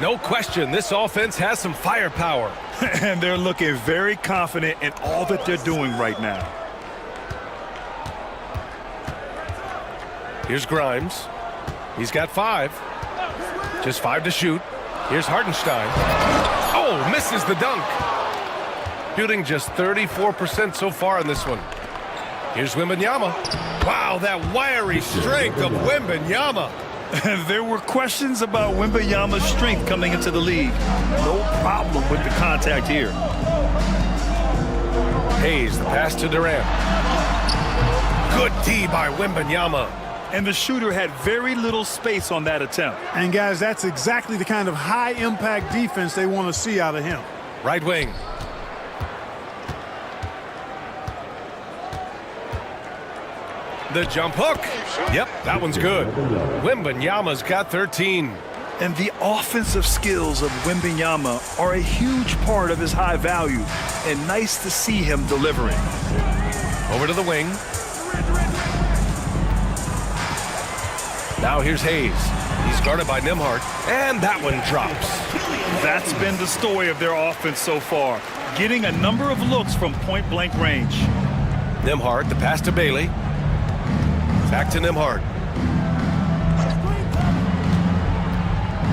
No question, this offense has some firepower. And they're looking very confident in all that they're doing right now. Here's Grimes. He's got 5. Just 5 to shoot. Here's Hartenstein. Oh, misses the dunk. Shooting just 34% so far in this one. Here's Wembanyama. Wow, that wiry strength of Wembanyama. There were questions about Wembanyama's strength coming into the league. No problem with the contact here. Hayes, the pass to Durant. Good D by Wembanyama. And the shooter had very little space on that attempt. And, guys, that's exactly the kind of high-impact defense they want to see out of him. Right wing. The jump hook. Yep, that one's good. Wembanyama's got 13. And the offensive skills of Wembanyama are a huge part of his high value. And nice to see him delivering. Over to the wing. Now here's Hayes. He's guarded by Nembhard. And that one drops. That's been the story of their offense so far. Getting a number of looks from point-blank range. Nembhard, the pass to Bailey. Back to Nembhard.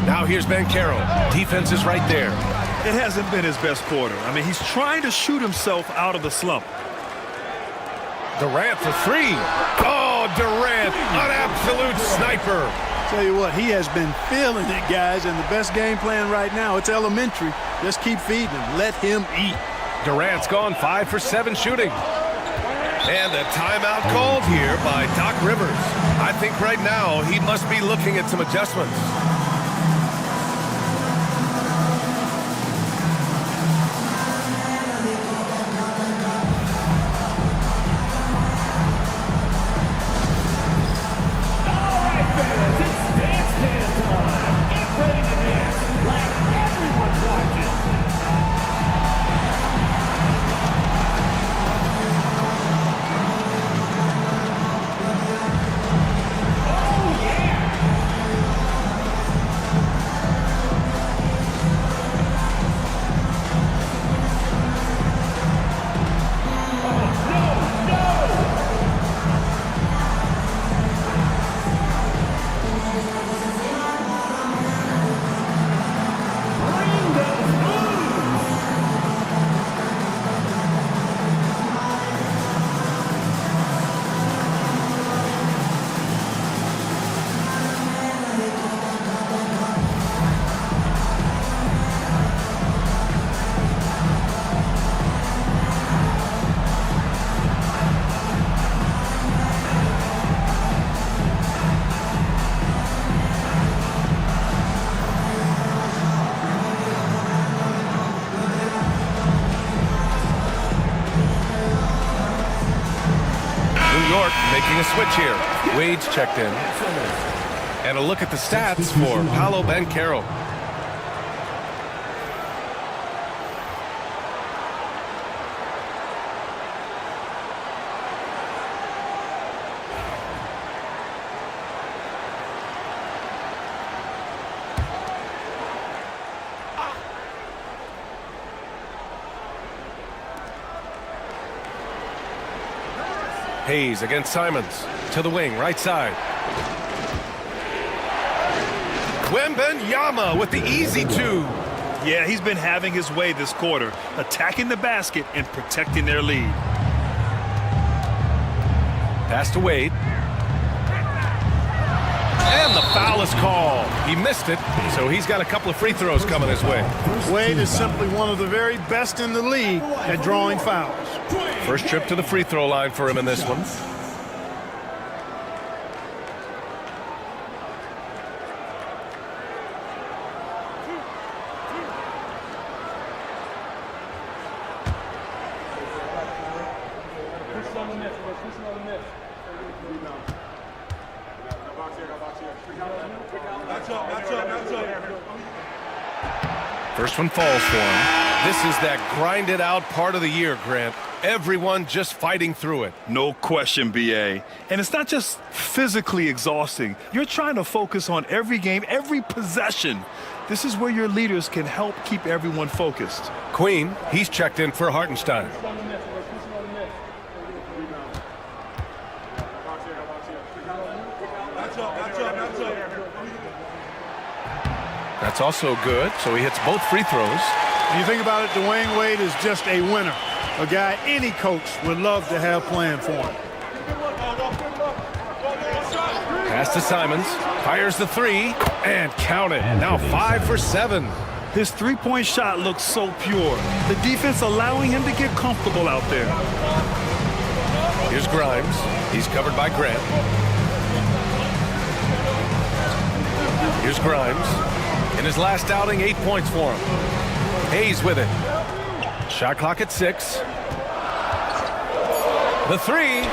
Now here's Banchero. Defense is right there. It hasn't been his best quarter. I mean, he's trying to shoot himself out of the slump. Durant for 3. Oh, Durant, an absolute sniper. Tell you what, he has been feeling it, guys, and the best game plan right now, it's elementary. Just keep feeding him. Let him eat. Durant's gone 5 for 7 shooting. And a timeout called here by Doc Rivers. I think right now he must be looking at some adjustments. Making a switch here. Wade's checked in. And a look at the stats for Paolo Banchero. Hayes against Simons. To the wing, right side. Wembanyama with the easy 2. Yeah, he's been having his way this quarter, attacking the basket and protecting their lead. Pass to Wade. And the foul is called. He missed it, so he's got a couple of free throws coming his way. Wade is simply one of the very best in the league at drawing fouls. First trip to the free throw line for him in this one. First one falls for him. This is that grinded out part of the year, Grant. Everyone just fighting through it. No question, B.A. And it's not just physically exhausting. You're trying to focus on every game, every possession. This is where your leaders can help keep everyone focused. Queen, he's checked in for Hartenstein. That's also good, so he hits both free throws. When you think about it, Dwayne Wade is just a winner. A guy any coach would love to have playing for him. Pass to Simons, fires the three, and count it. Now 5 for 7. His three-point shot looks so pure. The defense allowing him to get comfortable out there. Here's Grimes. He's covered by Grant. Here's Grimes. In his last outing, 8 points for him. Hayes with it. Shot clock at 6. The three.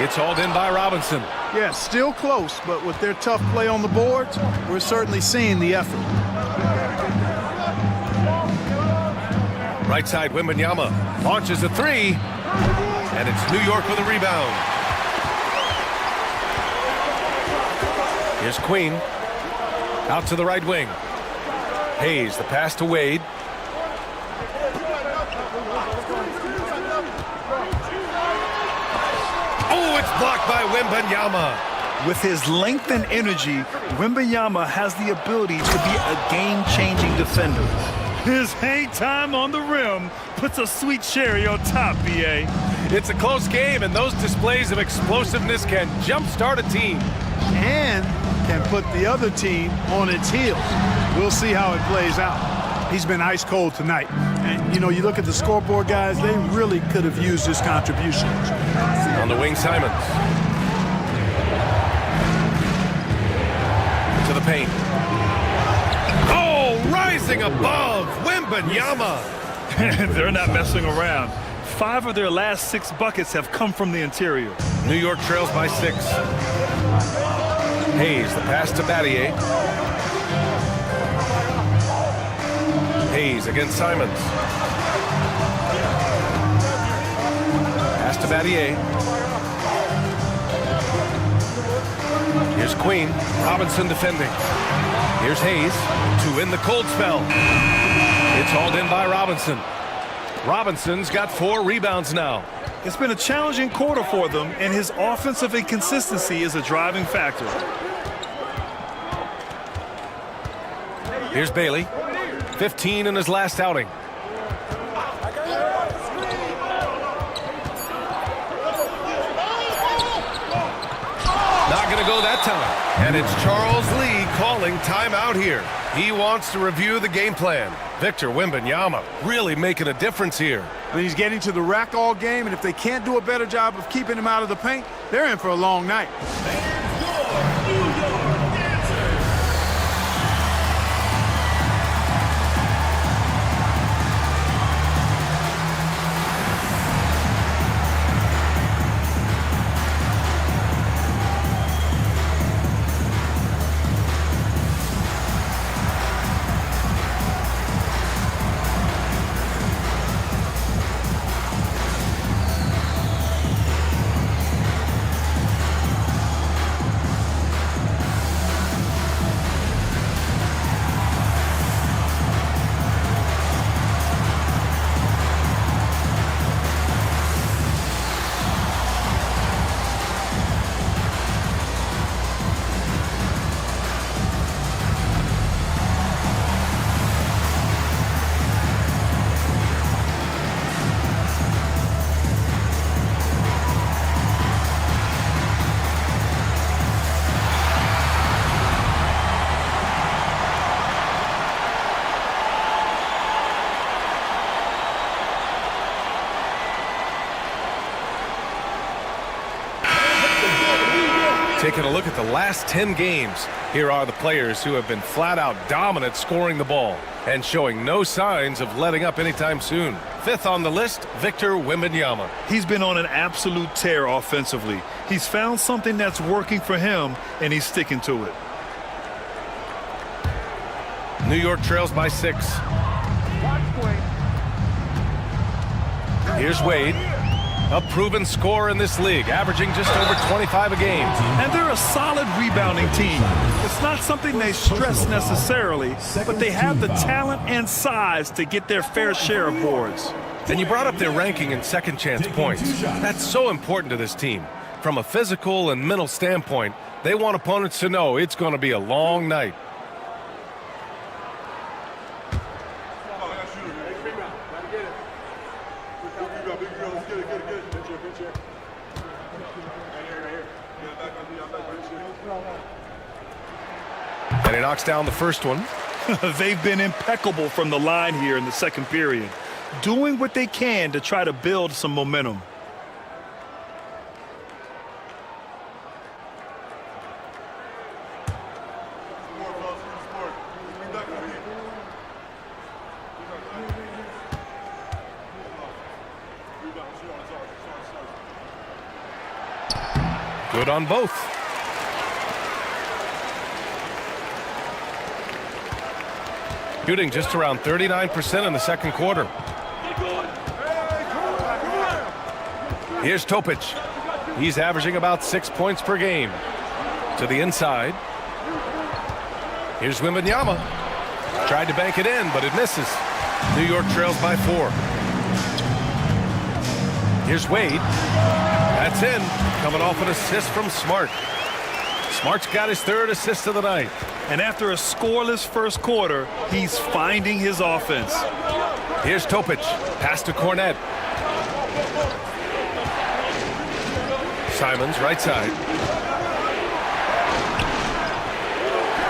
It's hauled in by Robinson. Yeah, still close, but with their tough play on the boards, we're certainly seeing the effort. Right side, Wembanyama launches a three, and it's New York with a rebound. Here's Queen. Out to the right wing. Hayes, the pass to Wade. Oh, it's blocked by Wembanyama. With his length and energy, Wembanyama has the ability to be a game-changing defender. His hang time on the rim puts a sweet cherry on top, B.A. It's a close game, and those displays of explosiveness can jumpstart a team. And can put the other team on its heels. We'll see how it plays out. He's been ice cold tonight. And, you know, you look at the scoreboard, guys, they really could have used his contributions. On the wing, Simons. To the paint. Oh, rising above, Wembanyama. They're not messing around. 5 of their last 6 buckets have come from the interior. New York trails by 6. Hayes, the pass to Battier. Hayes against Simons. Pass to Battier. Here's Queen. Robinson defending. Here's Hayes to end the cold spell. It's hauled in by Robinson. Robinson's got 4 rebounds now. It's been a challenging quarter for them, and his offensive inconsistency is a driving factor. Here's Bailey. 15 in his last outing. Not going to go that time. And it's Charles Lee calling timeout here. He wants to review the game plan. Victor Wembanyama really making a difference here. But he's getting to the rack all game, and if they can't do a better job of keeping him out of the paint, they're in for a long night. Taking a look at the last 10 games, here are the players who have been flat-out dominant scoring the ball and showing no signs of letting up anytime soon. 5th on the list, Victor Wembanyama. He's been on an absolute tear offensively. He's found something that's working for him, and he's sticking to it. New York trails by 6. Here's Wade, a proven scorer in this league, averaging just over 25 a game. And they're a solid rebounding team. It's not something they stress necessarily, but they have the talent and size to get their fair share of boards. And you brought up their ranking in second chance points. That's so important to this team. From a physical and mental standpoint, they want opponents to know it's going to be a long night. And he knocks down the first one. They've been impeccable from the line here in the second period, doing what they can to try to build some momentum. Good on both. Shooting just around 39% in the second quarter. Here's Topic. He's averaging about 6 points per game. To the inside. Here's Wembanyama. Tried to bank it in, but it misses. New York trails by 4. Here's Wade. That's in. Coming off an assist from Smart. Smart's got his 3rd assist of the night. And after a scoreless first quarter, he's finding his offense. Here's Topic. Pass to Cornette. Simons, right side.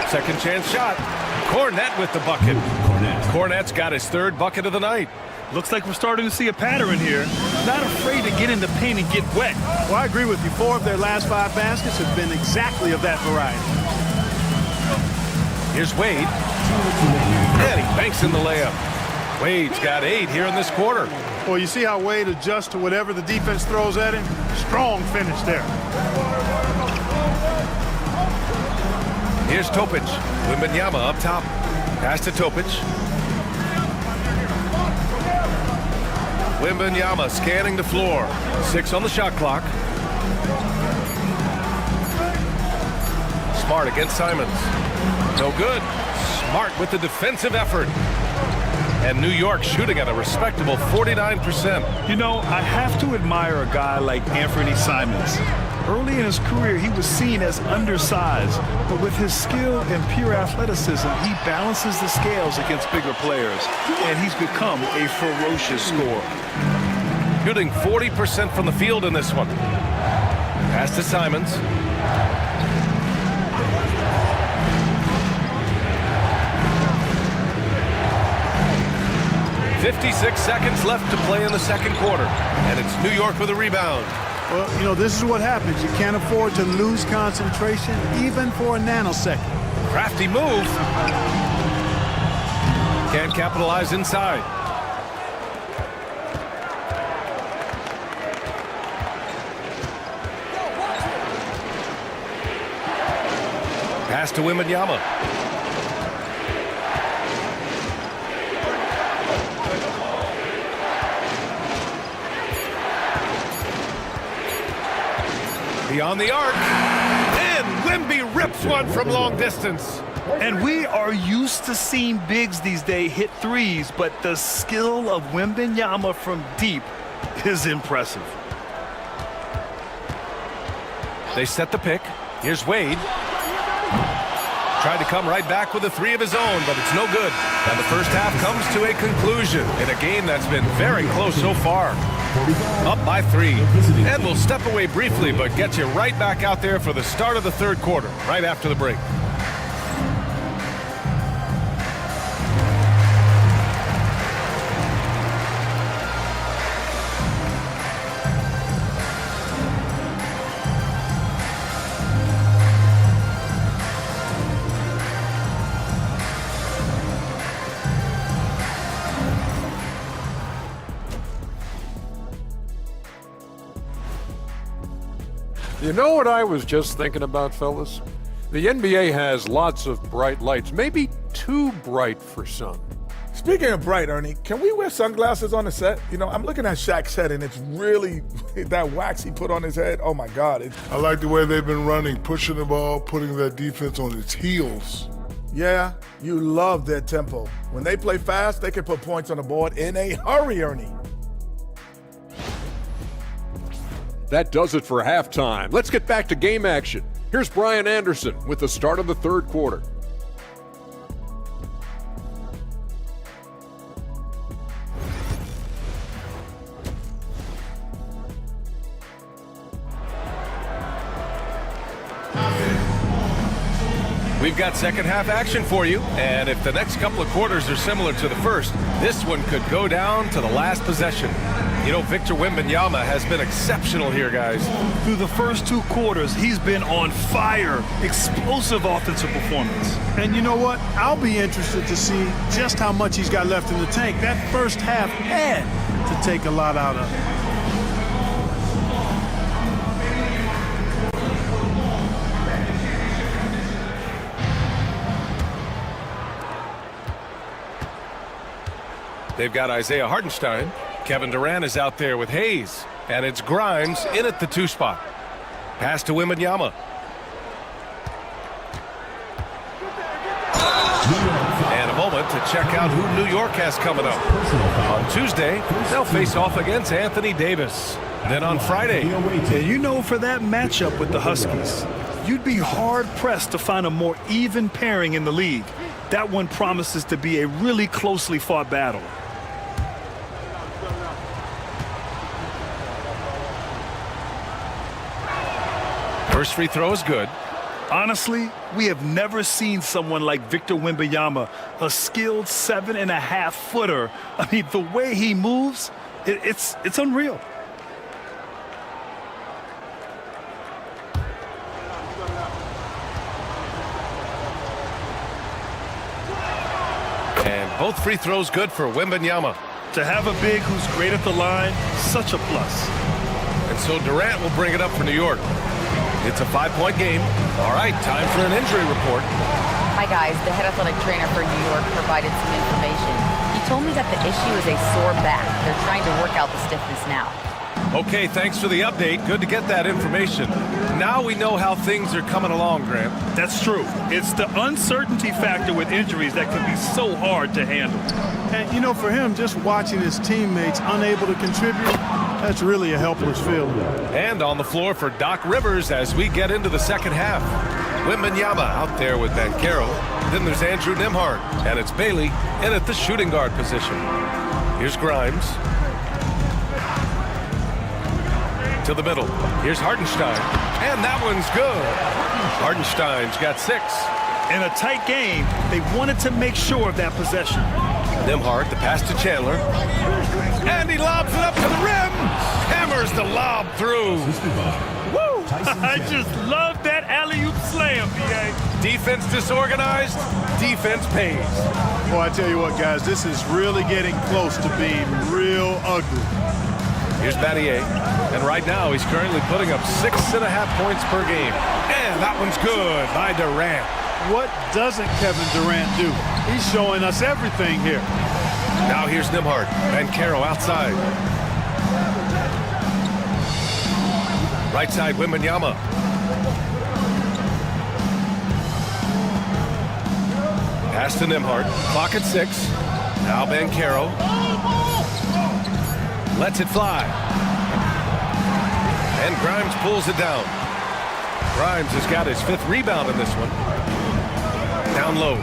Second chance shot. Cornette with the bucket. Cornette's got his 3rd bucket of the night. Looks like we're starting to see a pattern here. Not afraid to get in the paint and get wet. Well, I agree with you. 4 of their last 5 baskets have been exactly of that variety. Here's Wade. And he banks in the layup. Wade's got 8 here in this quarter. Well, you see how Wade adjusts to whatever the defense throws at him? Strong finish there. Here's Topic. Wembanyama up top. Pass to Topic. Wembanyama scanning the floor. 6 on the shot clock. Smart against Simons. No good. Smart with the defensive effort. And New York shooting at a respectable 49%. You know, I have to admire a guy like Anthony Simons. Early in his career, he was seen as undersized, but with his skill and pure athleticism, he balances the scales against bigger players, and he's become a ferocious scorer. Shooting 40% from the field in this one. Pass to Simons. .56 seconds left to play in the second quarter, and it's New York with a rebound. Well, you know, this is what happens. You can't afford to lose concentration, even for a nanosecond. Crafty move. Can't capitalize inside. Pass to Wembanyama. Beyond the arc. And Wemby rips one from long distance. And we are used to seeing bigs these days hit threes, but the skill of Wembanyama from deep is impressive. They set the pick. Here's Wade. Tried to come right back with a 3 of his own, but it's no good. And the first half comes to a conclusion in a game that's been very close so far. Up by 3. And we'll step away briefly, but get you right back out there for the start of the third quarter, right after the break. You know what I was just thinking about, fellas? The NBA has lots of bright lights, maybe too bright for some. Speaking of bright, Ernie, can we wear sunglasses on the set? You know, I'm looking at Shaq's head, and it's really that wax he put on his head. Oh, my God. I like the way they've been running, pushing the ball, putting that defense on its heels. Yeah, you love their tempo. When they play fast, they can put points on the board in a hurry, Ernie. That does it for halftime. Let's get back to game action. Here's Brian Anderson with the start of the third quarter. We've got second half action for you, and if the next couple of quarters are similar to the first, this one could go down to the last possession. You know, Victor Wembanyama has been exceptional here, guys. Through the first 2 quarters, he's been on fire. Explosive offensive performance. And you know what? I'll be interested to see just how much he's got left in the tank. That first half had to take a lot out of it. They've got Isaiah Hartenstein. Kevin Durant is out there with Hayes. And it's Grimes in at the 2 spot. Pass to Wembanyama. And a moment to check out who New York has coming up. On Tuesday, they'll face off against Anthony Davis. Then on Friday. And you know, for that matchup with the Huskies, you'd be hard-pressed to find a more even pairing in the league. That one promises to be a really closely fought battle. First free throw is good. Honestly, we have never seen someone like Victor Wembanyama, a skilled 7.5-footer. I mean, the way he moves, it's unreal. And both free throws good for Wembanyama. To have a big who's great at the line, such a plus. And so Durant will bring it up for New York. It's a 5-point game. All right, time for an injury report. Hi, guys. The head athletic trainer for New York provided some information. He told me that the issue is a sore back. They're trying to work out the stiffness now. Okay, thanks for the update. Good to get that information. Now we know how things are coming along, Grant. That's true. It's the uncertainty factor with injuries that can be so hard to handle. And, you know, for him, just watching his teammates unable to contribute, that's really a helpless feeling. And on the floor for Doc Rivers as we get into the second half. Wembanyama out there with Banchero. Then there's Andrew Nembhard. And it's Bailey in at the shooting guard position. Here's Grimes. To the middle. Here's Hartenstein. And that one's good. Hartenstein's got 6. In a tight game, they wanted to make sure of that possession. Nembhard, the pass to Chandler. And he lobs it up to the rim. Hammers the lob through. Woo! I just love that alley-oop slam, B.A. Defense disorganized. Defense pays. Well, I tell you what, guys, this is really getting close to being real ugly. Here's Battier. And right now, he's currently putting up 6.5 points per game. And that one's good by Durant. What doesn't Kevin Durant do? He's showing us everything here. Now here's Nembhard. Banchero outside. Right side, Wembanyama. Pass to Nembhard. Clock at 6. Now Banchero. Lets it fly. And Grimes pulls it down. Grimes has got his 5th rebound in this one. Down low.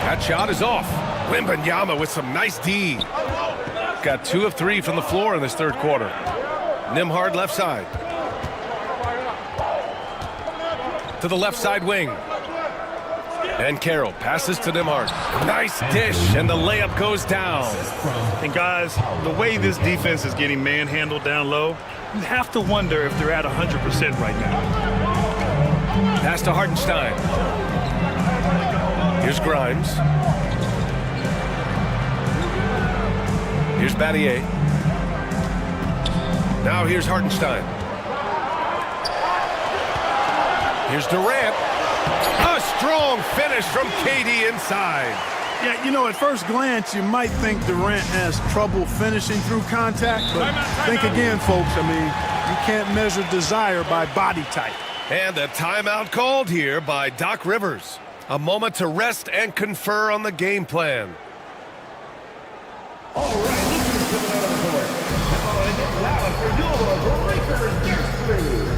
That shot is off. Wembanyama with some nice D. Got 2 of 3 from the floor in this third quarter. Nembhard left side. To the left side wing. And Carroll passes to Nembhard. Nice dish, and the layup goes down. And guys, the way this defense is getting manhandled down low, you have to wonder if they're at 100% right now. Pass to Hartenstein. Here's Grimes. Here's Battier. Now here's Hartenstein. Here's Durant. A Strong finish from KD inside. Yeah, you know, at first glance, you might think Durant has trouble finishing through contact, but think again, folks. I mean, you can't measure desire by body type. And a timeout called here by Doc Rivers. A moment to rest and confer on the game plan. All right, this is coming out of the court. Now it gets loud for your Lakers next three.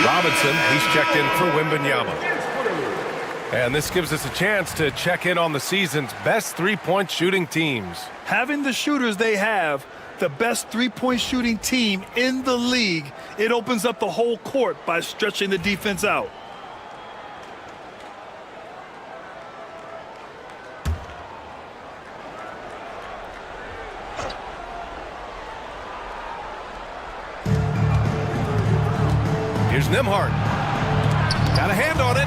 Robinson, he's checked in for Wembanyama. And this gives us a chance to check in on the season's best three-point shooting teams. Having the shooters they have, the best three-point shooting team in the league, it opens up the whole court by stretching the defense out. Here's Nembhard. Got a hand on it.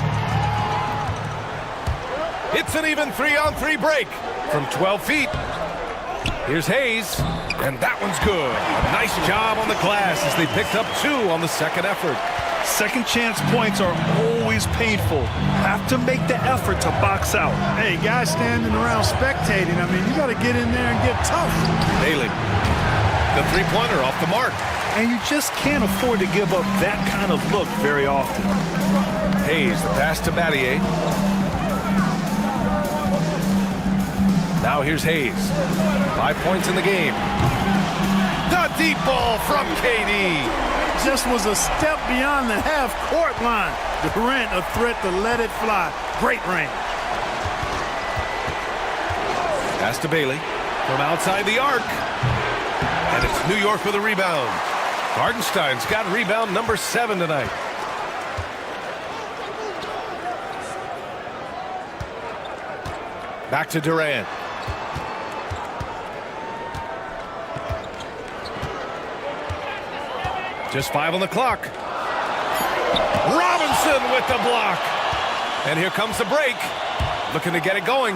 It's an even 3-on-3 break from 12 feet. Here's Hayes, and that one's good. A nice job on the glass as they picked up 2 on the second effort. Second chance points are always painful. Have to make the effort to box out. Hey, guys standing around spectating, I mean, you got to get in there and get tough. Bailey, the three-pointer off the mark. And you just can't afford to give up that kind of look very often. Hayes, the pass to Battier. Now here's Hayes. 5 points in the game. The deep ball from KD. Just was a step beyond the half-court line. Durant a threat to let it fly. Great range. Pass to Bailey from outside the arc. And it's New York with a rebound. Hardenstein's got rebound number 7 tonight. Back to Durant. Just 5 on the clock. Robinson with the block. And here comes the break. Looking to get it going.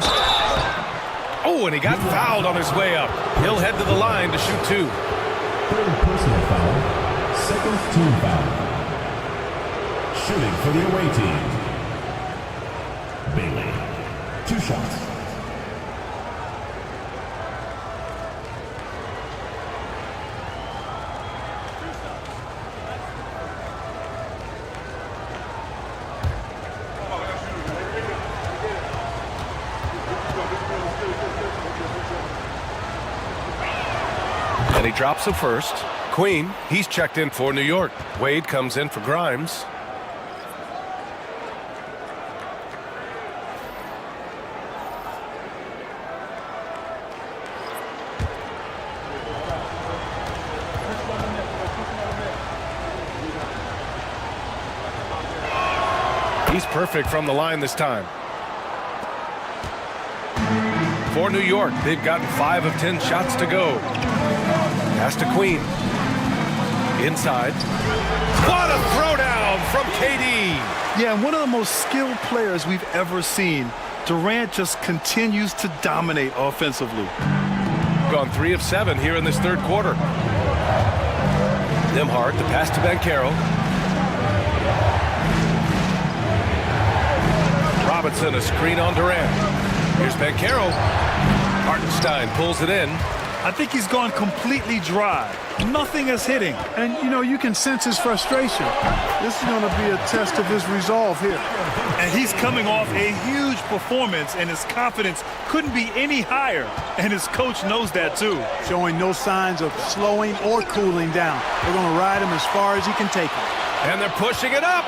Oh, and he got fouled on his way up. He'll head to the line to shoot 2. Third personal foul. Second team foul. Shooting for the away team. Bailey. 2 shots. And he drops the first. Queen, he's checked in for New York. Wade comes in for Grimes. He's perfect from the line this time. For New York, they've gotten 5 of 10 shots to go. Pass to Queen. Inside. What a throwdown from KD. Yeah, and one of the most skilled players we've ever seen. Durant just continues to dominate offensively. Gone 3 of 7 here in this third quarter. Nembhard, the pass to Banchero. Robinson, a screen on Durant. Here's Banchero. Hartenstein pulls it in. I think he's gone completely dry. Nothing is hitting. And, you know, you can sense his frustration. This is going to be a test of his resolve here. And he's coming off a huge performance, and his confidence couldn't be any higher. And his coach knows that, too. Showing no signs of slowing or cooling down. They're going to ride him as far as he can take him. And they're pushing it up.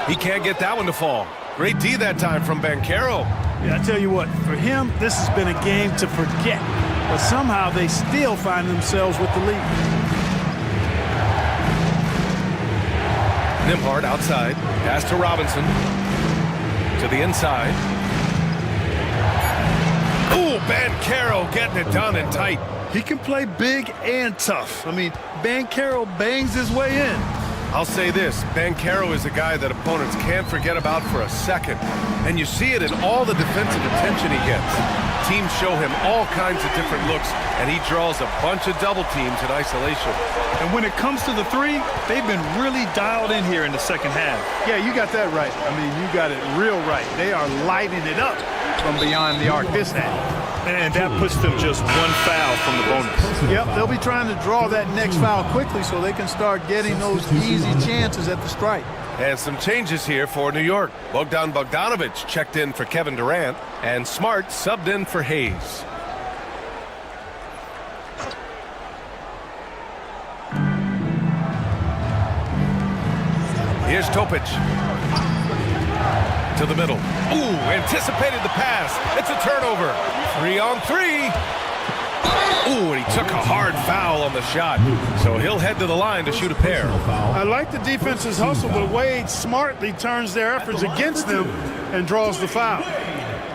He can't get that one to fall. Great D that time from Banchero. Yeah, I tell you what, for him, this has been a game to forget. But somehow they still find themselves with the lead. Nimhard outside. Pass to Robinson. To the inside. Ooh, Banchero getting it done and tight. He can play big and tough. I mean, Banchero bangs his way in. I'll say this, Banchero is a guy that opponents can't forget about for a second. And you see it in all the defensive attention he gets. Teams show him all kinds of different looks, and he draws a bunch of double teams in isolation. And when it comes to the three, they've been really dialed in here in the second half. Yeah, you got that right. I mean, you got it real right. They are lighting it up from beyond the arc this half. And that puts them just one foul from the bonus. Yep, they'll be trying to draw that next foul quickly so they can start getting those easy chances at the strike. And some changes here for New York. Bogdan Bogdanovic checked in for Kevin Durant, and Smart subbed in for Hayes. Here's Topic. To the middle. Ooh, anticipated the pass. It's a turnover. 3-on-3. Ooh, and he took a hard foul on the shot. So he'll head to the line to shoot a pair. I like the defense's hustle, but Wade smartly turns their efforts against them and draws the foul.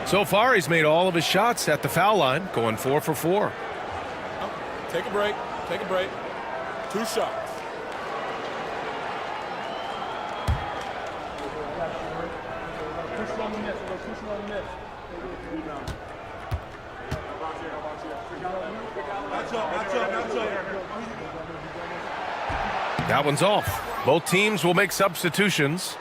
So far, he's made all of his shots at the foul line, going 4 for 4. Take a break. Take a break. 2 shots. That one's off. Both teams will make substitutions.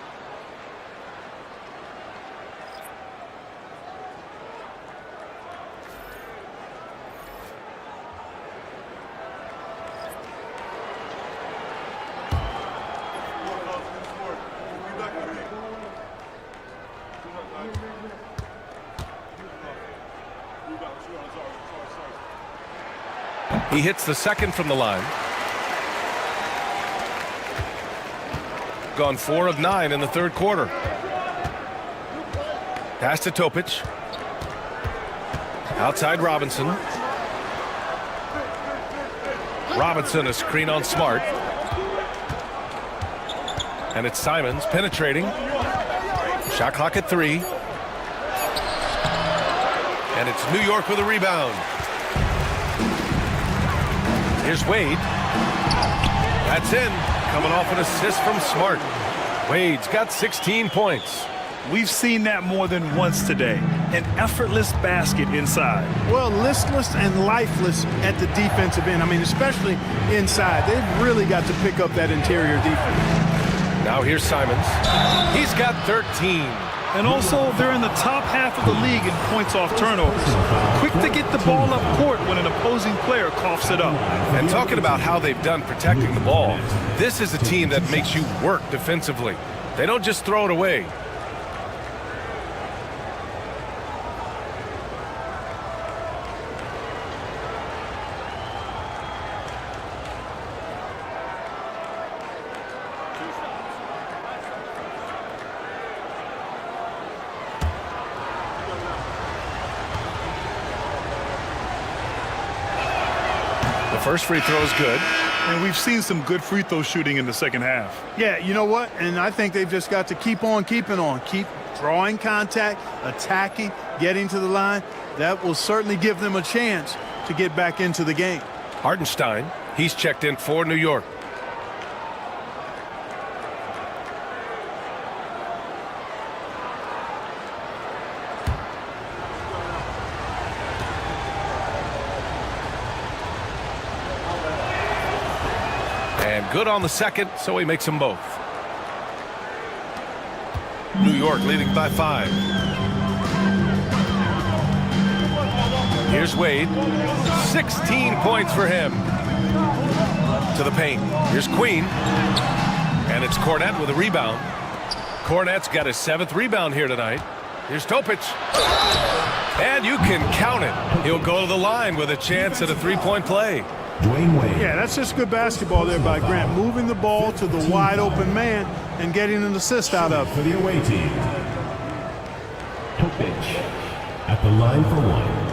He hits the second from the line. Gone 4 of 9 in the third quarter. Pass to Topic. Outside Robinson. Robinson, a screen on Smart. And it's Simons penetrating. Shot clock at 3. And it's New York with a rebound. Here's Wade. That's in. Coming off an assist from Smart. Wade's got 16 points. We've seen that more than once today. An effortless basket inside. Well, listless and lifeless at the defensive end. I mean, especially inside. They've really got to pick up that interior defense. Now here's Simons. He's got 13. And also, they're in the top half of the league in points off turnovers. Quick to get the ball up court when an opposing player coughs it up. And talking about how they've done protecting the ball, this is a team that makes you work defensively. They don't just throw it away. First free throw is good. And we've seen some good free throw shooting in the second half. Yeah, you know what? And I think they've just got to keep on keeping on. Keep drawing contact, attacking, getting to the line. That will certainly give them a chance to get back into the game. Hartenstein, he's checked in for New York. And good on the second, so he makes them both. New York leading by 5. Here's Wade. 16 points for him. To the paint. Here's Queen. And it's Cornette with a rebound. Cornette's got his 7th rebound here tonight. Here's Topic. And you can count it. He'll go to the line with a chance at a three-point play. Dwayne Wade. Yeah, that's just good basketball there by Grant. Moving the ball to the wide open man and getting an assist out of For it. the away team. Topic at the line for one.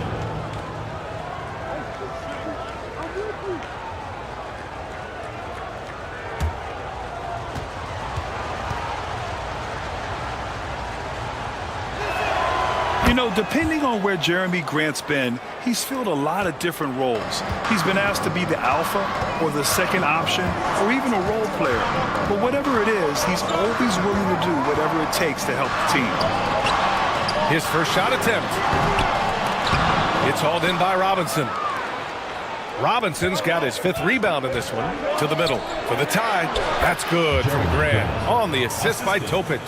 You know, depending on where Jeremy Grant's been, he's filled a lot of different roles. He's been asked to be the alpha or the second option or even a role player. But whatever it is, he's always willing to do whatever it takes to help the team. His first shot attempt. It's hauled in by Robinson. Robinson's got his 5th rebound in this one. To the middle for the tie. That's good from Grant. On the assist by Topic.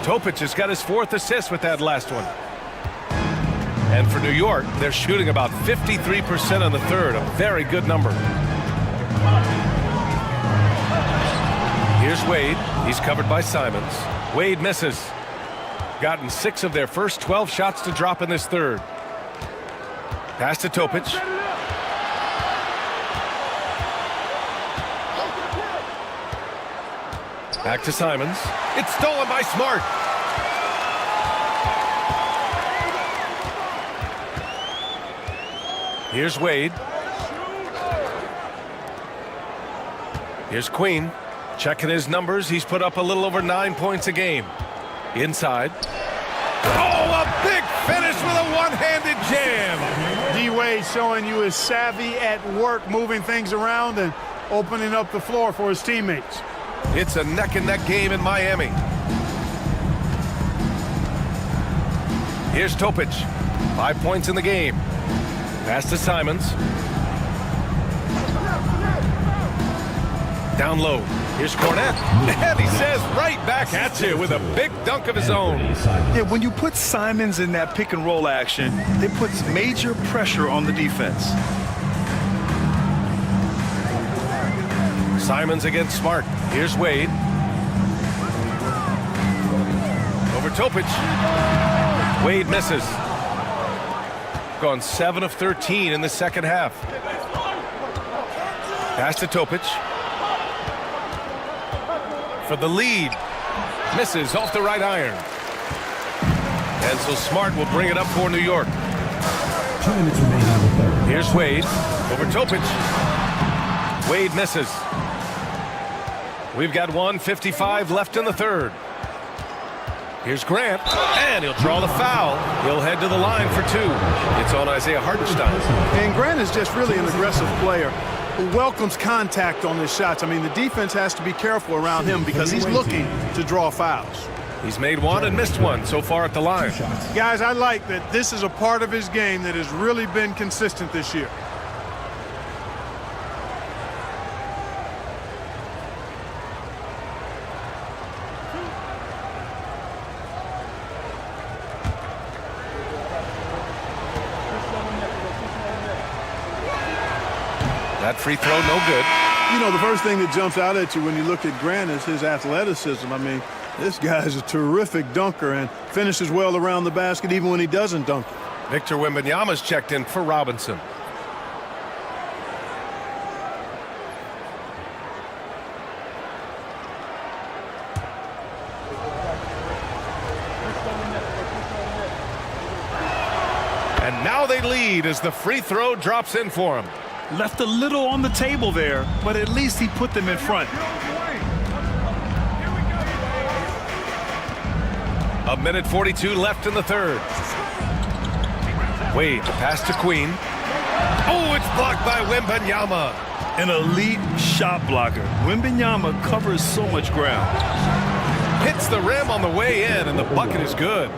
Topic has got his 4th assist with that last one. And for New York, they're shooting about 53% on the third. A very good number. Here's Wade. He's covered by Simons. Wade misses. Gotten 6 of their first 12 shots to drop in this third. Pass to Topic. Back to Simons. It's stolen by Smart. Here's Wade. Here's Queen. Checking his numbers. He's put up a little over 9 points a game. Inside. Oh, a big finish with a one-handed jam. D-Wade showing you his savvy at work, moving things around and opening up the floor for his teammates. It's a neck-and-neck game in Miami. Here's Topic. 5 points in the game. Pass to Simons. Down low. Here's Cornette. And he says right back at you with a big dunk of his own. Yeah, when you put Simons in that pick and roll action, it puts major pressure on the defense. Simons against Smart. Here's Wade. Over Topic. Wade misses. Gone 7 of 13 in the second half. Pass to Topic. For the lead. Misses off the right iron. And so Smart will bring it up for New York. 2 minutes remaining in the third. Here's Wade. Over Topic. Wade misses. We've got 1:55 left in the third. Here's Grant, and he'll draw the foul. He'll head to the line for 2. It's on Isaiah Hartenstein. And Grant is just really an aggressive player who welcomes contact on his shots. I mean, the defense has to be careful around him because he's looking to draw fouls. He's made 1 and missed 1 so far at the line. Guys, I like that this is a part of his game that has really been consistent this year. That free throw, no good. You know, the first thing that jumps out at you when you look at Grant is his athleticism. I mean, this guy is a terrific dunker and finishes well around the basket even when he doesn't dunk it. Victor Wembanyama's checked in for Robinson. And now they lead as the free throw drops in for him. Left a little on the table there, but at least he put them in front. A minute 42 left in the third. Wade, pass to Queen. Oh, it's blocked by Wembanyama. An elite shot blocker. Wembanyama covers so much ground. Hits the rim on the way in, and the bucket is good.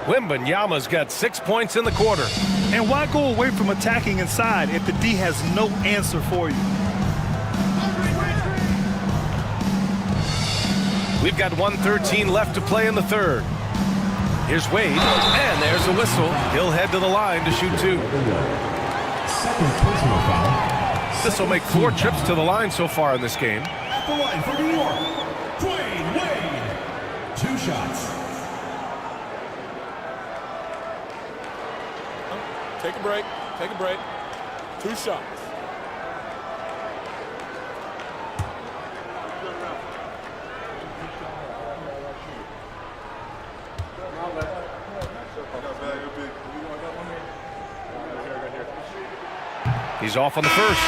Wembanyama's got 6 points in the quarter. And why go away from attacking inside if the D has no answer for you? We've got 1:13 left to play in the third. Here's Wade, and there's a whistle. He'll head to the line to shoot 2. Second personal foul. This will make 4 trips to the line so far in this game. At the line for New York, Dwayne Wade. 2 shots. Take a break. Take a break. 2 shots. He's off on the first.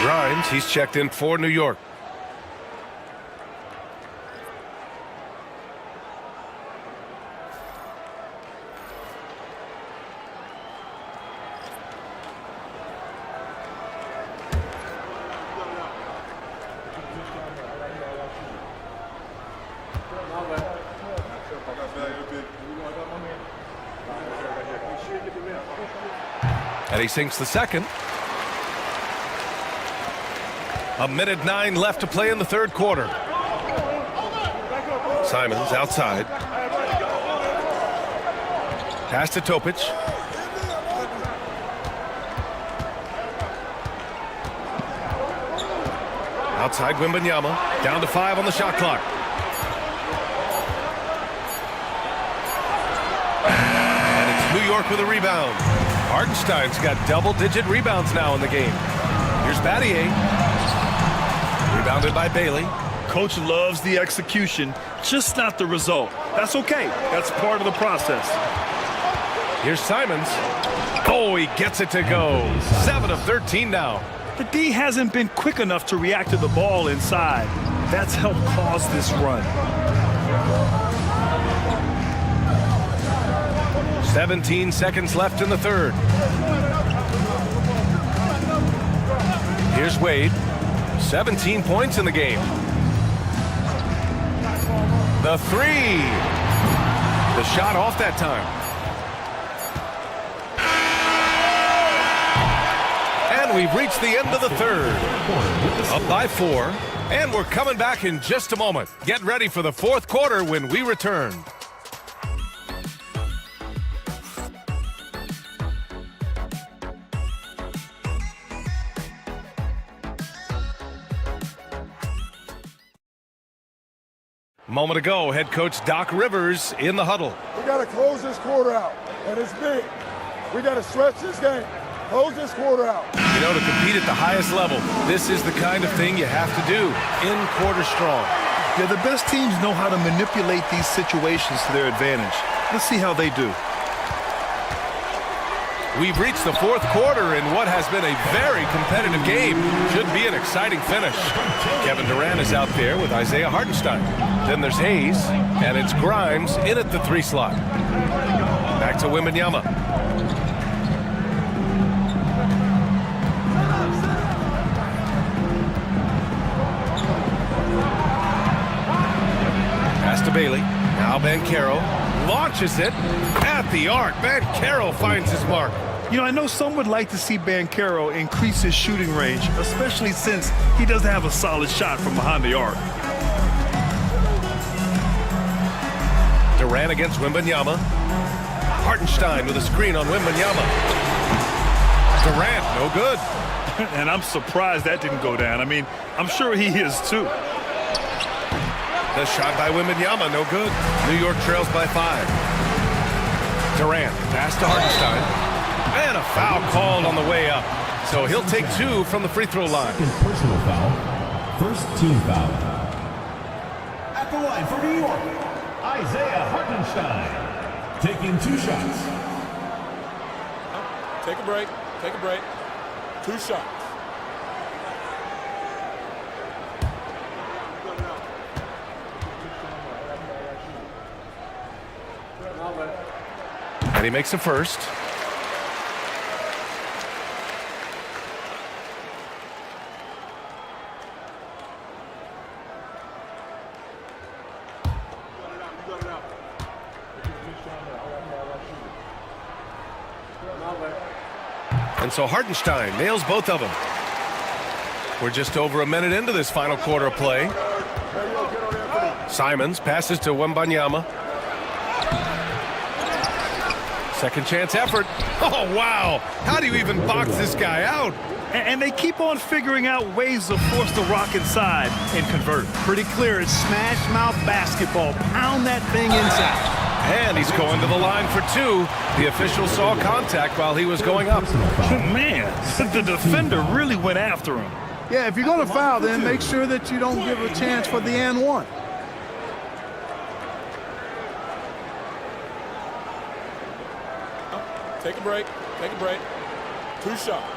Grimes, he's checked in for New York. And he sinks the second. 1:09 left to play in the third quarter. Simons outside. Pass to Topic. Outside Wembanyama. Down to 5 on the shot clock. And it's New York with a rebound. Hartenstein's got double-digit rebounds now in the game. Here's Battier. Rebounded by Bailey. Coach loves the execution, just not the result. That's okay. That's part of the process. Here's Simons. Oh, he gets it to go. 7 of 13 now. The D hasn't been quick enough to react to the ball inside. That's helped cause this run. 17 seconds left in the third. Here's Wade. 17 points in the game. The 3. The shot off that time. And we've reached the end of the third. Up by 4. And we're coming back in just a moment. Get ready for the fourth quarter when we return. Moment ago, head coach Doc Rivers in the huddle. We got to close this quarter out, and it's big. We got to stretch this game. Close this quarter out. You know, to compete at the highest level, this is the kind of thing you have to do in quarter strong. Yeah, the best teams know how to manipulate these situations to their advantage. Let's see how they do. We've reached the fourth quarter in what has been a very competitive game. Should be an exciting finish. Kevin Durant is out there with Isaiah Hartenstein. Then there's Hayes, and it's Grimes in at the 3 slot. Back to Wembanyama. Pass to Bailey. Now Banchero launches it at the arc. Banchero finds his mark. You know, I know some would like to see Banchero increase his shooting range, especially since he doesn't have a solid shot from behind the arc. Durant against Wembanyama. Hartenstein with a screen on Wembanyama. Durant, no good. And I'm surprised that didn't go down. I mean, I'm sure he is too. The shot by Wembanyama, no good. New York trails by 5. Durant, pass to Hartenstein. And a foul called on the way up. So he'll take 2 from the free throw line. Second personal foul. First team foul. At the line for New York, Isaiah Hartenstein. Taking 2 shots. Take a break. Take a break. 2 shots. And he makes the first. And so Hartenstein nails both of them. We're just over a minute into this final quarter of play. Simons passes to Wembanyama. Second chance effort. Oh, wow. How do you even box this guy out? And they keep on figuring out ways to force the rock inside and convert. Pretty clear. It's smash mouth basketball. Pound that thing inside. And he's going to the line for two. The official saw contact while he was going up. Man, the defender really went after him. Yeah, if you're going to foul, then make sure that you don't give a chance for the and one. Take a break. Take a break. 2 shots.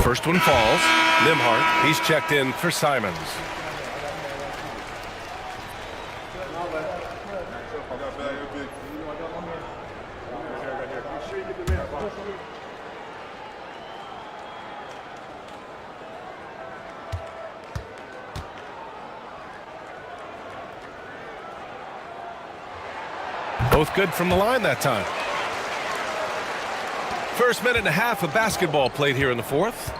First one falls. Nimhart, he's checked in for Simons. Both good from the line that time. First minute and a half of basketball played here in the fourth.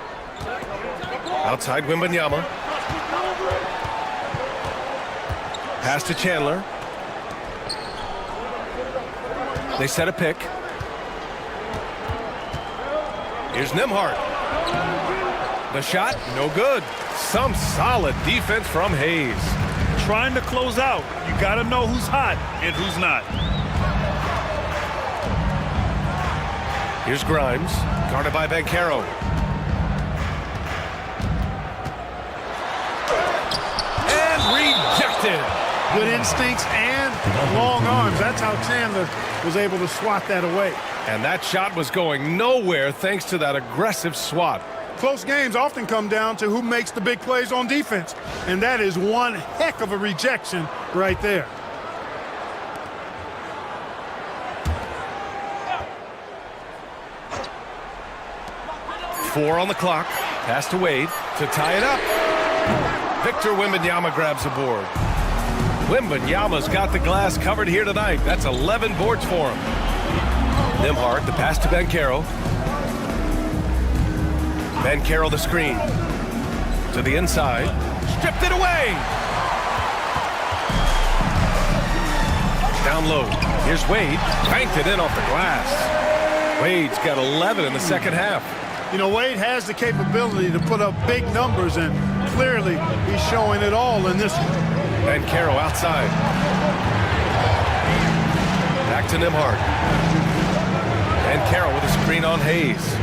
Outside Wembanyama. Pass to Chandler. They set a pick. Here's Nimhart. The shot, no good. Some solid defense from Hayes. Trying to close out. You got to know who's hot and who's not. Here's Grimes, guarded by Banchero. And rejected. Good instincts and long arms. That's how Chandler was able to swat that away. And that shot was going nowhere thanks to that aggressive swat. Close games often come down to who makes the big plays on defense. And that is one heck of a rejection right there. Four on the clock. Pass to Wade to tie it up. Victor Wembanyama grabs the board. Wembanyama's got the glass covered here tonight. That's 11 boards for him. Nimhart, the pass to Banchero. Banchero the screen. To the inside. Stripped it away. Down low. Here's Wade. Banked it in off the glass. Wade's got 11 in the second half. You know, Wade has the capability to put up big numbers, and clearly he's showing it all in this one. Banchero outside. Back to Nimhart. Banchero with a screen on Hayes.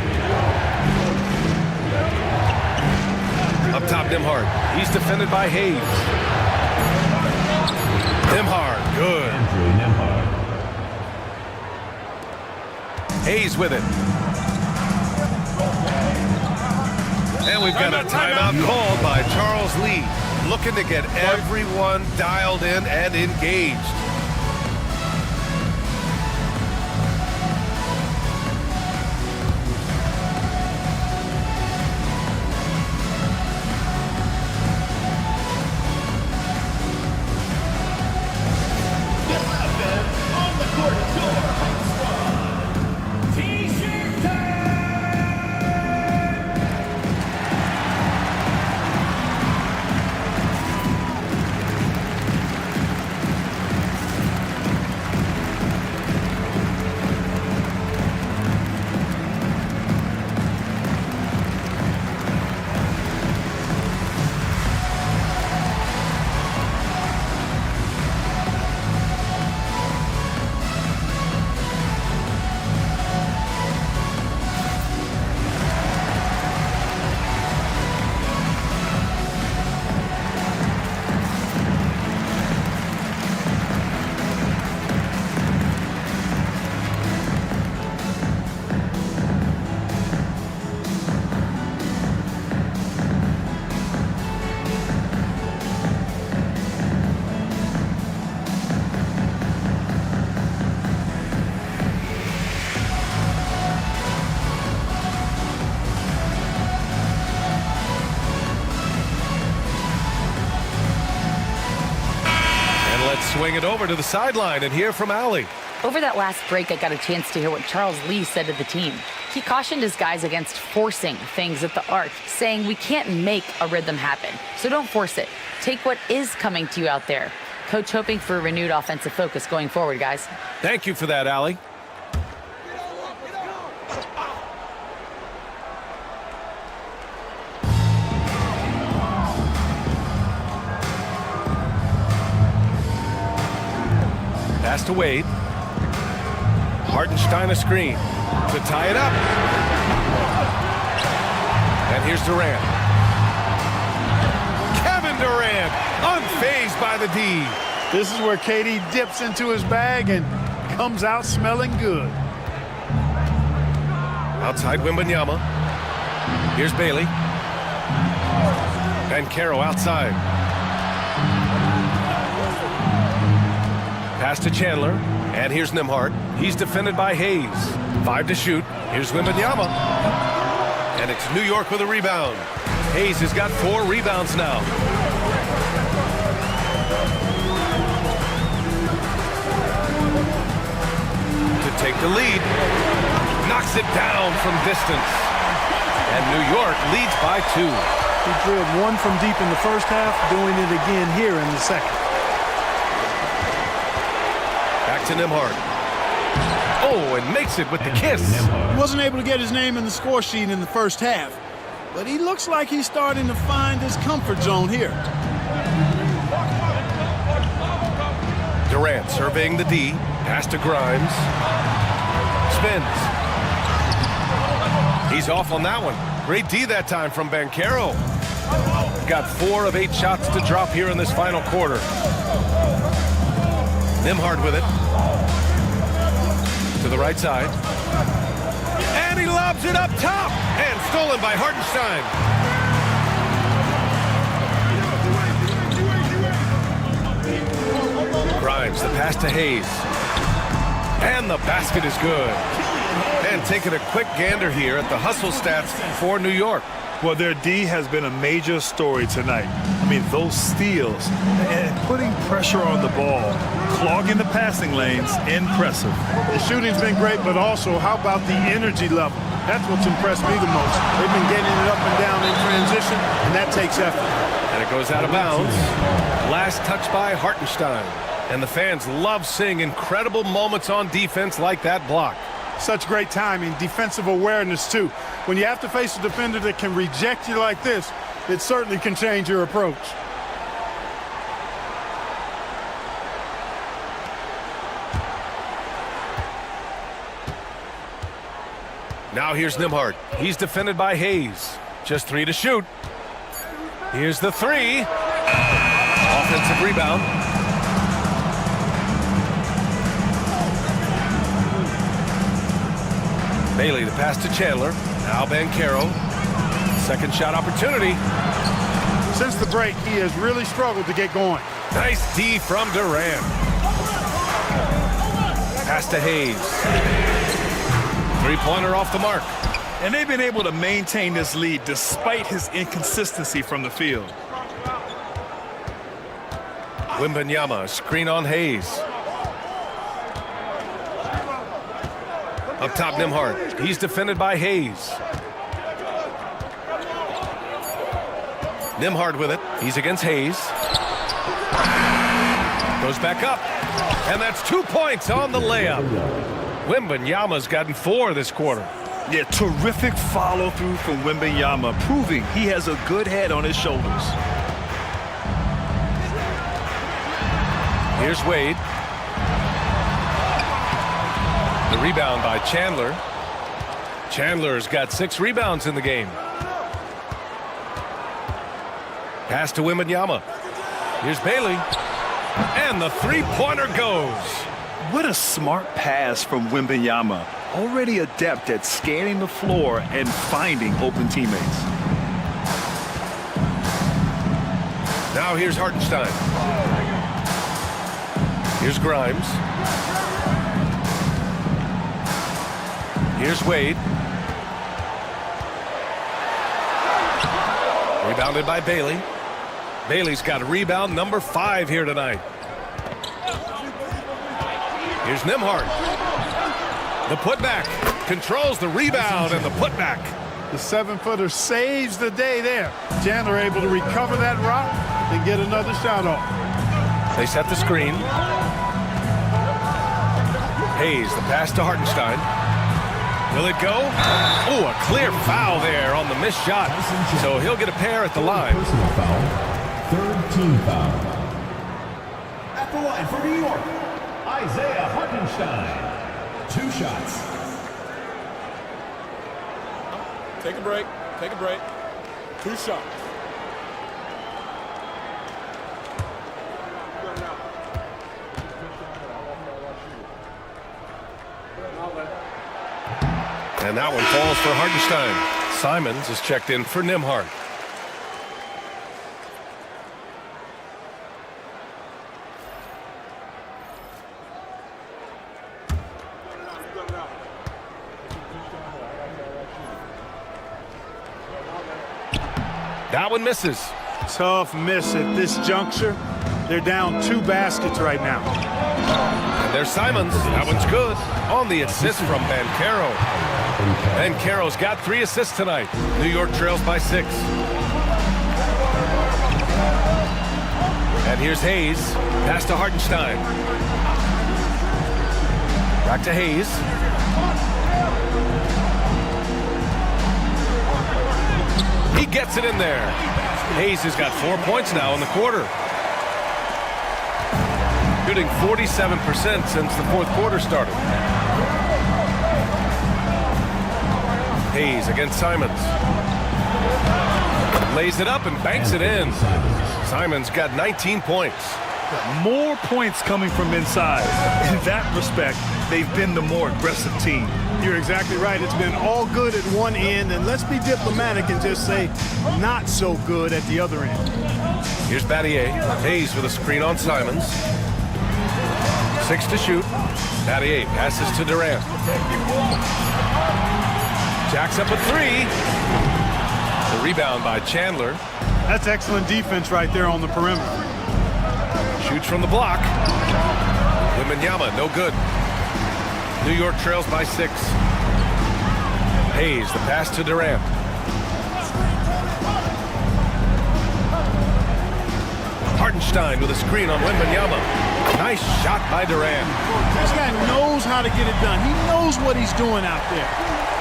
Up top, Nimhart. He's defended by Hayes. Nimhart, good. Hayes with it. And we've got a timeout called by Charles Lee, looking to get everyone dialed in and engaged. Swing it over to the sideline and hear from Allie. Over that last break, I got a chance to hear what Charles Lee said to the team. He cautioned his guys against forcing things at the arc, saying we can't make a rhythm happen, so don't force it. Take what is coming to you out there. Coach hoping for a renewed offensive focus going forward, guys. Thank you for that, Allie. Pass to Wade. Hartenstein a screen to tie it up. And here's Durant. Kevin Durant, unfazed by the D. This is where KD dips into his bag and comes out smelling good. Outside Wembanyama. Here's Bailey. Banchero outside. Pass to Chandler. And here's Nembhard. He's defended by Hayes. 5 to shoot. Here's Wembanyama. And it's New York with a rebound. Hayes has got 4 rebounds now. To take the lead. Knocks it down from distance. And New York leads by 2. He drilled one from deep in the first half, doing it again here in the second. Back to Nembhard. Oh, and makes it with the kiss. He wasn't able to get his name in the score sheet in the first half, but he looks like he's starting to find his comfort zone here. Durant surveying the D. Pass to Grimes. Spins. He's off on that one. Great D that time from Banchero. Got 4 of 8 shots to drop here in this final quarter. Nembhard with it. To the right side. And he lobs it up top. And stolen by Hartenstein. Grimes, the pass to Hayes. And the basket is good. And taking a quick gander here at the hustle stats for New York. Well, their D has been a major story tonight. I mean, those steals and putting pressure on the ball, clogging the passing lanes, impressive. The shooting's been great, but also how about the energy level? That's what's impressed me the most. They've been getting it up and down in transition, and that takes effort. And it goes out of bounds. Last touch by Hartenstein. And the fans love seeing incredible moments on defense like that block. Such great timing, defensive awareness, too. When you have to face a defender that can reject you like this, it certainly can change your approach. Now here's Nembhard. He's defended by Hayes. Just 3 to shoot. Here's the 3. Offensive rebound. Bailey, the pass to Chandler. Now Banchero. Second shot opportunity. Since the break, he has really struggled to get going. Nice D from Durant. Pass to Hayes. 3-pointer off the mark. And they've been able to maintain this lead despite his inconsistency from the field. Wembanyama, screen on Hayes. Up top, Nembhard. He's defended by Hayes. Nembhard with it. He's against Hayes. Goes back up. And that's 2 points on the layup. Wembanyama's gotten 4 this quarter. Yeah, terrific follow-through from Wembanyama, proving he has a good head on his shoulders. Here's Wade. The rebound by Chandler. Chandler's got 6 rebounds in the game. Pass to Wembanyama. Here's Bailey. And the 3-pointer goes. What a smart pass from Wembanyama. Already adept at scanning the floor and finding open teammates. Now here's Hartenstein. Here's Grimes. Here's Wade. Rebounded by Bailey. Bailey's got rebound number 5 here tonight. Here's Nembhard. The putback. Controls the rebound and the putback. The 7-footer saves the day there. Chandler able to recover that rock and get another shot off. They set the screen. Hayes, the pass to Hartenstein. Will it go? Oh, a clear foul there on the missed shot. So he'll get a pair at the line. Personal foul. Third team foul. At the line for New York, Isaiah Hartenstein. 2 shots. Take a break. Take a break. 2 shots. And that one falls for Hartenstein. Simons is checked in for Nembhard. That one misses. Tough miss at this juncture. They're down 2 baskets right now. And there's Simons. That one's good. On the assist from Banchero. Banchero's got 3 assists tonight. New York trails by 6. And here's Hayes. Pass to Hartenstein. Back to Hayes. He gets it in there. Hayes has got 4 points now in the quarter. Shooting 47% since the 4th quarter started. Hayes against Simons. Lays it up and banks it in. Simons got 19 points. More points coming from inside. In that respect, they've been the more aggressive team. You're exactly right. It's been all good at one end, and let's be diplomatic and just say not so good at the other end. Here's Battier. Hayes with a screen on Simons. 6 to shoot. Battier passes to Durant. Jacks up a 3. The rebound by Chandler. That's excellent defense right there on the perimeter. Shoots from the block. Wembanyama, no good. New York trails by 6. Hayes, the pass to Durant. Hartenstein with a screen on Wembanyama. Nice shot by Durant. This guy knows how to get it done. He knows what he's doing out there.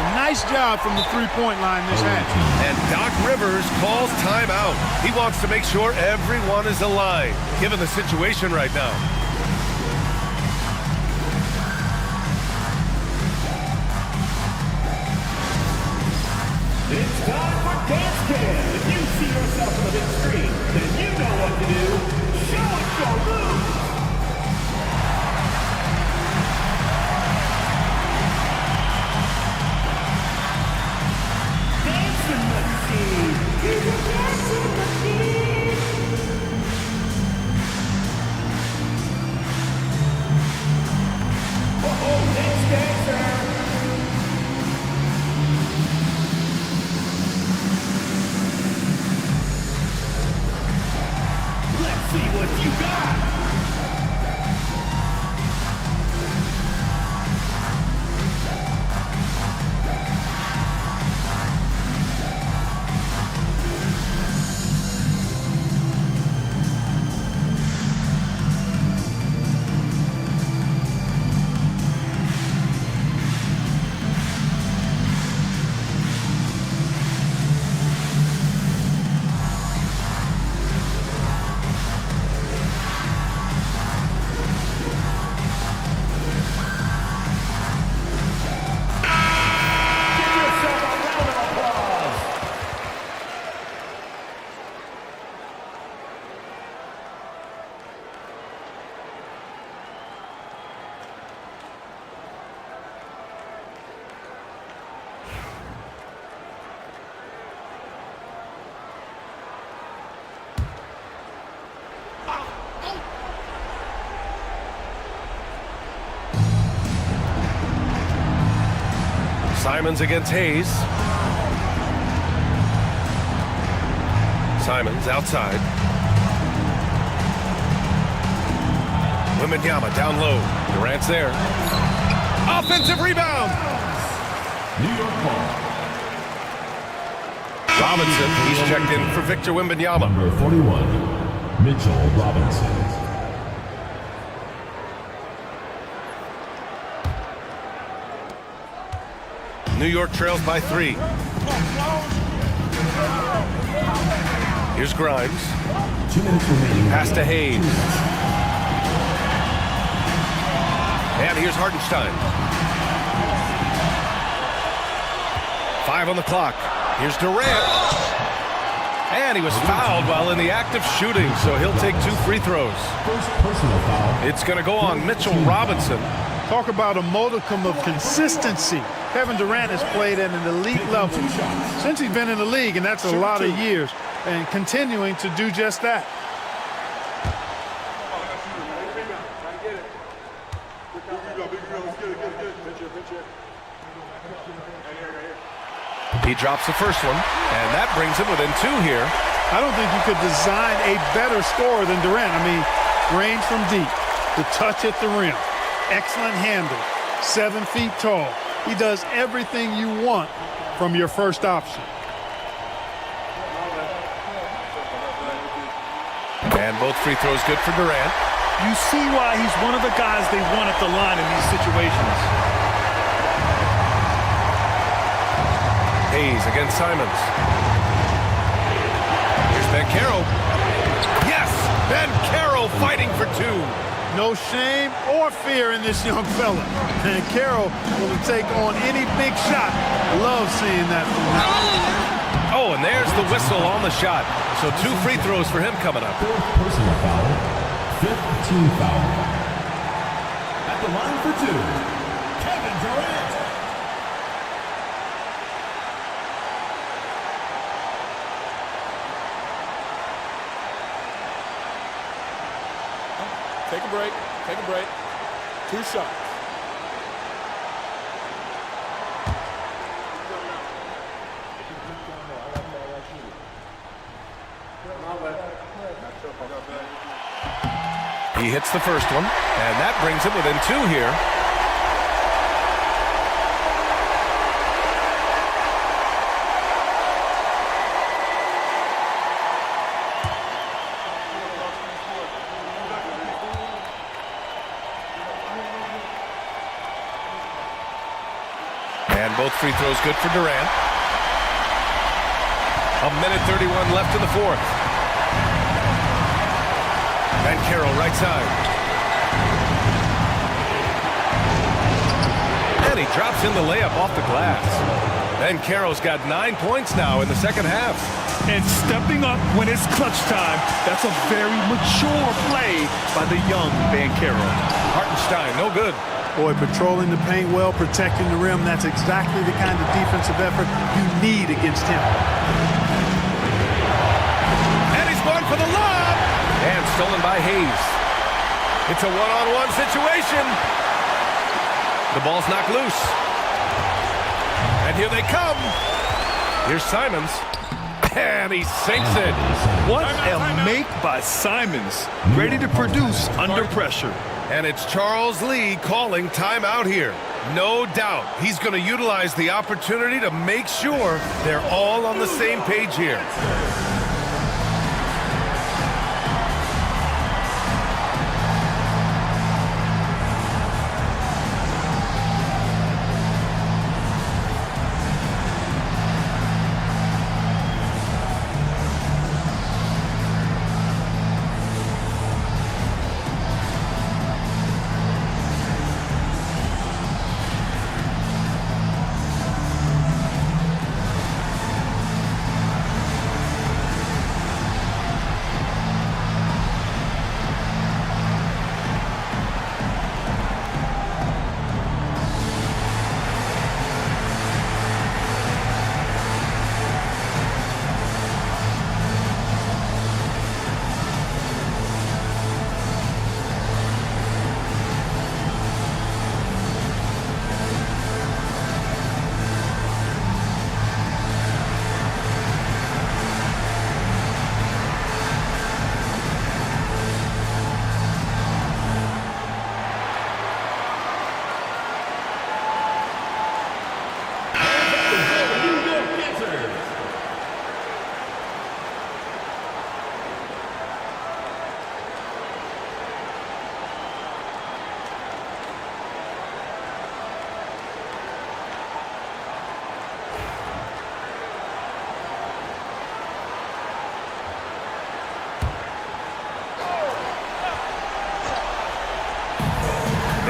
A nice job from the 3-point line this half. And Doc Rivers calls timeout. He wants to make sure everyone is aligned, given the situation right now. It's time for Dance Cam. If you see yourself on the big screen, then you know what to do. Show us your moves. Dancing machine. He's a dancing machine. Uh-oh, next dancer. See what you got. Simons against Hayes. Simons outside. Wembanyama down low. Durant's there. Offensive rebound. New York ball. Robinson, he's checked in for Victor Wembanyama. Number 41, Mitchell Robinson. New York trails by 3. Here's Grimes. 2 minutes remaining. Pass to Hayes. And here's Hartenstein. 5 on the clock. Here's Durant. And he was fouled while in the act of shooting, so he'll take 2 free throws. First personal foul. It's going to go on Mitchell Robinson. Talk about a modicum of consistency. Kevin Durant has played at an elite level since he's been in the league, and that's a lot of years, and continuing to do just that. He drops the first one, and that brings him within 2 here. I don't think you could design a better scorer than Durant. I mean, range from deep, the touch at the rim, excellent handle, 7 feet tall. He does everything you want from your first option. And both free throws good for Durant. You see why he's one of the guys they want at the line in these situations. Hayes against Simons. Here's Banchero. Yes! Banchero fighting for 2. No shame or fear in this young fella. And Carroll will take on any big shot. Love seeing that from him. Oh, and there's the whistle on the shot. So 2 free throws for him coming up. 4th personal foul. 5th team foul. At the line for 2, Kevin Durant. Take a break. Take a break. 2 shots. He hits the first one, and that brings him within 2 here. And both free throws good for Durant. 1:31 left in the 4th. Banchero right side. And he drops in the layup off the glass. Banchero's got 9 points now in the second half. And stepping up when it's clutch time, that's a very mature play by the young Banchero. Hartenstein, no good. Boy, patrolling the paint well, protecting the rim, that's exactly the kind of defensive effort you need against him. And he's going for the lob. And stolen by Hayes. It's a one-on-one situation. The ball's knocked loose. And here they come. Here's Simons. And he sinks it. What a make by Simons. Ready to produce under pressure. And it's Charles Lee calling timeout here. No doubt he's going to utilize the opportunity to make sure they're all on the same page here.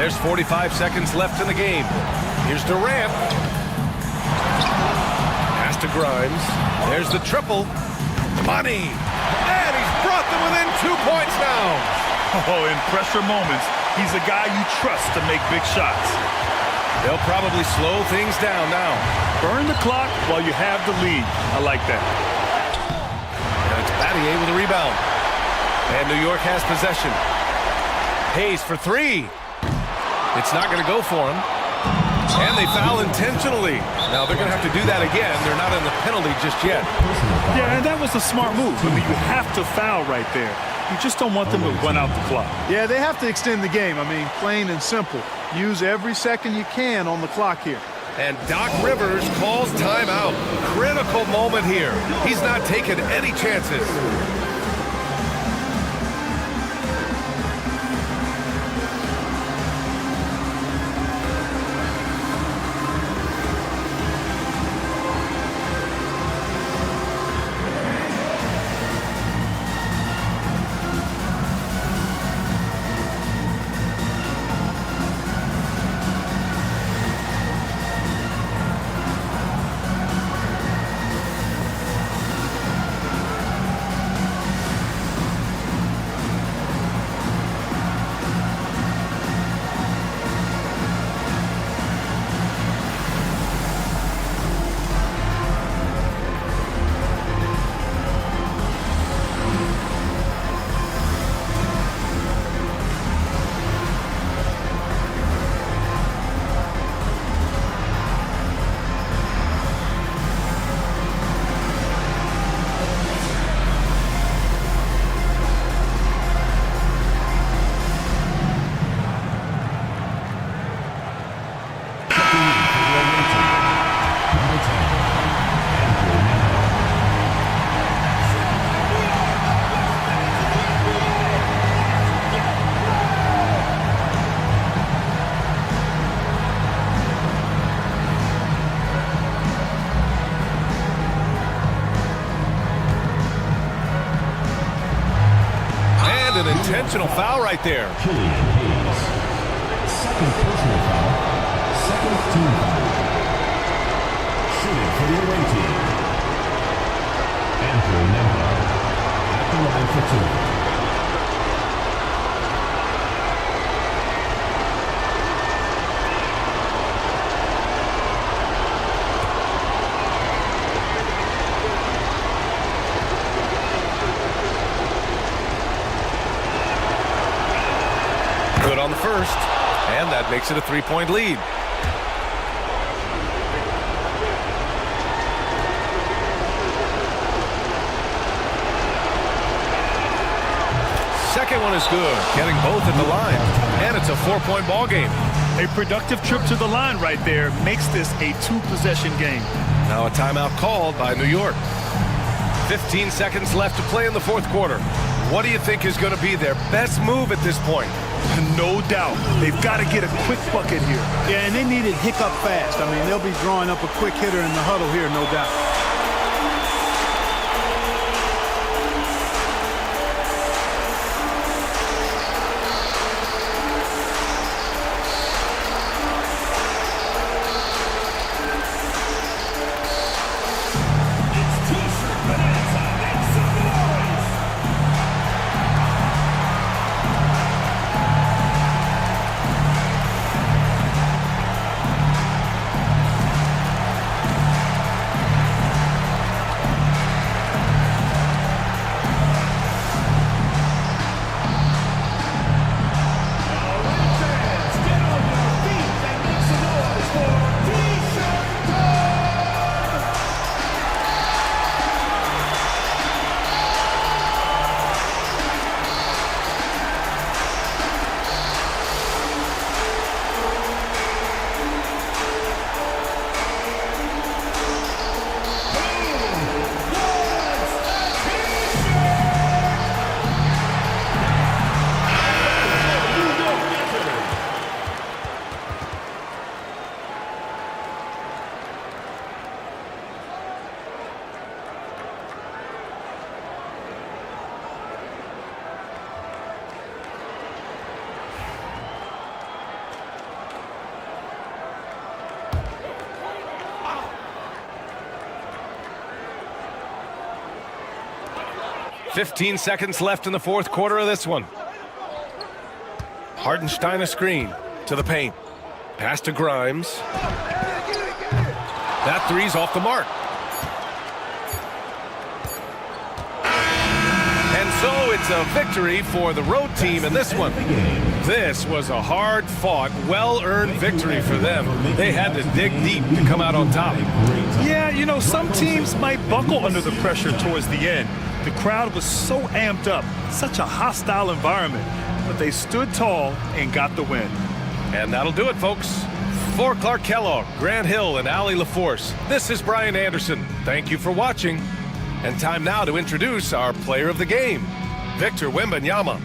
There's 45 seconds left in the game. Here's Durant. Pass to Grimes. There's the triple. Money. And he's brought them within 2 points now. Oh, in pressure moments, he's a guy you trust to make big shots. They'll probably slow things down now. Burn the clock while you have the lead. I like that. And it's Battier with a rebound. And New York has possession. Hayes for three. It's not going to go for him. And they foul intentionally. Now they're going to have to do that again. They're not in the penalty just yet. Yeah, and that was a smart move. I mean, you have to foul right there. You just don't want them to run out the clock. Yeah, they have to extend the game. I mean, plain and simple. Use every second you can on the clock here. And Doc Rivers calls timeout. Critical moment here. He's not taking any chances. An intentional foul right there. Killian Hayes. Second personal foul. Second team foul. Shooting for the away team. Andrew Nemba at the line for two. Good on the first, and that makes it a 3-point lead. Second one is good, getting both at the line, and it's a 4-point ball game. A productive trip to the line right there makes this a two-possession game. Now a timeout called by New York. 15 seconds left to play in the fourth quarter. What do you think is going to be their best move at this point? No doubt. They've got to get a quick bucket here. Yeah, and they need it hiccup fast. I mean, they'll be drawing up a quick hitter in the huddle here, no doubt. 15 seconds left in the fourth quarter of this one. Hartenstein a screen to the paint. Pass to Grimes. That three's off the mark. And so it's a victory for the road team in this one. This was a hard-fought, well-earned victory for them. They had to dig deep to come out on top. Yeah, you know, some teams might buckle under the pressure towards the end. The crowd was so amped up, such a hostile environment, but they stood tall and got the win. And that'll do it, folks. For Clark Kellogg, Grant Hill, and Allie LaForce, this is Brian Anderson. Thank you for watching. And time now to introduce our player of the game, Victor Wembanyama.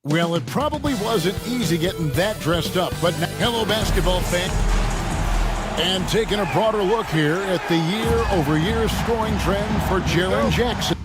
Well, it probably wasn't easy getting that dressed up, but now, hello, basketball fan. And taking a broader look here at the year-over-year scoring trend for Jaren Jackson.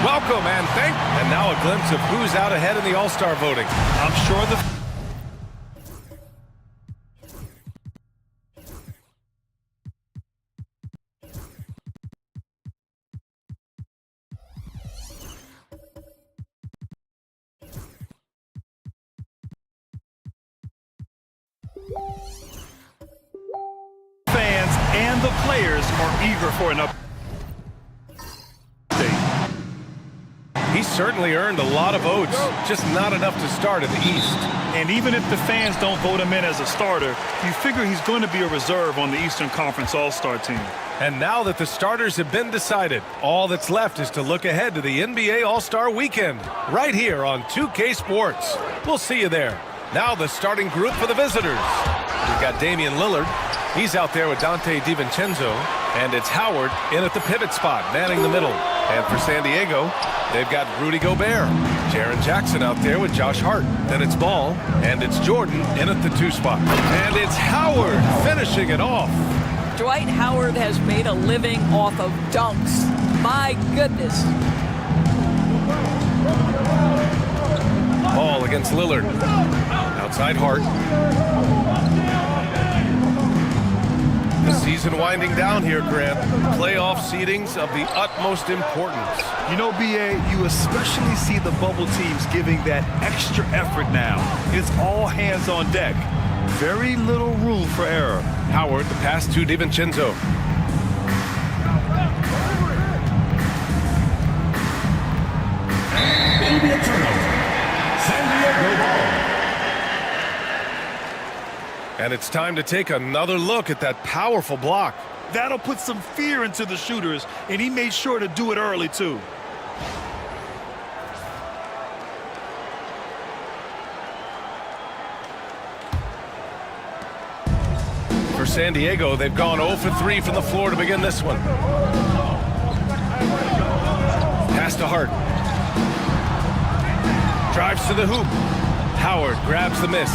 Welcome and now a glimpse of who's out ahead in the All-Star voting. I'm sure the fans and the players are eager for an update. He's certainly earned a lot of votes, just not enough to start in the East. And even if the fans don't vote him in as a starter, you figure he's going to be a reserve on the Eastern Conference All-Star team. And now that the starters have been decided, all that's left is to look ahead to the NBA All-Star Weekend, right here on 2K Sports. We'll see you there. Now the starting group for the visitors. We've got Damian Lillard. He's out there with Dante DiVincenzo. And it's Howard in at the pivot spot, manning the middle. And for San Diego, they've got Rudy Gobert. Jaren Jackson out there with Josh Hart. Then it's Ball, and it's Jordan in at the 2 spot. And it's Howard finishing it off. Dwight Howard has made a living off of dunks. My goodness. Ball against Lillard. Outside Hart. The season winding down here, Grant. Playoff seedings of the utmost importance. You know, B.A., you especially see the bubble teams giving that extra effort now. It's all hands on deck. Very little room for error. Howard, the pass to DiVincenzo. Maybe a turnover. San Diego ball. And it's time to take another look at that powerful block. That'll put some fear into the shooters, and he made sure to do it early, too. For San Diego, they've gone 0 for 3 from the floor to begin this one. Pass to Hart. Drives to the hoop. Howard grabs the miss.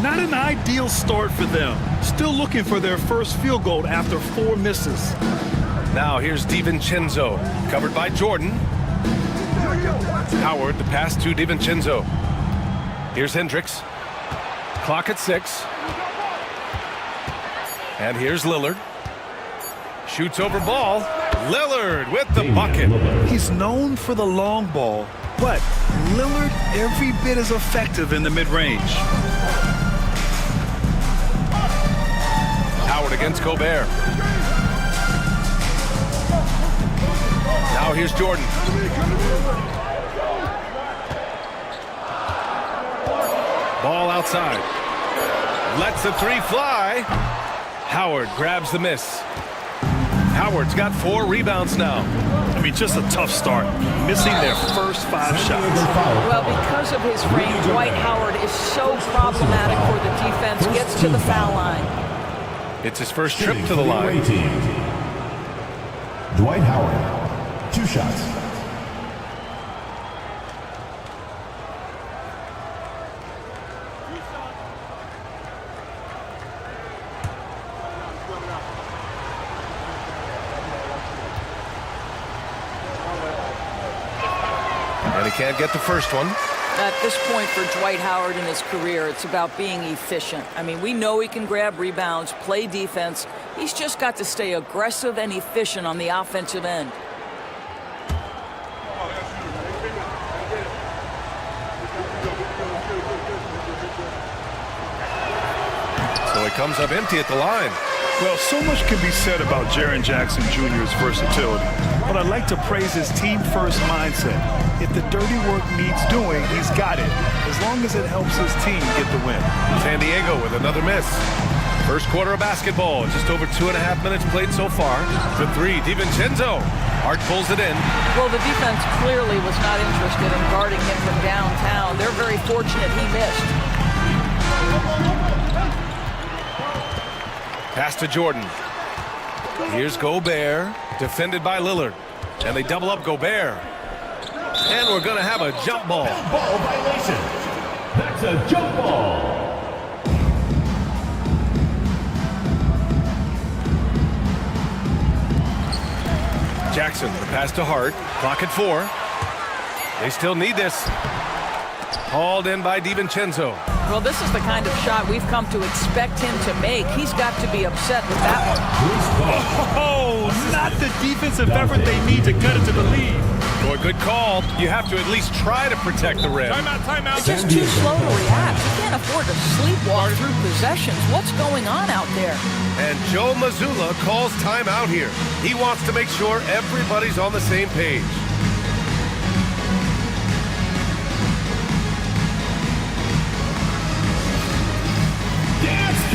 Not an ideal start for them. Still looking for their first field goal after 4 misses. Now here's DiVincenzo, covered by Jordan. Howard, the pass to DiVincenzo. Here's Hendricks. Clock at 6. And here's Lillard. Shoots over Ball. Lillard with the bucket. He's known for the long ball, but Lillard every bit as effective in the mid-range. Howard against Gobert. Now here's Jordan. Ball outside. lets the three fly. Howard grabs the miss. Howard's got 4 rebounds now. I mean, just a tough start. Missing their first 5 shots. Well, because of his range, Dwight Howard is so problematic for the defense. Gets to the foul line. It's his first trip to the line. Dwight Howard, 2 shots. And he can't get the first one. At this point for Dwight Howard in his career, it's about being efficient. I mean, we know he can grab rebounds, play defense. He's just got to stay aggressive and efficient on the offensive end. So he comes up empty at the line. Well, so much can be said about Jaren Jackson Jr.'s versatility, but I'd like to praise his team-first mindset. If the dirty work needs doing, he's got it, as long as it helps his team get the win. San Diego with another miss. First quarter of basketball, just over 2.5 minutes played so far. The 3, DiVincenzo. Hart pulls it in. Well, the defense clearly was not interested in guarding him from downtown. They're very fortunate he missed. Pass to Jordan. Here's Gobert, defended by Lillard. And they double up Gobert. And we're going to have a jump ball. Ball violation. That's a jump ball. Jackson, the pass to Hart. Clock at 4. They still need this. Hauled in by DiVincenzo. Well, this is the kind of shot we've come to expect him to make. He's got to be upset with that one. Oh, not the defensive effort they need to cut it to the lead. Boy, good call. You have to at least try to protect the rim. Timeout. It's just too slow to react. You can't afford to sleepwalk through possessions. What's going on out there? And Joe Mazzulla calls timeout here. He wants to make sure everybody's on the same page.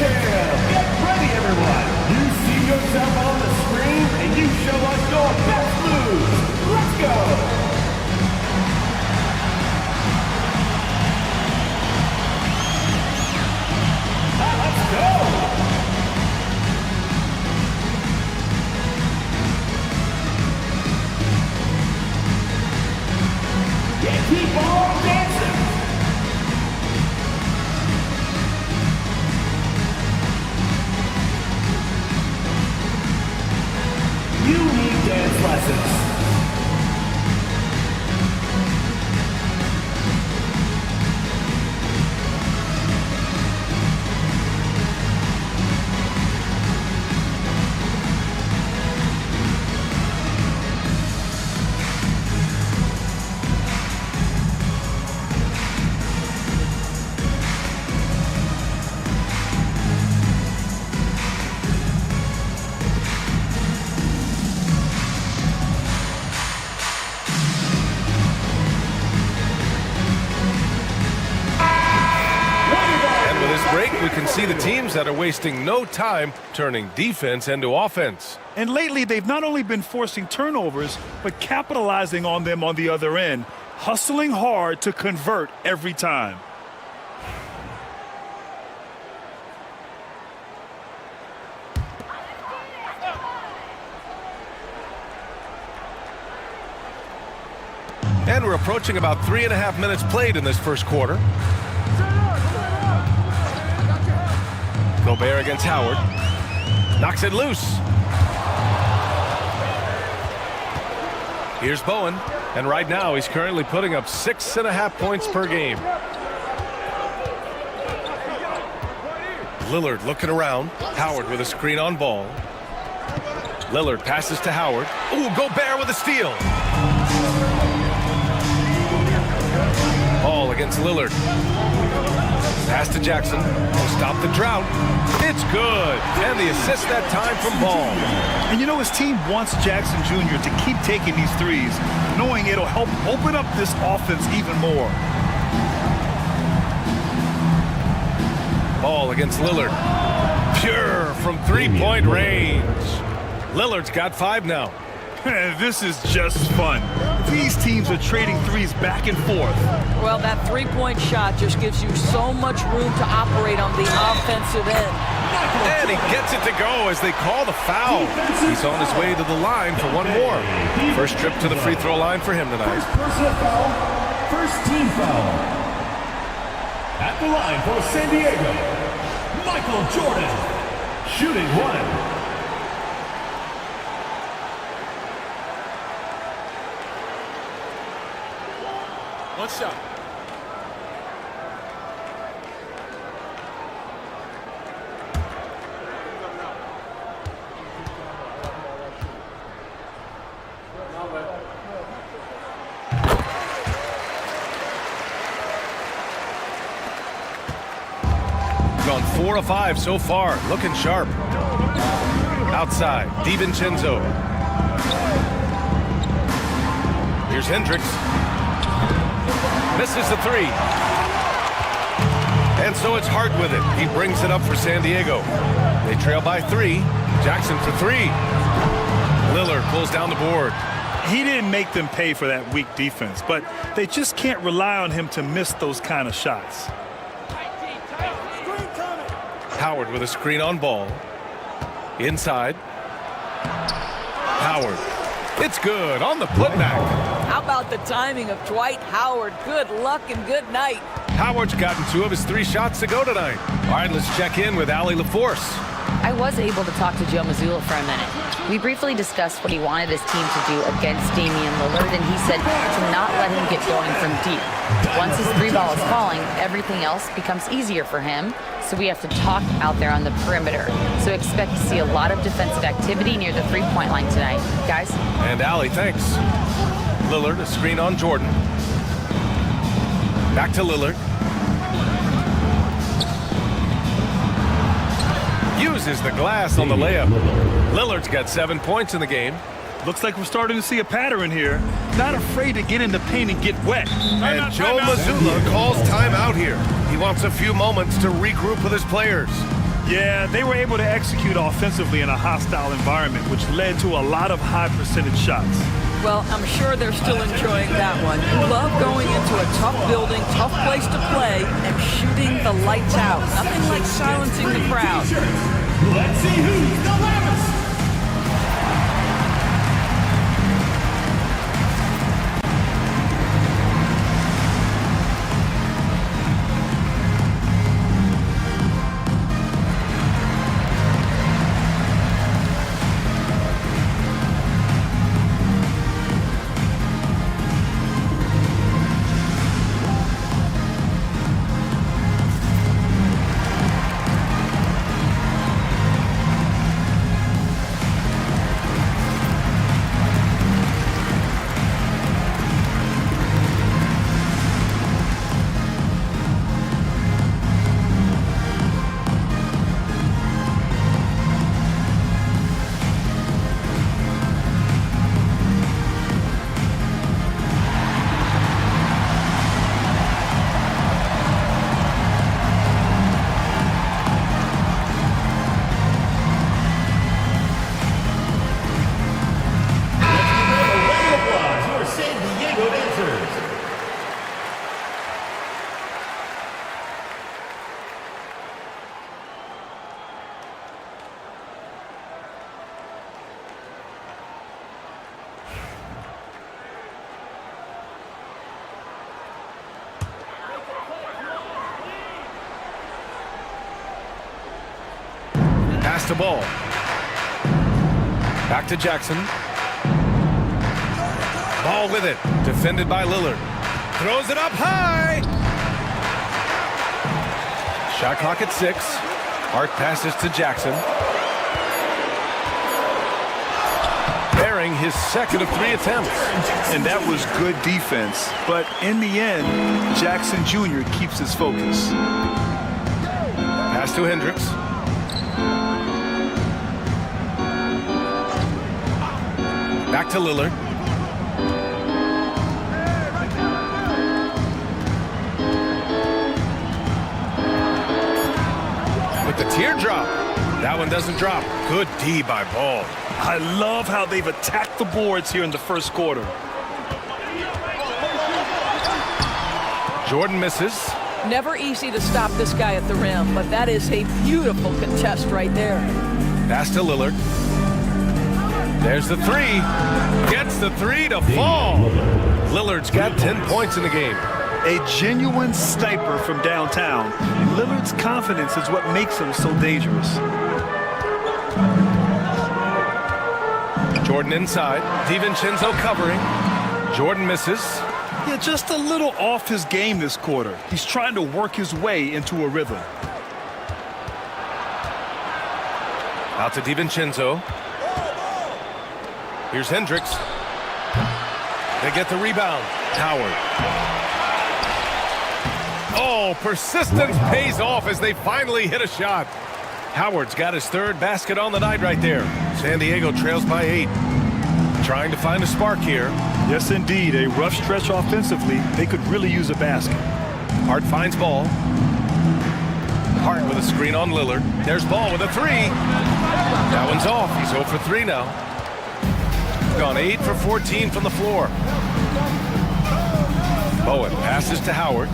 Get ready, everyone. You see yourself on the screen, and you show us your best moves. Let's go. Let's go. Yeah, keep on dancing. You need dance lessons. We can see the teams that are wasting no time turning defense into offense. And lately, they've not only been forcing turnovers, but capitalizing on them on the other end, hustling hard to convert every time. And we're approaching about 3.5 minutes played in this first quarter. Gobert against Howard. Knocks it loose. Here's Bowen. And right now, he's currently putting up 6.5 points per game. Lillard looking around. Howard with a screen on ball. Lillard passes to Howard. Ooh, Gobert with a steal. Ball against Lillard. Pass to Jackson to stop the drought. It's good. And the assist that time from Ball. And you know, his team wants Jackson Jr. to keep taking these threes, knowing it'll help open up this offense even more. Ball against Lillard. Pure from three-point range. Lillard's got 5 now. This is just fun. These teams are trading threes back and forth. Well, that three-point shot just gives you so much room to operate on the offensive end. And he gets it to go as they call the foul. He's on his way to the line for one more. First trip to the free throw line for him tonight. Personal foul. First team foul. At the line for San Diego, Michael Jordan. Shooting 1. One shot. Gone 4 of 5 so far. Looking sharp. Outside, DiVincenzo. Here's Hendricks. Misses the 3. And so it's Hart with it. He brings it up for San Diego. They trail by 3. Jackson for 3. Lillard pulls down the board. He didn't make them pay for that weak defense, but they just can't rely on him to miss those kind of shots. Howard with a screen on ball. Inside. Howard. It's good on the putback. How about the timing of Dwight Howard? Good luck and good night. Howard's gotten 2 of his 3 shots to go tonight. All right, let's check in with Allie LaForce. I was able to talk to Joe Mazzulla for a minute. We briefly discussed what he wanted his team to do against Damian Lillard, and he said to not let him get going from deep. Once his 3 ball is falling, everything else becomes easier for him, so we have to talk out there on the perimeter. So expect to see a lot of defensive activity near the 3-point line tonight. Guys? And Allie, thanks. Lillard, a screen on Jordan. Back to Lillard. Uses the glass on the layup. Lillard's got 7 points in the game. Looks like we're starting to see a pattern here. Not afraid to get in the paint and get wet. And Joe Mazzulla calls timeout here. He wants a few moments to regroup with his players. Yeah, they were able to execute offensively in a hostile environment, which led to a lot of high percentage shots. Well, I'm sure they're still enjoying that one. Love going into a tough building, tough place to play, and shooting the lights out. Nothing like silencing the crowd. Let's see who's the loudest. Pass the ball. Back to Jackson. Ball with it. Defended by Lillard. Throws it up high. Shot clock at 6. Hart passes to Jackson. Bearing his second of 3 attempts. And that was good defense. But in the end, Jackson Jr. keeps his focus. Pass to Hendricks. Back to Lillard. with the teardrop. That one doesn't drop. Good D by Ball. I love how they've attacked the boards here in the first quarter. Jordan misses. Never easy to stop this guy at the rim, but that is a beautiful contest right there. Pass to Lillard. There's the three. Gets the three to fall. Lillard's got 10 points in the game. A genuine sniper from downtown. Lillard's confidence is what makes him so dangerous. Jordan inside. DiVincenzo covering. Jordan misses. Yeah, just a little off his game this quarter. He's trying to work his way into a rhythm. Out to DiVincenzo. Here's Hendricks. They get the rebound. Howard. Oh, persistence pays off as they finally hit a shot. Howard's got his third basket on the night right there. San Diego trails by 8. Trying to find a spark here. Yes, indeed. A rough stretch offensively. They could really use a basket. Hart finds Ball. Hart with a screen on Lillard. There's Ball with a three. That one's off. He's 0 for 3 now. Gone 8 for 14 from the floor. Bowen passes to Howard.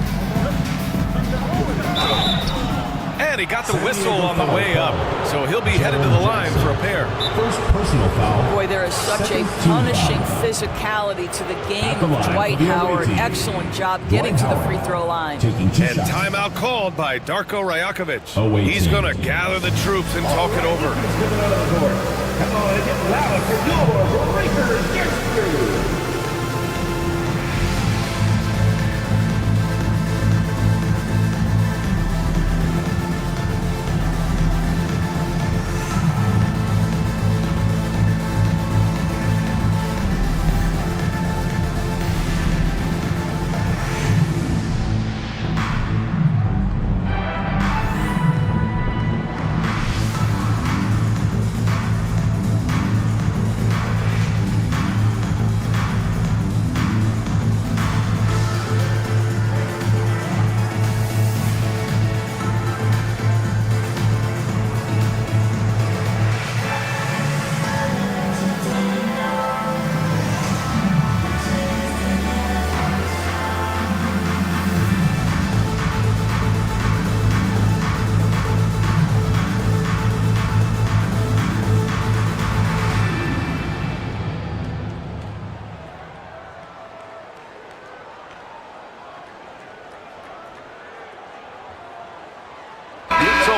And he got the whistle on the way up, so he'll be headed to the line for a pair. First personal foul. Boy, there is such a punishing physicality to the game of Dwight Howard. Excellent job getting to the free throw line. And timeout called by Darko Rajakovic. He's going to gather the troops and talk it over. Come on and get loud for your Breakers Dance Crew.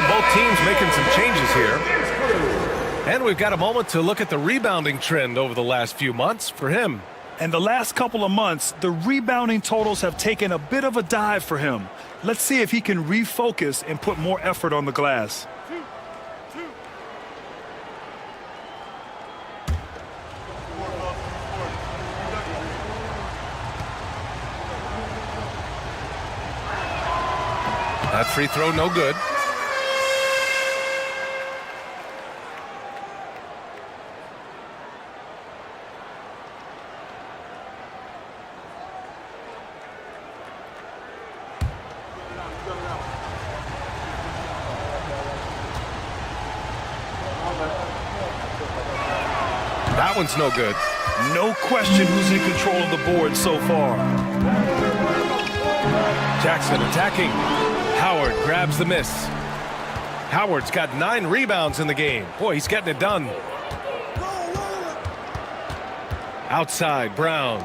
Both teams making some changes here. And we've got a moment to look at the rebounding trend over the last few months for him. And the last couple of months, the rebounding totals have taken a bit of a dive for him. Let's see if he can refocus and put more effort on the glass. That free throw no good. That one's no good. No question who's in control of the board so far. Jackson attacking. Howard grabs the miss. Howard's got 9 rebounds in the game. Boy, he's getting it done. Outside, Brown.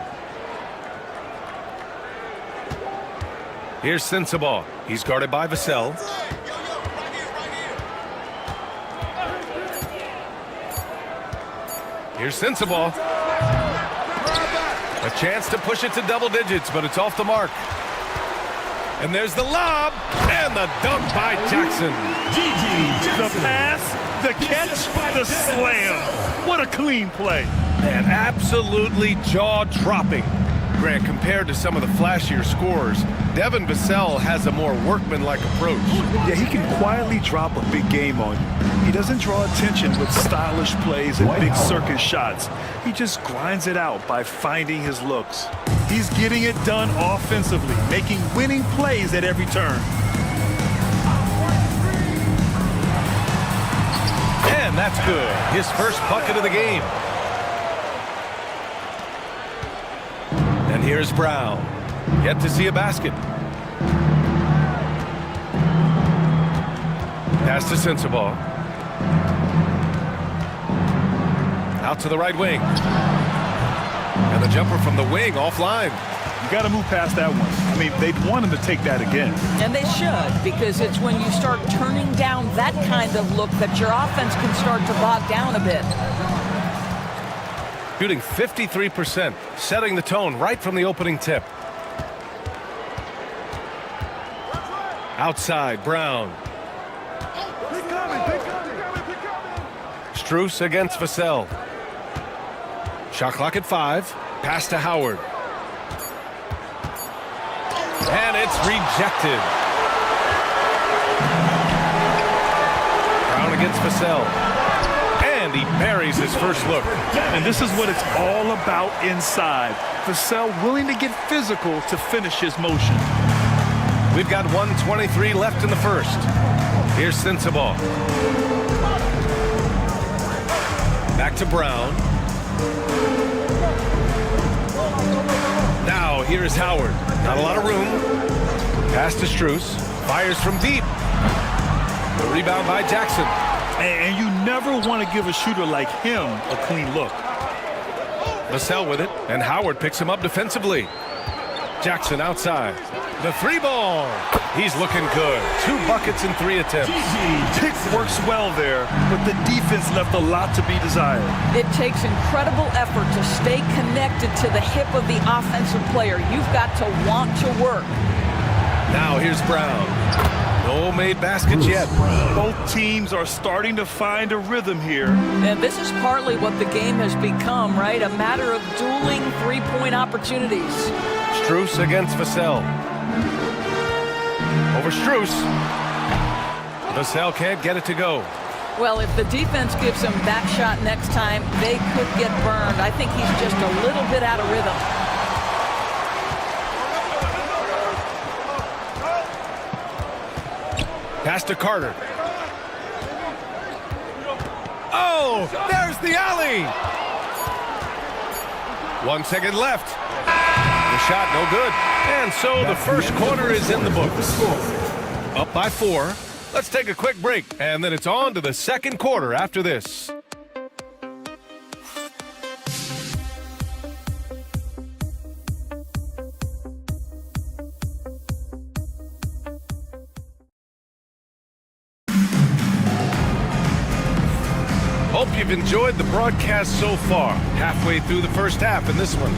Here's Sensabaugh. He's guarded by Vassell. Here's Sensabaugh. A chance to push it to double digits, but it's off the mark. And there's the lob and the dunk by Jackson. The pass, the catch, the slam. What a clean play. Man, absolutely jaw-dropping. Grant, compared to some of the flashier scorers, Devin Vassell has a more workmanlike approach. Yeah, he can quietly drop a big game on you. He doesn't draw attention with stylish plays and big circus shots. He just grinds it out by finding his looks. He's getting it done offensively, making winning plays at every turn. And that's good. His first bucket of the game. And here's Brown. Yet to see a basket. Pass to Sensabaugh. Out to the right wing. And the jumper from the wing offline. You got to move past that one. I mean, they'd want him to take that again. And they should, because it's when you start turning down that kind of look that your offense can start to bog down a bit. Shooting 53%, setting the tone right from the opening tip. Outside, Brown. Strus against Vassell. Shot clock at 5. Pass to Howard. And it's rejected. Brown against Vassell. And he buries his first look. And this is what it's all about inside. Vassell willing to get physical to finish his motion. We've got 1:23 left in the first. Here's Sensabaugh. Back to Brown. Now here is Howard. Not a lot of room. Pass to Strus. Fires from deep. The rebound by Jackson. And you never want to give a shooter like him a clean look. Vassell with it, and Howard picks him up defensively. Jackson outside. The 3-ball. He's looking good. 2 buckets in 3 attempts. Pick works well there, but the defense left a lot to be desired. It takes incredible effort to stay connected to the hip of the offensive player. You've got to want to work. Now here's Brown. No made baskets yet. Both teams are starting to find a rhythm here. And this is partly what the game has become, right? A matter of dueling three-point opportunities. Strus against Vassell. Over Strus. Vassell can't get it to go. Well, if the defense gives him that shot next time, they could get burned. I think he's just a little bit out of rhythm. Pass to Carter. Oh, there's the alley. 1 second left. The shot no good. And so the first quarter is in the books. Up by 4. Let's take a quick break, and then it's on to the second quarter after this. Hope you've enjoyed the broadcast so far. Halfway through the first half in this one.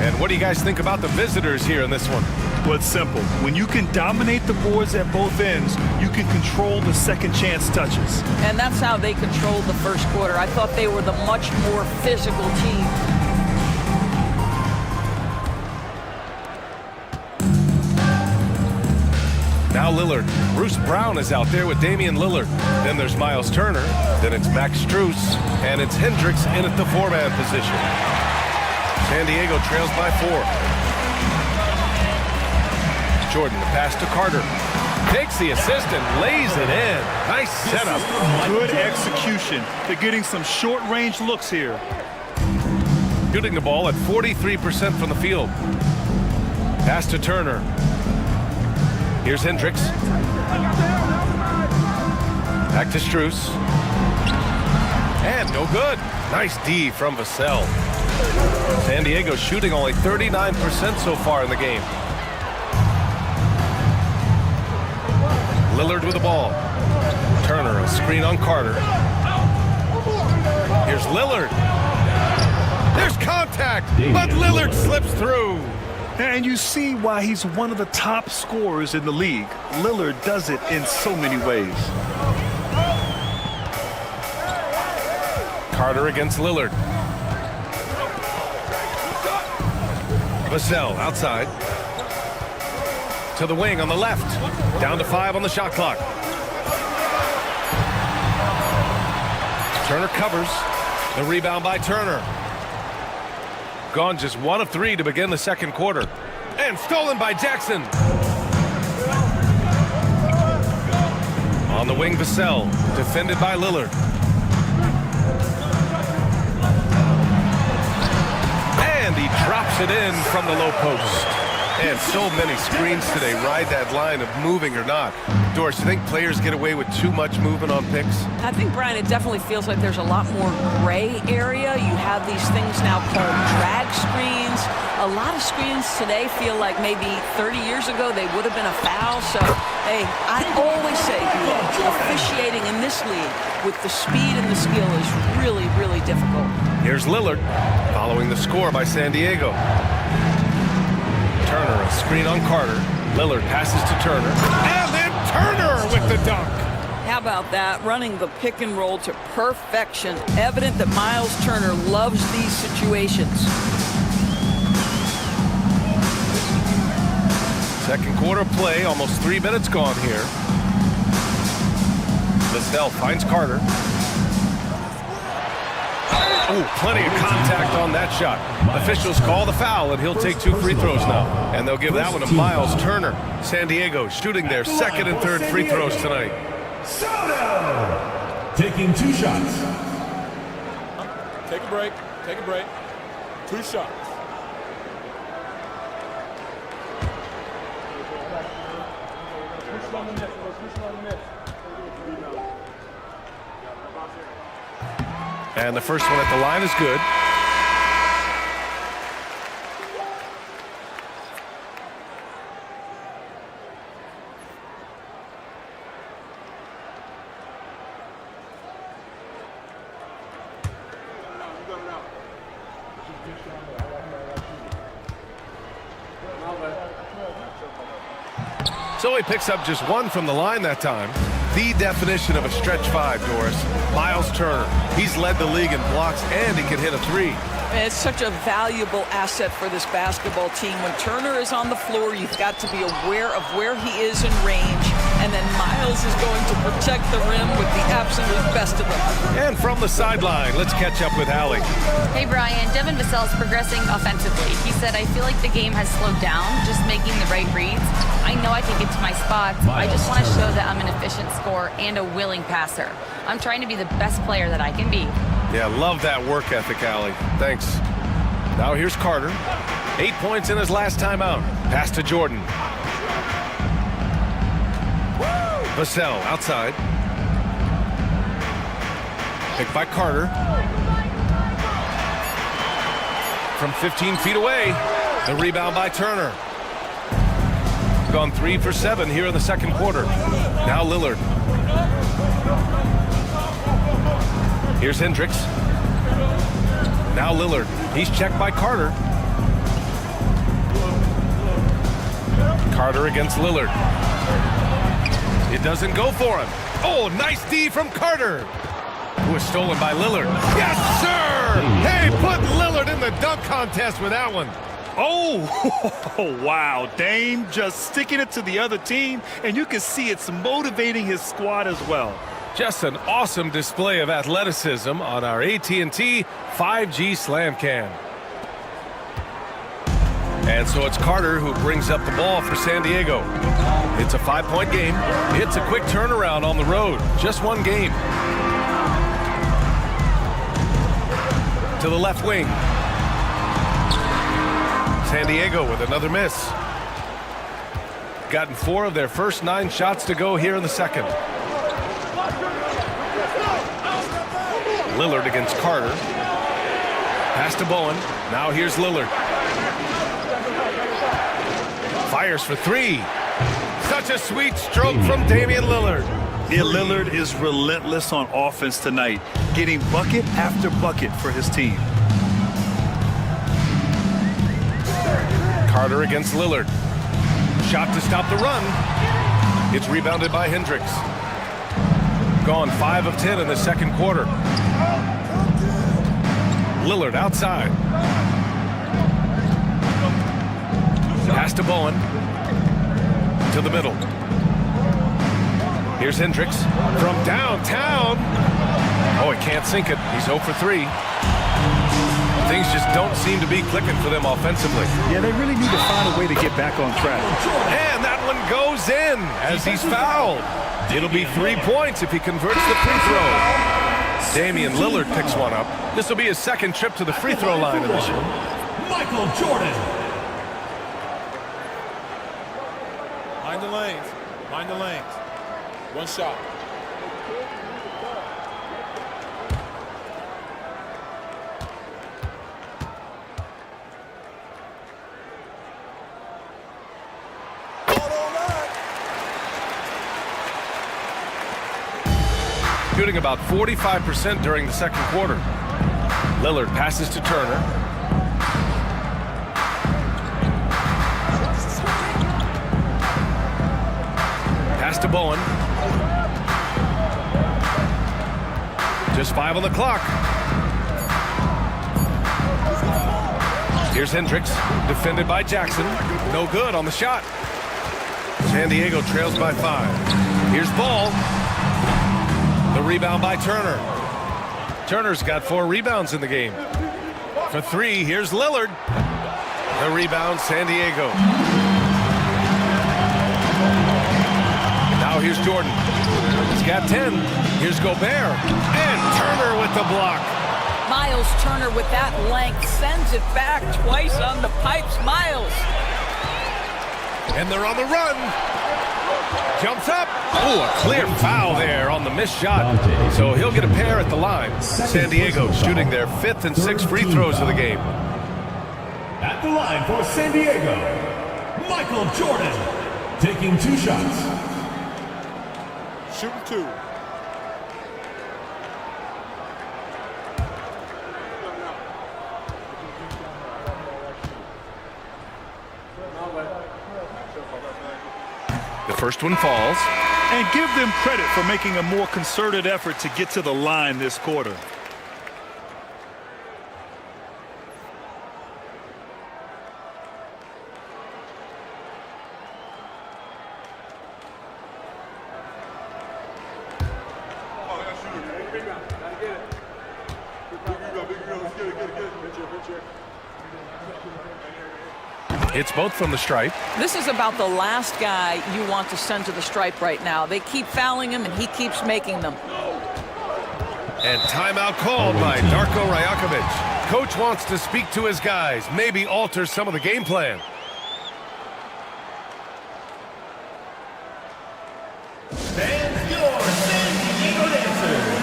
And what do you guys think about the visitors here in this one? Well, it's simple. When you can dominate the boards at both ends, you can control the second chance touches. And that's how they controlled the first quarter. I thought they were the much more physical team. Now Lillard. Bruce Brown is out there with Damian Lillard. Then there's Miles Turner. Then it's Max Strus. And it's Hendricks in at the 4-man position. San Diego trails by 4. Jordan, the pass to Carter. Takes the assist and lays it in. Nice setup. Good execution. They're getting some short-range looks here. Shooting the ball at 43% from the field. Pass to Turner. Here's Hendricks. Back to Strus. And no good. Nice D from Vassell. San Diego shooting only 39% so far in the game. Lillard with the ball. Turner, a screen on Carter. Here's Lillard. There's contact, but Lillard slips through. And you see why he's one of the top scorers in the league. Lillard does it in so many ways. Carter against Lillard. Vassell outside. To the wing on the left. Down to 5 on the shot clock. Turner covers. The rebound by Turner. Gone just 1 of 3 to begin the second quarter. And stolen by Jackson. On the wing, Vassell. Defended by Lillard. drops it in from the low post. And so many screens today ride that line of moving or not. Doris, you think players get away with too much movement on picks? I think, Brian, it definitely feels like there's a lot more gray area. You have these things now called drag screens. A lot of screens today feel like maybe 30 years ago they would have been a foul. So, hey, I always say officiating in this league with the speed and the skill is really, really difficult. Here's Lillard following the score by San Diego. Turner, a screen on Carter. Lillard passes to Turner. And then Turner with the dunk. How about that? Running the pick and roll to perfection. Evident that Miles Turner loves these situations. Second quarter play, almost 3 minutes gone here. Vassell finds Carter. Oh, plenty of contact on that shot. Officials call the foul, and he'll take 2 free throws now. And they'll give that one to Miles Turner. San Diego shooting their second and third free throws tonight. Taking 2 shots. Take a break. Take a break. 2 shots. And the first one at the line is good. So he picks up just 1 from the line that time. The definition of a stretch 5, Doris. Miles Turner. He's led the league in blocks, and he can hit a 3. It's such a valuable asset for this basketball team. When Turner is on the floor, you've got to be aware of where he is in range, and then Miles is going to protect the rim with the absolute best of them. And from the sideline, let's catch up with Allie. Hey, Brian. Devin Vassell is progressing offensively. He said, I feel like the game has slowed down, just making the right reads. I know I can get to my spots. I just want to show that I'm an efficient scorer and a willing passer. I'm trying to be the best player that I can be. Yeah, love that work ethic, Allie. Thanks. Now here's Carter. 8 points in his last time out. Pass to Jordan. Vassell outside. Picked by Carter. From 15 feet away. The rebound by Turner. Gone 3 for 7 here in the second quarter. Now Lillard. Here's Hendricks. Now Lillard. He's checked by Carter. Carter against Lillard. It doesn't go for him. Oh, nice D from Carter. Who was stolen by Lillard. Yes, sir! Hey, put Lillard in the dunk contest with that one. Oh, wow. Dame just sticking it to the other team, and you can see it's motivating his squad as well. Just an awesome display of athleticism on our AT&T 5G Slam Cam. And so it's Carter who brings up the ball for San Diego. It's a 5-point game. It's a quick turnaround on the road. Just 1 game. To the left wing. San Diego with another miss. Gotten 4 of their first 9 shots to go here in the second. Lillard against Carter. Pass to Bowen. Now here's Lillard. Fires for 3. Such a sweet stroke from Damian Lillard. Yeah, Lillard is relentless on offense tonight, getting bucket after bucket for his team. Carter against Lillard. Shot to stop the run. It's rebounded by Hendricks. Gone 5 of 10 in the second quarter. Lillard outside. Pass to Bowen. To the middle. Here's Hendricks from downtown. Oh, he can't sink it. He's 0 for 3. Things just don't seem to be clicking for them offensively. Yeah, they really need to find a way to get back on track. And that one goes in as he's fouled. It'll be 3 points if he converts the free throw. Damian Lillard picks one up. This will be his second trip to the free throw line in this one. Michael Jordan. Mind the lanes. Mind the lanes. One shot. Shooting about 45% during the second quarter. Lillard passes to Turner. Pass to Bowen. Just 5 on the clock. Here's Hendricks, defended by Jackson. No good on the shot. San Diego trails by 5. Here's Ball. The rebound by Turner. Turner's got 4 rebounds in the game. For 3, here's Lillard. The rebound, San Diego. Now here's Jordan. He's got 10. Here's Gobert. And Turner with the block. Miles Turner with that length sends it back twice on the pipes. Miles. And they're on the run. Jumps up. Oh, a clear foul there on the missed shot. So he'll get a pair at the line. San Diego shooting their 5th and 6th free throws of the game. At the line for San Diego, Michael Jordan, taking 2 shots. Shooting 2. The first one falls. And give them credit for making a more concerted effort to get to the line this quarter. It's both from the stripe. This is about the last guy you want to send to the stripe right now. They keep fouling him, and he keeps making them. And timeout called by Darko Rajakovic. Coach wants to speak to his guys, maybe alter some of the game plan. And your San Diego dancers.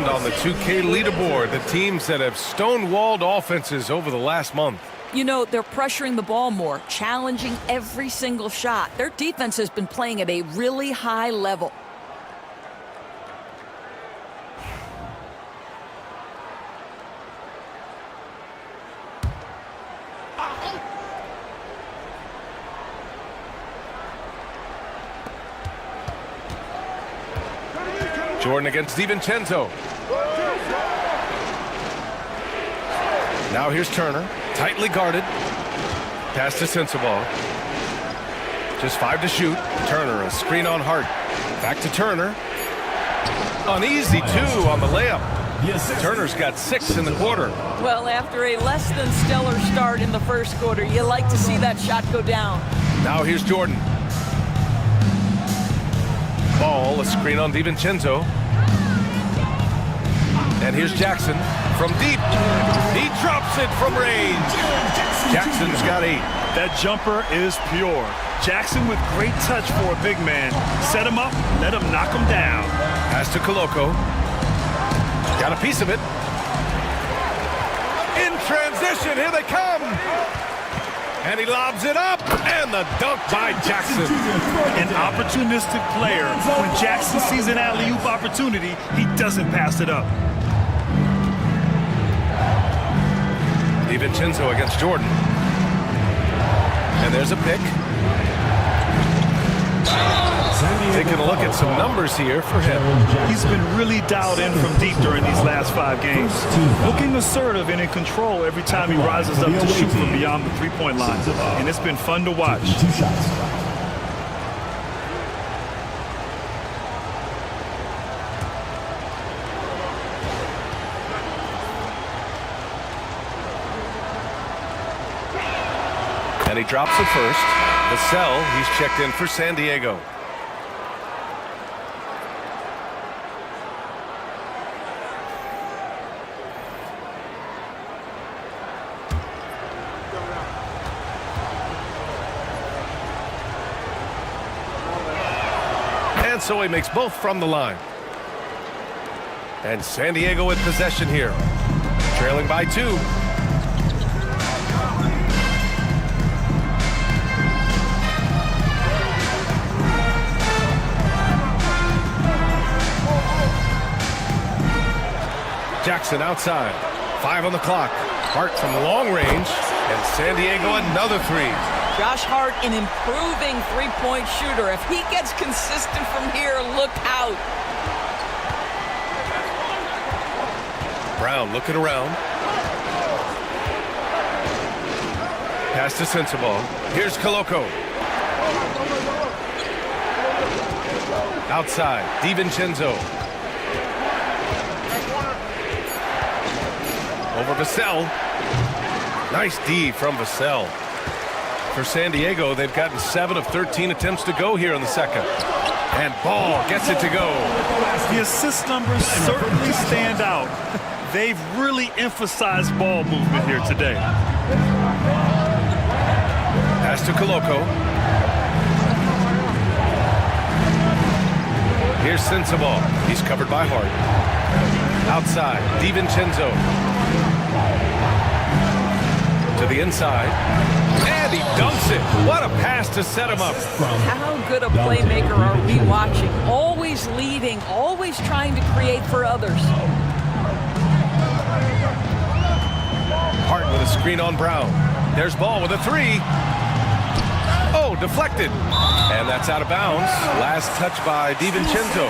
On the 2K leaderboard, the teams that have stonewalled offenses over the last month. You know, they're pressuring the ball more, challenging every single shot. Their defense has been playing at a really high level. Jordan against DiVincenzo. Now here's Turner, tightly guarded. Pass to Sensabaugh. Just 5 to shoot. Turner, a screen on Hart. Back to Turner. An easy 2 on the layup. Turner's got 6 in the quarter. Well, after a less than stellar start in the first quarter, you like to see that shot go down. Now here's Jordan. Ball, a screen on DiVincenzo. And here's Jackson from deep. He drops it from range. Jackson's got 8. That jumper is pure. Jackson with great touch for a big man. Set him up, let him knock him down. Pass to Koloko. Got a piece of it. In transition, here they come. And he lobs it up, and the dunk by Jackson. An opportunistic player. When Jackson sees an alley-oop opportunity, he doesn't pass it up. DiVincenzo against Jordan. And there's a pick. Taking a look at some numbers here for him. He's been really dialed in from deep during these last 5 games. Looking assertive and in control every time he rises up to shoot from beyond the three-point line. And it's been fun to watch. 2 shots. And he drops it first. Vassell, he's checked in for San Diego. And so he makes both from the line. And San Diego with possession here. Trailing by 2. Jackson outside. 5 on the clock. Hart from long range. And San Diego another 3. Josh Hart, an improving three-point shooter. If he gets consistent from here, look out. Brown looking around. Pass to Sensabaugh. Here's Koloko. Outside. DiVincenzo. Over Vassell. Nice D from Vassell. For San Diego, they've gotten 7 of 13 attempts to go here in the second. And Ball gets it to go. The assist numbers certainly stand out. They've really emphasized ball movement here today. Pass to Koloko. Here's Sensabaugh. He's covered by Hart. Outside, DiVincenzo. To the inside. And he dunks it. What a pass to set him up. How good a playmaker are we watching? Always leading, always trying to create for others. Hart with a screen on Brown. There's Ball with a 3. Oh, deflected. And that's out of bounds. Last touch by DiVincenzo.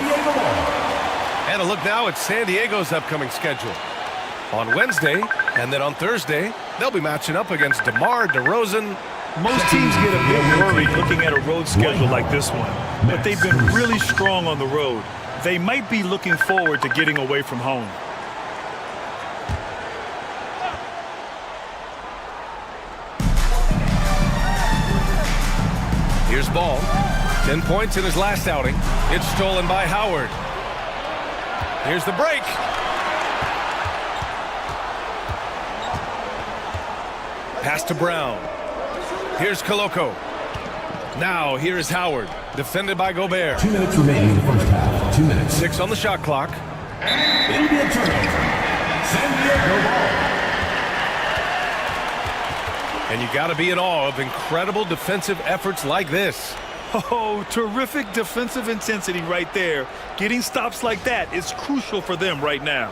And a look now at San Diego's upcoming schedule. On Wednesday, and then on Thursday, they'll be matching up against DeMar DeRozan. Most teams get a bit worried looking at a road schedule like this one, but they've been really strong on the road. They might be looking forward to getting away from home. Here's Ball. 10 points in his last outing. It's stolen by Howard. Here's the break. Pass to Brown. Here's Koloko. Now here is Howard. Defended by Gobert. 2 minutes remaining in the first half. 2 minutes. 6 on the shot clock. It'll be a turnover. San Diego ball. And you got to be in awe of incredible defensive efforts like this. Oh, terrific defensive intensity right there. Getting stops like that is crucial for them right now.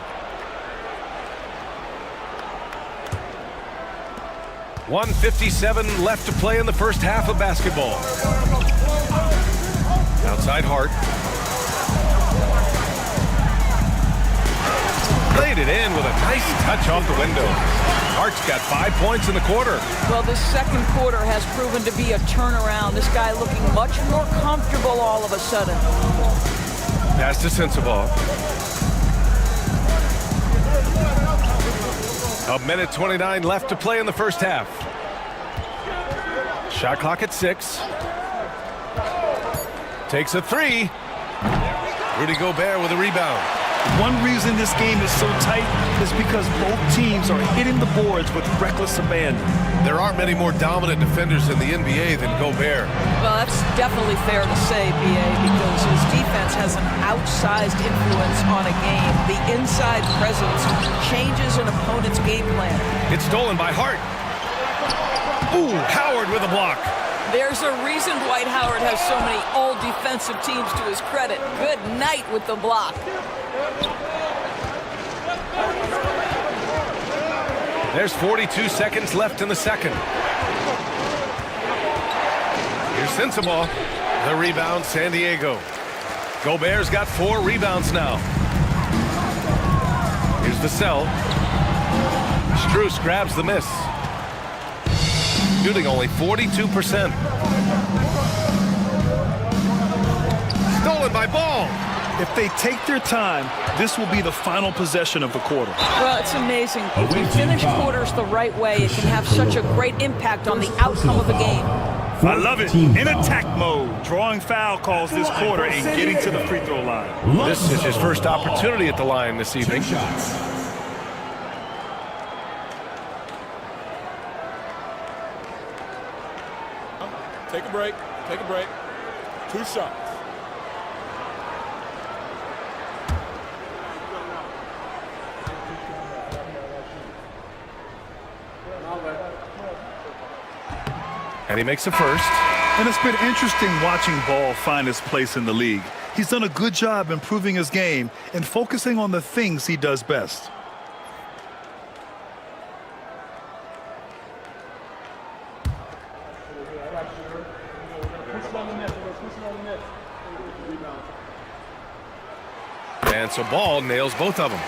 1:57 left to play in the first half of basketball. Outside Hart. Laid it in with a nice touch off the window. Hart's got 5 points in the quarter. Well, this second quarter has proven to be a turnaround. This guy looking much more comfortable all of a sudden. Pass to Sensabaugh. 1:29 left to play in the first half. Shot clock at 6. Takes a 3. Rudy Gobert with a rebound. One reason this game is so tight is because both teams are hitting the boards with reckless abandon. There aren't many more dominant defenders in the NBA than Gobert. Well, that's definitely fair to say, B.A., because his defense has an outsized influence on a game. The inside presence changes an opponent's game plan. It's stolen by Hart. Ooh, Howard with a block. There's a reason Dwight Howard has so many all-defensive teams to his credit. Good night with the block. There's 42 seconds left in the second. Here's Sensabaugh. The rebound, San Diego. Gobert's got 4 rebounds now. Here's the cell. Strus grabs the miss. Shooting only 42%. Stolen by Ball. If they take their time, this will be the final possession of the quarter. Well, it's amazing. If you finish quarters the right way, it can have such a great impact on the outcome of a game. I love it. In attack mode, drawing foul calls this quarter and getting to the free throw line. This is his first opportunity at the line this evening. Take a break. Take a break. 2 shots. And he makes the first. And it's been interesting watching Ball find his place in the league. He's done a good job improving his game and focusing on the things he does best. And so Ball nails both of them.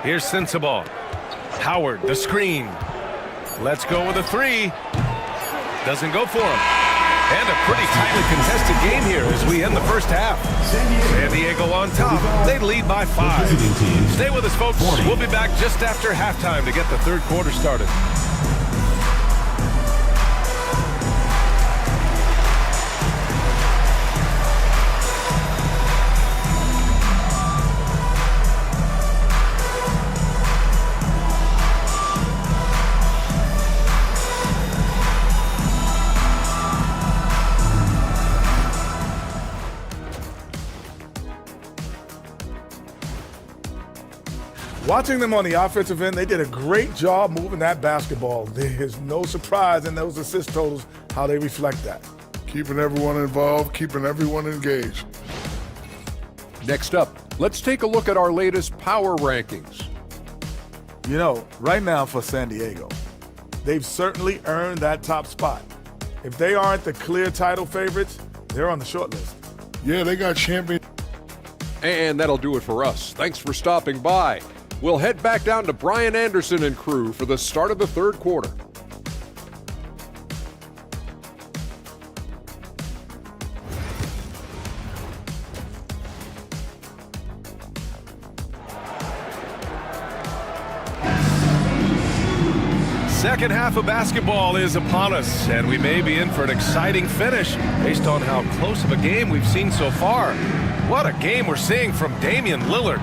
Here's Sensabaugh. Howard, the screen. Let's go with a 3. Doesn't go for him. And a pretty tightly contested game here as we end the first half. San Diego on top. They lead by 5. Stay with us, folks. We'll be back just after halftime to get the third quarter started. Watching them on the offensive end, they did a great job moving that basketball. There's no surprise in those assist totals how they reflect that. Keeping everyone involved, keeping everyone engaged. Next up, let's take a look at our latest power rankings. You know, right now for San Diego, they've certainly earned that top spot. If they aren't the clear title favorites, they're on the short list. Yeah, they got champion. And that'll do it for us. Thanks for stopping by. We'll head back down to Brian Anderson and crew for the start of the third quarter. Second half of basketball is upon us, and we may be in for an exciting finish based on how close of a game we've seen so far. What a game we're seeing from Damian Lillard.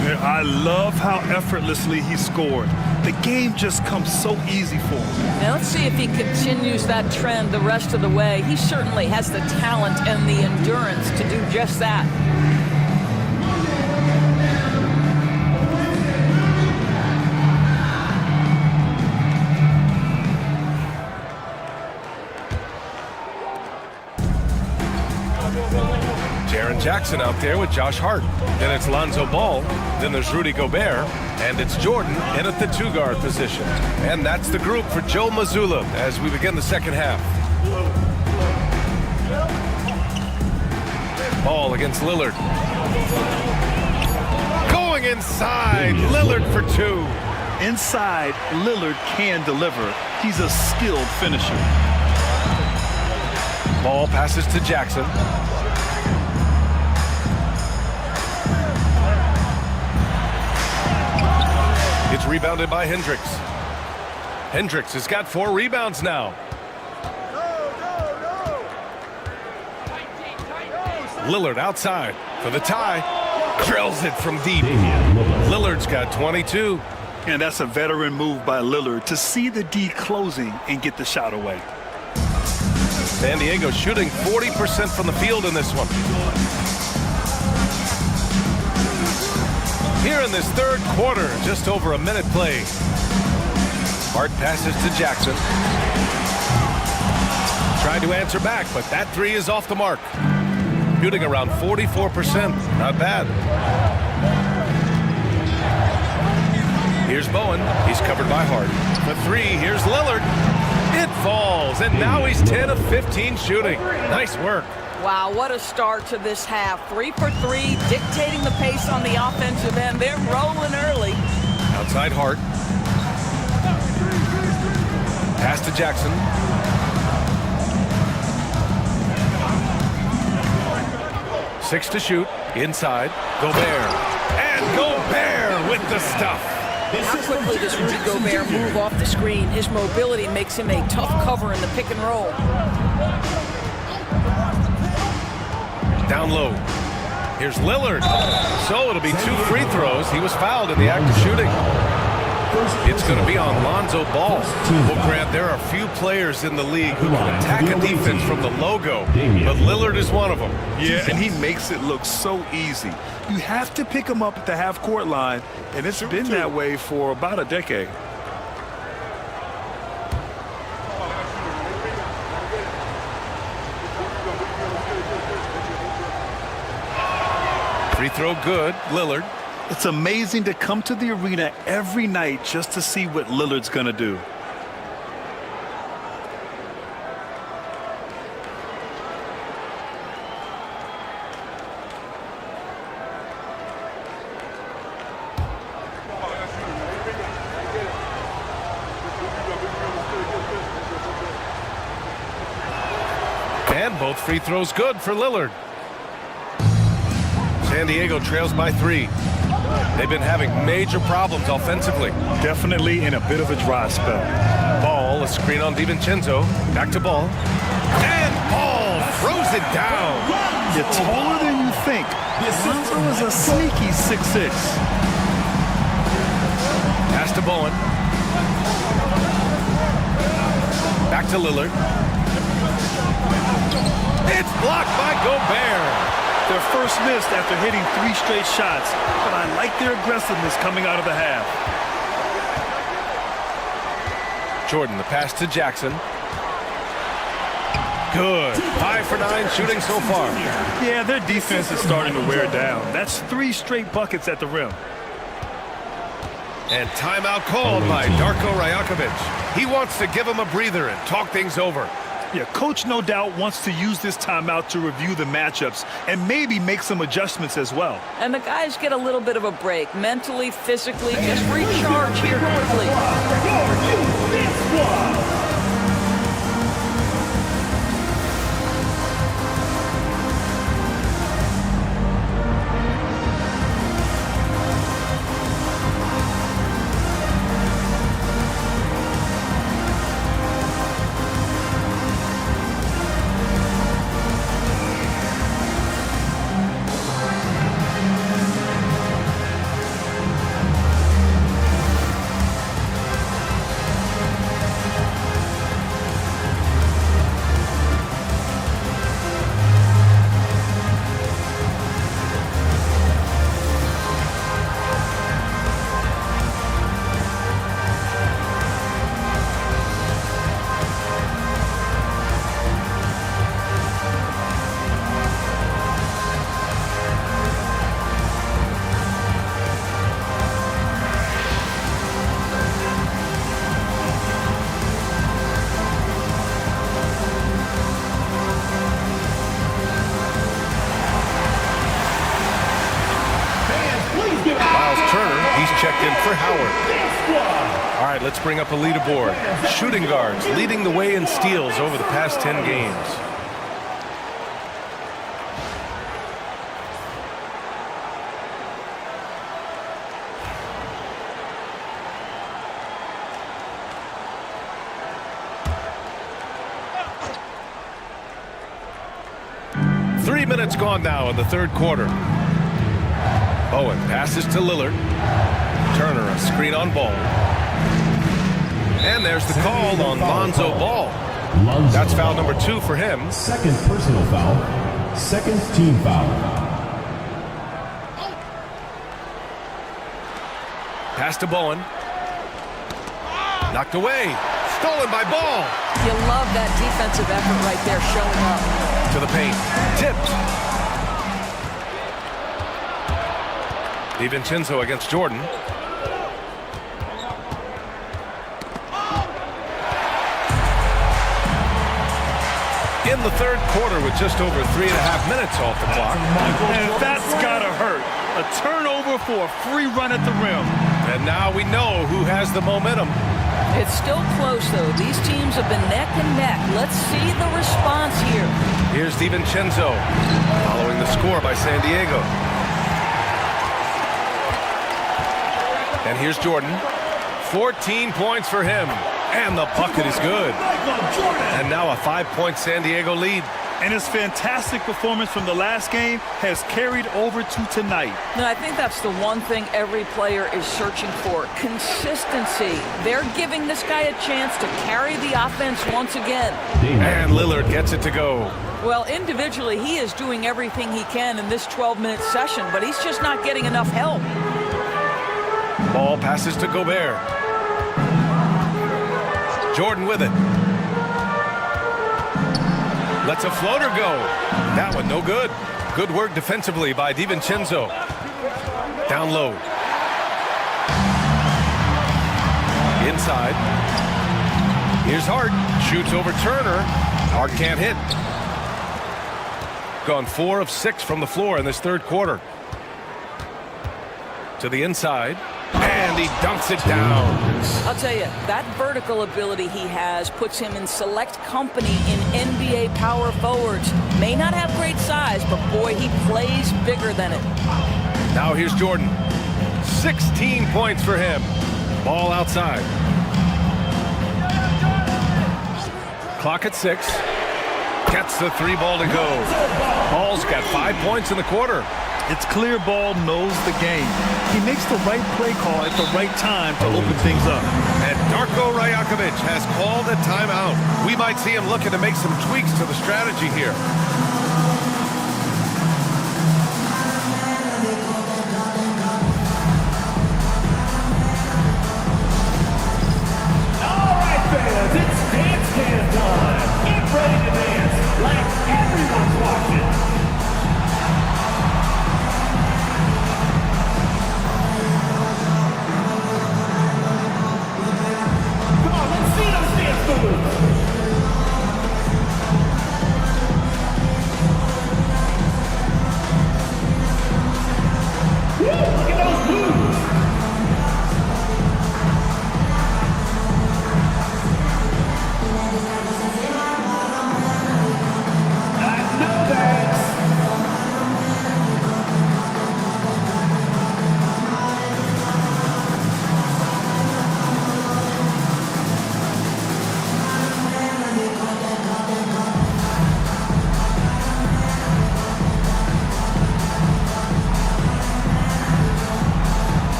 I love how effortlessly he scored. The game just comes so easy for him. Now let's see if he continues that trend the rest of the way. He certainly has the talent and the endurance to do just that. Jackson out there with Josh Hart. Then it's Lonzo Ball. Then there's Rudy Gobert. And it's Jordan in at the 2-guard position. And that's the group for Joe Mazzulla as we begin the second half. Ball against Lillard. Going inside. Lillard for 2. Inside, Lillard can deliver. He's a skilled finisher. Ball passes to Jackson. It's rebounded by Hendricks. Hendricks has got 4 rebounds now. Lillard outside for the tie. Drills it from deep. Lillard's got 22. And that's a veteran move by Lillard to see the D closing and get the shot away. San Diego shooting 40% from the field in this one. Here in this third quarter, just over a minute played. Hart passes to Jackson. Tried to answer back, but that three is off the mark. Shooting around 44%. Not bad. Here's Bowen. He's covered by Hart. For three, here's Lillard. It falls, and now he's 10 of 15 shooting. Nice work. Wow, what a start to this half. 3 for 3, dictating the pace on the offensive end. They're rolling early. Outside Hart. Pass to Jackson. Six to shoot. Inside. Gobert. And Gobert with the stuff. How quickly does Rudy Gobert move off the screen? His mobility makes him a tough cover in the pick and roll. Down low. Here's Lillard. So it'll be 2 free throws. He was fouled in the act of shooting. It's going to be on Lonzo Ball. Well, Grant, there are few players in the league who can attack a defense from the logo, but Lillard is one of them. Yeah, and he makes it look so easy. You have to pick him up at the half-court line, and it's been that way for about a decade. Free throw good, Lillard. It's amazing to come to the arena every night just to see what Lillard's going to do. And both free throws good for Lillard. San Diego trails by 3. They've been having major problems offensively. Definitely in a bit of a dry spell. Ball, a screen on DiVincenzo. Back to Ball. And Ball throws it down. You're taller than you think. Lonzo is a sneaky 6'6". Pass to Bowen. Back to Lillard. It's blocked by Gobert. Their first miss after hitting 3 straight shots, but I like their aggressiveness coming out of the half. Jordan, the pass to Jackson. Good. 5 for 9 shooting so far. Yeah, their defense is starting to wear down. That's 3 straight buckets at the rim. And timeout called by Darko Rajakovic. He wants to give him a breather and talk things over. Yeah, coach no doubt wants to use this timeout to review the matchups and maybe make some adjustments as well. And the guys get a little bit of a break, mentally, physically, just recharge here quickly. Checked in for Howard. All right, let's bring up a leaderboard. Shooting guards leading the way in steals over the past 10 games. minutes gone now in the third quarter. Bowen passes to Lillard. Turner, a screen on Ball. And there's the call on Lonzo Ball. That's foul number 2 for him. Second personal foul. Second team foul. Pass to Bowen. Knocked away. Stolen by Ball. You love that defensive effort right there showing up. To the paint. Tipped. DiVincenzo against Jordan. In the third quarter with just over 3.5 minutes off the clock. And that's gotta hurt. A turnover for a free run at the rim. And now we know who has the momentum. It's still close, though. These teams have been neck and neck. Let's see the response here. Here's DiVincenzo following the score by San Diego. And here's Jordan. 14 points for him. And the bucket is good. And now a 5-point San Diego lead. And his fantastic performance from the last game has carried over to tonight. And I think that's the one thing every player is searching for. Consistency. They're giving this guy a chance to carry the offense once again. And Lillard gets it to go. Well, individually, he is doing everything he can in this 12-minute session, but he's just not getting enough help. Ball passes to Gobert. Jordan with it. Lets a floater go. That one no good. Good work defensively by DiVincenzo. Down low. Inside. Here's Hart. Shoots over Turner. Hart can't hit. Gone 4 of 6 from the floor in this third quarter. To the inside. And he dunks it down. I'll tell you, that vertical ability he has puts him in select company in NBA power forwards. May not have great size, but boy, he plays bigger than it. Now here's Jordan. 16 points for him. Ball outside. Clock at 6. Gets the 3 ball to go. Ball's got 5 points in the quarter. It's clear Ball knows the game. He makes the right play call at the right time to open things up. And Darko Rajakovic has called a timeout. We might see him looking to make some tweaks to the strategy here. All right, fans, it's dance time. Get ready to dance like everyone's watching.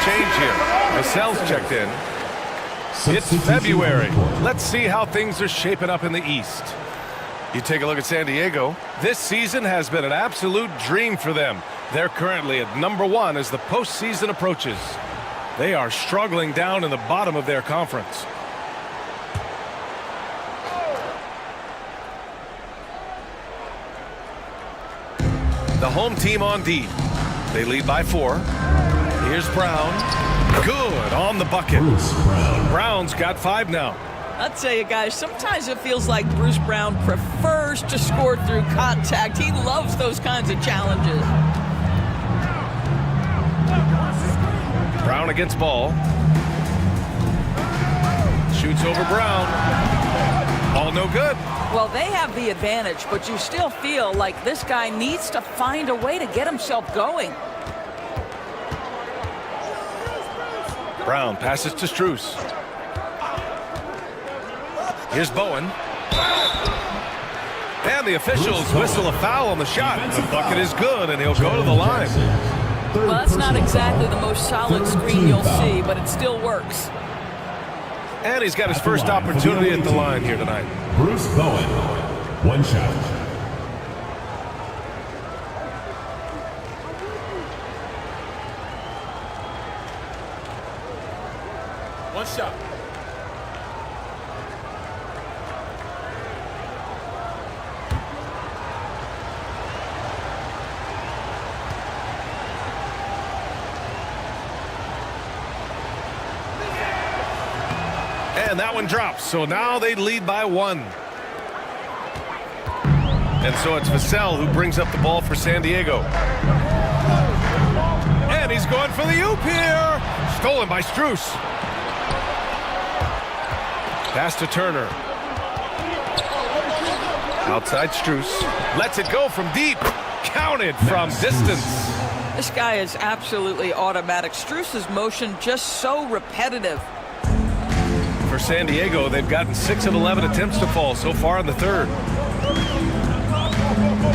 Change here. Vassell's checked in. It's February. Let's see how things are shaping up in the East. You take a look at San Diego. This season has been an absolute dream for them. They're currently at number 1 as the postseason approaches. They are struggling down in the bottom of their conference. The home team on D. They lead by 4. Here's Brown. Good on the bucket. Brown's got 5 now. I'll tell you guys, sometimes it feels like Bruce Brown prefers to score through contact. He loves those kinds of challenges. Brown against Ball. Shoots over Brown. All no good. Well, they have the advantage, but you still feel like this guy needs to find a way to get himself going. Brown passes to Strus. Here's Bowen. And the officials whistle a foul on the shot. The bucket is good, and he'll go to the line. Well, that's not exactly the most solid screen you'll see, but it still works. And he's got his first opportunity at the line here tonight. Bruce Bowen, one shot. One shot. And that one drops. So now they lead by 1. And so it's Vassell who brings up the ball for San Diego. And he's going for the oop here. Stolen by Strus. Pass to Turner. Outside Strus. Lets it go from deep. Counted from distance. This guy is absolutely automatic. Strus's motion just so repetitive. For San Diego, they've gotten 6 of 11 attempts to fall so far in the third.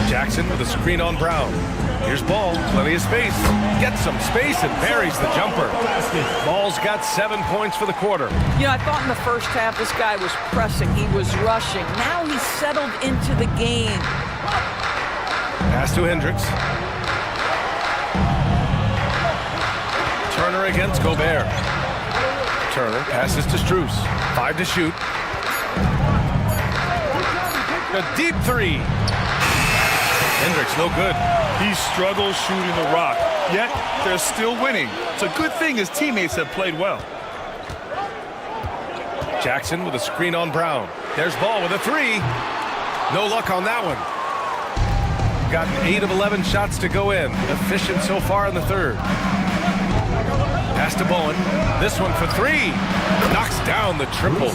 Jackson with a screen on Brown. Here's Ball, plenty of space. Gets some space and buries the jumper. Ball's got 7 points for the quarter. You know, I thought in the first half this guy was pressing, he was rushing. Now he's settled into the game. Pass to Hendricks. Turner against Gobert. Turner passes to Strus. 5 to shoot. A deep 3. Hendricks no good. He struggles shooting the rock, yet they're still winning. It's a good thing his teammates have played well. Jackson with a screen on Brown. There's Ball with a 3. No luck on that one. Gotten 8 of 11 shots to go in. Efficient so far in the third. Pass to Bowen. This one for 3. Knocks down the triple.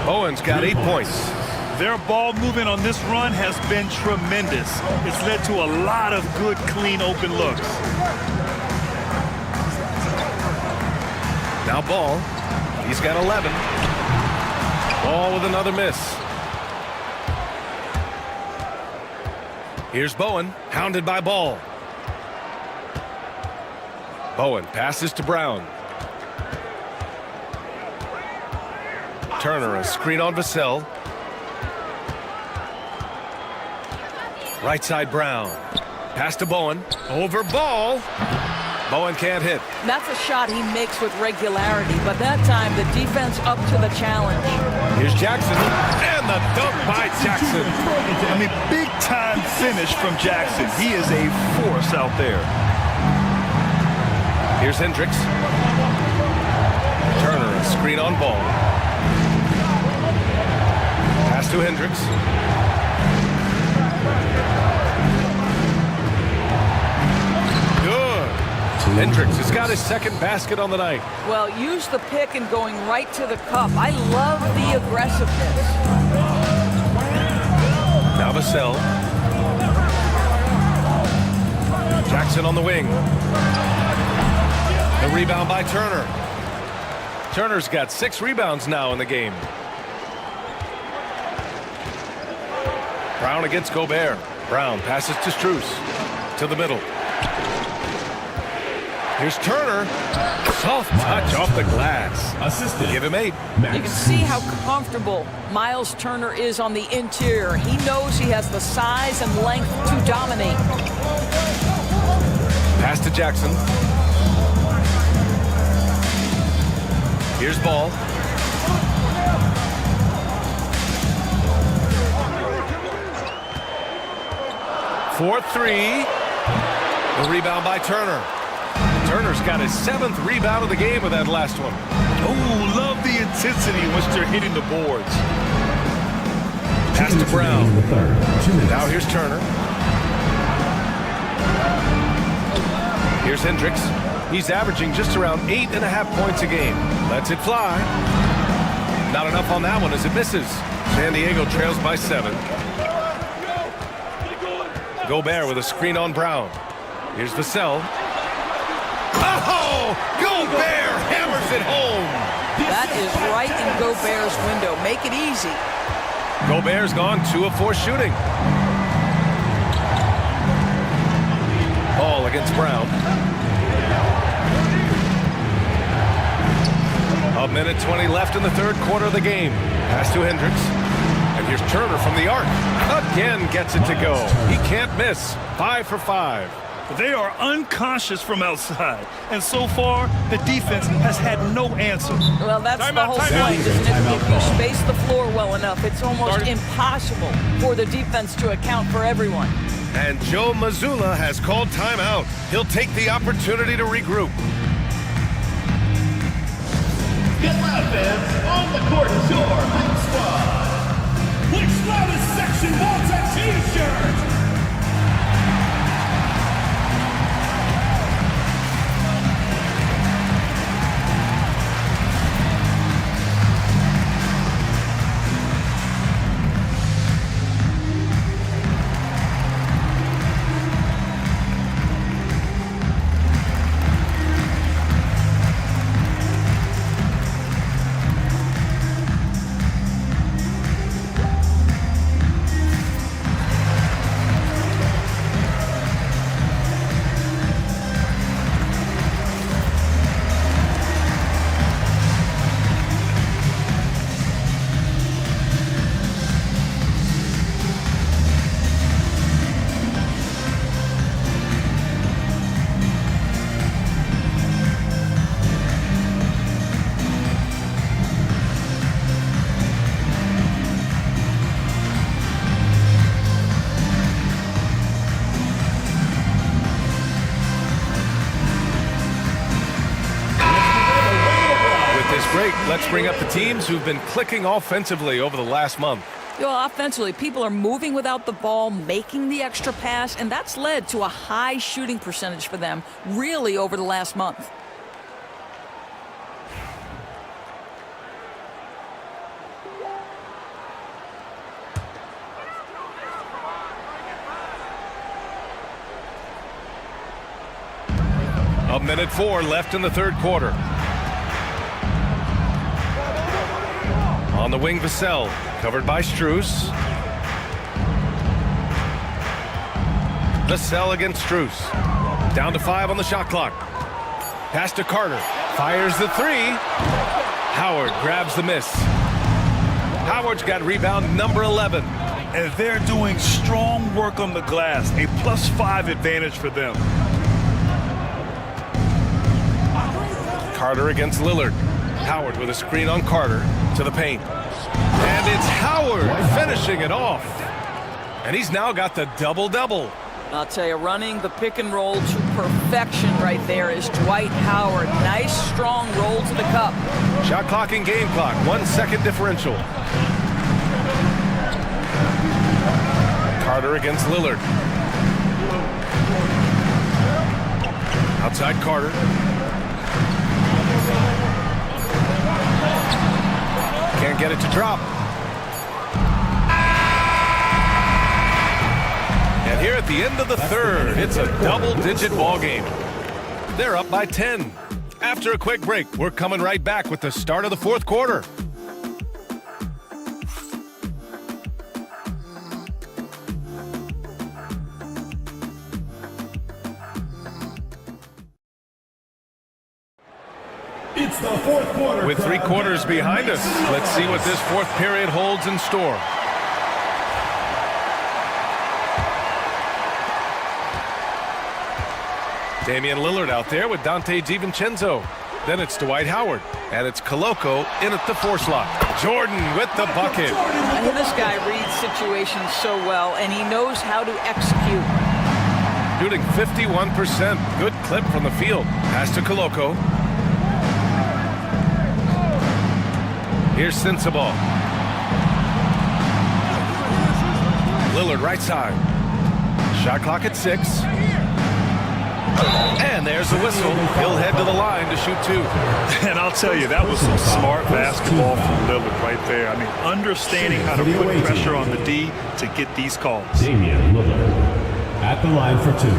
Bowen's got 8 points. Their ball movement on this run has been tremendous. It's led to a lot of good, clean, open looks. Now Ball. He's got 11. Ball with another miss. Here's Bowen, hounded by Ball. Bowen passes to Brown. Turner, a screen on Vassell. Right side Brown. Pass to Bowen. Over Ball. Bowen can't hit. That's a shot he makes with regularity, but that time the defense up to the challenge. Here's Jackson. And the dunk by Jackson. I mean, big-time finish from Jackson. He is a force out there. Here's Hendricks. Turner, a screen on Ball. Pass to Hendricks. Hendricks has got his second basket on the night. Well, use the pick and going right to the cup. I love the aggressiveness. Now Vassell. Jackson on the wing. The rebound by Turner. Turner's got 6 rebounds now in the game. Brown against Gobert. Brown passes to Strus. To the middle. Here's Turner. Soft touch off the glass. Assisted. Give him 8. You can see how comfortable Miles Turner is on the interior. He knows he has the size and length to dominate. Pass to Jackson. Here's Ball. For 3. The rebound by Turner. Turner's got his 7th rebound of the game with that last one. Oh, love the intensity in which they're hitting the boards. Pass to Brown. Now here's Turner. Here's Hendricks. He's averaging just around 8.5 points a game. Lets it fly. Not enough on that one as it misses. San Diego trails by 7. Gobert with a screen on Brown. Here's Vassell. Oh! Gobert hammers it home! That is right in Gobert's window. Make it easy. Gobert's gone 2 of 4 shooting. Ball against Brown. A minute 20 left in the third quarter of the game. Pass to Hendricks. And here's Turner from the arc. Again gets it to go. He can't miss. 5 for 5. They are unconscious from outside. And so far, the defense has had no answer. Well, that's the whole point, isn't it? If you space the floor well enough, it's almost impossible for the defense to account for everyone. And Joe Mazzulla has called timeout. He'll take the opportunity to regroup. Get loud, fans. On the court is your home squad. Which loudest section wants a T-shirt? Let's bring up the teams who've been clicking offensively over the last month. You know, offensively, people are moving without the ball, making the extra pass, and that's led to a high shooting percentage for them, really, over the last month. A minute 4 left in the third quarter. On the wing, Vassell, covered by Strus. Vassell against Strus. Down to 5 on the shot clock. Pass to Carter. Fires the 3. Howard grabs the miss. Howard's got rebound number 11. And they're doing strong work on the glass. A +5 advantage for them. Carter against Lillard. Howard with a screen on Carter to the paint. And it's Howard finishing it off. And he's now got the double-double. I'll tell you, running the pick and roll to perfection right there is Dwight Howard. Nice, strong roll to the cup. Shot clock and game clock, 1 second differential. Carter against Lillard. Outside Carter. Can't get it to drop. And here at the end of the third, it's a double-digit ball game. They're up by 10. After a quick break, we're coming right back with the start of the fourth quarter. It's the fourth quarter. With 3 quarters behind us, let's see what this fourth period holds in store. Damian Lillard out there with Dante DiVincenzo. Then it's Dwight Howard. And it's Koloko in at the 4 slot. Jordan with the bucket. I think this guy reads situations so well, and he knows how to execute. Shooting 51%. Good clip from the field. Pass to Koloko. Here's Sensabaugh. Lillard right side. Shot clock at 6. And there's the whistle. He'll head to the line to shoot 2. And I'll tell you, that was some smart basketball from Lillard right there. I mean, understanding how to put pressure on the D to get these calls. Damian Lillard at the line for 2.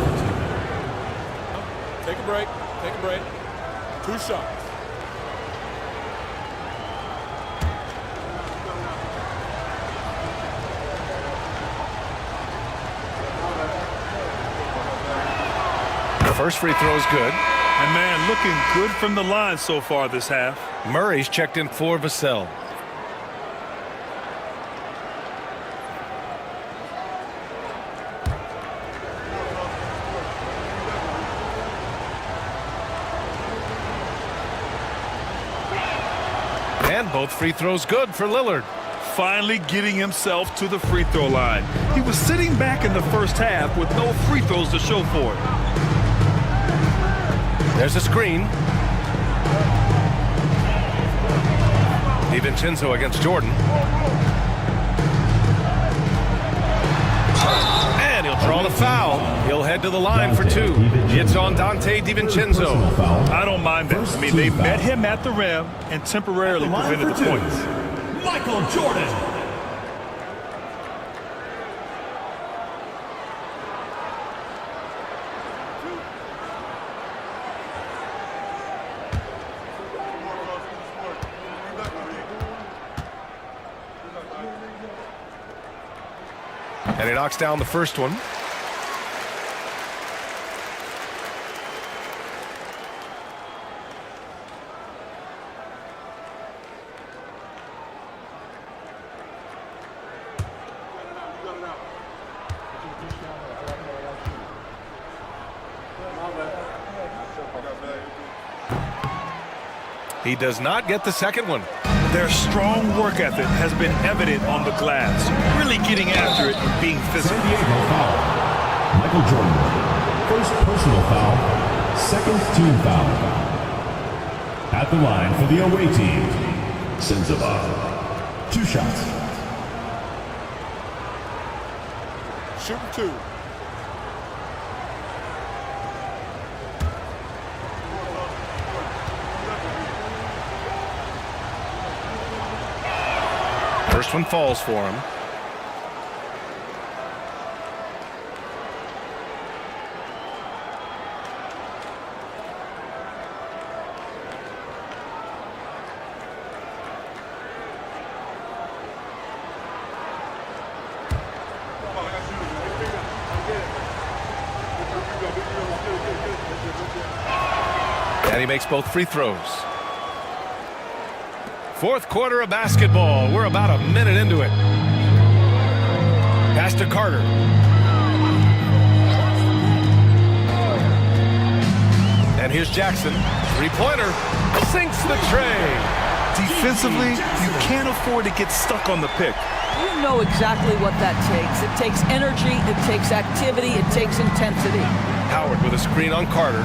Take a break. Take a break. 2 shots. First free throw is good. And, man, looking good from the line so far this half. Murray's checked in for Vassell. And both free throws good for Lillard. Finally getting himself to the free throw line. He was sitting back in the first half with no free throws to show for it. There's a screen. DiVincenzo against Jordan. And he'll draw the foul. He'll head to the line for 2. It's on Dante DiVincenzo. I don't mind that. I mean, they met him at the rim and temporarily prevented the points. Michael Jordan. And he knocks down the first one. He does not get the second one. Their strong work ethic has been evident on the glass, really getting after it and being physical. San Diego foul. Michael Jordan. First personal foul. Second team foul. At the line for the away team, Sensabaugh. 2 shots. Shoot 2. First one falls for him. And he makes both free throws. Fourth quarter of basketball. We're about a minute into it. Pass to Carter. And here's Jackson. Three-pointer. Sinks the tray. Defensively, you can't afford to get stuck on the pick. You know exactly what that takes. It takes energy, it takes activity, it takes intensity. Howard with a screen on Carter.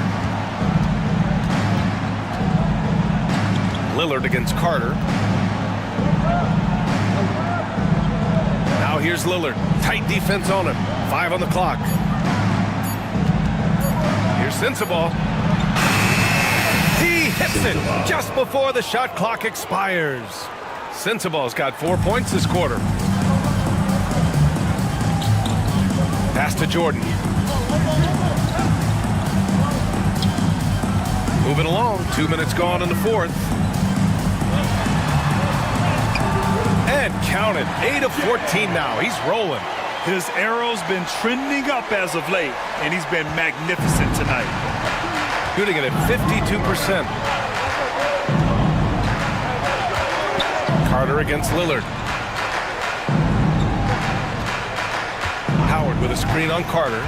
Lillard against Carter. Now here's Lillard. Tight defense on him. 5 on the clock. Here's Sensabaugh. He hits it just before the shot clock expires. Sensabaugh's got 4 points this quarter. Pass to Jordan. Moving along. 2 minutes gone in the fourth. And counted. 8 of 14 now. He's rolling. His arrow's been trending up as of late, and he's been magnificent tonight. Shooting it at 52%. Carter against Lillard. Howard with a screen on Carter.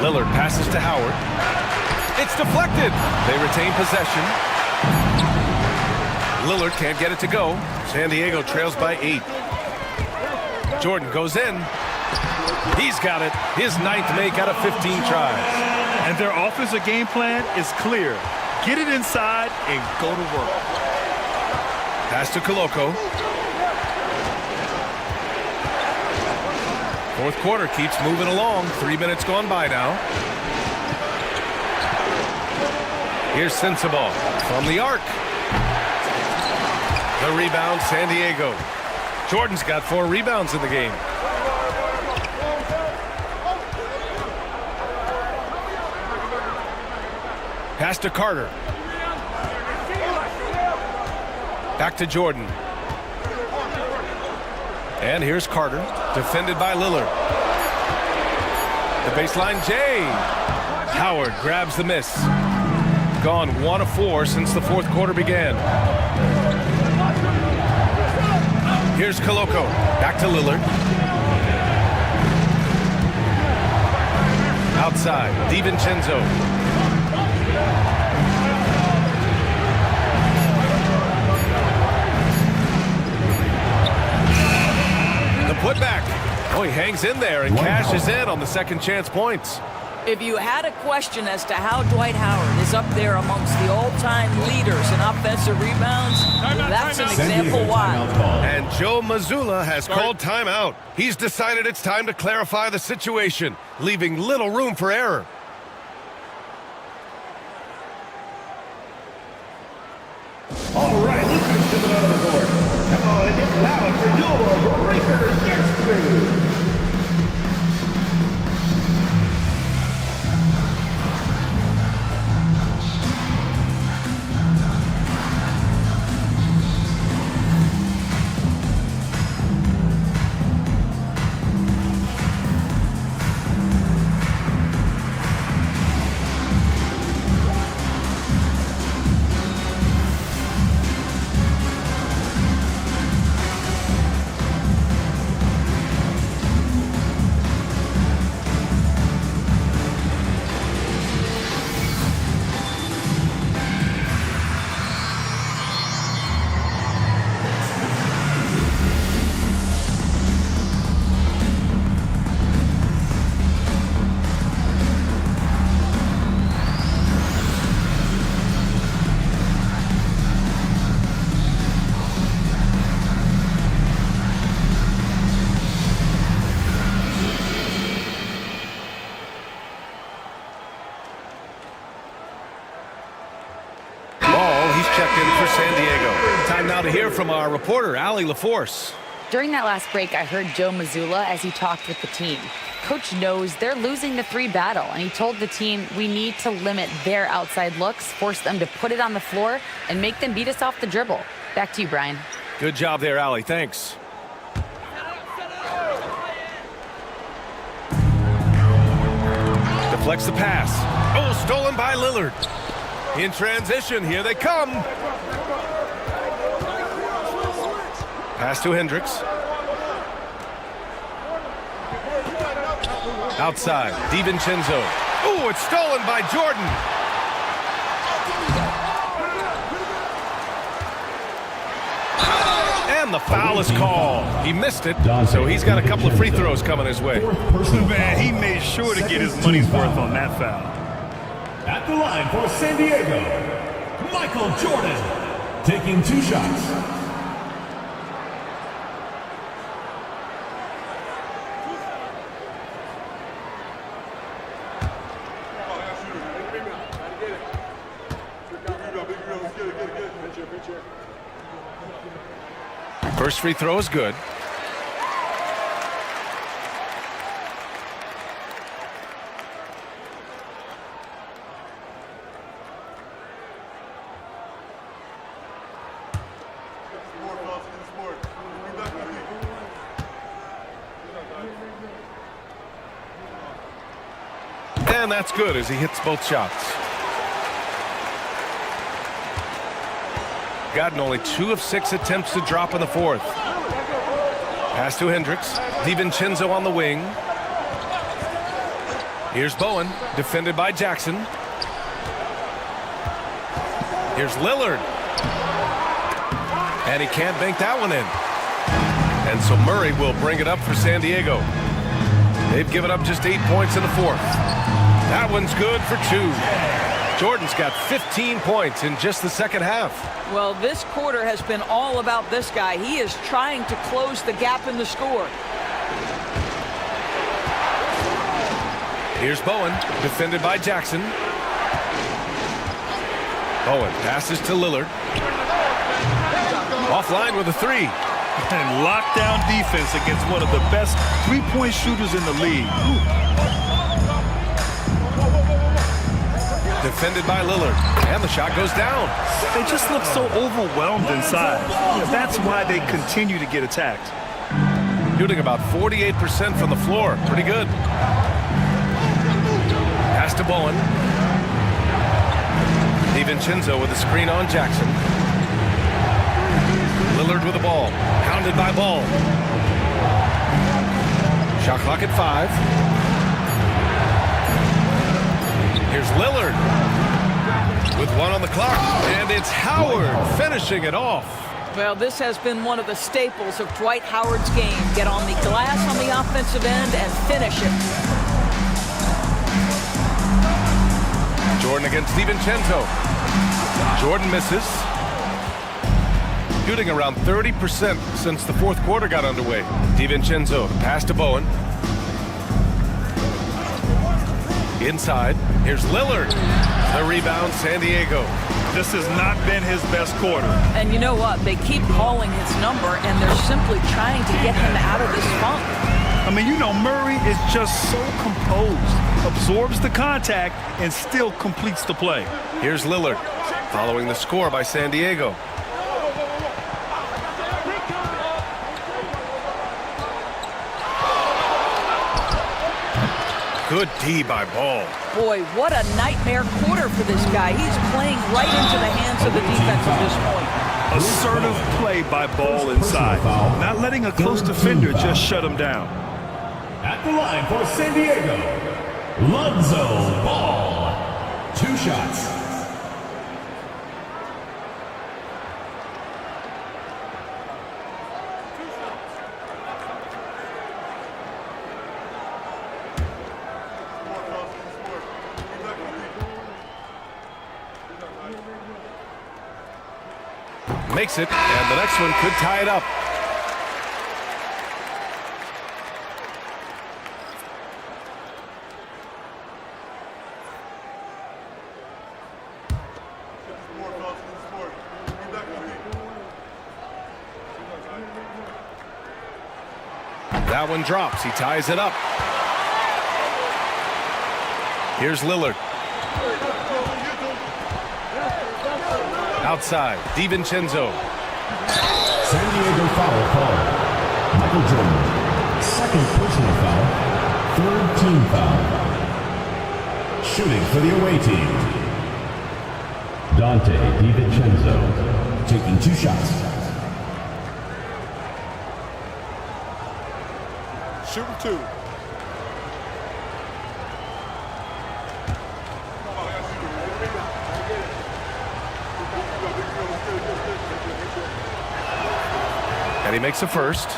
Lillard passes to Howard. It's deflected. They retain possession. Lillard can't get it to go. San Diego trails by 8. Jordan goes in. He's got it. His 9th make out of 15 tries. And their offensive game plan is clear. Get it inside and go to work. Pass to Koloko. Fourth quarter keeps moving along. 3 minutes gone by now. Here's Sensabaugh from the arc. The rebound, San Diego. Jordan's got 4 rebounds in the game. Pass to Carter. Back to Jordan. And here's Carter, defended by Lillard. The baseline, Jay. Howard grabs the miss. Gone 1 of 4 since the fourth quarter began. Here's Koloko. Back to Lillard. Outside, DiVincenzo. The putback. Oh, he hangs in there and cashes in on the second chance points. If you had a question as to how Dwight Howard is up there amongst the all-time leaders in offensive rebounds, that's an example why. And Joe Mazzulla has called timeout. He's decided it's time to clarify the situation, leaving little room for error. All right, Lucas to the middle of the court. Come on, it gets loud for Dual Breakers gets through. Checked in for San Diego. Time now to hear from our reporter, Allie LaForce. During that last break, I heard Joe Mazzulla as he talked with the team. Coach knows they're losing the 3 battle, and he told the team we need to limit their outside looks, force them to put it on the floor, and make them beat us off the dribble. Back to you, Brian. Good job there, Allie. Thanks. Deflects the pass. Oh, stolen by Lillard. In transition, here they come. Pass to Hendricks. Outside, DiVincenzo. Oh, it's stolen by Jordan. And the foul is called. He missed it, so he's got a couple of free throws coming his way. Man, he made sure to get his money's worth on that foul. At the line for San Diego, Michael Jordan, taking 2 shots. First free throw is good. And that's good as he hits both shots. Gotten only 2 of 6 attempts to drop in the fourth. Pass to Hendricks. DiVincenzo on the wing. Here's Bowen, defended by Jackson. Here's Lillard. And he can't bank that one in. And so Murray will bring it up for San Diego. They've given up just 8 points in the fourth. That one's good for 2. Jordan's got 15 points in just the second half. Well, this quarter has been all about this guy. He is trying to close the gap in the score. Here's Bowen, defended by Jackson. Bowen passes to Lillard. Offline with a three. And lockdown defense against one of the best three-point shooters in the league. Defended by Lillard. And the shot goes down. They just look so overwhelmed inside. That's why they continue to get attacked. Shooting about 48% from the floor. Pretty good. Pass to Bowen. DiVincenzo with a screen on Jackson. Lillard with the ball. Pounded by Ball. Shot clock at 5. Here's Lillard with 1 on the clock. And it's Howard finishing it off. Well, this has been one of the staples of Dwight Howard's game. Get on the glass on the offensive end and finish it. Jordan against DiVincenzo. Jordan misses. Shooting around 30% since the fourth quarter got underway. DiVincenzo, pass to Bowen. Inside, here's Lillard. The rebound, San Diego. This has not been his best quarter. And you know what? They keep calling his number, and they're simply trying to get him out of this funk. I mean, you know, Murray is just so composed, absorbs the contact, and still completes the play. Here's Lillard, following the score by San Diego. Good D by Ball. Boy, what a nightmare quarter for this guy. He's playing right into the hands of the defense at this point. Assertive play by Ball inside. Not letting a close defender just shut him down. At the line for San Diego, Lonzo Ball. 2 shots. Makes it, and the next one could tie it up. That one drops. He ties it up. Here's Lillard. Outside, DiVincenzo. San Diego foul call. Michael Jordan. 2nd personal foul. 3rd team foul. Shooting for the away team. Dante DiVincenzo taking 2 shots. Shooting 2. And he makes a first.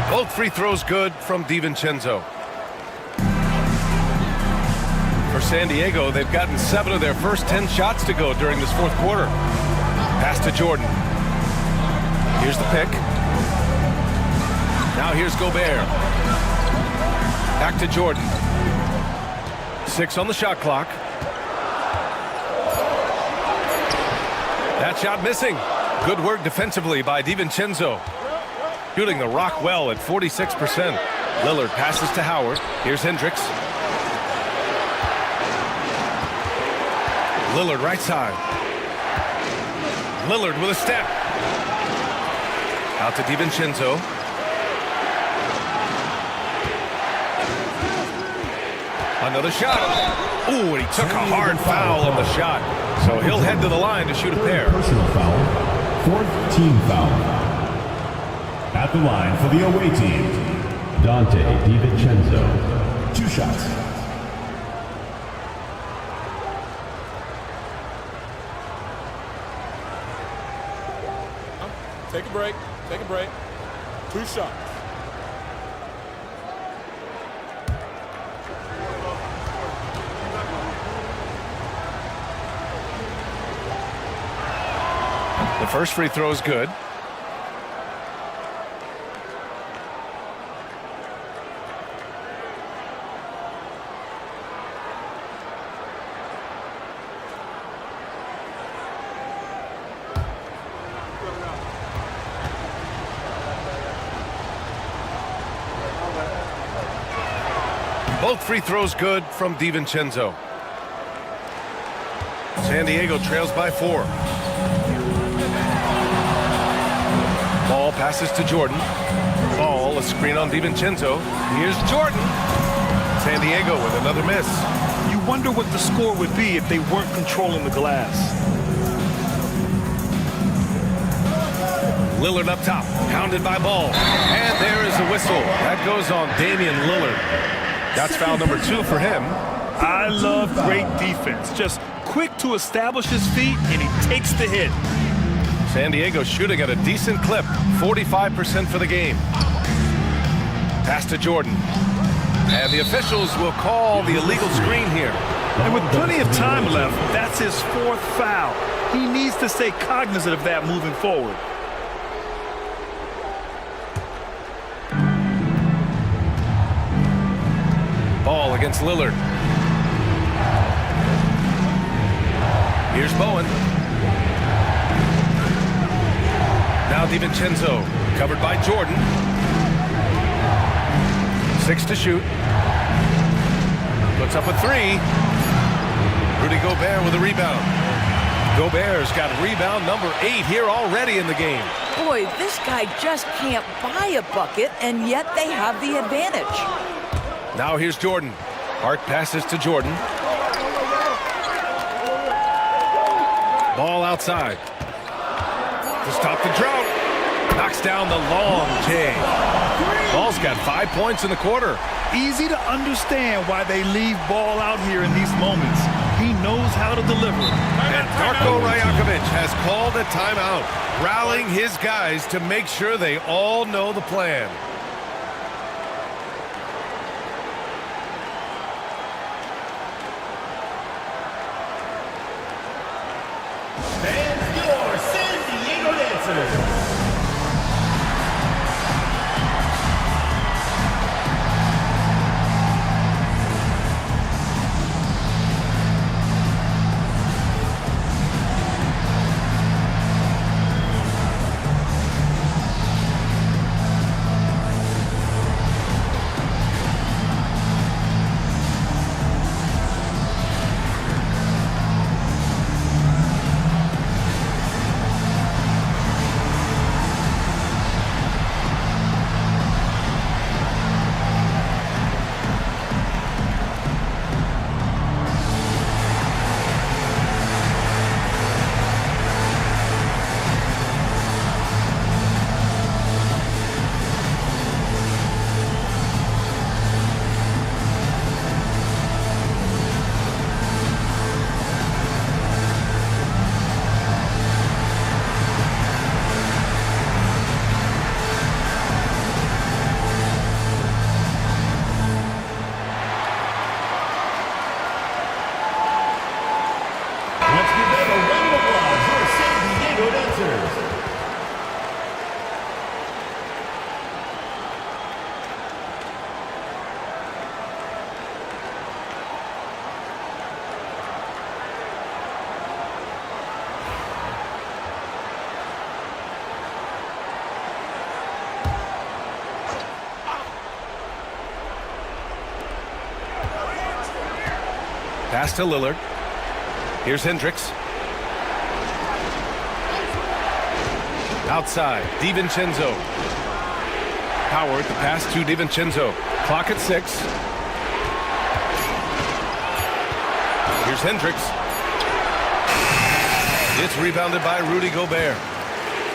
Both free throws good from DiVincenzo. For San Diego, they've gotten 7 of their first 10 shots to go during this fourth quarter. Pass to Jordan. Here's the pick. Now here's Gobert. Back to Jordan. 6 on the shot clock. That shot missing. Good work defensively by DiVincenzo. Shooting the rock well at 46%. Lillard passes to Howard. Here's Hendricks. Lillard right side. Lillard with a step. Out to DiVincenzo. Another shot. Ooh, and he took a hard foul on the shot. So he'll head to the line to shoot a pair. Personal foul. 4th team foul. At the line for the away team, Dante DiVincenzo. 2 shots. Take a break. Take a break. 2 shots. First free throw is good. Both free throws good from DiVincenzo. San Diego trails by 4. Ball passes to Jordan. Ball, a screen on DiVincenzo. Here's Jordan. San Diego with another miss. You wonder what the score would be if they weren't controlling the glass. Lillard up top, pounded by Ball. And there is a whistle. That goes on Damian Lillard. That's foul number 2 for him. I love great defense. Just quick to establish his feet, and he takes the hit. San Diego shooting at a decent clip, 45% for the game. Pass to Jordan. And the officials will call the illegal screen here. And with plenty of time left, that's his 4th foul. He needs to stay cognizant of that moving forward. Ball against Lillard. Here's Bowen. Now DiVincenzo, covered by Jordan. 6 to shoot. Puts up a 3. Rudy Gobert with a rebound. Gobert's got rebound number 8 here already in the game. Boy, this guy just can't buy a bucket, and yet they have the advantage. Now here's Jordan. Hart passes to Jordan. Ball outside. To stop the drought. Knocks down the long J. Ball's got 5 points in the quarter. Easy to understand why they leave Ball out here in these moments. He knows how to deliver. And Darko Rajakovic has called a timeout, rallying his guys to make sure they all know the plan. And your San Diego dancers. Pass to Lillard. Here's Hendricks. Outside, DiVincenzo. Howard, the pass to DiVincenzo. Clock at 6. Here's Hendricks. It's rebounded by Rudy Gobert.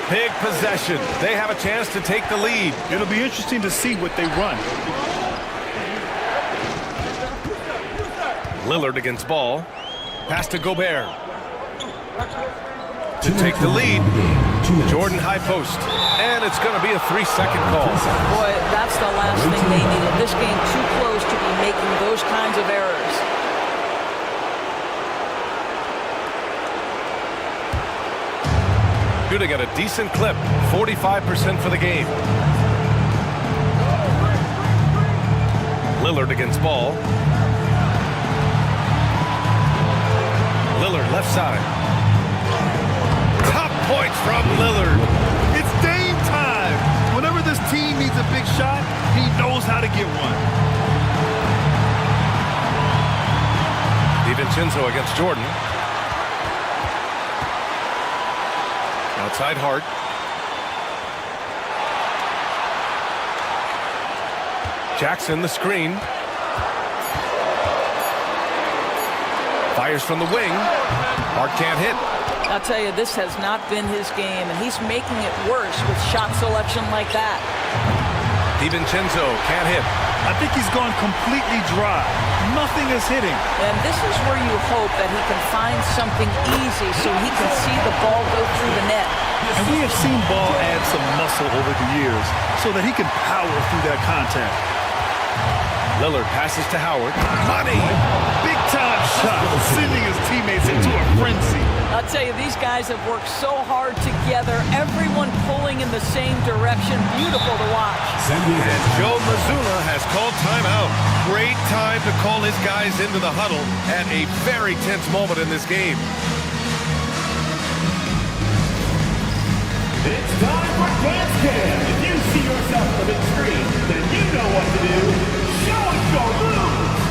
Big possession. They have a chance to take the lead. It'll be interesting to see what they run. Lillard against Ball. Pass to Gobert. To take the lead. Jordan high post. And it's going to be a 3-second call. Boy, that's the last thing they needed. This game too close to be making those kinds of errors. Shooting at a decent clip, 45% for the game. Lillard against ball. Lillard left side. Top points from Lillard. It's Dame time. Whenever this team needs a big shot, he knows how to get one. DiVincenzo against Jordan. Outside Hart. Jackson the screen. Fires from the wing. Hart can't hit. I'll tell you, this has not been his game, and he's making it worse with shot selection like that. DiVincenzo can't hit. I think he's gone completely dry. Nothing is hitting. And this is where you hope that he can find something easy so he can see the ball go through the net. And we have seen Ball add some muscle over the years so that he can power through that contact. Lillard passes to Howard. Money! Big time shot, sending his teammates into a frenzy. I'll tell you, these guys have worked so hard together, everyone pulling in the same direction. Beautiful to watch. And Joe Mazzulla has called timeout. Great time to call his guys into the huddle at a very tense moment in this game. It's time for Dance Cam. If you see yourself on the big screen, then you know what to do. Show us your moves.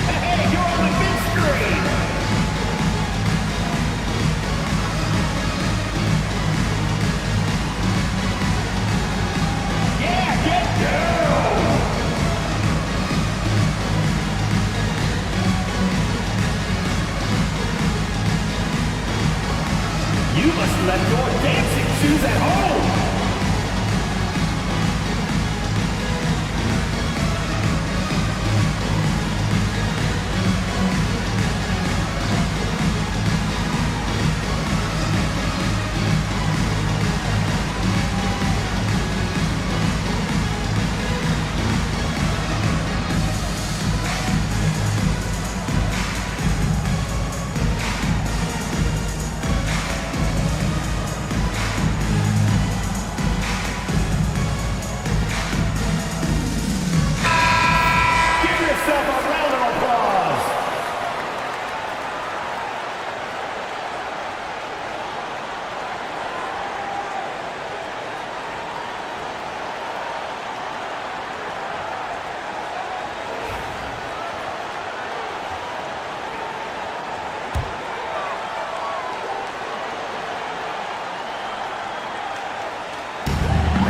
Hey, you're on the big screen. Yeah, get down. You must let your dancing shoes at home.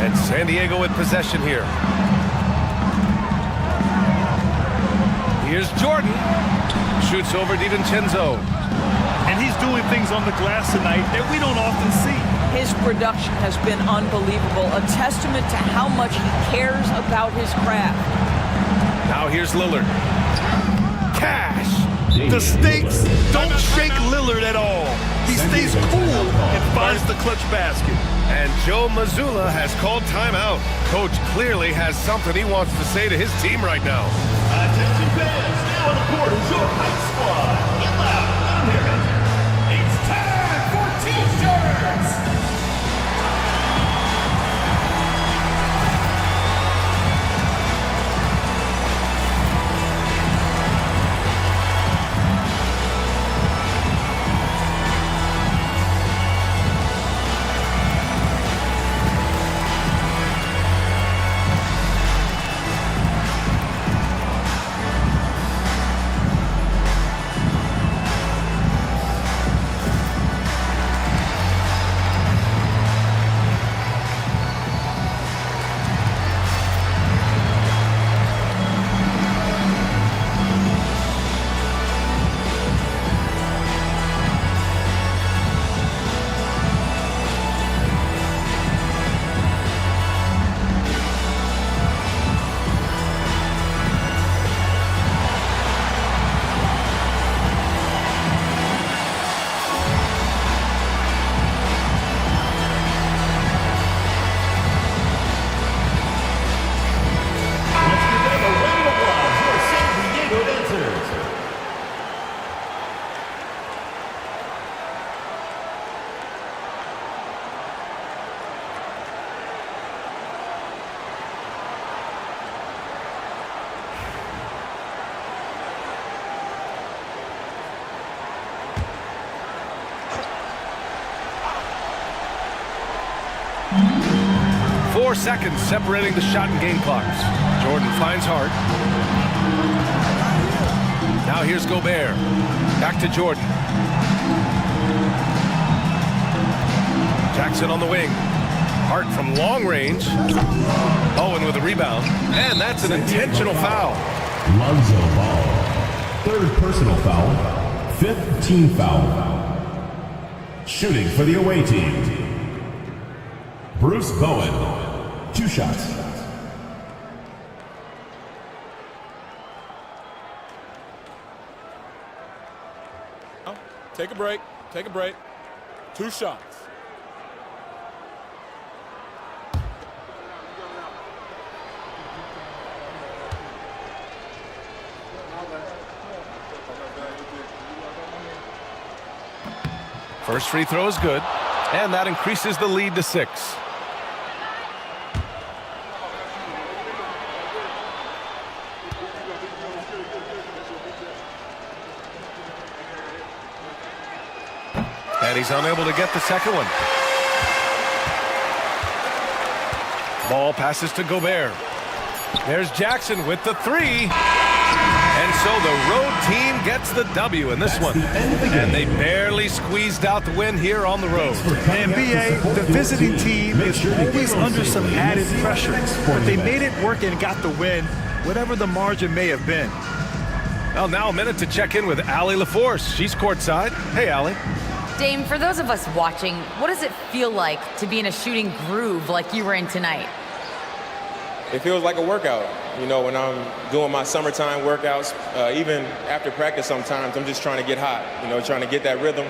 And San Diego with possession here. Here's Jordan. Shoots over DiVincenzo. And he's doing things on the glass tonight that we don't often see. His production has been unbelievable, a testament to how much he cares about his craft. Now here's Lillard. Cash. The stakes don't shake Lillard at all. He stays cool and finds the clutch basket. And Joe Mazzulla has called timeout. Coach clearly has something he wants to say to his team right now. Attention fans, now on the court is your hype squad. Get loud, let them hear it. It's time for T-shirts. 4 seconds separating the shot and game clocks. Jordan finds Hart. Now here's Gobert. Back to Jordan. Jackson on the wing. Hart from long range. Owen with a rebound. And that's an intentional foul. Lonzo Ball. Third personal foul. Fifth team foul. Shooting for the away team. Bruce Bowen. 2 shots. Take a break. Take a break. 2 shots. First free throw is good, and that increases the lead to 6. And he's unable to get the second one. Ball passes to Gobert. There's Jackson with the 3. And so the road team gets the W in this one. And they barely squeezed out the win here on the road. And B.A., the visiting team is always under some added pressure. But they made it work and got the win, whatever the margin may have been. Well, now a minute to check in with Allie LaForce. She's courtside. Hey, Allie. Dame, for those of us watching, what does it feel like to be in a shooting groove like you were in tonight? It feels like a workout. You know, when I'm doing my summertime workouts, even after practice sometimes, I'm just trying to get hot, you know, trying to get that rhythm.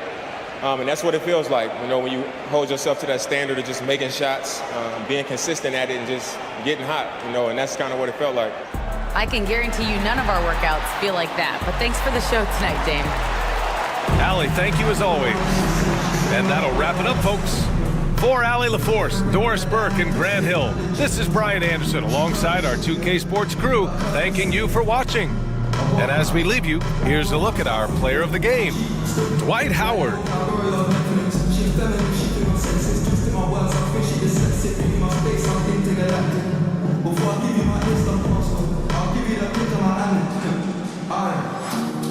And that's what it feels like, you know, when you hold yourself to that standard of just making shots, being consistent at it and just getting hot, you know, and that's kind of what it felt like. I can guarantee you none of our workouts feel like that, but thanks for the show tonight, Dame. Allie, thank you as always. And that'll wrap it up, folks. For Allie LaForce, Doris Burke, and Grant Hill, this is Brian Anderson alongside our 2K Sports crew, thanking you for watching. And as we leave you, here's a look at our player of the game, Dwight Howard.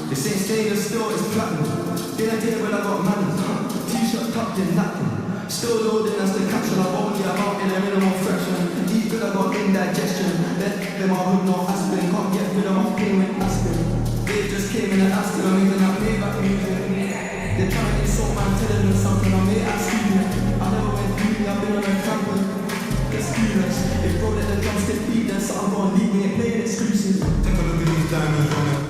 This ain't stainless steel, it's platinum. Did I get it when I got money? T-shirt tucked in nothing. Still loading as the caption. I'm only about in a minimal fraction. Deep good, I got indigestion. Let them all hood, no aspirin. Can't get rid of my pain with aspirin. They just came in and asked me, I'm making that payback music. They're trying to insult my telling them something. I may ask you. I never went through, I've been on a campus. Experience. If bro let the drumstick beat, then something gonna leave me playing exclusive. Take a look at these diamonds on it.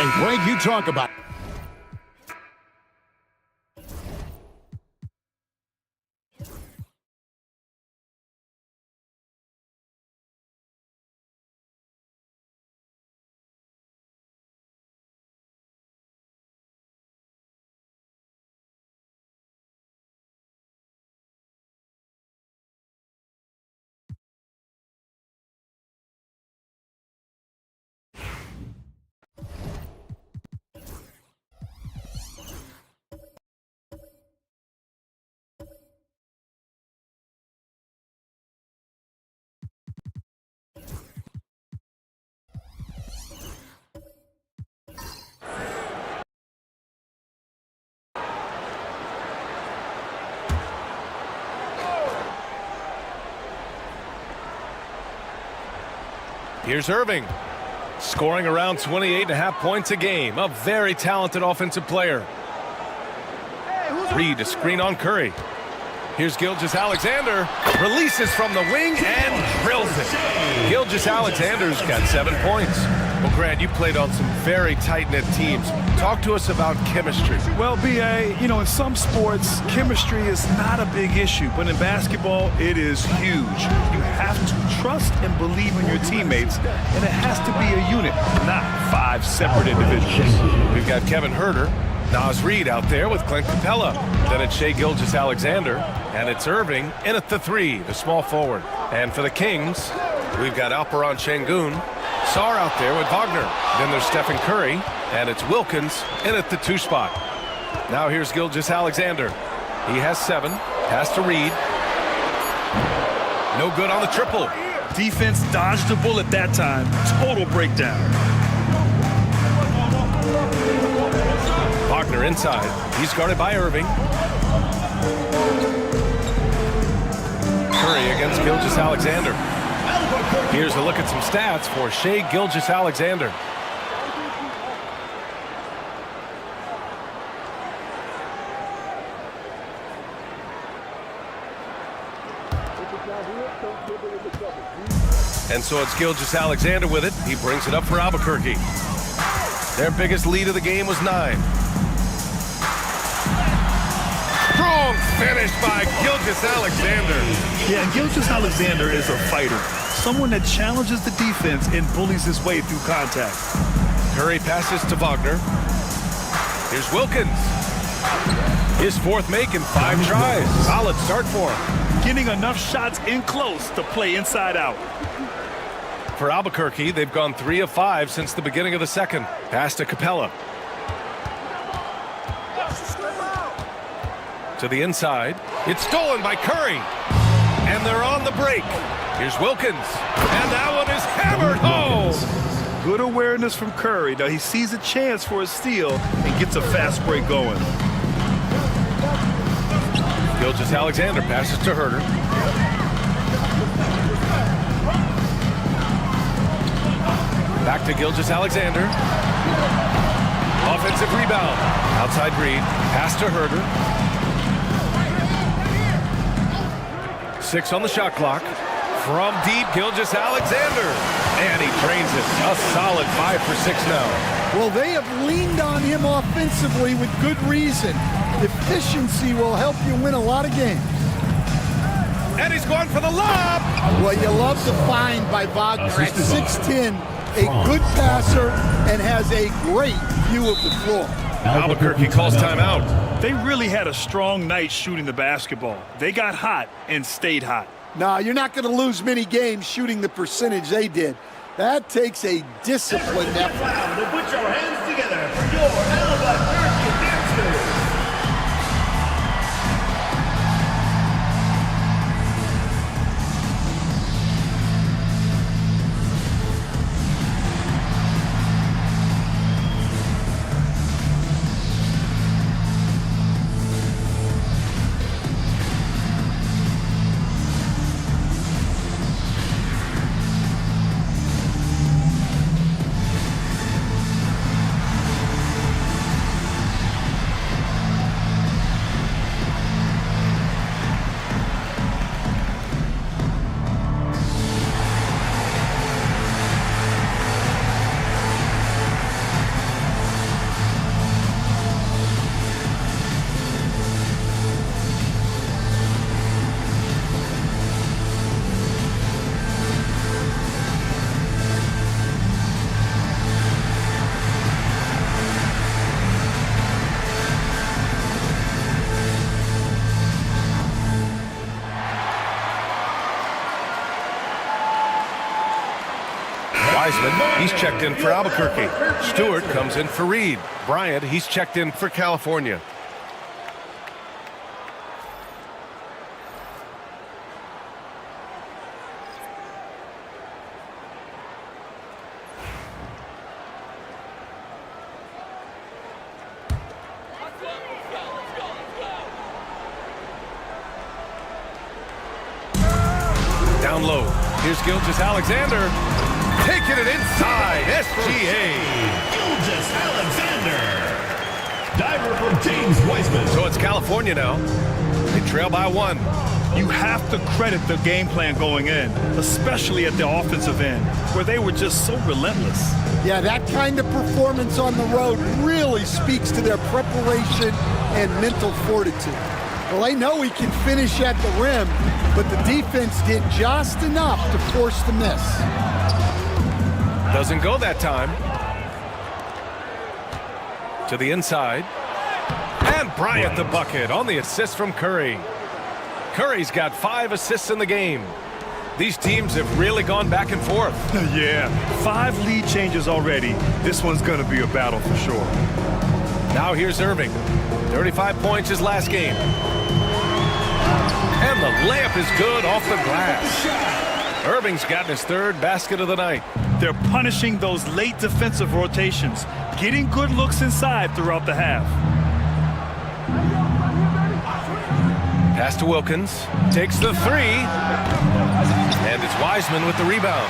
And Greg, you talk about Here's Irving, scoring around 28.5 points a game. A very talented offensive player. Reed, a screen on Curry. Here's Gilgeous-Alexander, releases from the wing and drills it. Gilgeous-Alexander's got 7 points. Well, Grant, you played on some very tight-knit teams. Talk to us about chemistry. Well, B.A., you know, in some sports, chemistry is not a big issue, but in basketball, it is huge. You have to trust and believe in your teammates, and it has to be a unit, not 5 separate individuals. We've got Kevin Herter, Naz Reid out there with Clint Capella. Then it's Shai Gilgeous-Alexander, and it's Irving in at the 3, the small forward. And for the Kings, we've got Alperon Şengün, Sarr out there with Wagner. Then there's Stephen Curry, and it's Wilkins in at the 2 spot. Now here's Gilgeous-Alexander. He has 7. Pass to Reed. No good on the triple. Defense dodged the bullet that time. Total breakdown. Wagner inside. He's guarded by Irving. Curry against Gilgeous-Alexander. Here's a look at some stats for Shai Gilgeous-Alexander. And so it's Gilgeous-Alexander with it. He brings it up for Albuquerque. Their biggest lead of the game was 9. Strong finish by Gilgeous-Alexander. Yeah, and Gilgeous-Alexander is a fighter. Someone that challenges the defense and bullies his way through contact. Curry passes to Wagner. Here's Wilkins. His 4th make in 5 tries. Solid start for him. Getting enough shots in close to play inside out. For Albuquerque, they've gone 3 of 5 since the beginning of the second. Pass to Capella. To the inside. It's stolen by Curry. And they're on the break. Here's Wilkins. And that one is hammered home. Good awareness from Curry. Now he sees a chance for a steal and gets a fast break going. Gilgeous-Alexander passes to Herter. Back to Gilgeous-Alexander. Offensive rebound. Outside Reed. Pass to Herter. 6 on the shot clock. From deep, Gilgeous-Alexander. And he drains it. A solid 5 for 6 now. Well, they have leaned on him offensively with good reason. Efficiency will help you win a lot of games. And he's going for the lob. Well, you love the find by Wagner at 6'10", a good passer, and has a great view of the floor. Albuquerque calls timeout. They really had a strong night shooting the basketball. They got hot and stayed hot. No, you're not going to lose many games shooting the percentage they did. That takes a disciplined effort. Time to put your hands together for your Albuquerque dancers. Wiseman, he's checked in for Albuquerque. Stewart comes in for Reed. Bryant, he's checked in for California. Down low. Here's Gilgeous Alexander. Taking it inside. SGA. Gilgeous Alexander. Diver from James Wiseman. So it's California now. They trail by 1. You have to credit the game plan going in, especially at the offensive end, where they were just so relentless. Yeah, that kind of performance on the road really speaks to their preparation and mental fortitude. Well, they know he can finish at the rim, but the defense did just enough to force the miss. Doesn't go that time. To the inside. And Bryant the bucket on the assist from Curry. Curry's got 5 assists in the game. These teams have really gone back and forth. Yeah, 5 lead changes already. This one's going to be a battle for sure. Now here's Irving. 35 points his last game. And the layup is good off the glass. Irving's gotten his 3rd basket of the night. They're punishing those late defensive rotations, getting good looks inside throughout the half. Pass to Wilkins. Takes the 3. And it's Wiseman with the rebound.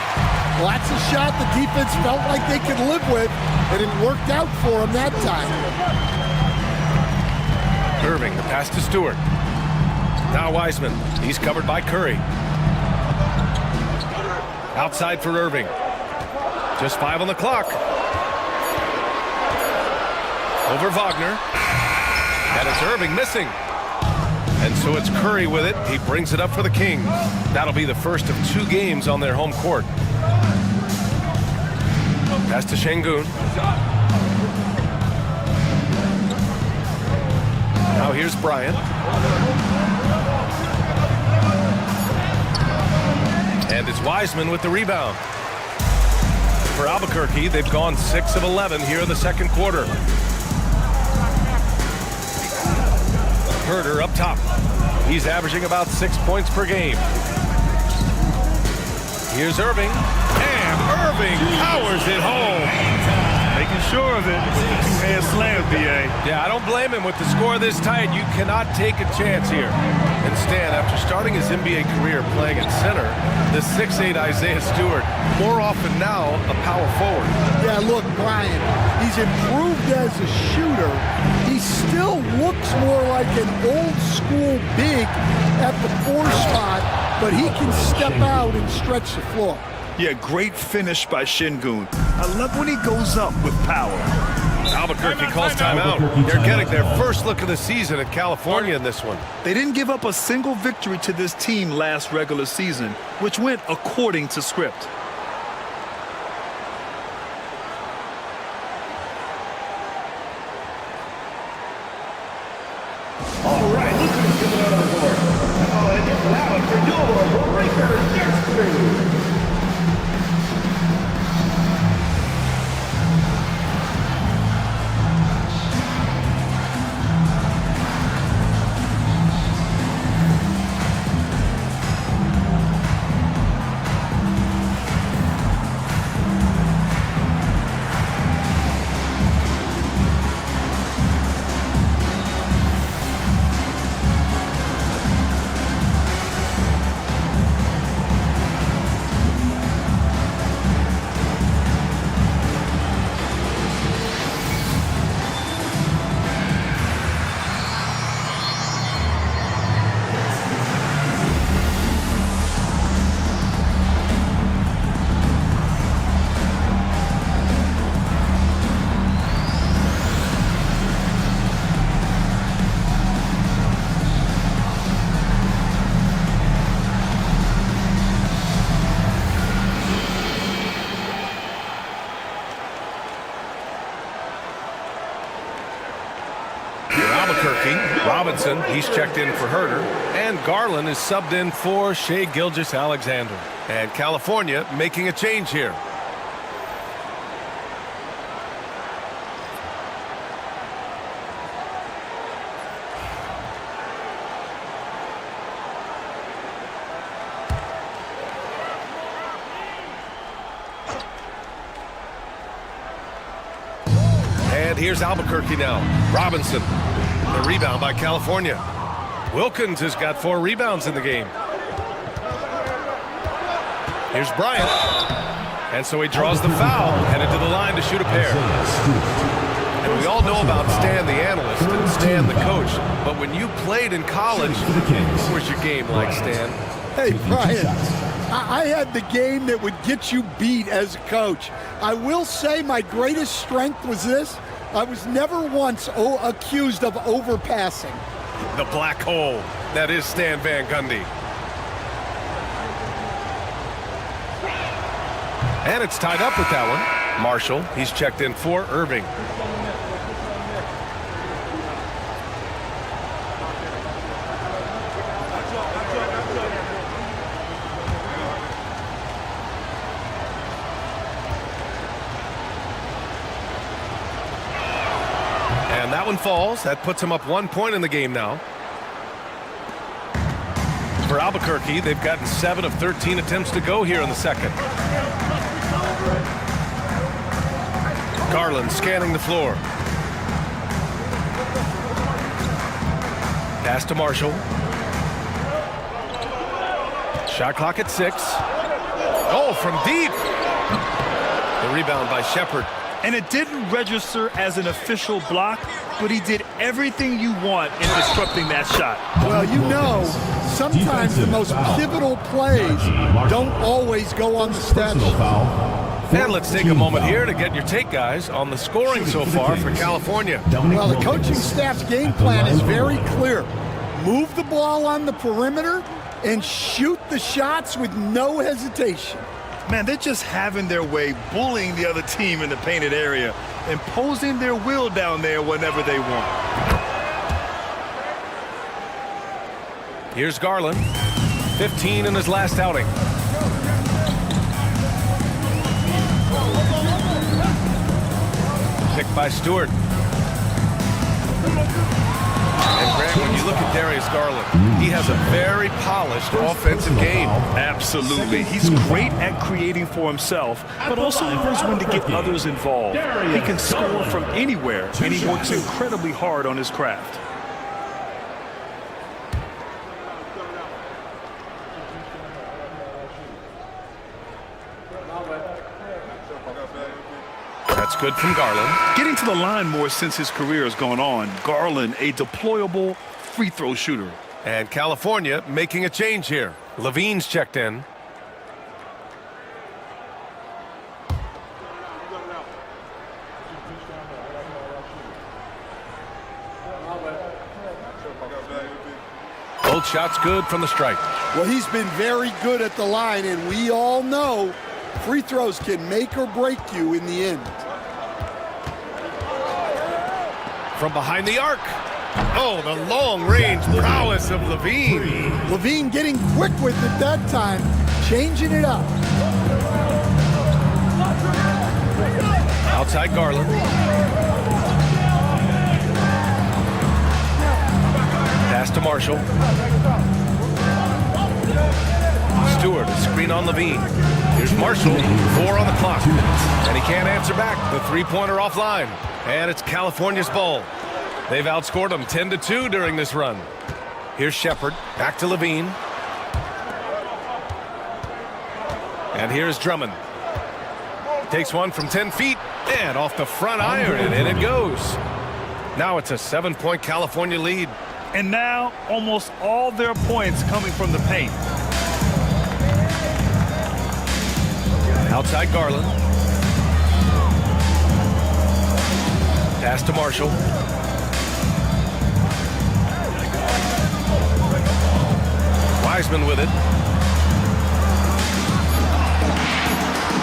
Well, that's a shot the defense felt like they could live with, and it worked out for them that time. Irving, the pass to Stewart. Now Wiseman. He's covered by Curry. Outside for Irving. Just 5 on the clock. Over Wagner. And it's Irving missing. And so it's Curry with it. He brings it up for the Kings. That'll be the first of 2 games on their home court. Pass to Şengün. Now here's Bryant. And it's Wiseman with the rebound. For Albuquerque, they've gone 6 of 11 here in the second quarter. Herder up top. He's averaging about 6 points per game. Here's Irving. And Irving powers it home. Making sure of it with the 2-hand slam, B.A. Yeah, I don't blame him. With the score this tight, you cannot take a chance here. And Stan, after starting his NBA career playing at center, the 6'8" Isaiah Stewart, more often now a power forward. Yeah, look, Brian, he's improved as a shooter. He still looks more like an old-school big at the 4 spot, but he can step out and stretch the floor. Yeah, great finish by Şengün. I love when he goes up with power. Albuquerque calls timeout. They're getting their first look of the season at California in this one. They didn't give up a single victory to this team last regular season, which went according to script. All right, look who's coming on the board. Oh, and it's loud for your breaker next crew. Robinson, he's checked in for Herder, and Garland is subbed in for Shai Gilgeous-Alexander. And California making a change here. And here's Albuquerque now. Robinson. The rebound by California. Wilkins has got 4 rebounds in the game. Here's Bryant. And so he draws the foul, headed to the line to shoot a pair. And we all know about Stan the analyst and Stan the coach. But when you played in college, what was your game like, Stan? Hey, Brian, I had the game that would get you beat as a coach. I will say my greatest strength was this. I was never once accused of overpassing. The black hole. That is Stan Van Gundy. And it's tied up with that one. Marshall, he's checked in for Irving. And that one falls. That puts him up 1 point in the game now. For Albuquerque, they've gotten 7 of 13 attempts to go here in the second. Garland scanning the floor. Pass to Marshall. Shot clock at 6. Oh, from deep. The rebound by Shepard. And it didn't register as an official block, but he did everything you want in disrupting that shot. Well, you know, sometimes the most pivotal plays don't always go on the stat sheet. And let's take a moment here to get your take, guys, on the scoring so far for California. Well, the coaching staff's game plan is very clear. Move the ball on the perimeter and shoot the shots with no hesitation. Man, they're just having their way, bullying the other team in the painted area, imposing their will down there whenever they want. Here's Garland, 15 in his last outing. Picked by Stewart. And Greg, when you look at Darius Garland, he has a very polished offensive game. Absolutely. He's great at creating for himself, but also knows when to get others involved. He can score from anywhere, and he works incredibly hard on his craft. That's good from Garland. Getting to the line more since his career has gone on. Garland, a deployable free throw shooter. And California making a change here. Levine's checked in. Both shots good from the stripe. Well, he's been very good at the line, and we all know free throws can make or break you in the end. From behind the arc. Oh, the long-range prowess of Levine. Levine getting quick with it that time, changing it up. Outside Garland. Pass to Marshall. Stewart, a screen on Levine. Here's Marshall, 4 on the clock. And he can't answer back. The three-pointer offline. And it's California's ball. They've outscored them 10-2 during this run. Here's Shepard, back to Levine. And here's Drummond. Takes one from 10 feet, and off the front iron, and in it goes. Now it's a 7-point California lead. And now almost all their points coming from the paint. Outside Garland. Pass to Marshall. Wiseman with it.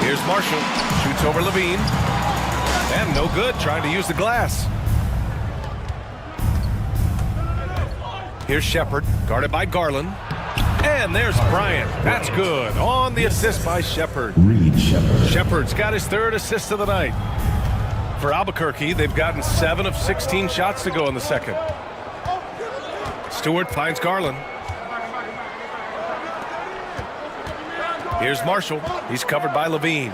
Here's Marshall. Shoots over Levine. And no good, trying to use the glass. Here's Shepard, guarded by Garland. And there's Bryant. That's good. On the assist by Shepard. Shepard's got his 3rd assist of the night. For Albuquerque, they've gotten 7 of 16 shots to go in the second. Stewart finds Garland. Here's Marshall. He's covered by Levine.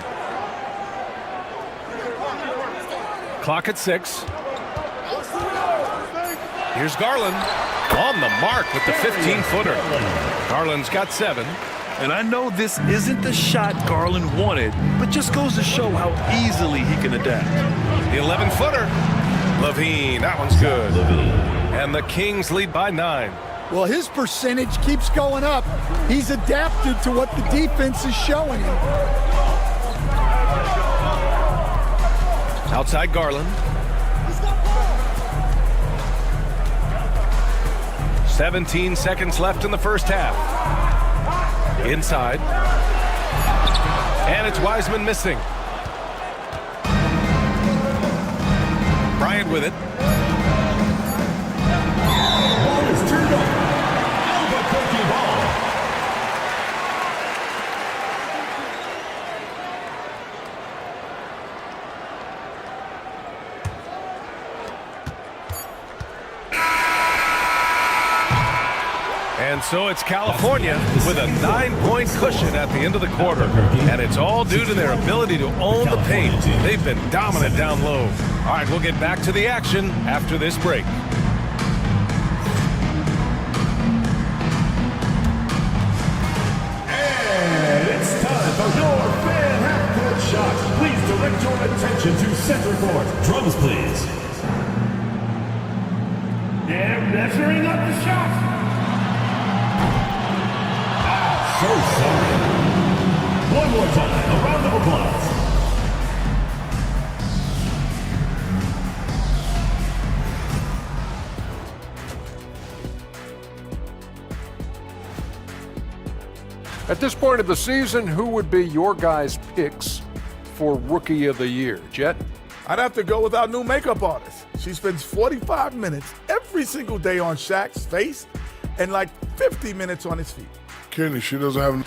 clock at 6. Here's Garland on the mark with the 15-footer. Garland's got 7. And I know this isn't the shot Garland wanted, but just goes to show how easily he can adapt. The 11-footer. Levine, that one's good. And the Kings lead by 9. Well, his percentage keeps going up. He's adapted to what the defense is showing him. Outside Garland. 17 seconds left in the first half. Inside. And it's Wiseman missing. Bryant with it. Ball is turned over. Albuquerque ball. And so it's California with a 9-point cushion at the end of the quarter. And it's all due to their ability to own the paint. They've been dominant down low. All right, we'll get back to the action after this break. And it's time for your fan half-court shots. Please direct your attention to center court. Drums, please. They're measuring up the shot. So sorry. One more time, a round of applause. At this point of the season, who would be your guys' picks for Rookie of the Year? Jet? I'd have to go with our new makeup artist. She spends 45 minutes every single day on Shaq's face and like 50 minutes on his feet. Kenny, she doesn't have...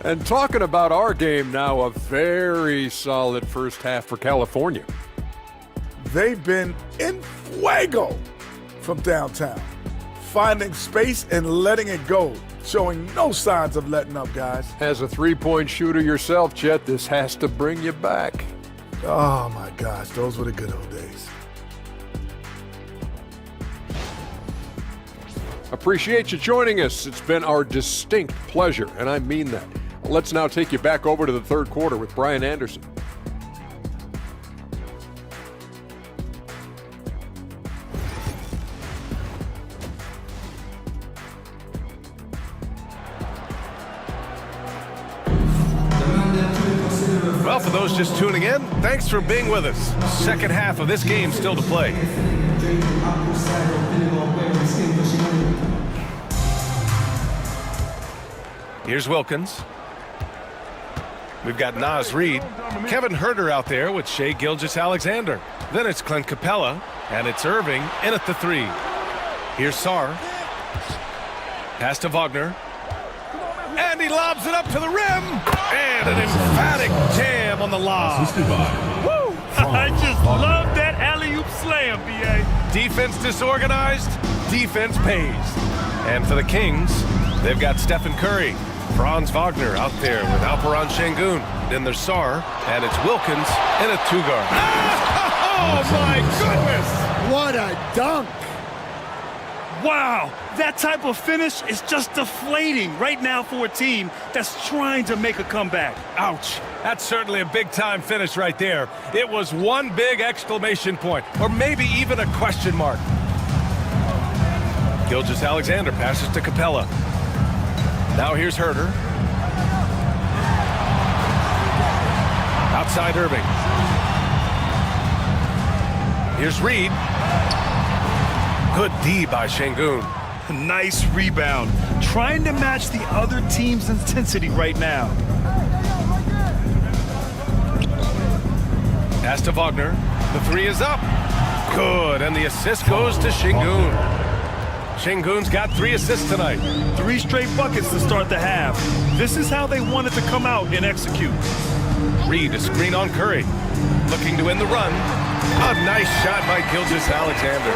And talking about our game now, a very solid first half for California. They've been in fuego from downtown, finding space and letting it go, showing no signs of letting up, guys. As a three-point shooter yourself, Jet, this has to bring you back. Oh, my gosh, those were the good old days. Appreciate you joining us. It's been our distinct pleasure, and I mean that. Let's now take you back over to the third quarter with Brian Anderson. Well, for those just tuning in, thanks for being with us. Second half of this game still to play. Here's Wilkins. We've got Naz Reid, Kevin Huerter out there with Shai Gilgeous-Alexander. Then it's Clint Capella, and it's Irving in at the 3. Here's Sarr. Pass to Wagner. And he lobs it up to the rim. And an emphatic jam on the lob. Woo! I just love that alley-oop slam, B.A. Defense disorganized, defense pays. And for the Kings, they've got Stephen Curry, Franz Wagner out there with Alperen Şengün. Then there's Sarr, and it's Wilkins in a 2-guard. Oh, my goodness! What a dunk! Wow, that type of finish is just deflating right now for a team that's trying to make a comeback. Ouch. That's certainly a big-time finish right there. It was one big exclamation point, or maybe even a question mark. Gilgeous-Alexander passes to Capella. Now here's Huerter. Outside Irving. Here's Reid. Good D by Şengün. Nice rebound. Trying to match the other team's intensity right now. Pass to Wagner. The 3 is up. Good, and the assist goes to Şengün. Şengün's got 3 assists tonight. 3 straight buckets to start the half. This is how they wanted to come out and execute. Reid, a screen on Curry. Looking to win the run. A nice shot by Gilgeous-Alexander.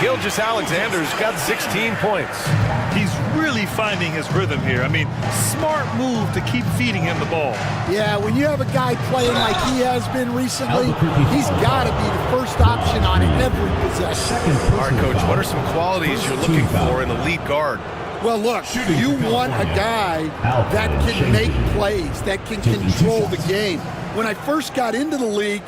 Gilgeous-Alexander's got 16 points. He's really finding his rhythm here. I mean, smart move to keep feeding him the ball. Yeah, when you have a guy playing like he has been recently, he's got to be the first option on every possession. All right, Coach, what are some qualities you're looking for in a lead guard? Well, look, you want a guy that can make plays, that can control the game. When I first got into the league,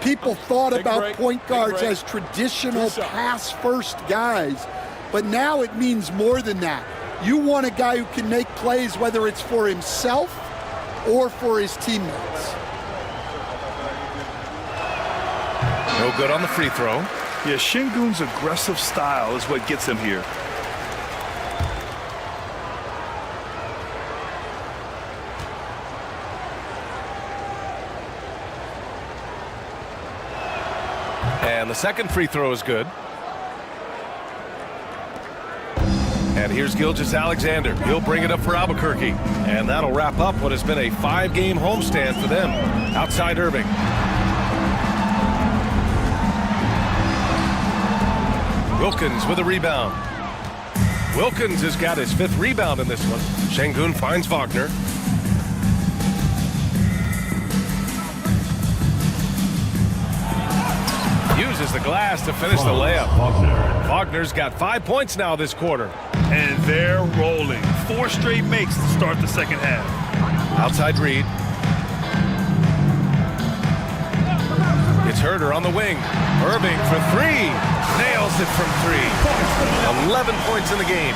people thought about point guards as traditional pass-first guys. But now it means more than that. You want a guy who can make plays, whether it's for himself or for his teammates. No good on the free throw. Yeah, Şengün's aggressive style is what gets him here. And the second free throw is good. And here's Gilgeous-Alexander. He'll bring it up for Albuquerque. And that'll wrap up what has been a 5-game homestand for them outside Irving. Wilkins with a rebound. Wilkins has got his 5th rebound in this one. Şengün finds Wagner. Uses the glass to finish the layup. Wagner's got 5 points now this quarter. And they're rolling. 4 straight makes to start the second half. Outside Reed. It's Herder on the wing. Irving for 3. Nails it from 3. 11 points in the game.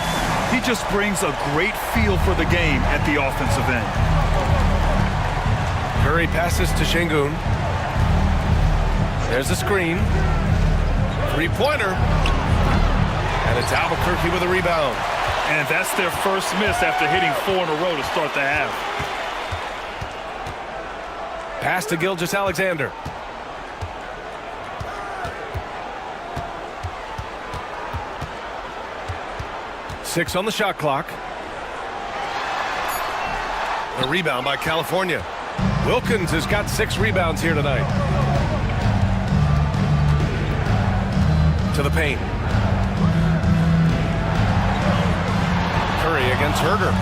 He just brings a great feel for the game at the offensive end. Curry passes to Şengün. There's the screen. 3-pointer. And it's Albuquerque with a rebound. And that's their first miss after hitting 4 in a row to start the half. Pass to Gilgeous-Alexander. Six on the shot clock. A rebound by California. Wilkins has got 6 rebounds here tonight. To the paint. Curry against Herder.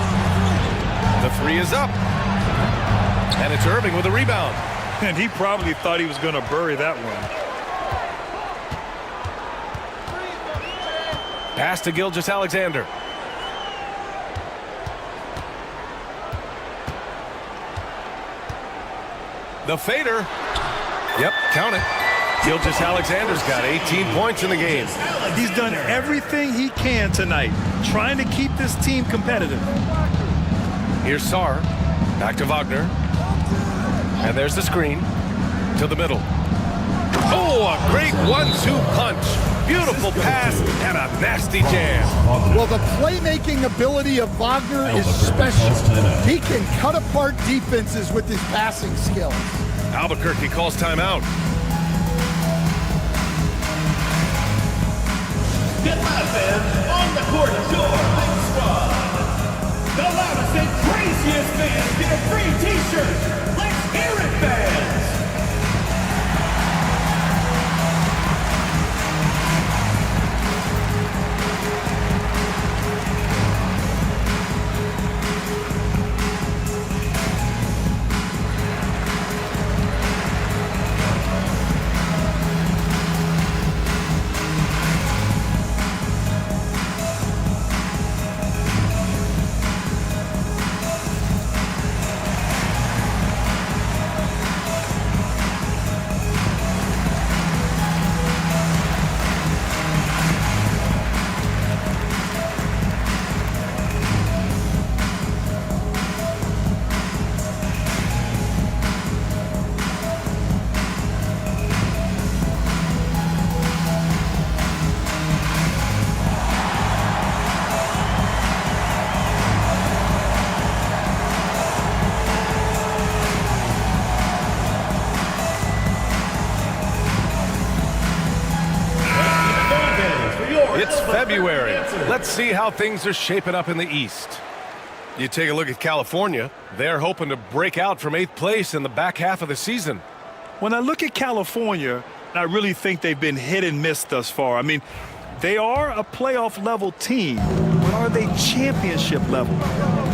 The 3 is up. And it's Irving with a rebound. And he probably thought he was going to bury that one. Pass to Gilgeous-Alexander. The fader. Yep, count it. Gilgeous-Alexander's got 18 points in the game. He's done everything he can tonight, trying to keep this team competitive. Here's Sarr. Back to Wagner. And there's the screen. To the middle. Oh, a great 1-2 punch. Beautiful pass and a nasty jam. Well, the playmaking ability of Wagner is special. He can cut apart defenses with his passing skills. Albuquerque calls timeout. GODBLESS fans, on the court is your hype squad. The loudest and craziest fans get a free t-shirt. Let's hear it, fans. It's February. Let's see how things are shaping up in the East. You take a look at California. They're hoping to break out from 8th place in the back half of the season. When I look at California, I really think they've been hit and miss thus far. I mean, they are a playoff level team, but are they championship level?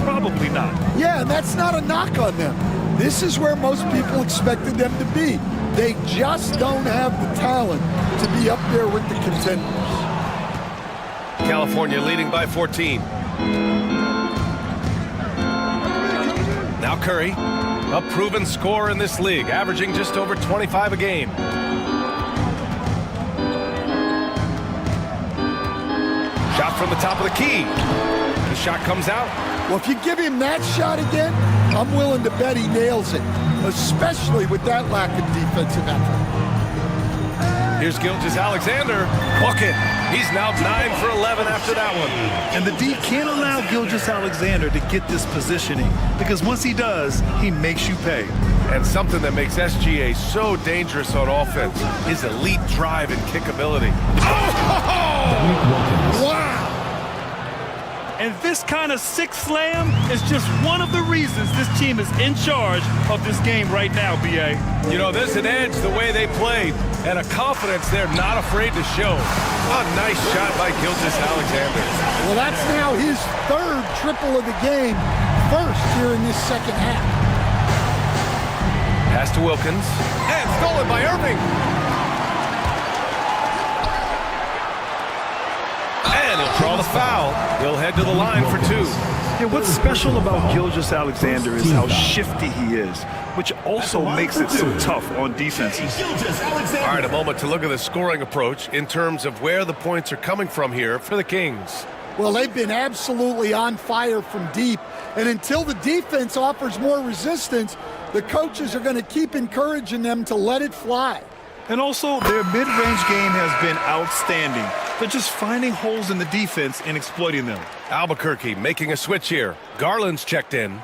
Probably not. Yeah, and that's not a knock on them. This is where most people expected them to be. They just don't have the talent to be up there with the contenders. California leading by 14. Now Curry, a proven scorer in this league, averaging just over 25 a game. Shot from the top of the key. The shot comes out. Well, if you give him that shot again, I'm willing to bet he nails it, especially with that lack of defensive effort. Here's Gilgeous-Alexander. Bucket. He's now 9 for 11 after that one. And the D can't allow Gilgeous-Alexander to get this positioning, because once he does, he makes you pay. And something that makes SGA so dangerous on offense, his elite drive and kickability. Oh! Wow! And this kind of six slam is just one of the reasons this team is in charge of this game right now, B.A. You know, there's an edge the way they played and a confidence they're not afraid to show. A nice shot by Gilgeous-Alexander. Well, that's now his third triple of the game, first here in this second half. Pass to Wilkins. And stolen by Irving. And he'll draw the foul. He'll head to the line for two. Yeah, what's special about Gilgeous-Alexander is how shifty he is, which also makes it so tough on defenses. All right, a moment to look at the scoring approach in terms of where the points are coming from here for the Kings. Well, they've been absolutely on fire from deep, and until the defense offers more resistance, the coaches are going to keep encouraging them to let it fly. And also, their mid-range game has been outstanding. They're just finding holes in the defense and exploiting them. Albuquerque making a switch here. Garland's checked in.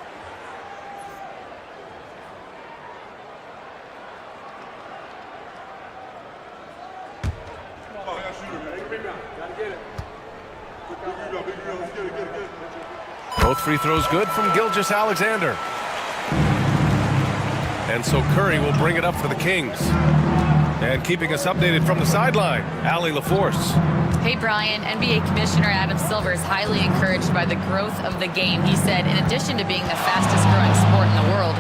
Both free throws good from Gilgeous-Alexander. And so Curry will bring it up for the Kings. And keeping us updated from the sideline, Allie LaForce. Hey, Brian, NBA Commissioner Adam Silver is highly encouraged by the growth of the game. He said, in addition to being the fastest growing sport in the world,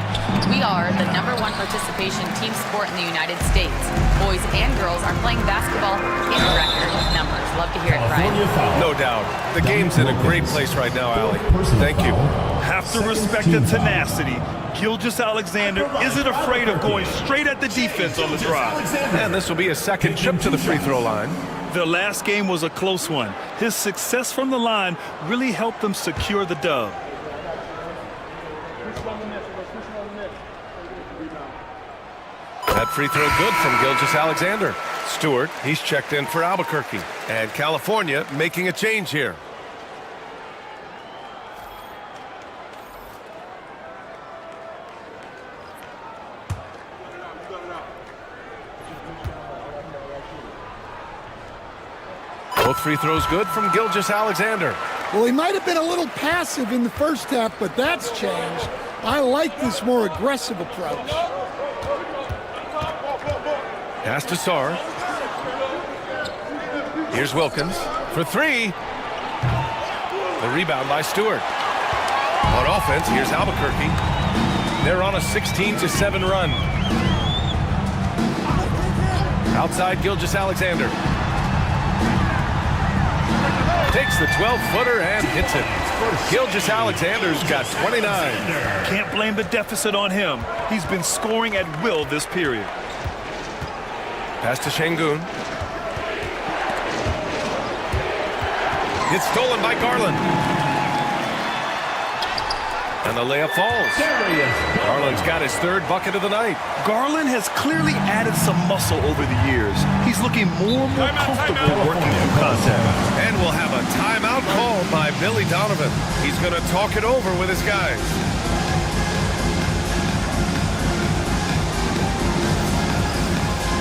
we are the #1 participation team sport in the United States. Boys and girls are playing basketball in record numbers. Love to hear it, Brian. No doubt. The game's in a great place right now, Allie. Thank you. Have to respect the tenacity. Gilgeous-Alexander isn't afraid of going straight at the defense on the drive. And this will be a second trip to the free throw line. Their last game was a close one. His success from the line really helped them secure the dub. That free throw good from Gilgeous-Alexander. Stewart, he's checked in for Albuquerque. And California making a change here. Both free throws good from Gilgeous-Alexander. Well, he might have been a little passive in the first half, but that's changed. I like this more aggressive approach. Pass to Sarr. Here's Wilkins for three. The rebound by Stewart. On offense, here's Albuquerque. They're on a 16-7 run. Outside Gilgeous-Alexander. Takes the 12-footer and hits it. Gilgeous-Alexander's got 29. Can't blame the deficit on him. He's been scoring at will this period. Pass to Şengün. It's stolen by Garland. And the layup falls. Garland's got his third bucket of the night. Garland has clearly added some muscle over the years. He's looking more and more comfortable working through contact. And we'll have a timeout called by Billy Donovan. He's going to talk it over with his guys.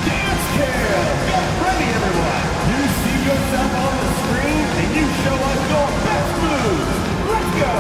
Dance Cam! Get ready, everyone! You see yourself on the screen, and you show us your best moves. Let's go!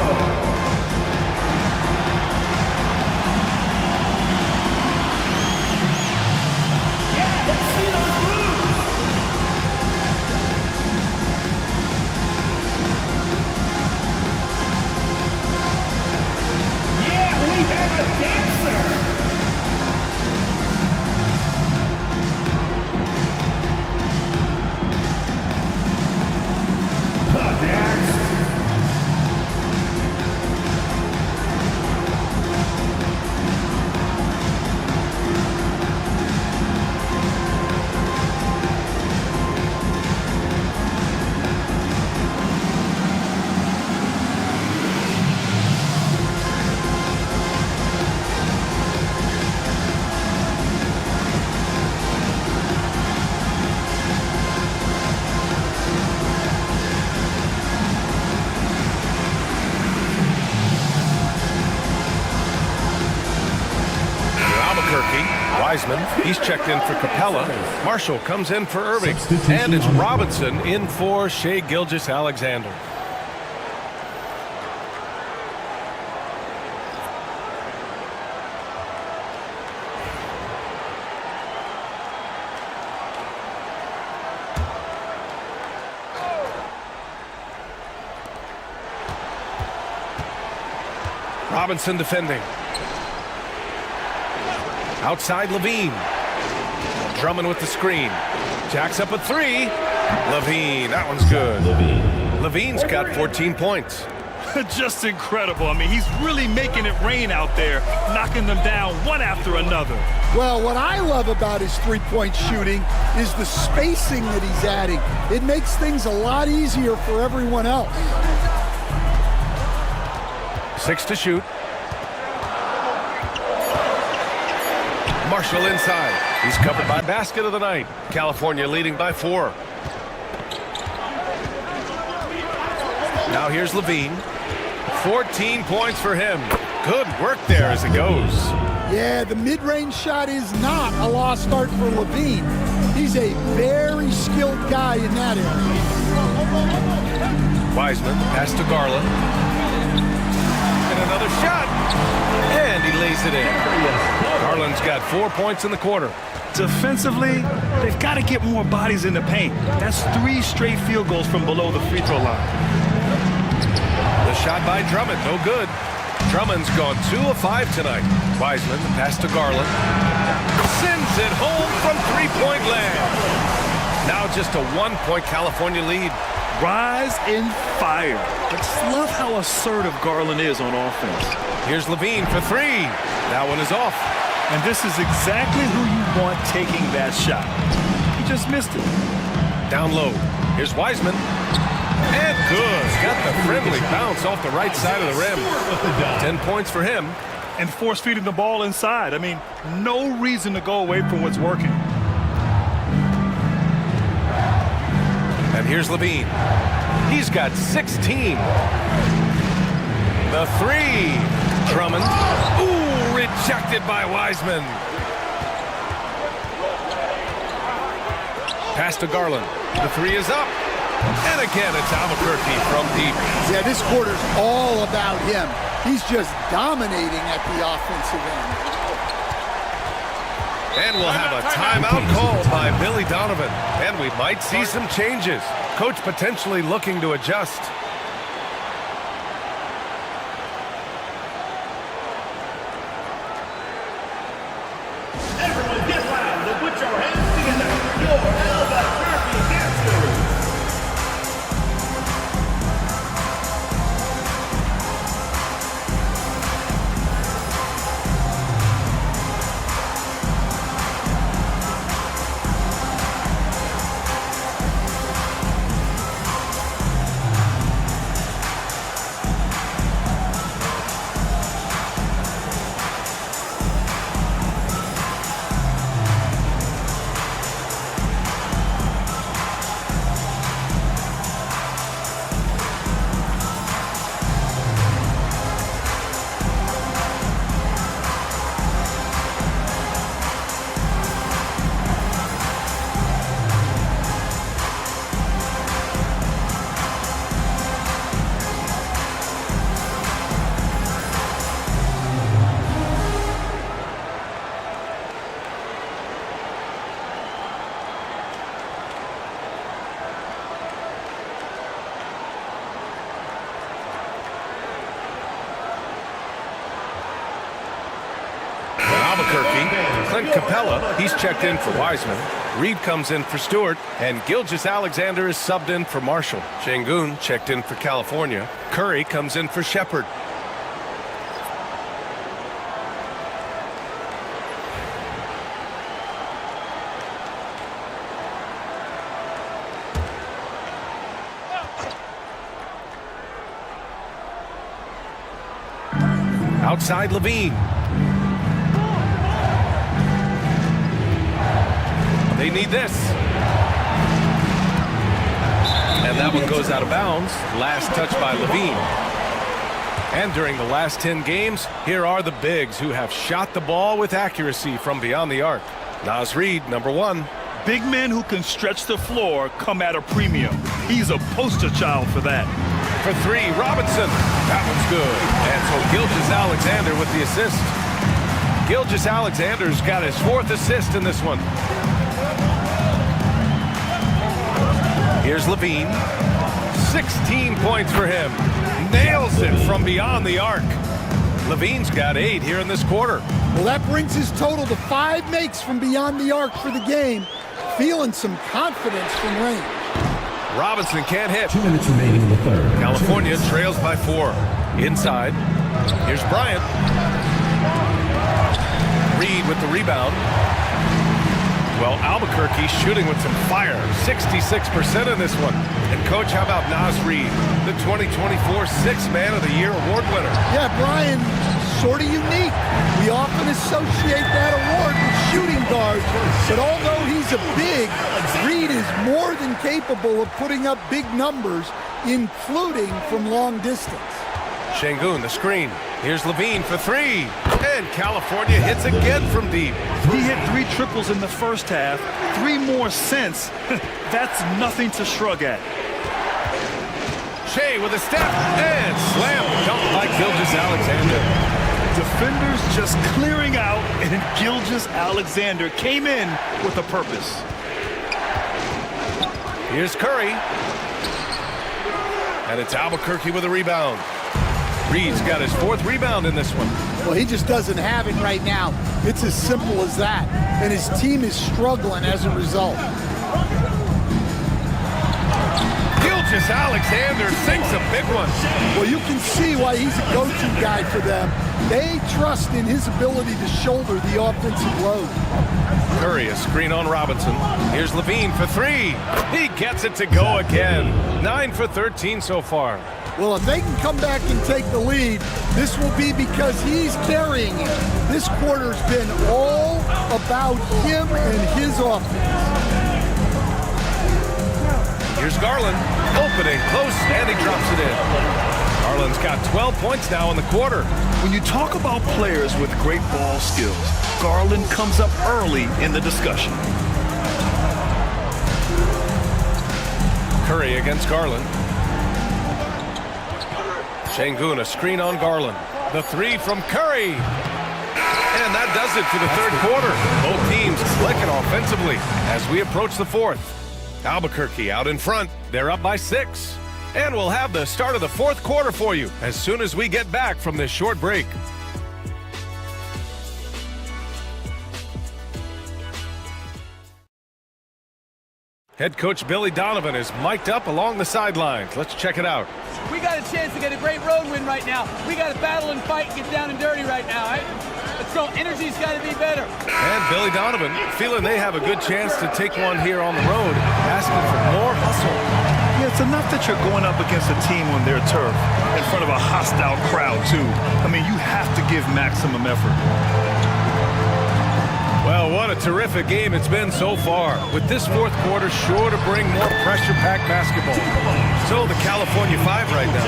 Wiseman, he's checked in for Capella. Marshall comes in for Irving. And it's Robinson in for Shai Gilgeous-Alexander. Robinson defending. Outside Levine. Drummond with the screen. Jacks up a three. Levine, that one's good. Levine's got 14 points. Just incredible. I mean, he's really making it rain out there, knocking them down one after another. Well, what I love about his three-point shooting is the spacing that he's adding. It makes things a lot easier for everyone else. 6 to shoot. Marshall inside. He's covered by basket of the night. California leading by 4. Now here's Levine. 14 points for him. Good work there as it goes. Yeah, the mid-range shot is not a lost art for Levine. He's a very skilled guy in that area. Wiseman pass to Garland. And another shot. And he lays it in. Garland's got 4 points in the quarter. Defensively, they've got to get more bodies in the paint. That's 3 straight field goals from below the free throw line. The shot by Drummond, no good. Drummond's gone 2 of 5 tonight. Wiseman, pass to Garland. Sends it home from three-point land. Now just a 1-point California lead. Rise and fire. I just love how assertive Garland is on offense. Here's Levine for 3. That one is off. And this is exactly who you want taking that shot. He just missed it. Down low. Here's Wiseman. And good. Got the friendly bounce off the right side of the rim. 10 points for him. And force feeding the ball inside. I mean, no reason to go away from what's working. And here's Levine. He's got 16. The 3. Drummond. Ooh, rejected by Wiseman. Pass to Garland. The 3 is up. And again, it's Albuquerque from deep. Yeah, this quarter's all about him. He's just dominating at the offensive end. And we'll have a timeout called by Billy Donovan. And we might see some changes. Coach potentially looking to adjust. Everyone get loud and put your hands together for your Albuquerque dancers. Clint Capella, he's checked in for Wiseman. Reed comes in for Stewart, and Gilgeous-Alexander is subbed in for Marshall. Shangun checked in for California. Curry comes in for Shepard. Outside Levine. They need this. And that one goes out of bounds. Last touch by Levine. And during the last 10 games, here are the bigs who have shot the ball with accuracy from beyond the arc. Naz Reid, number 1. Big men who can stretch the floor come at a premium. He's a poster child for that. For 3, Robinson. That one's good. And so Gilgeous-Alexander with the assist. Gilgeous-Alexander's got his 4th assist in this one. Here's Levine. 16 points for him. Nails it from beyond the arc. Levine's got 8 here in this quarter. Well, that brings his total to 5 makes from beyond the arc for the game. Feeling some confidence from range. Robinson can't hit. 2 minutes remaining in the third. California trails by 4. Inside. Here's Bryant. Reid with the rebound. Well, Albuquerque shooting with some fire. 66% in this one. And, Coach, how about Naz Reid, the 2024 Sixth Man of the Year award winner? Yeah, Brian, sort of unique. We often associate that award with shooting guards, but although he's a big, Reid is more than capable of putting up big numbers, including from long distance. Şengün, the screen. Here's Levine for 3. And California hits again from deep. He hit 3 triples in the first half, 3 more since. That's nothing to shrug at. Shea with a step and slam dunk by Gilgeous-Alexander. Defenders just clearing out, and Gilgeous-Alexander came in with a purpose. Here's Curry. And it's Albuquerque with a rebound. Reid's got his 4th rebound in this one. Well, he just doesn't have it right now. It's as simple as that. And his team is struggling as a result. Gilgeous-Alexander sinks a big one. Well, you can see why he's a go-to guy for them. They trust in his ability to shoulder the offensive load. Curry, a screen on Robinson. Here's Levine for 3. He gets it to go again. 9 for 13 so far. Well, if they can come back and take the lead, this will be because he's carrying it. This quarter's been all about him and his offense. Here's Garland, opening, close, and he drops it in. Garland's got 12 points now in the quarter. When you talk about players with great ball skills, Garland comes up early in the discussion. Curry against Garland. Şengün, a screen on Garland. The 3 from Curry. And that does it for the 3rd quarter. Both teams clicking offensively as we approach the 4th. Albuquerque out in front. They're up by 6. And we'll have the start of the 4th quarter for you as soon as we get back from this short break. Head coach Billy Donovan is mic'd up along the sidelines. Let's check it out. We got a chance to get a great road win right now. We got to battle and fight and get down and dirty right now, right? Let's go. Energy's got to be better. And Billy Donovan feeling they have a good chance to take one here on the road, asking for more hustle. Yeah, it's enough that you're going up against a team on their turf in front of a hostile crowd, too. I mean, you have to give maximum effort. Well, what a terrific game it's been so far, with this 4th quarter sure to bring more pressure-packed basketball. So the California 5 right now.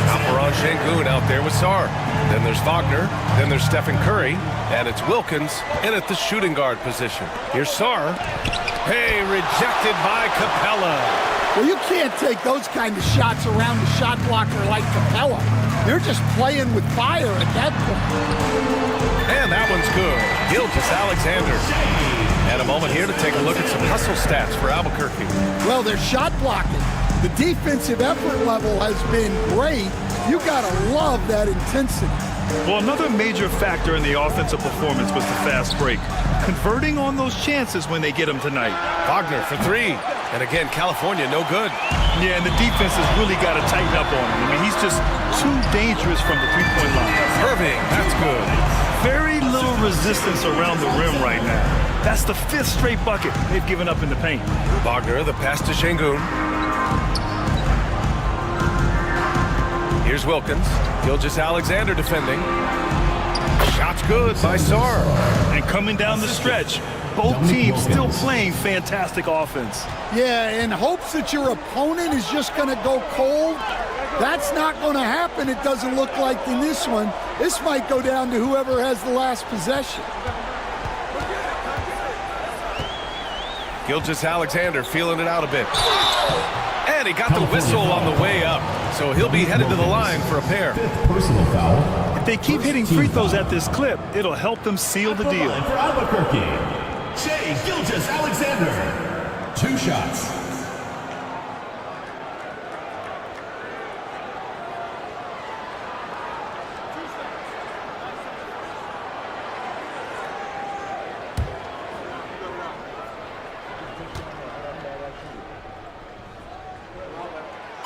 Alperon Şengün out there with Sarr. Then there's Wagner, then there's Stephen Curry, and it's Wilkins in at the shooting guard position. Here's Sarr. Hey, rejected by Capella. Well, you can't take those kind of shots around the shot blocker like Capella. You're just playing with fire at that point. And that one's good. Gilgeous-Alexander. And a moment here to take a look at some hustle stats for Albuquerque. Well, they're shot blocking. The defensive effort level has been great. You gotta love that intensity. Well, another major factor in the offensive performance was the fast break. Converting on those chances when they get them tonight. Wagner for 3. And again, California no good. Yeah, and the defense has really got to tighten up on him. I mean, he's just too dangerous from the three-point line. Irving, that's good. Very little resistance around the rim right now. That's the 5th straight bucket they've given up in the paint. Wagner, the pass to Şengün. Here's Wilkins. Gilgeous-Alexander defending. Shot's good by Sarr. And coming down the stretch, both teams still playing fantastic offense. Yeah, in hopes that your opponent is just going to go cold. That's not going to happen, it doesn't look like in this one. This might go down to whoever has the last possession. Gilgeous-Alexander feeling it out a bit. And he got the whistle on the way up. So he'll be headed to the line for a pair. Personal foul. If they keep hitting free throws at this clip, it'll help them seal the deal. For Albuquerque, Shai Gilgeous-Alexander. 2 shots.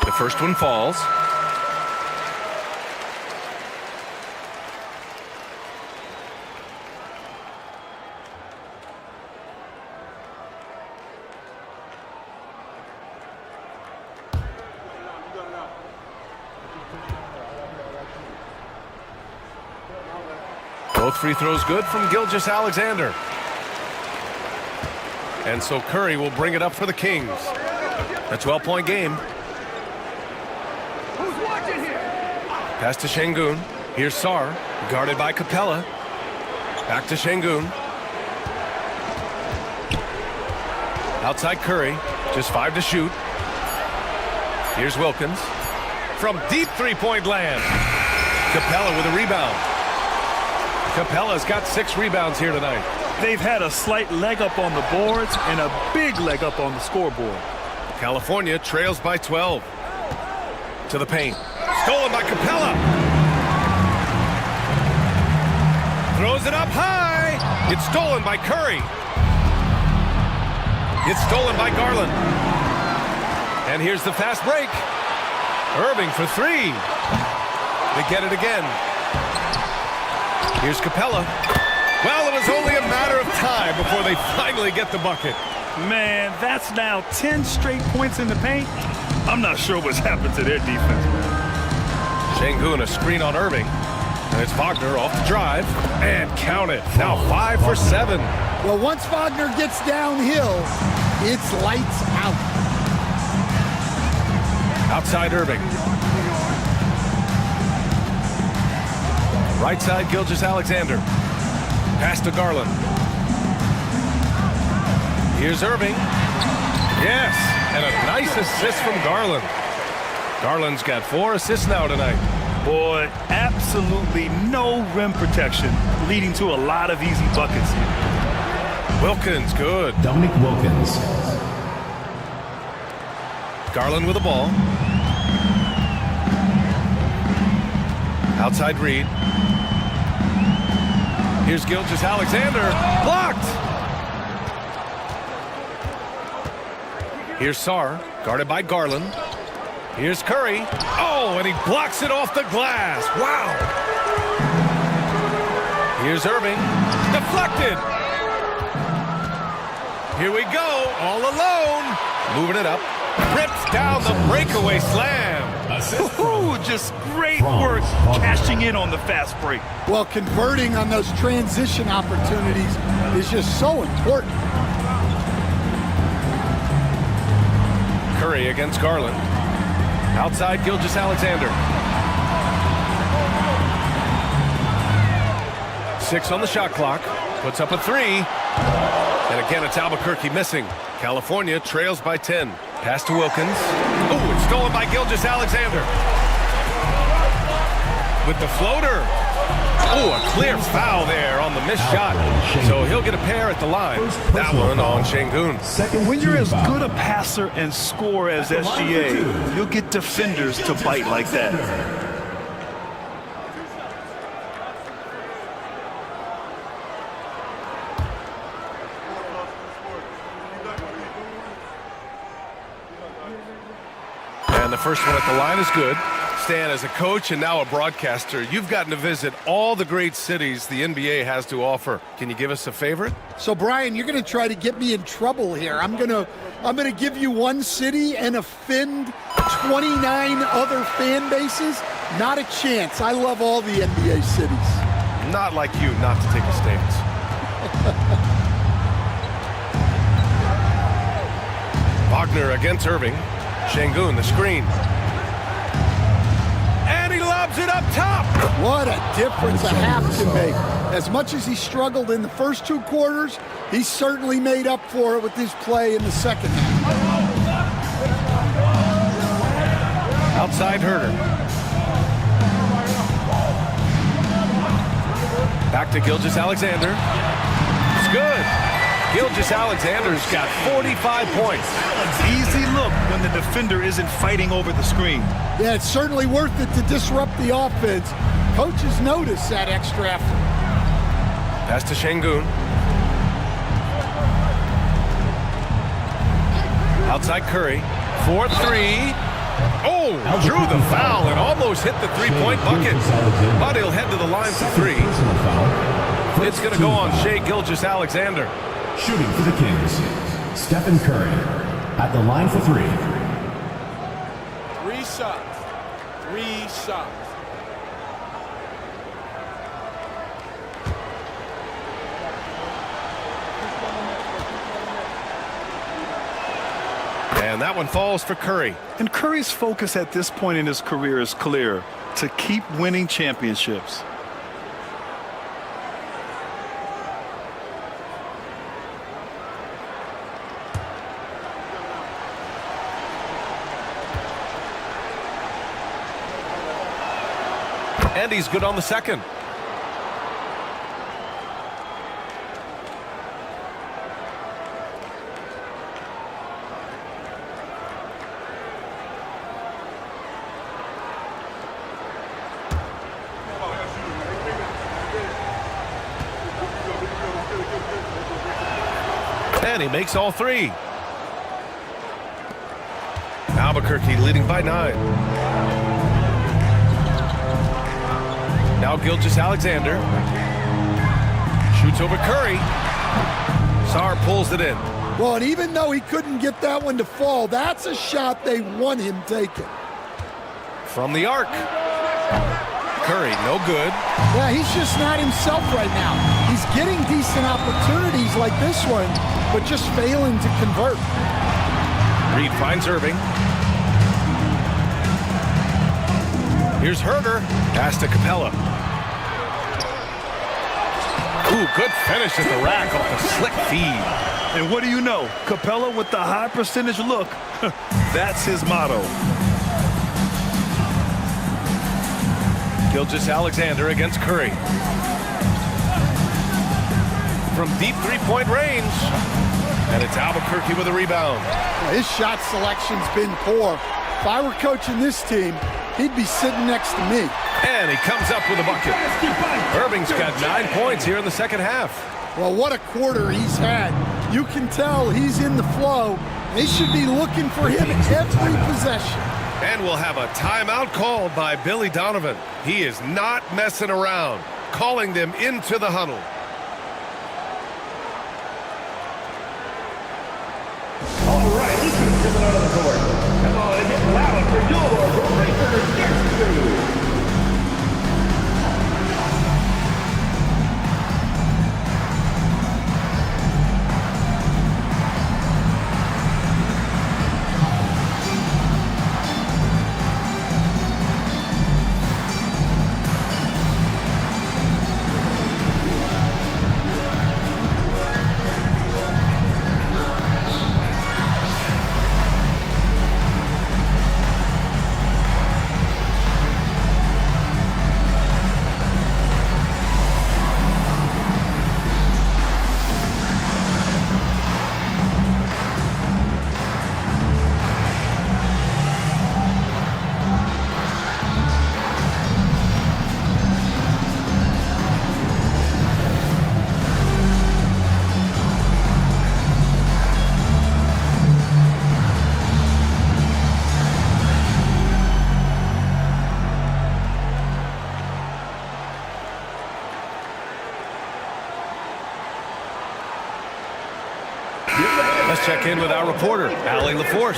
The first one falls. Both free throws good from Gilgeous-Alexander. And so Curry will bring it up for the Kings. A 12-point game. Pass to Şengün. Here's Sarr, guarded by Capella. Back to Şengün. Outside Curry, just 5 to shoot. Here's Wilkins. From deep three-point land. Capella with a rebound. Capella's got 6 rebounds here tonight. They've had a slight leg up on the boards and a big leg up on the scoreboard. California trails by 12. To the paint. Stolen by Capella. Throws it up high. It's stolen by Curry. It's stolen by Garland. And here's the fast break. Irving for 3. They get it again. Here's Capella. Well, it was only a matter of time before they finally get the bucket. Man, that's now 10 straight points in the paint. I'm not sure what's happened to their defense, man. Şengün, a screen on Irving. And it's Wagner off the drive. And count it. Now 5 for 7. Well, once Wagner gets downhill, it's lights out. Outside Irving. Right side, Gilgeous-Alexander. Pass to Garland. Here's Irving. Yes, and a nice assist from Garland. Garland's got 4 assists now tonight. Boy, absolutely no rim protection, leading to a lot of easy buckets here. Wilkins, good. Dominic Wilkins. Garland with the ball. Outside Reed. Here's Gilgeous-Alexander. Blocked! Here's Sarr, guarded by Garland. Here's Curry. Oh, and he blocks it off the glass. Wow! Here's Irving. Deflected! Here we go, all alone. Moving it up. Rips down the breakaway slam. Just great work cashing in on the fast break. Well, converting on those transition opportunities is just so important. Curry against Garland. Outside Gilgeous-Alexander. 6 on the shot clock. Puts up a 3. And again, it's Albuquerque missing. California trails by 10. Pass to Wilkins. Oh, it's stolen by Gilgeous-Alexander. With the floater. Oh, a clear foul there on the missed shot. So he'll get a pair at the line. That one on Şengün. When you're as good a passer and scorer as SGA, you'll get defenders to bite like that. And the first one at the line is good. Stan, as a coach and now a broadcaster, you've gotten to visit all the great cities the NBA has to offer. Can you give us a favorite? So, Brian, you're going to try to get me in trouble here. I'm going to give you one city and offend 29 other fan bases. Not a chance. I love all the NBA cities. Not like you not to take a stance. Wagner against Irving. Şengün, the screen. And he lobs it up top. What a difference a half can make. As much as he struggled in the first 2 quarters, he certainly made up for it with his play in the second half. Outside Herder. Back to Gilgeous-Alexander. It's good. Gilgeous-Alexander's got 45 points. Easy look when the defender isn't fighting over the screen. Yeah, it's certainly worth it to disrupt the offense. Coaches notice that extra effort. Pass to Şengün. Outside Curry. 4-3. Oh, drew the foul and almost hit the three-point bucket. But he'll head to the line for 3. It's going to go on Shai Gilgeous-Alexander. Shooting for the Kings, Stephen Curry at the line for 3. 3 shots. 3 shots. And that one falls for Curry. And Curry's focus at this point in his career is clear: to keep winning championships. And he's good on the second. And he makes all 3. Albuquerque leading by 9. Now Gilgeous-Alexander shoots over Curry. Sarr pulls it in. Well, and even though he couldn't get that one to fall, that's a shot they want him taking. From the arc. Curry, no good. Yeah, he's just not himself right now. He's getting decent opportunities like this one, but just failing to convert. Reed finds Irving. Here's Herder. Pass to Capella. Ooh, good finish at the rack off a slick feed. And what do you know? Capella with the high percentage look. That's his motto. Gilgeous-Alexander against Curry. From deep three-point range. And it's Albuquerque with a rebound. His shot selection's been poor. If I were coaching this team, he'd be sitting next to me. And he comes up with a bucket. Irving's got 9 points here in the second half. Well, what a quarter he's had. You can tell he's in the flow. They should be looking for him every possession. And we'll have a timeout called by Billy Donovan. He is not messing around, calling them into the huddle. All right, listen to the out of the court. Come on and get loud for your Racers next crew. Let's check in with our reporter, Allie LaForce.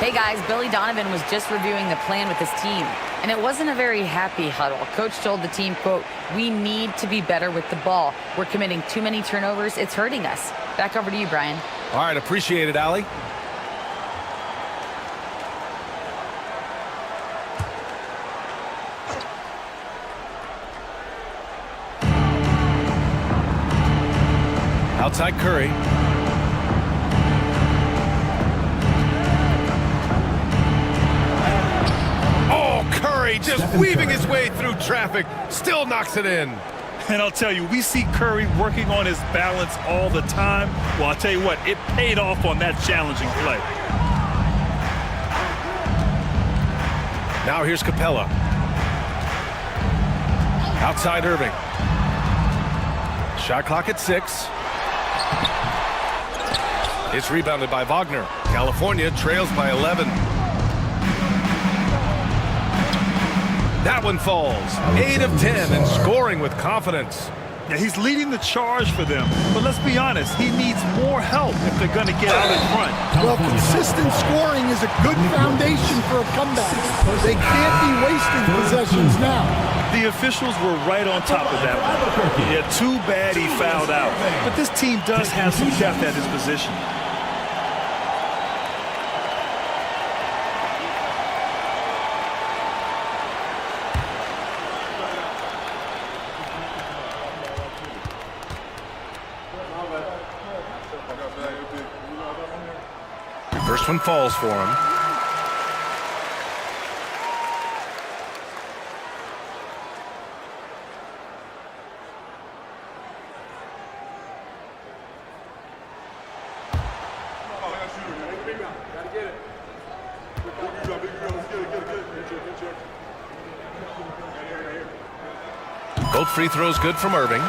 Hey guys, Billy Donovan was just reviewing the plan with his team, and it wasn't a very happy huddle. Coach told the team, quote, "We need to be better with the ball. We're committing too many turnovers. It's hurting us." Back over to you, Brian. All right, appreciate it, Allie. Outside Curry. Oh, Curry just weaving his way through traffic. Still knocks it in. And I'll tell you, we see Curry working on his balance all the time. Well, I'll tell you what, it paid off on that challenging play. Now here's Capella. Outside Irving. Shot clock at 6. It's rebounded by Wagner. California trails by 11. That one falls. 8 of 10 and scoring with confidence. Yeah, he's leading the charge for them. But let's be honest, he needs more help if they're going to get out in front. Well, consistent scoring is a good foundation for a comeback. They can't be wasting possessions now. The officials were right on top of that one. Yeah, too bad he fouled out. But this team does have some depth at his position. First one falls for him. Both free throws good from Irving.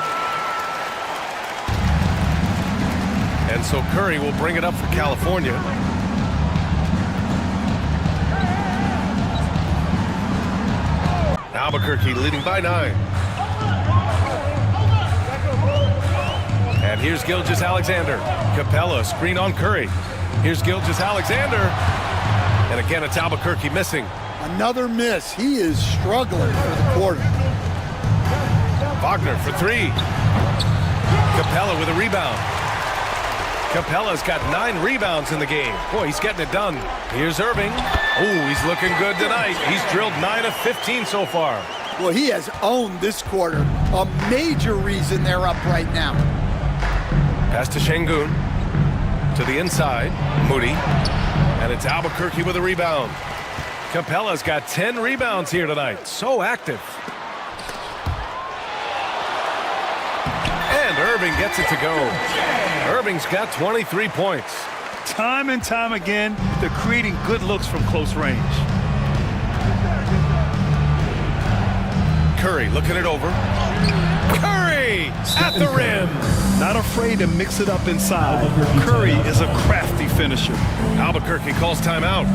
And so Curry will bring it up for California. Albuquerque leading by 9. And here's Gilgeous-Alexander. Capella, screen on Curry. Here's Gilgeous-Alexander. And again, it's Albuquerque missing. Another miss. He is struggling for the quarter. Wagner for 3. Capella with a rebound. Capella's got 9 rebounds in the game. Boy, he's getting it done. Here's Irving. Oh, he's looking good tonight. He's drilled 9 of 15 so far. Well, he has owned this quarter. A major reason they're up right now. Pass to Şengün. To the inside. Moody. And it's Albuquerque with a rebound. Capella's got 10 rebounds here tonight. So active. And Irving gets it to go. Irving's got 23 points. Time and time again, they're creating good looks from close range. Curry looking it over. Curry at the rim. Not afraid to mix it up inside. Curry is a crafty finisher. Albuquerque calls timeout.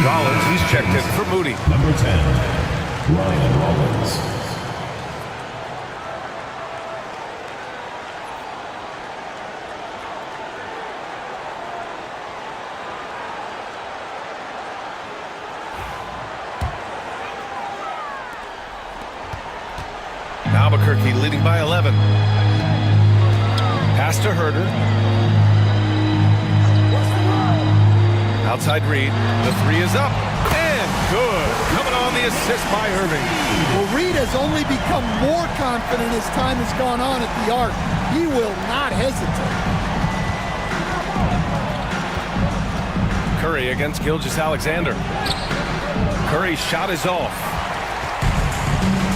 Rollins, he's checked in for Moody. Number 10, Ryan Rollins. Albuquerque leading by 11. Pass to Herder. Outside Reed. The 3 is up. And good. Coming on the assist by Irving. Well, Reed has only become more confident as time has gone on at the arc. He will not hesitate. Curry against Gilgeous-Alexander. Curry's shot is off.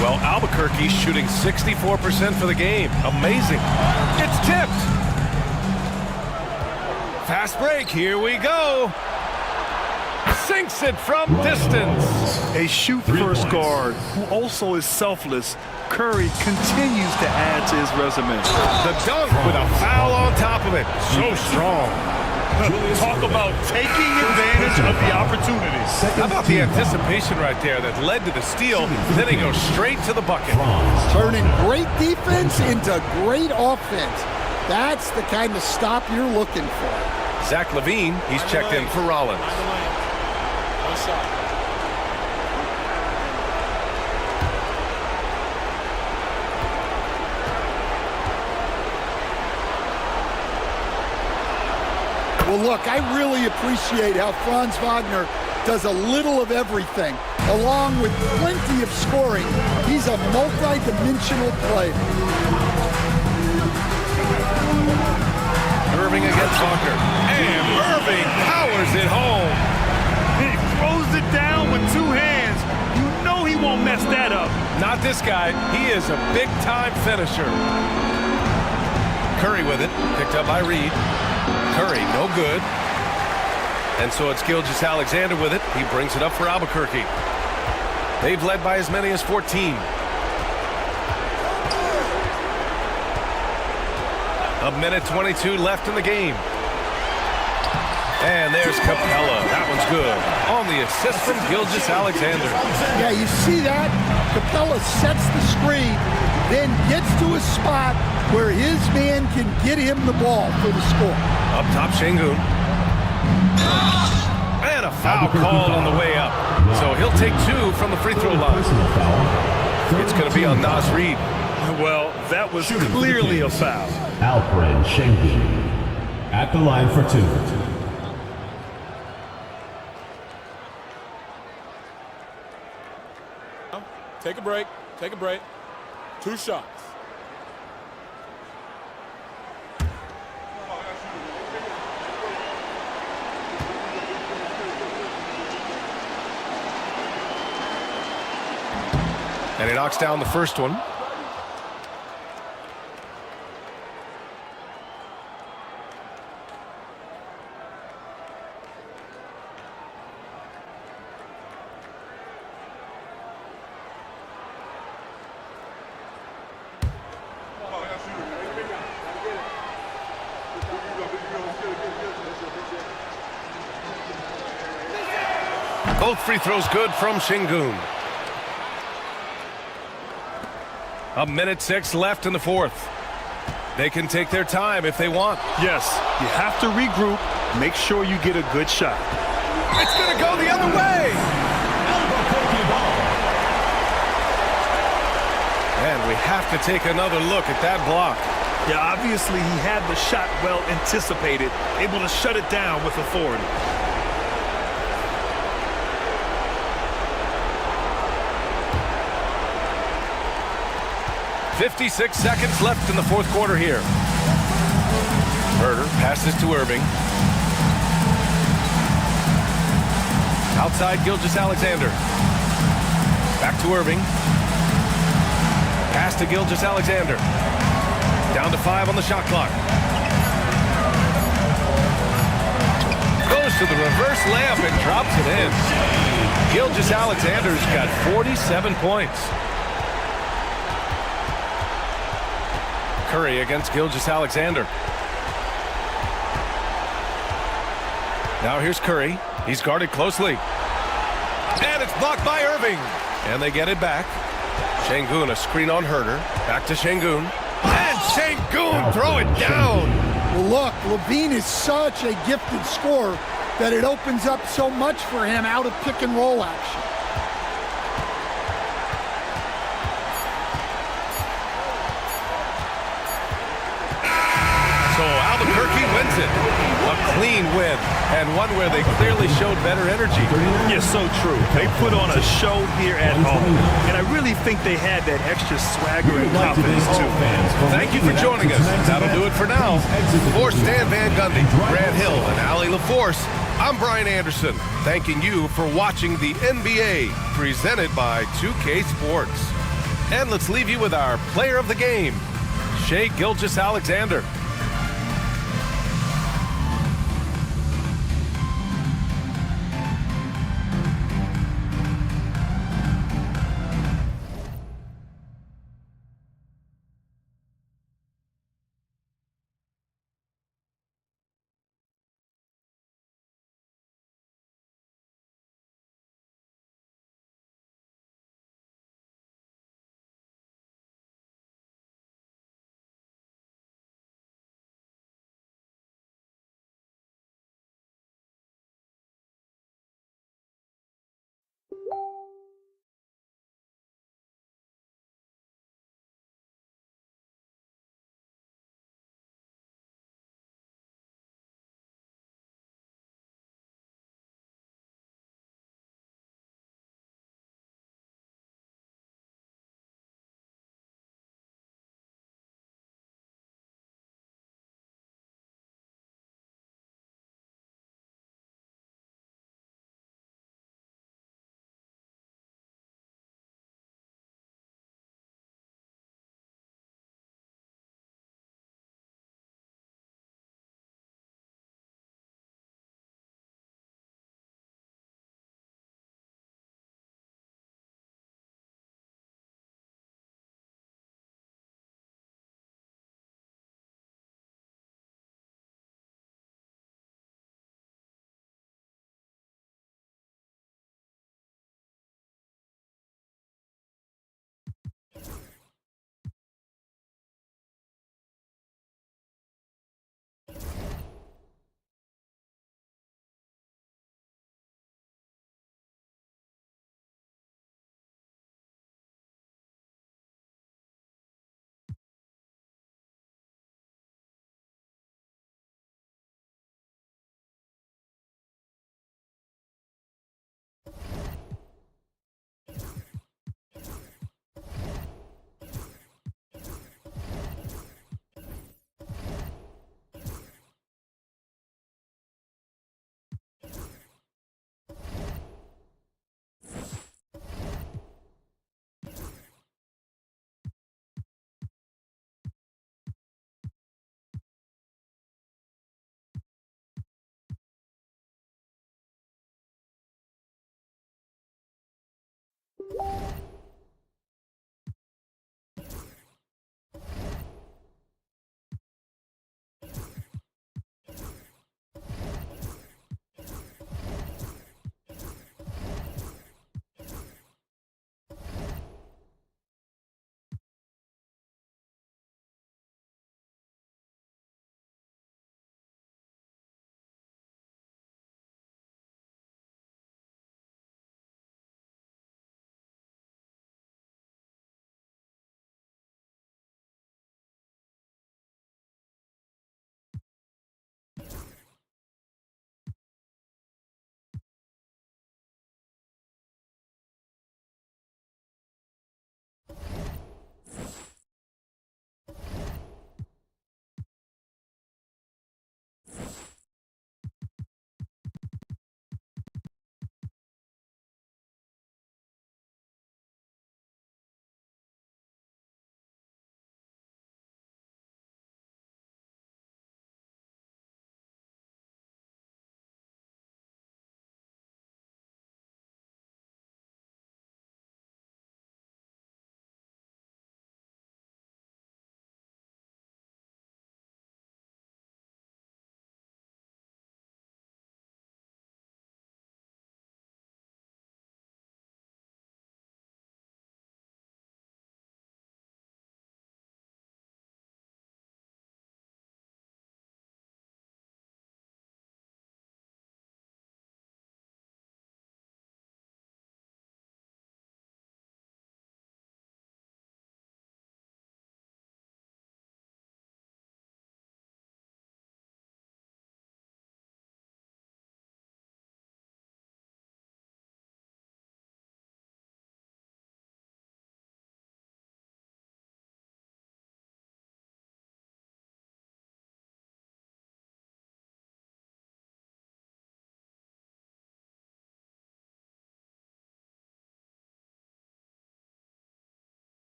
Well, Albuquerque's shooting 64% for the game. Amazing. It's tipped. Fast break. Here we go. Sinks it from distance. A shoot-first guard who also is selfless. Curry continues to add to his resume. The dunk with a foul on top of it. So strong. Talk about taking advantage of the opportunities. How about the anticipation right there that led to the steal? Then he goes straight to the bucket. Turning great defense into great offense. That's the kind of stop you're looking for. Zach Levine, he's checked in for Rollins. One shot. Well, look, I really appreciate how Franz Wagner does a little of everything. Along with plenty of scoring, he's a multi-dimensional player. Irving against Wagner. And Irving powers it home. He throws it down with two hands. You know he won't mess that up. Not this guy. He is a big-time finisher. Curry with it. Picked up by Reed. Curry, no good. And so it's Gilgeous-Alexander with it. He brings it up for Albuquerque. They've led by as many as 14. A minute 22 left in the game. And there's Capella. That one's good. On the assist from Gilgeous-Alexander. Yeah, you see that? Capella sets the screen, then gets to a spot where his man can get him the ball for the score. Up top, Şengün. And a foul call on the way up. So he'll take two from the free throw line. It's going to be on Naz Reid. Well, that was clearly a foul. Alperen Şengün at the line for two. Take a break. Take a break. 2 shots. And he knocks down the first one. Both free throws good from Şengün. A minute 6 left in the fourth. They can take their time if they want. Yes, you have to regroup. Make sure you get a good shot. It's going to go the other way. And we have to take another look at that block. Yeah, obviously he had the shot well anticipated, able to shut it down with authority. .56 seconds left in the fourth quarter here. Herder passes to Irving. Outside Gilgeous-Alexander. Back to Irving. Pass to Gilgeous-Alexander. Down to 5 on the shot clock. Goes to the reverse layup and drops it in. Gilgeous-Alexander's got 47 points. Curry against Gilgeous-Alexander. Now here's Curry. He's guarded closely. And it's blocked by Irving. And they get it back. Şengün, a screen on Herder. Back to Şengün. And Şengün throw it down. Well, look, Levine is such a gifted scorer that it opens up so much for him out of pick and roll action. So Albuquerque wins it. A clean win, and one where they clearly showed better energy. Yeah, so true. They put on a show here at home, and I really think they had that extra swagger and confidence, too. Thank you for joining us. That'll do it for now. For Stan Van Gundy, Grant Hill, and Allie LaForce, I'm Brian Anderson, thanking you for watching the NBA, presented by 2K Sports. And let's leave you with our player of the game, Shai Gilgeous-Alexander.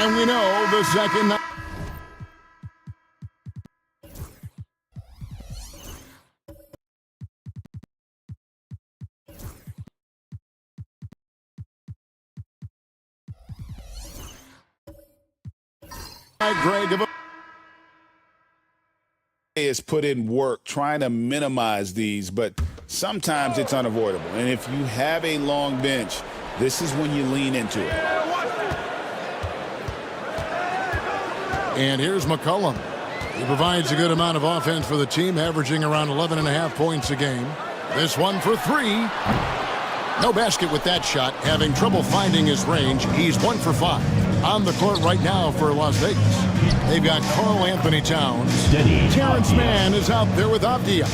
And we know the second. Greg is put in work trying to minimize these, but sometimes it's unavoidable. And if you have a long bench, this is when you lean into it. And here's McCollum. He provides a good amount of offense for the team, averaging around 11.5 points a game. This one for three. No basket with that shot, having trouble finding his range. He's 1 for 5. On the court right now for Las Vegas. They've got Karl Anthony Towns. Terrence Mann is out there with Avdia.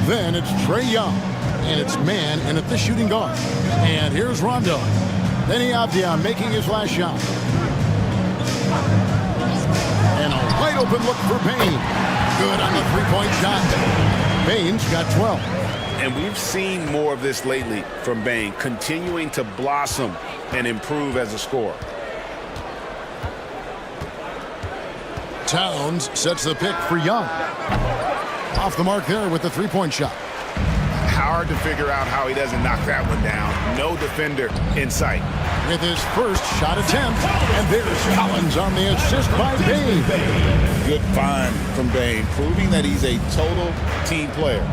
Then it's Trae Young. And it's Mann and at the shooting guard. And here's Rondo. Then Avdia making his last shot. And a wide open look for Payne. Good on the three-point shot. Payne's got 12. And we've seen more of this lately from Bane, continuing to blossom and improve as a scorer. Towns sets the pick for Young. Off the mark there with the three-point shot. Hard to figure out how he doesn't knock that one down. No defender in sight. With his first shot attempt. And there's Collins on the assist by Bane. Good find from Bane, proving that he's a total team player.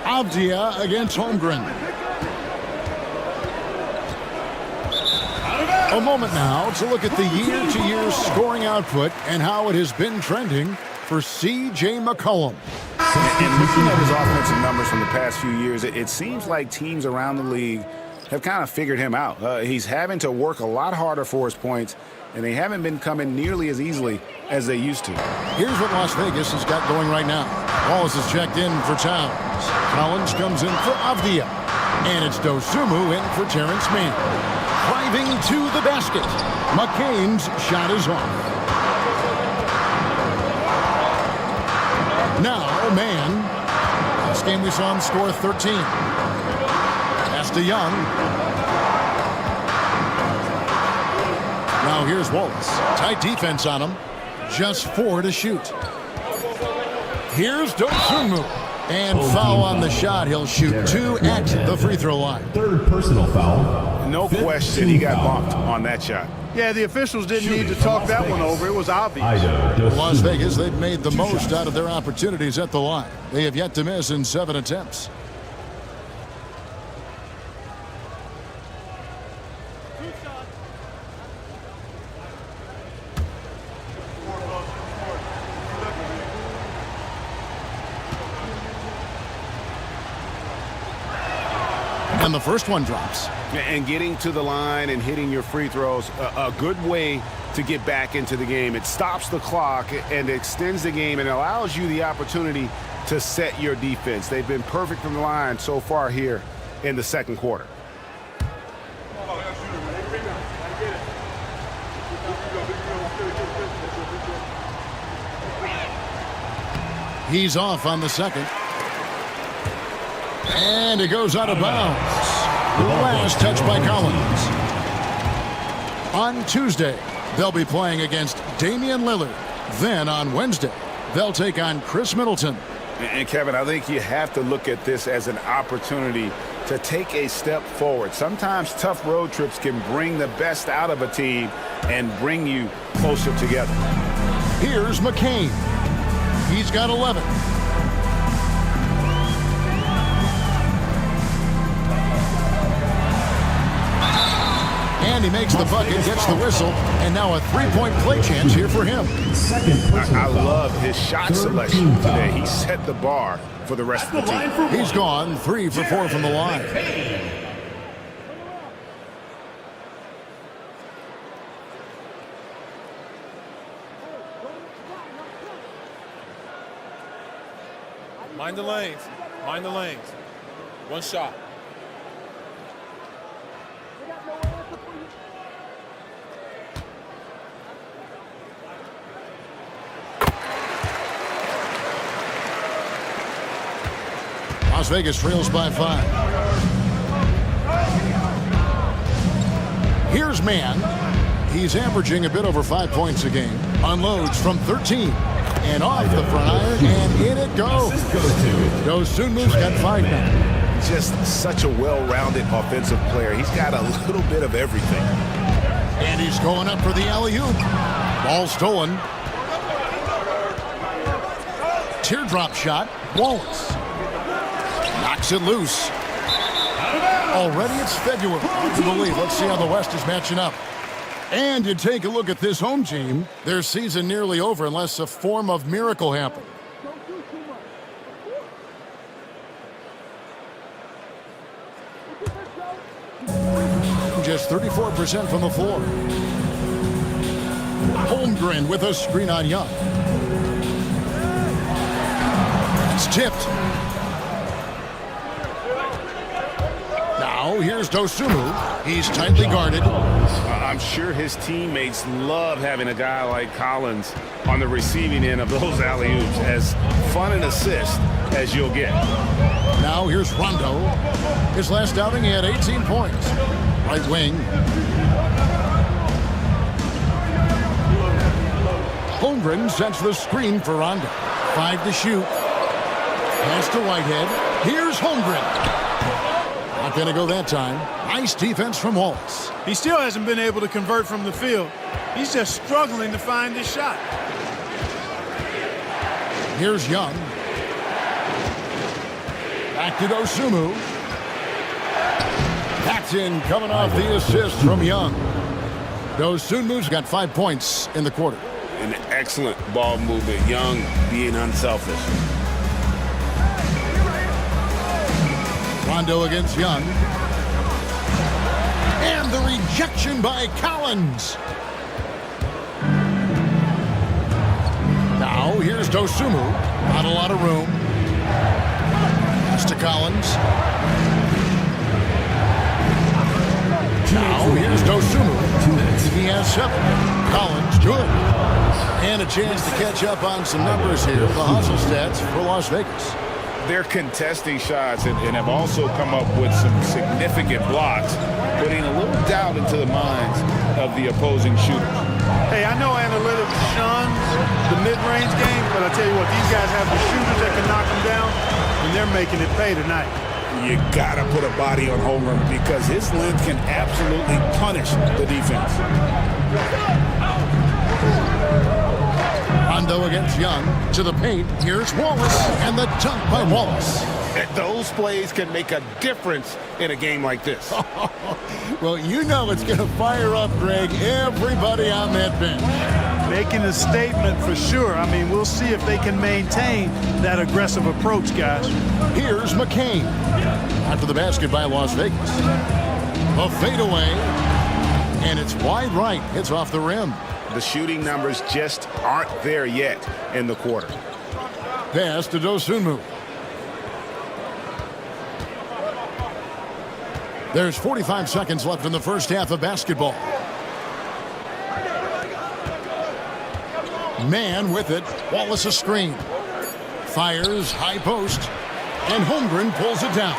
Avdia against Holmgren. A moment now to look at the year-to-year scoring output and how it has been trending for C.J. McCollum. And looking at his offensive numbers from the past few years, it seems like teams around the league have kind of figured him out. He's having to work a lot harder for his points, and they haven't been coming nearly as easily as they used to. Here's what Las Vegas has got going right now. Wallace is checked in for Towns. Collins comes in for Avdia. And it's Dosunmu in for Terrence Mann. Driving to the basket. McCain's shot is off. Now, Mann. Last game we saw him score 13. Pass to Young. Now here's Wallace. Tight defense on him. Just 4 to shoot. Here's Dosunmu. And foul on the shot. He'll shoot 2 at the free throw line. Third personal foul. No question he got bumped on that shot. Yeah, the officials didn't need to talk that one over. It was obvious. Las Vegas, they've made the most out of their opportunities at the line. They have yet to miss in 7 attempts. And the first one drops. And getting to the line and hitting your free throws, a good way to get back into the game. It stops the clock and extends the game and allows you the opportunity to set your defense. They've been perfect from the line so far here in the second quarter. He's off on the second. And it goes out of bounds. Last touch by Collins. On Tuesday, they'll be playing against Damian Lillard. Then on Wednesday, they'll take on Chris Middleton. And Kevin, I think you have to look at this as an opportunity to take a step forward. Sometimes tough road trips can bring the best out of a team and bring you closer together. Here's McCain. He's got 11. And he makes the bucket, gets the whistle, and now a three-point play chance here for him. I love his shot selection today. He set the bar for the rest of the team. He's gone 3 for 4 from the line. Mind the lanes. Mind the lanes. One shot. Las Vegas trails by 5. Here's Mann. He's averaging a bit over 5 points a game. Unloads from 13. And off the front iron, and in it goes. Dosunmu's got 5 now. Just such a well-rounded offensive player. He's got a little bit of everything. And he's going up for the alley-oop. Ball stolen. Teardrop shot. Wallace knocks it loose. Already it's February. Hard to believe. Let's see how the West is matching up. And you take a look at this home team, their season nearly over unless a form of miracle happened. Just 34% from the floor. Holmgren with a screen on Young. It's tipped. Now here's Dosunmu. He's tightly guarded. I'm sure his teammates love having a guy like Collins on the receiving end of those alley-oops. As fun an assist as you'll get. Now here's Rondo. His last outing, he had 18 points. Right wing. Holmgren sets the screen for Rondo. 5 to shoot. Pass to Whitehead. Here's Holmgren. Not going to go that time. Nice defense from Wallace. He still hasn't been able to convert from the field. He's just struggling to find his shot. Here's Young. Back to Dosunmu. That's in, coming off the assist from Young. Dosunmu's got 5 points in the quarter. An excellent ball movement. Young being unselfish. Rondo against Young. And the rejection by Collins. Now here's Dosunmu. Not a lot of room. Pass to Collins. Now here's Dosunmu. He has 7. Collins good. And a chance to catch up on some numbers here. The hustle stats for Las Vegas. They're contesting shots and have also come up with some significant blocks, putting a little doubt into the minds of the opposing shooters. Hey, I know analytics shuns the mid-range game, but I tell you what, these guys have the shooters that can knock them down, and they're making it pay tonight. You gotta put a body on Holmgren because his length can absolutely punish the defense. Rondo against Young to the paint. Here's Wallace, and the dunk by Wallace. Those plays can make a difference in a game like this. Well, you know it's going to fire up, Greg, everybody on that bench. Making a statement for sure. I mean, we'll see if they can maintain that aggressive approach, guys. Here's McCain. After the basket by Las Vegas. A fadeaway. And it's wide right. Hits off the rim. The shooting numbers just aren't there yet in the quarter. Pass to Dosunmu. There's 45 seconds left in the first half of basketball. Man with it. Wallace a screen. Fires high post. And Holmgren pulls it down.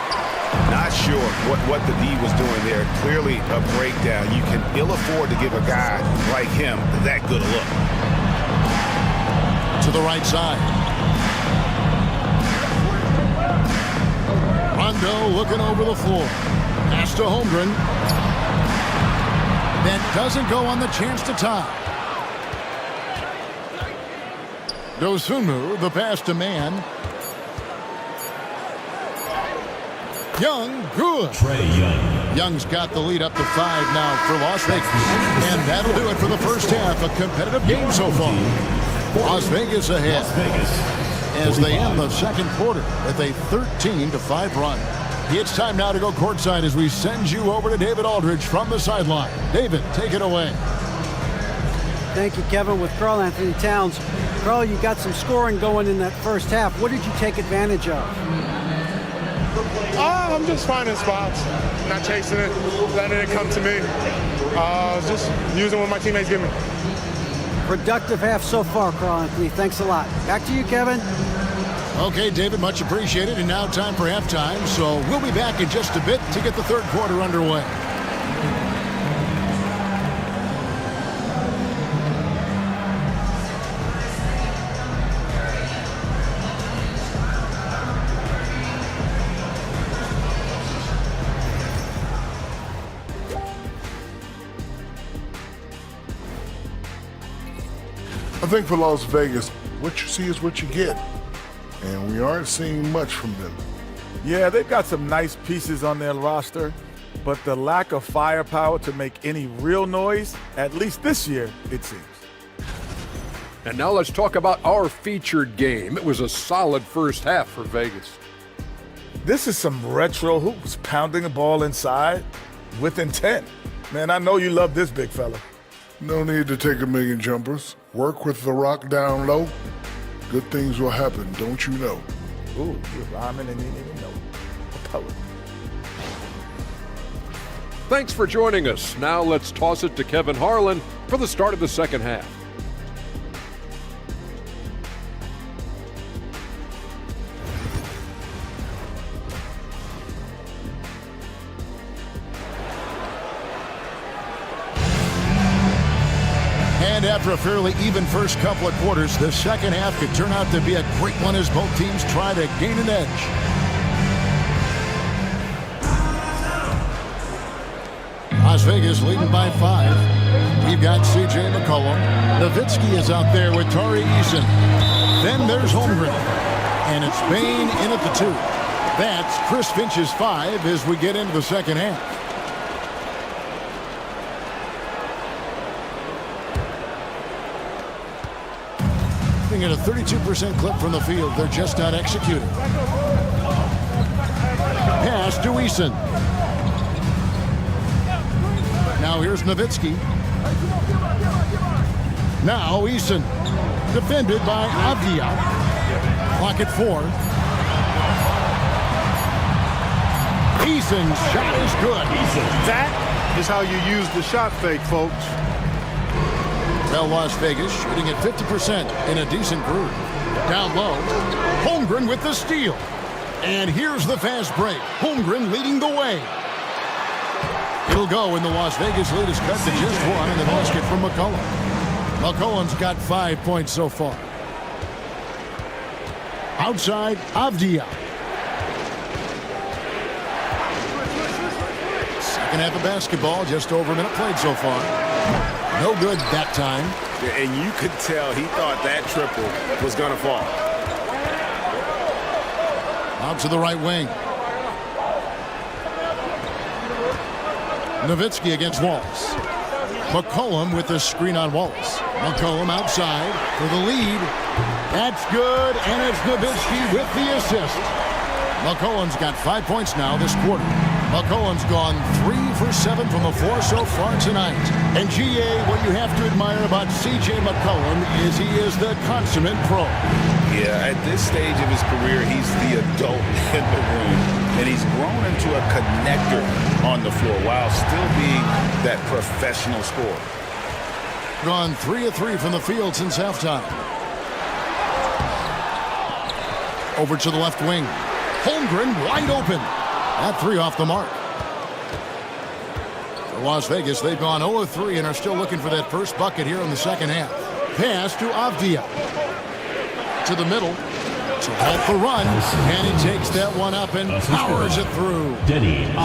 Not sure what the D was doing there. Clearly a breakdown. You can ill afford to give a guy like him that good a look. To the right side. Rondo looking over the floor. Pass to Holmgren. That doesn't go on the chance to tie. Dosunmu, the pass to Man. Young, good. Young's got the lead up to 5 now for Las Vegas. And that'll do it for the first half. A competitive game so far. Las Vegas ahead. As they end the second quarter with a 13-5 run. It's time now to go courtside as we send you over to David Aldridge from the sideline. David, take it away. Thank you, Kevin. With Karl Anthony Towns. Karl, you got some scoring going in that first half. What did you take advantage of? I'm just finding spots, not chasing it, letting it come to me. Just using what my teammates give me. Productive half so far, Karl Anthony. Thanks a lot. Back to you, Kevin. Okay, David, much appreciated. And now time for halftime. So we'll be back in just a bit to get the third quarter underway. I think for Las Vegas, what you see is what you get. And we aren't seeing much from them. Yeah, they've got some nice pieces on their roster, but the lack of firepower to make any real noise, at least this year, it seems. And now let's talk about our featured game. It was a solid first half for Vegas. This is some retro hoops, pounding the ball inside with intent. Man, I know you love this big fella. No need to take a million jumpers. Work with the rock down low. Good things will happen, don't you know? Ooh, you're rhyming and you didn't even know. A poet. Thanks for joining us. Now let's toss it to Kevin Harlan for the start of the second half. And after a fairly even first couple of quarters, the second half could turn out to be a great one as both teams try to gain an edge. Las Vegas leading by 5. We've got C.J. McCollum. Nowitzki is out there with Tari Eason. Then there's Holmgren. And it's Bain in at the 2. That's Chris Finch's 5 as we get into the second half. At a 32% clip from the field. They're just not executing. Pass to Eason. Now here's Nowitzki. Now Eason. Defended by Avdia. Clock at 4. Eason's shot is good. That is how you use the shot fake, folks. Well, Las Vegas shooting at 50% in a decent groove. Down low, Holmgren with the steal. And here's the fast break. Holmgren leading the way. It'll go, and the Las Vegas lead is cut to just 1 in the basket from McCollum. McCollum's got 5 points so far. Outside, Avdia. Oregon have the basketball. Just over a minute played so far. No good that time. Yeah, and you could tell he thought that triple was going to fall. Out to the right wing. Nowitzki against Wallace. McCollum with the screen on Wallace. McCollum outside for the lead. That's good, and it's Nowitzki with the assist. McCollum's got 5 points now this quarter. McCollum's gone 3 for 7 from the floor so far tonight. And GA, what you have to admire about C.J. McCollum is he is the consummate pro. Yeah, at this stage of his career, he's the adult in the room. And he's grown into a connector on the floor while still being that professional scorer. Gone 3 of 3 from the field since halftime. Over to the left wing. Holmgren wide open. That 3 off the mark. For Las Vegas, they've gone 0 of 3 and are still looking for that first bucket here in the second half. Pass to Avdia. To the middle. To halt the run. And he takes that one up and powers it through.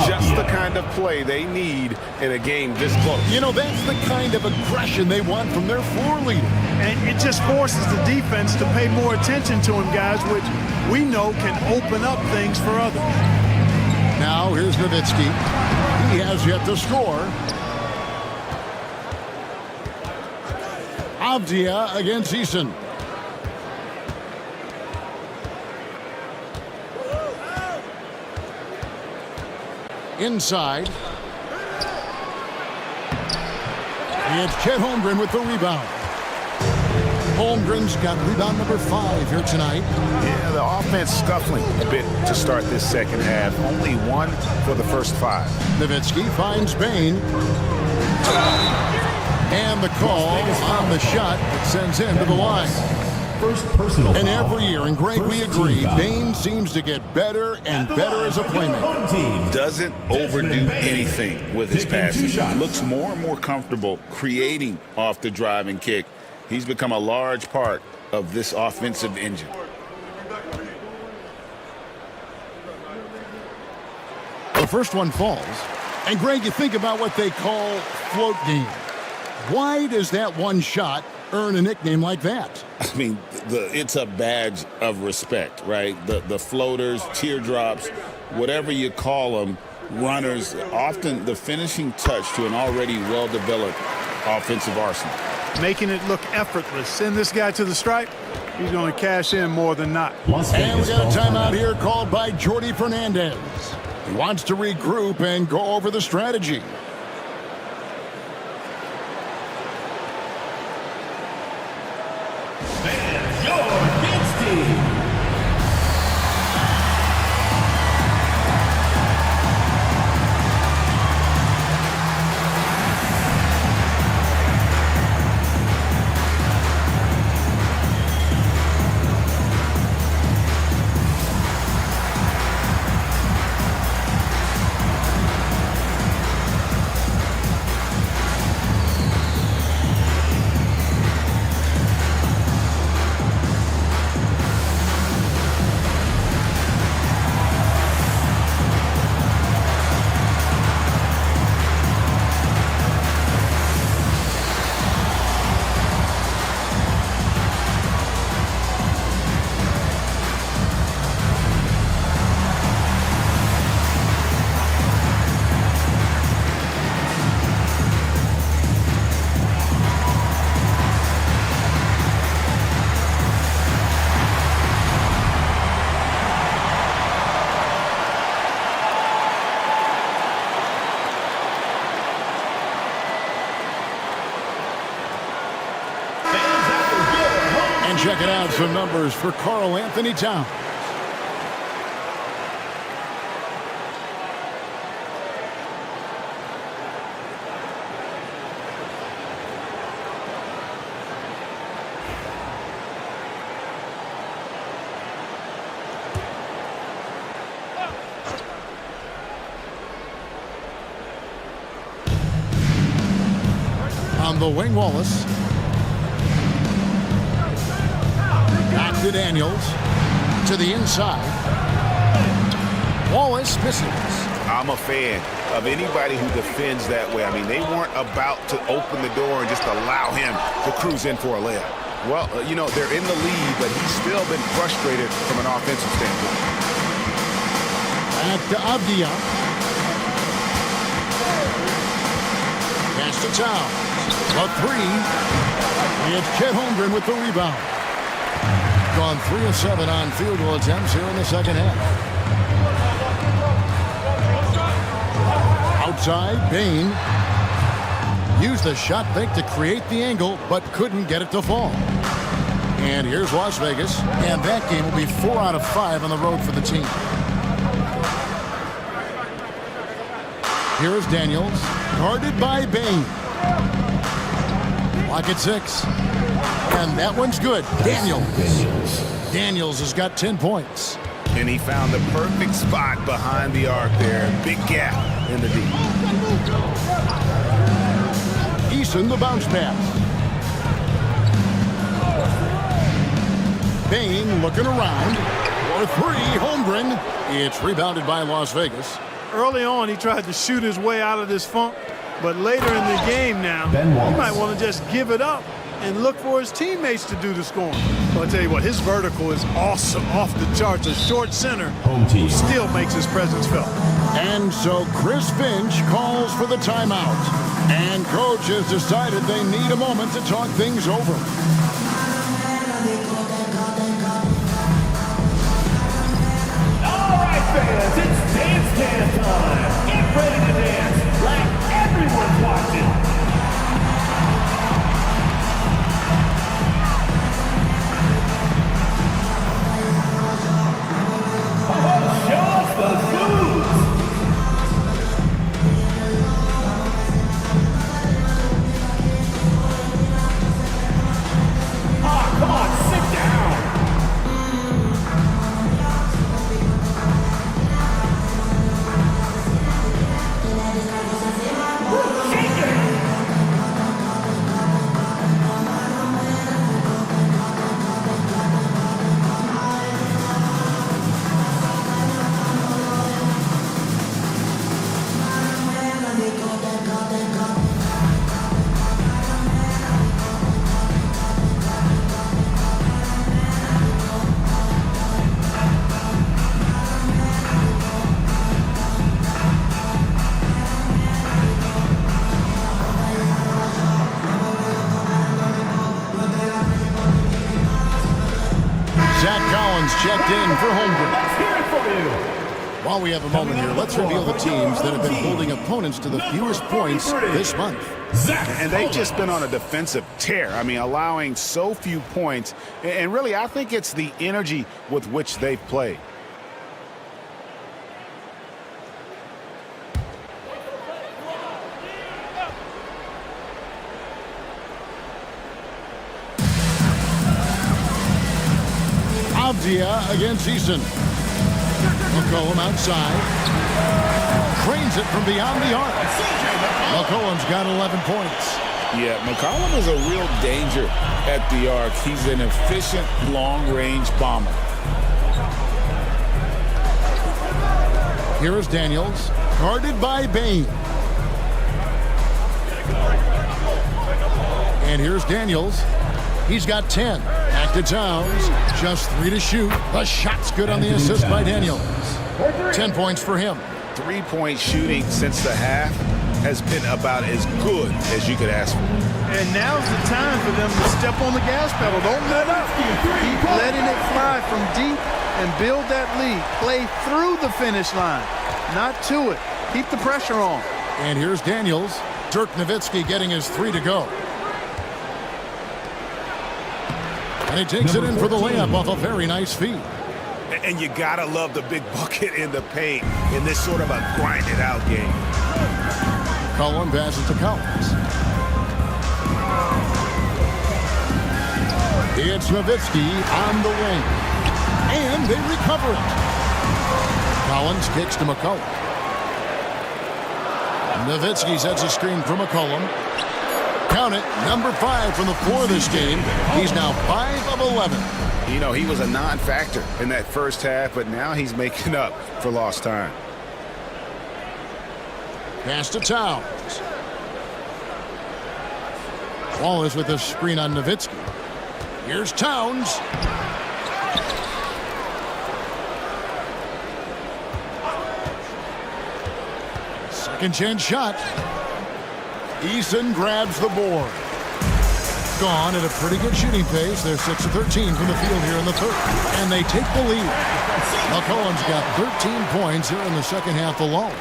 Just the kind of play they need in a game this close. You know, that's the kind of aggression they want from their floor leader. And it just forces the defense to pay more attention to him, guys, which we know can open up things for others. Now here's Nowitzki. He has yet to score. Avdia against Eason. Inside. It's Chet Holmgren with the rebound. Holmgren's got rebound number 5 here tonight. Yeah, the offense scuffling a bit to start this second half. Only 1 for the first 5. Nowitzki finds Bain. And the call on the shot that sends him to the line. First personal and foul. every year, and Greg, we agree, Bain seems to get better and better as a playmaker. Doesn't overdo anything with his passing. Looks more and more comfortable creating off the drive and kick. He's become a large part of this offensive engine. The first one falls. And Greg, you think about what they call float game. Why does that one shot earn a nickname like that? I mean, it's a badge of respect, right? The floaters, teardrops, whatever you call them, runners, often the finishing touch to an already well-developed offensive arsenal. Making it look effortless. Send this guy to the stripe. He's going to cash in more than not. And we got a timeout here called by Jordy Fernandez. He wants to regroup and go over the strategy. And your dance team. Checking out some numbers for Karl Anthony Towns. On the wing, Wallace. Back to Daniels. To the inside. Wallace misses. I'm a fan of anybody who defends that way. I mean, they weren't about to open the door and just allow him to cruise in for a layup. Well, you know, they're in the lead, but he's still been frustrated from an offensive standpoint. Back to Avdia. Pass to Towns. A three. It's Chet Holmgren with the rebound. Gone 3 of 7 on field goal attempts here in the second half. Outside, Bain used the shot fake to create the angle, but couldn't get it to fall. And here's Las Vegas, and that game will be 4 out of 5 on the road for the team. Here's Daniels, guarded by Bain. Lock at 6. And that one's good. Daniels has got 10 points. And he found the perfect spot behind the arc there. Big gap in the D. Eason, the bounce pass. Bain looking around. For 3, Holmgren. It's rebounded by Las Vegas. Early on, he tried to shoot his way out of this funk, but later in the game now, he might want to just give it up and look for his teammates to do the scoring. Well, I'll tell you what, his vertical is awesome, off the charts. A short center who still makes his presence felt. And so Chris Finch calls for the timeout. And coach has decided they need a moment to talk things over. All right, fans, it's dance can time. Get ready to dance like everyone's watching. Show us the moves. Come on, sit down. Shake it. Zach Collins checked in for Holmgren. Let's hear it from you. While we have a moment here, let's reveal the teams that have been holding opponents to the fewest points this month. And they've just been on a defensive tear. I mean, allowing so few points. And really, I think it's the energy with which they've played. Avdia against Eason. McCollum outside. Cranes it from beyond the arc. McCollum's got 11 points. Yeah, McCollum is a real danger at the arc. He's an efficient long-range bomber. Here is Daniels, guarded by Bain. And here's Daniels. He's got 10. Back to Towns. Just 3 to shoot. The shot's good on the assist by Daniels. 10 points for him. 3-point shooting since the half has been about as good as you could ask for. And now's the time for them to step on the gas pedal. Don't let up. Keep letting it fly from deep and build that lead. Play through the finish line, not to it. Keep the pressure on. And here's Daniels. Dirk Nowitzki getting his 3 to go. And he takes it in for the layup off a very nice feed. And you gotta love the big bucket in the paint in this sort of a grinded-out game. Cullen passes to Collins. It's Nowitzki on the wing. And they recover it. Collins kicks to McCollum. Nowitzki sets a screen for McCollum. Count it, number 5 from the floor this game. He's now 5 of 11. You know, he was a non-factor in that first half, but now he's making up for lost time. Pass to Towns. Wallace with a screen on Nowitzki. Here's Towns. Second chance shot. Eason grabs the board. Gone at a pretty good shooting pace. They're 6 of 13 from the field here in the third. And they take the lead. McCollum's got 13 points here in the second half alone.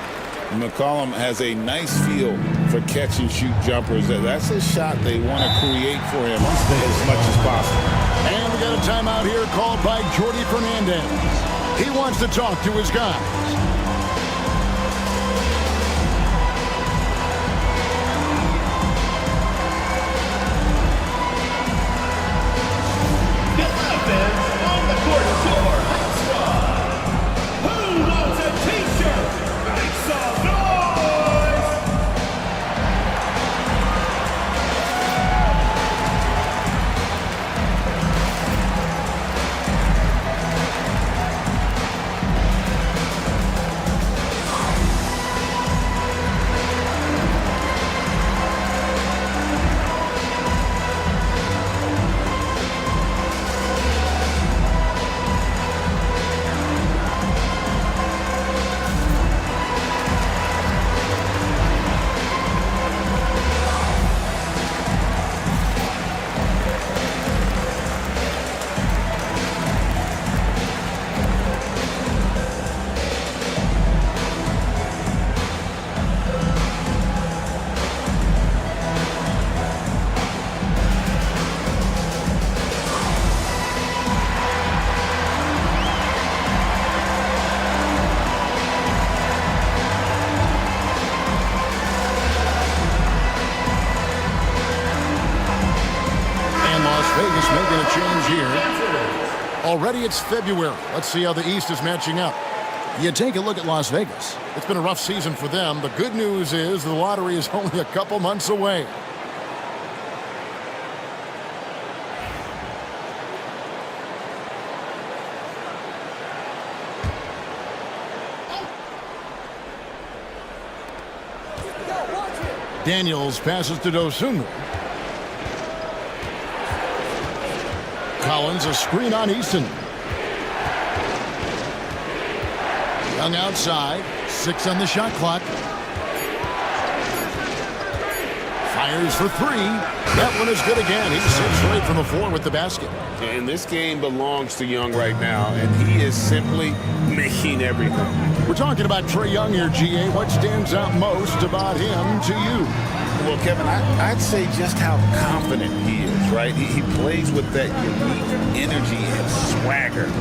McCollum has a nice feel for catch and shoot jumpers. That's a shot they want to create for him as much as possible. And we got a timeout here called by Jordi Fernandez. He wants to talk to his guys. On the court tour, squad. Who wants a t-shirt? Make some noise! Vegas making a change here. Already it's February. Let's see how the East is matching up. You take a look at Las Vegas. It's been a rough season for them. The good news is the lottery is only a couple months away. Daniels passes to Dosunmu. Collins, a screen on Easton. Young outside, 6 on the shot clock. Fires for 3. That one is good again. He's 6 straight from the floor with the basket. And this game belongs to Young right now, and he is simply making everything. We're talking about Trae Young here, GA. What stands out most about him to you? Well, Kevin, I'd say just how confident he is, right? He plays with that unique energy and swagger.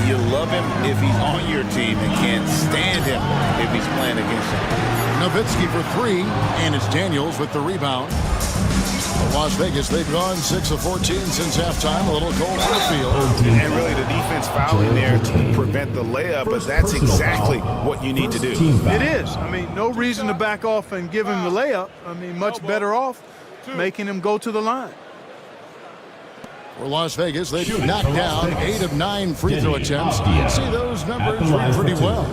You love him if he's on your team and can't stand him if he's playing against you. Nowitzki for 3, and it's Daniels with the rebound. Las Vegas, they've gone 6 of 14 since halftime. A little cold for the field. And really the defense fouling there to prevent the layup, but that's exactly what you need to do. It is. I mean, no reason to back off and give him the layup. I mean, much better off making him go to the line. For Las Vegas, they've knocked down 8 of 9 free throw attempts. You can see those numbers read pretty well.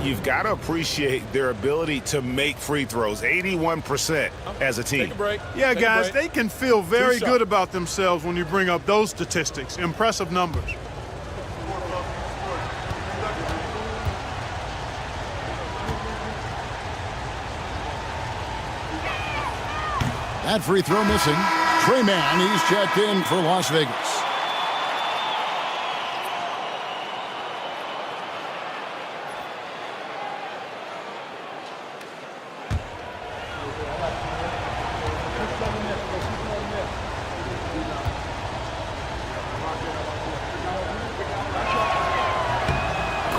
You've got to appreciate their ability to make free throws, 81% as a team. Take a break. Yeah, Take guys, a break. they can feel very good about themselves when you bring up those statistics. Impressive numbers. That free throw missing. Trey Mann, he's checked in for Las Vegas.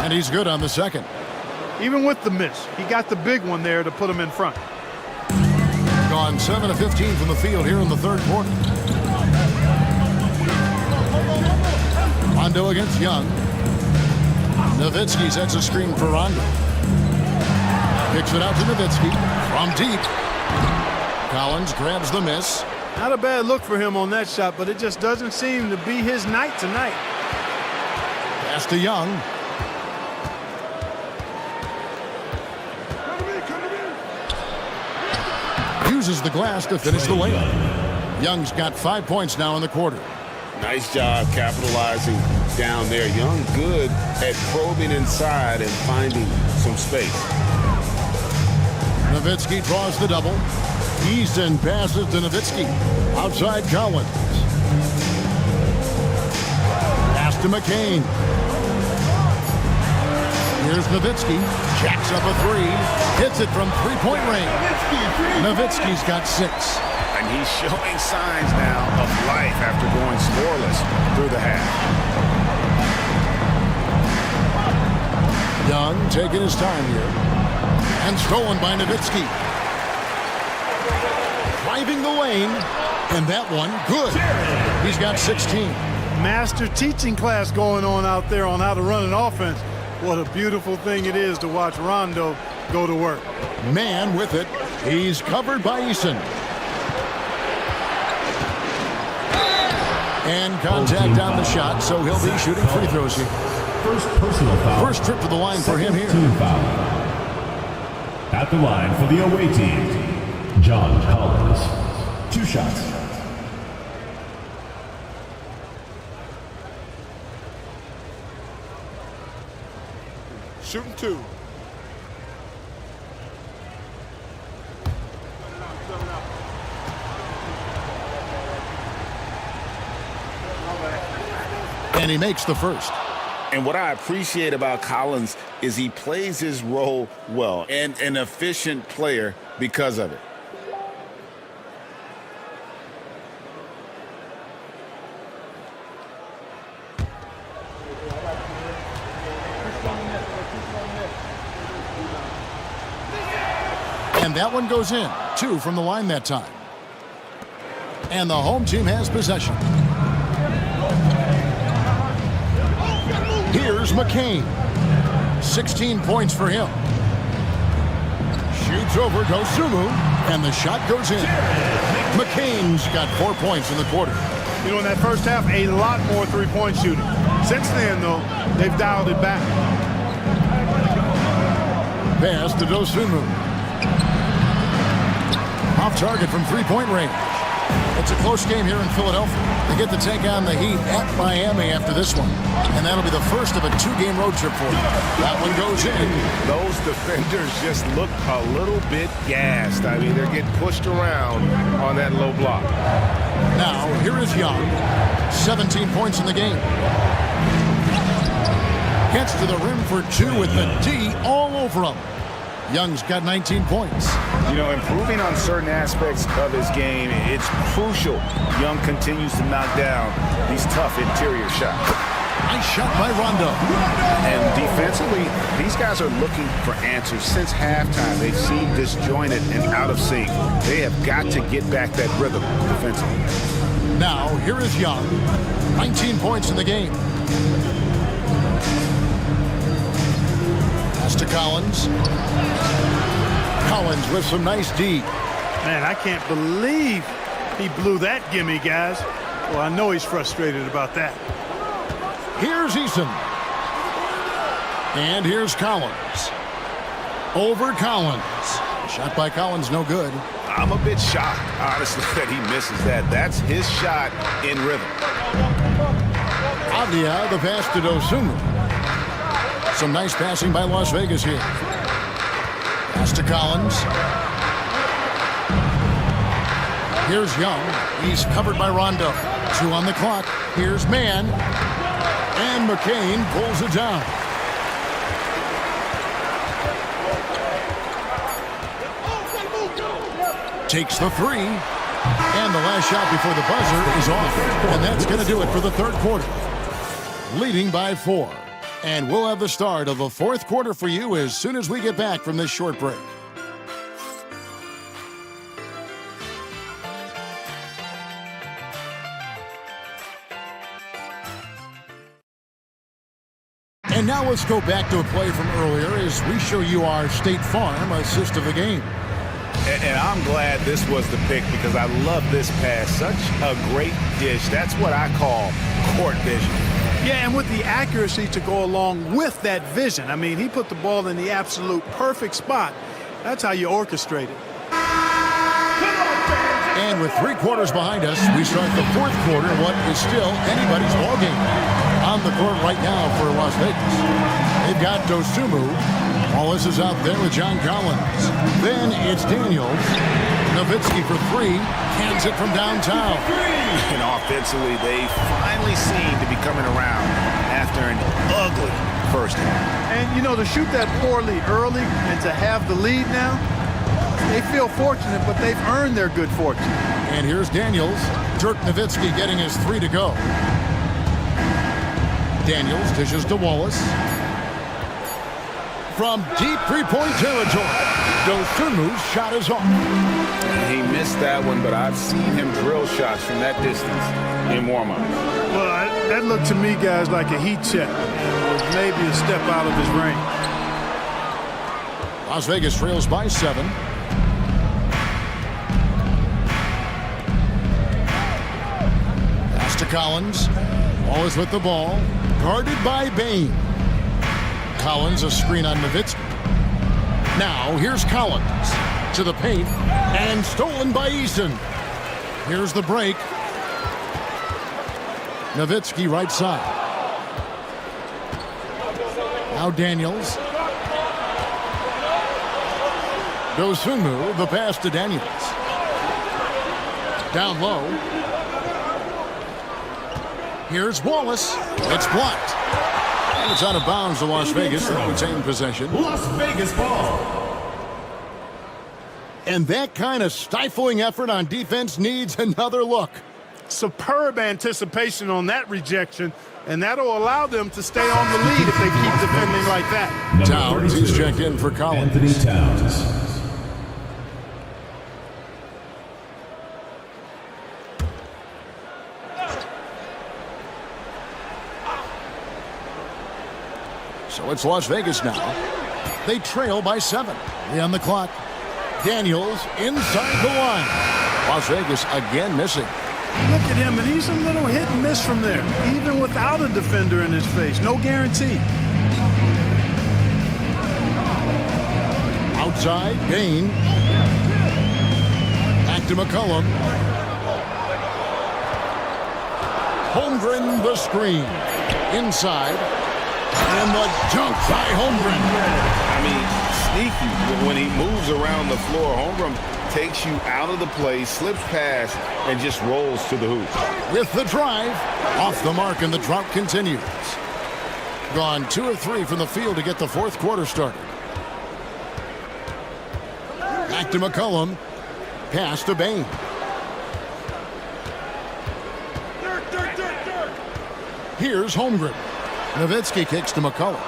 And he's good on the second. Even with the miss, he got the big one there to put him in front. Gone 7 of 15 from the field here in the third quarter. Rondo against Young. Nowitzki sets a screen for Rondo. Kicks it out to Nowitzki from deep. Collins grabs the miss. Not a bad look for him on that shot, but it just doesn't seem to be his night tonight. Pass to Young. uses the glass to finish the layup. Young's got 5 points now in the quarter. Nice job capitalizing down there. Young good at probing inside and finding some space. Nowitzki draws the double. Easton passes to Nowitzki. Outside Collins. Pass to McCain. Here's Nowitzki. Jacks up a three. Hits it from three-point range. Nowitzki's got 6. And he's showing signs now of life after going scoreless through the half. Young taking his time here. And stolen by Nowitzki. Driving the lane. And that one, good. He's got 16. Master teaching class going on out there on how to run an offense. What a beautiful thing it is to watch Rondo go to work. Man with it. He's covered by Eason. And contact on the shot, so he'll be shooting free throws here. First personal foul. First trip to the line for him here. Team foul. At the line for the away team, John Collins. 2 shots. Shooting 2. And he makes the first. And what I appreciate about Collins is he plays his role well and an efficient player because of it. And that one goes in. 2 from the line that time. And the home team has possession. Here's McCain. 16 points for him. Shoots over Dosunmu, and the shot goes in. McCain's got 4 points in the quarter. You know, in that first half, a lot more three-point shooting. Since then, though, they've dialed it back. Pass to Dosunmu. Off target from three-point range. It's a close game here in Philadelphia. They get to take on the Heat at Miami after this one. And that'll be the first of a 2-game road trip for them. That one goes in. Those defenders just look a little bit gassed. I mean, they're getting pushed around on that low block. Now, here is Young. 17 points in the game. Gets to the rim for 2 with the D all over him. Young's got 19 points. You know, improving on certain aspects of his game, it's crucial. Young continues to knock down these tough interior shots. Nice shot by Rondo. And defensively, these guys are looking for answers. Since halftime, they've seemed disjointed and out of sync. They have got to get back that rhythm defensively. Now, here is Young. 19 points in the game. Pass to Collins. Collins with some nice D. Man, I can't believe he blew that gimme, guys. Well, I know he's frustrated about that. Here's Eason. And here's Collins. Over Collins. Shot by Collins, no good. I'm a bit shocked, honestly, that he misses that. That's his shot in rhythm. Avdia, the pass to Dosunmu. Some nice passing by Las Vegas here. Pass to Collins. Here's Young. He's covered by Rondo. 2 on the clock. Here's Mann. And McCain pulls it down. Takes the 3. And the last shot before the buzzer is off. And that's going to do it for the third quarter. Leading by 4. And we'll have the start of the fourth quarter for you as soon as we get back from this short break. And now let's go back to a play from earlier as we show you our State Farm assist of the game. And I'm glad this was the pick because I love this pass. Such a great dish. That's what I call court vision. Yeah, and with the accuracy to go along with that vision. I mean, he put the ball in the absolute perfect spot. That's how you orchestrate it. Come And with 3 quarters behind us, we start the 4th quarter, what is still anybody's ballgame. On the court right now for Las Vegas. They've got Dosunmu. Wallace is out there with John Collins. Then it's Daniels. Nowitzki for 3. Cans it from downtown. And offensively, they finally seem to be coming around after an ugly first half. And, you know, to shoot that poor lead early and to have the lead now, they feel fortunate, but they've earned their good fortune. And here's Daniels. Dirk Nowitzki getting his 3 to go. Daniels dishes to Wallace. From deep three-point territory, Dosunmu's shot is off. He missed that one, but I've seen him drill shots from that distance in warm-up. Well, that looked to me, guys, like a heat check. And was maybe a step out of his range. Las Vegas trails by 7. Pass to Collins. Wallace with the ball. Guarded by Bain. Collins, a screen on Nowitzki. Now, here's Collins to the paint, and stolen by Eason. Here's the break. Nowitzki right side. Now Daniels. Dosunmu, the pass to Daniels. Down low. Here's Wallace. It's blocked. And it's out of bounds to Las Vegas. They retain possession. Las Vegas ball. And that kind of stifling effort on defense needs another look. Superb anticipation on that rejection, and that'll allow them to stay on the lead if they keep defending like that. Towns, he's checked in for Collins. Anthony Towns. So it's Las Vegas now. They trail by 7. 3 on the clock. Daniels inside the line. Las Vegas again missing. Look at him, and he's a little hit and miss from there, even without a defender in his face. No guarantee. Outside, Bain. Back to McCollum. Holmgren the screen. Inside. And the dunk by Holmgren. I mean, sneaky. When he moves around the floor, Holmgren takes you out of the play, slips past, and just rolls to the hoop. With the drive, off the mark, and the drought continues. Gone 2 of 3 from the field to get the 4th quarter started. Back to McCollum. Pass to Bain. Here's Holmgren. Nowitzki kicks to McCollum.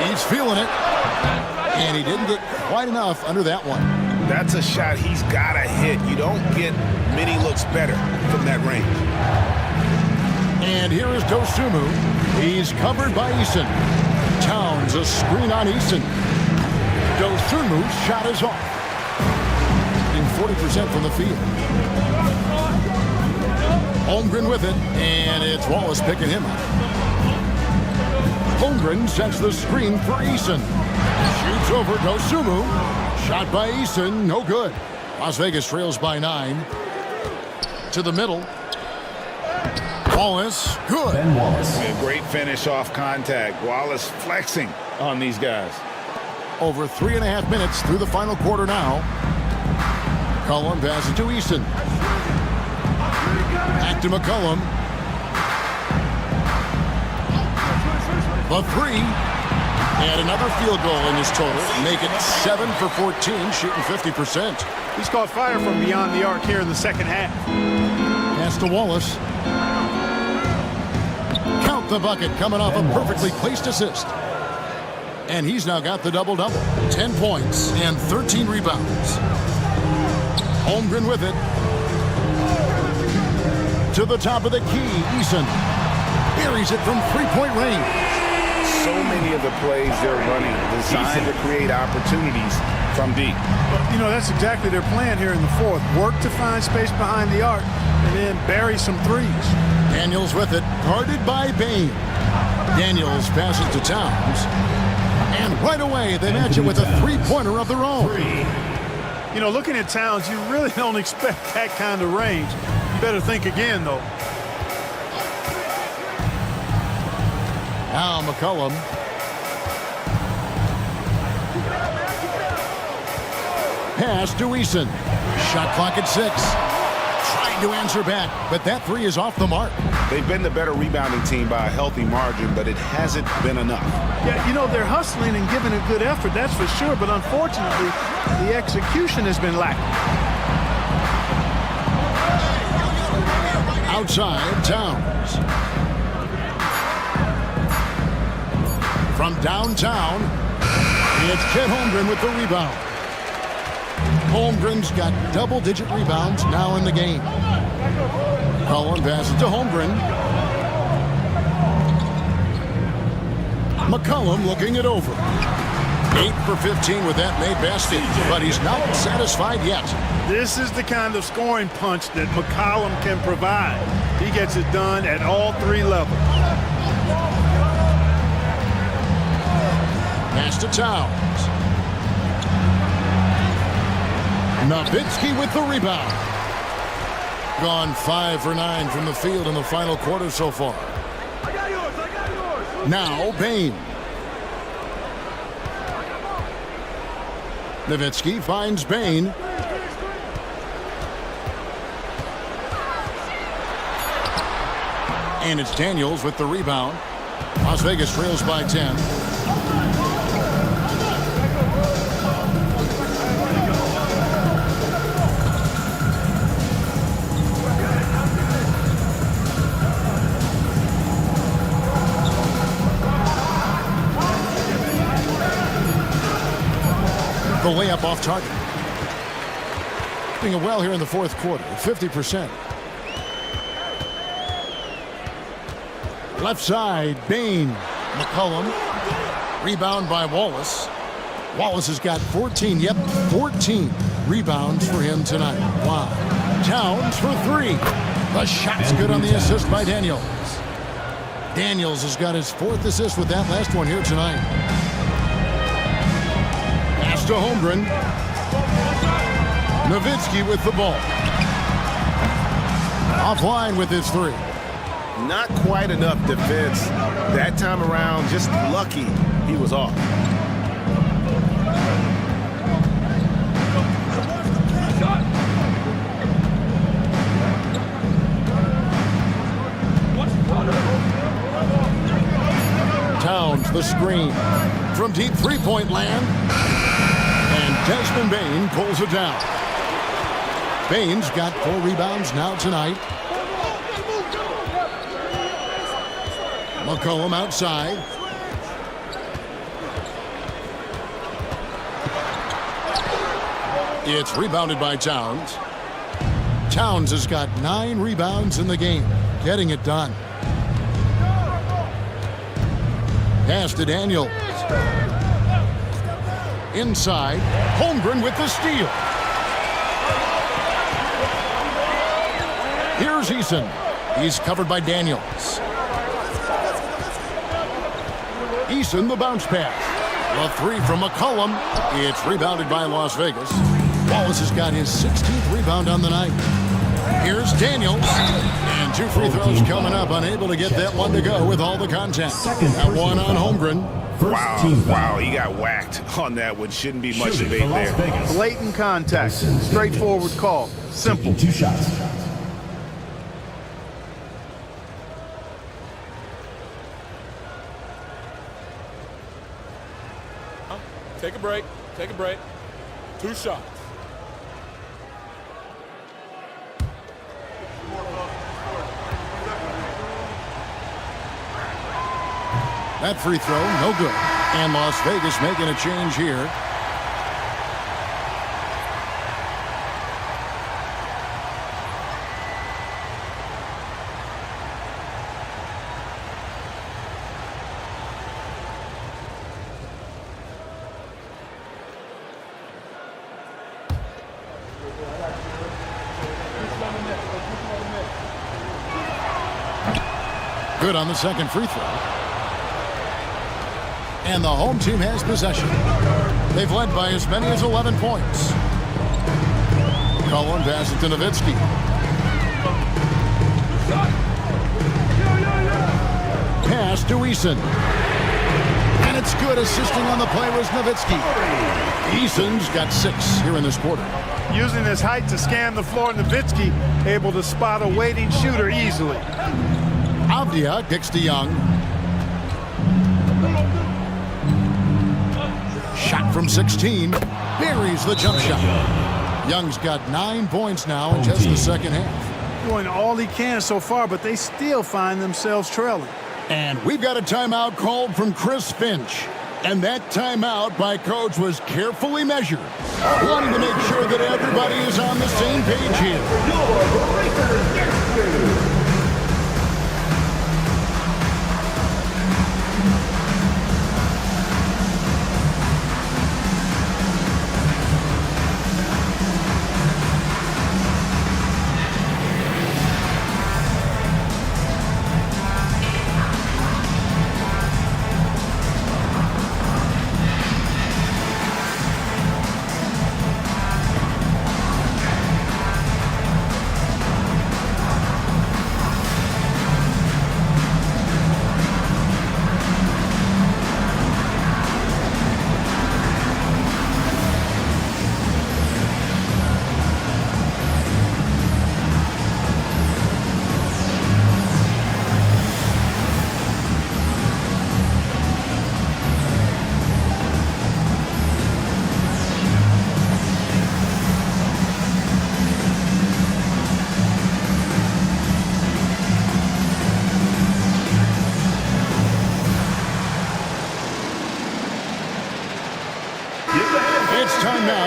He's feeling it. And he didn't get quite enough under that one. That's a shot he's got to hit. You don't get many looks better from that range. And here is Dosunmu. He's covered by Eason. Towns, a screen on Eason. Dosunmu's shot is off. In 40% from the field. Holmgren with it, and it's Wallace picking him up. Holmgren sets the screen for Eason. Shoots over Dosunmu. Shot by Eason, no good. Las Vegas trails by 9. To the middle. Wallace, good. Ben Wallace. A great finish off contact. Wallace flexing on these guys. Over 3.5 minutes through the final quarter now. McCollum passes to Eason. Back to McCollum. The 3. And another field goal in his total. Make it 7 for 14, shooting 50%. He's caught fire from beyond the arc here in the second half. Pass to Wallace. Count the bucket coming off a perfectly placed assist. And he's now got the double-double. 10 points and 13 rebounds. Holmgren with it. To the top of the key, Eason. Buries it from three-point range. So many of the plays they're running designed to create opportunities from deep. You know, that's exactly their plan here in the 4th. Work to find space behind the arc and then bury some threes. Daniels with it, guarded by Bain. Daniels passes to Towns. And right away, they match it with a three-pointer of their own. You know, looking at Towns, you really don't expect that kind of range. You better think again, though. Now McCollum. Pass to Eason. Shot clock at 6. Trying to answer back, but that three is off the mark. They've been the better rebounding team by a healthy margin, but it hasn't been enough. Yeah, you know, they're hustling and giving a good effort, that's for sure, but unfortunately, the execution has been lacking. Outside, Towns. From downtown, it's Chet Holmgren with the rebound. Holmgren's got double-digit rebounds now in the game. Cullen passes to Holmgren. McCollum looking it over. 8 for 15 with that made basket, but he's not satisfied yet. This is the kind of scoring punch that McCollum can provide. He gets it done at all 3 levels. Pass to Towns. Nowitzki with the rebound. Gone 5 for 9 from the field in the final quarter so far. Now Bain. Nowitzki finds Bain. And it's Daniels with the rebound. Las Vegas trails by 10. The layup off target. Doing it well here in the fourth quarter, 50%. Left side, Bain. McCollum. Rebound by Wallace. Wallace has got 14 rebounds for him tonight. Wow. Towns for 3. The shot's good on the assist by Daniels. Daniels has got his 4th assist with that last one here tonight. Pass to Holmgren. Nowitzki with the ball. Offline with his 3. Not quite enough defense. That time around, just lucky he was off. Towns the screen. From deep three-point land. And Desmond Bain pulls it down. Bain's got 4 rebounds now tonight. McCollum outside. It's rebounded by Towns. Towns has got 9 rebounds in the game, getting it done. Pass to Daniels. Inside, Holmgren with the steal. Here's Eason. He's covered by Daniels. Eason the bounce pass. A 3 from McCollum. It's rebounded by Las Vegas. Wallace has got his 16th rebound on the night. Here's Daniels. And 2 free throws coming up. Unable to get that one to go with all the contact. That one on Holmgren. Wow, he got whacked on that one. Shouldn't be much debate there. Blatant contact. Straightforward call. Simple. 2 shots. Take a break. Take a break. 2 shots. That free throw, no good. And Las Vegas making a change here. Good on the second free throw. And the home team has possession. They've led by as many as 11 points. McCollum passes to Nowitzki. Pass to Eason. And it's good. Assisting on the play was Nowitzki. Eason's got 6 here in this quarter. Using his height to scan the floor, Nowitzki able to spot a waiting shooter easily. Avdia kicks to Young. Shot from 16. Buries the jump shot. Young's got 9 points now in just the second half. Doing all he can so far, but they still find themselves trailing. And we've got a timeout called from Chris Finch. And that timeout by Coach was carefully measured, wanting to make sure that everybody is on the same page here.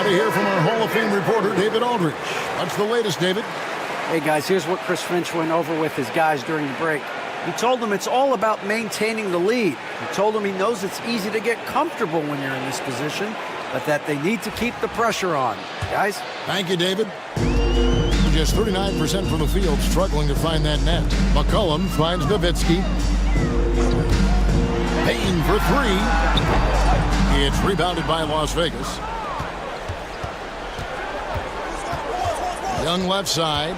To hear from our Hall of Fame reporter, David Aldridge. What's the latest, David? Hey, guys, here's what Chris Finch went over with his guys during the break. He told them it's all about maintaining the lead. He told them he knows it's easy to get comfortable when you're in this position, but that they need to keep the pressure on. Guys? Thank you, David. Just 39% from the field, struggling to find that net. McCollum finds Nowitzki. Payne for 3. It's rebounded by Las Vegas. Young left side.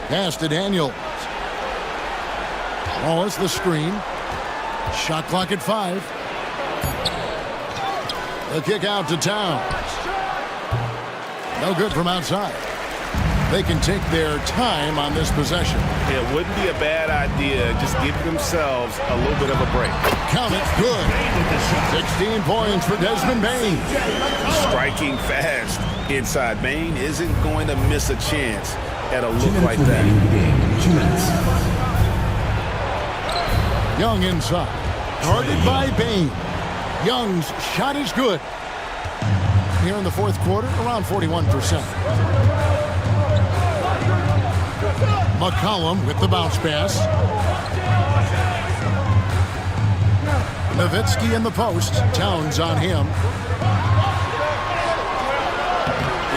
Pass to Daniels. Wallace the screen. Shot clock at 5. The kick out to Towns. No good from outside. They can take their time on this possession. It wouldn't be a bad idea just giving themselves a little bit of a break. Count it, good. 16 points for Desmond Bane. Striking fast inside. Bane isn't going to miss a chance at a look like that. Young inside. Guarded by Bane. Young's shot is good. Here in the fourth quarter, around 41%. McCollum with the bounce pass. Nowitzki in the post. Towns on him.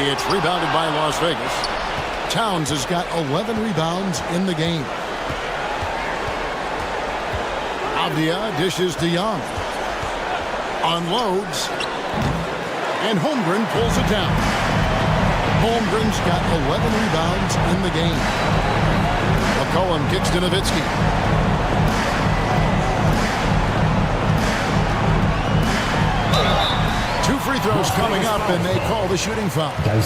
It's rebounded by Las Vegas. Towns has got 11 rebounds in the game. Avdia dishes to Young. Unloads. And Holmgren pulls it down. Holmgren's got 11 rebounds in the game. McCollum kicks to Nowitzki. Two free throws coming up, and they call the shooting foul. The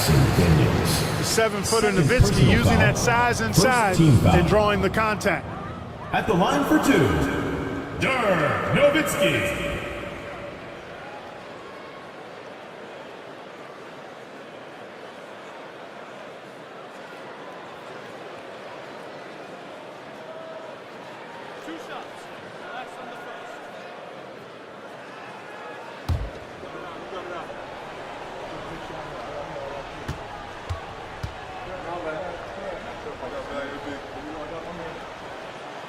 7-footer Nowitzki using that size inside and drawing the contact. At the line for 2, Dirk Nowitzki.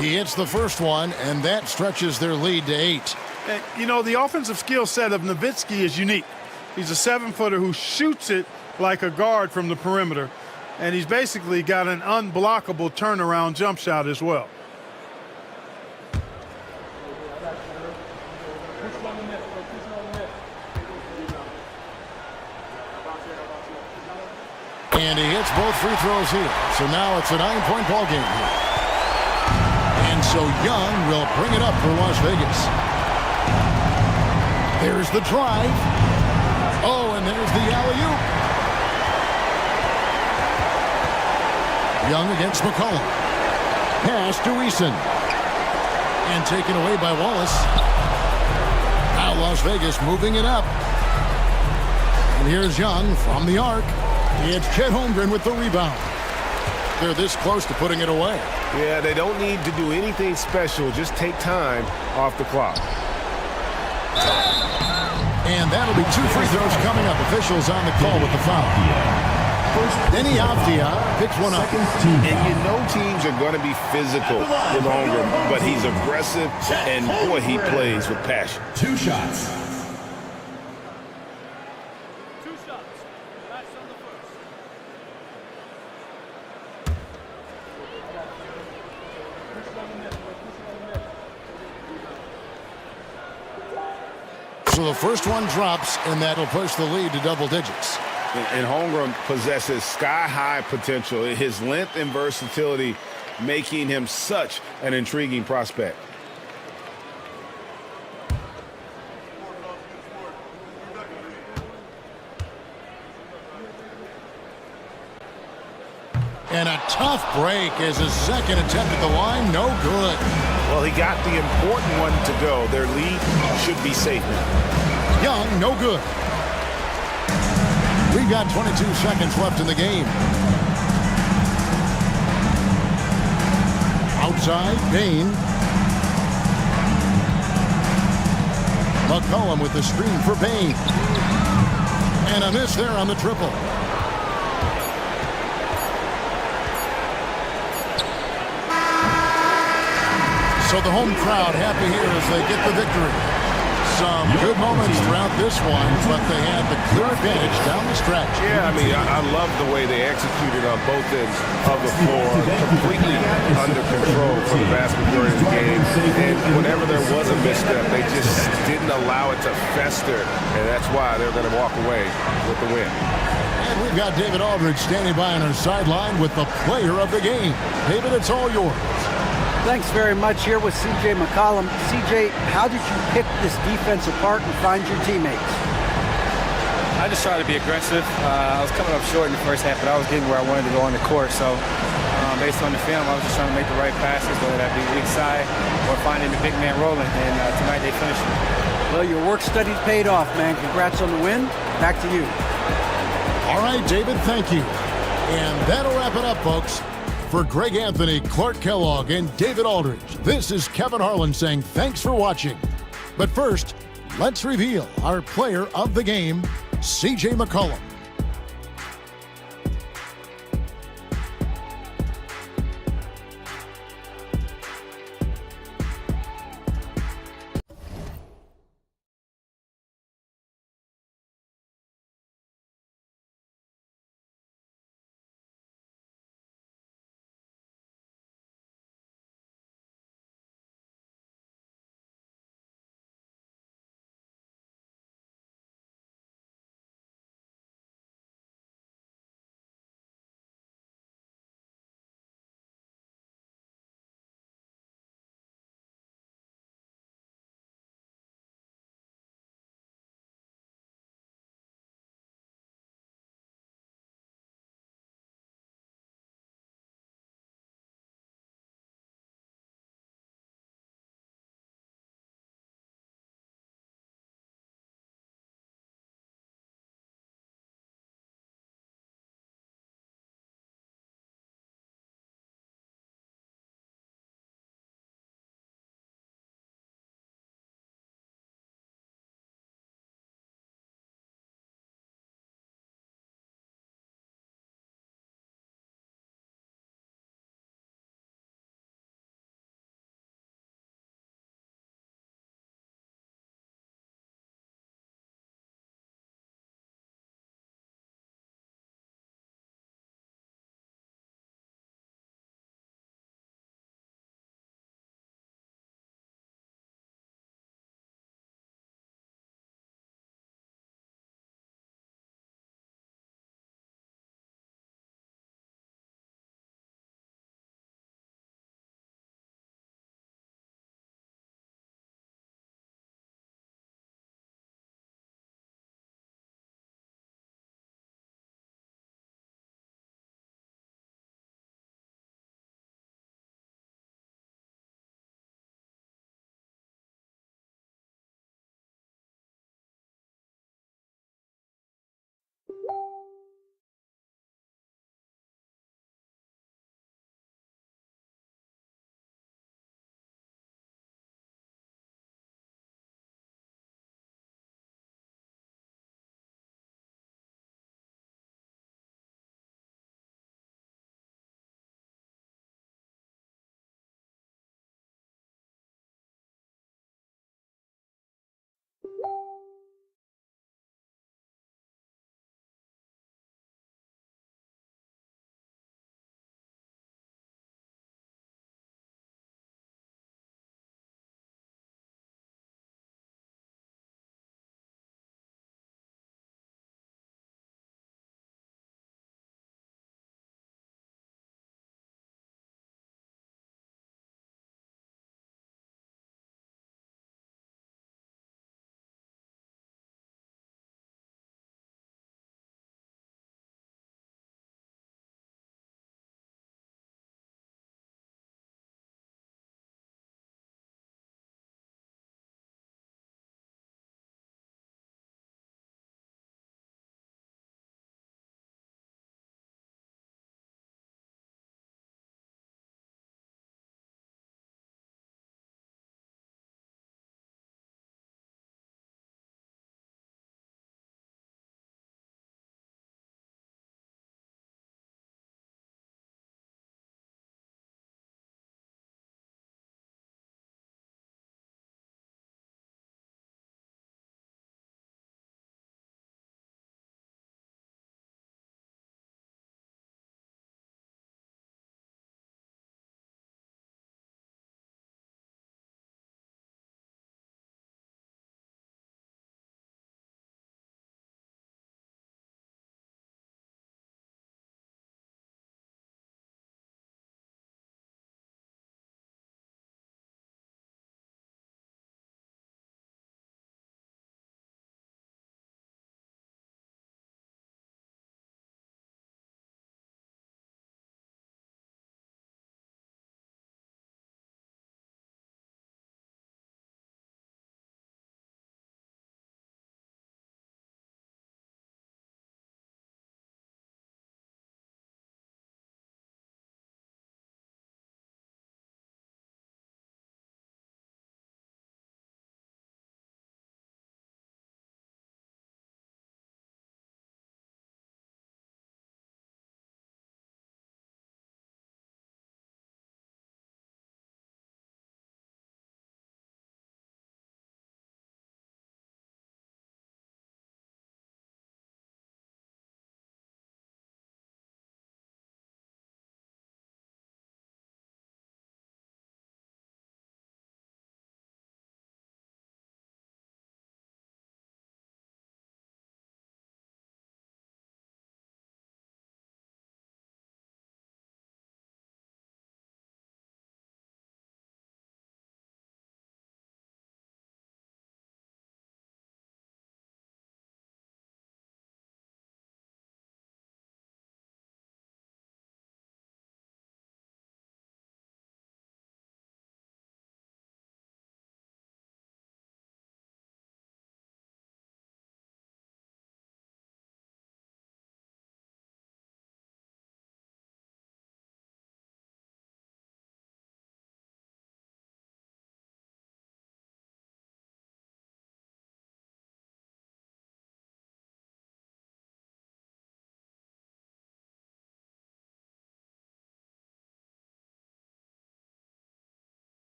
He hits the first one, and that stretches their lead to 8. And, you know, the offensive skill set of Nowitzki is unique. He's a 7-footer who shoots it like a guard from the perimeter, and he's basically got an unblockable turnaround jump shot as well. And he hits both free throws here. So now it's a 9-point ball game here. And so Young will bring it up for Las Vegas. There's the drive. Oh, and there's the alley-oop. Young against McCollum. Pass to Eason. And taken away by Wallace. Now Las Vegas moving it up. And here's Young from the arc. It's Chet Holmgren with the rebound. They're this close to putting it away. Yeah, they don't need to do anything special. Just take time off the clock. And that'll be 2 free throws coming up. Officials on the call with the foul. Denny Avdia picks one up. And you know teams are going to be physical with Holmgren, but he's aggressive, and boy, he plays with passion. 2 shots. So the first one drops, and that'll push the lead to double digits. And Holmgren possesses sky-high potential. His length and versatility making him such an intriguing prospect. And a tough break as his second attempt at the line, no good. Well, he got the important one to go. Their lead should be safe now. Young, no good. We've got 22 seconds left in the game. Outside, Bain. McCollum with the screen for Bain. And a miss there on the triple. So the home crowd happy here as they get the victory. Some good moments throughout this one, but they had the clear advantage down the stretch. Yeah, I mean, I love the way they executed on both ends of the floor, completely under control for the vast majority of the game. And whenever there was a misstep, they just didn't allow it to fester, and that's why they're going to walk away with the win. And we've got David Aldridge standing by on our sideline with the player of the game. David, it's all yours. Thanks very much. Here with C.J. McCollum. C.J., how did you pick this defense apart and find your teammates? I just tried to be aggressive. I was coming up short in the first half, but I was getting where I wanted to go on the court. So based on the film, I was just trying to make the right passes, whether that be weak side or finding the big man rolling. And tonight they finished it. Well, your work study paid off, man. Congrats on the win. Back to you. All right, David, thank you. And that'll wrap it up, folks. For Greg Anthony, Clark Kellogg, and David Aldridge, this is Kevin Harlan saying thanks for watching. But first, let's reveal our player of the game, C.J. McCollum.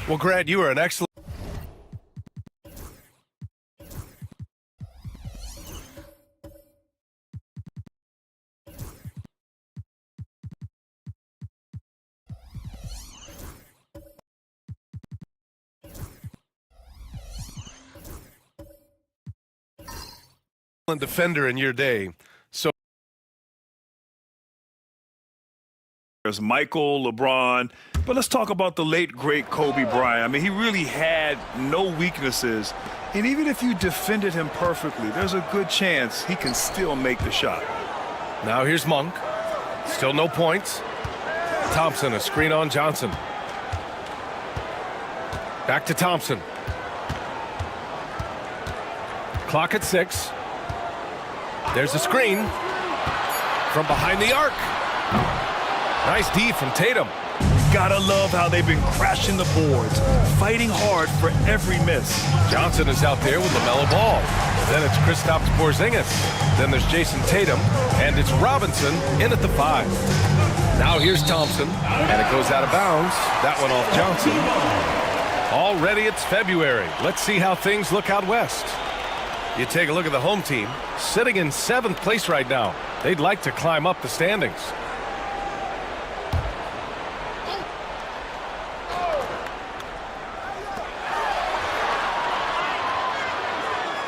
Well, Grant, you were an excellent. Defender in your day. So there's Michael, LeBron, but let's talk about the late, great Kobe Bryant. I mean, he really had no weaknesses, and even if you defended him perfectly, there's a good chance he can still make the shot. Now here's Monk. Still no points. Thompson, a screen on Johnson. Back to Thompson. Clock at 6. There's a screen from behind the arc. Nice D from Tatum. Gotta love how they've been crashing the boards, fighting hard for every miss. Johnson is out there with LaMelo Ball. Then it's Kristaps Porzingis. Then there's Jason Tatum, and it's Robinson in at the 5. Now here's Thompson, and it goes out of bounds. That one off Johnson. Already it's February. Let's see how things look out west. You take a look at the home team, sitting in 7th place right now. They'd like to climb up the standings.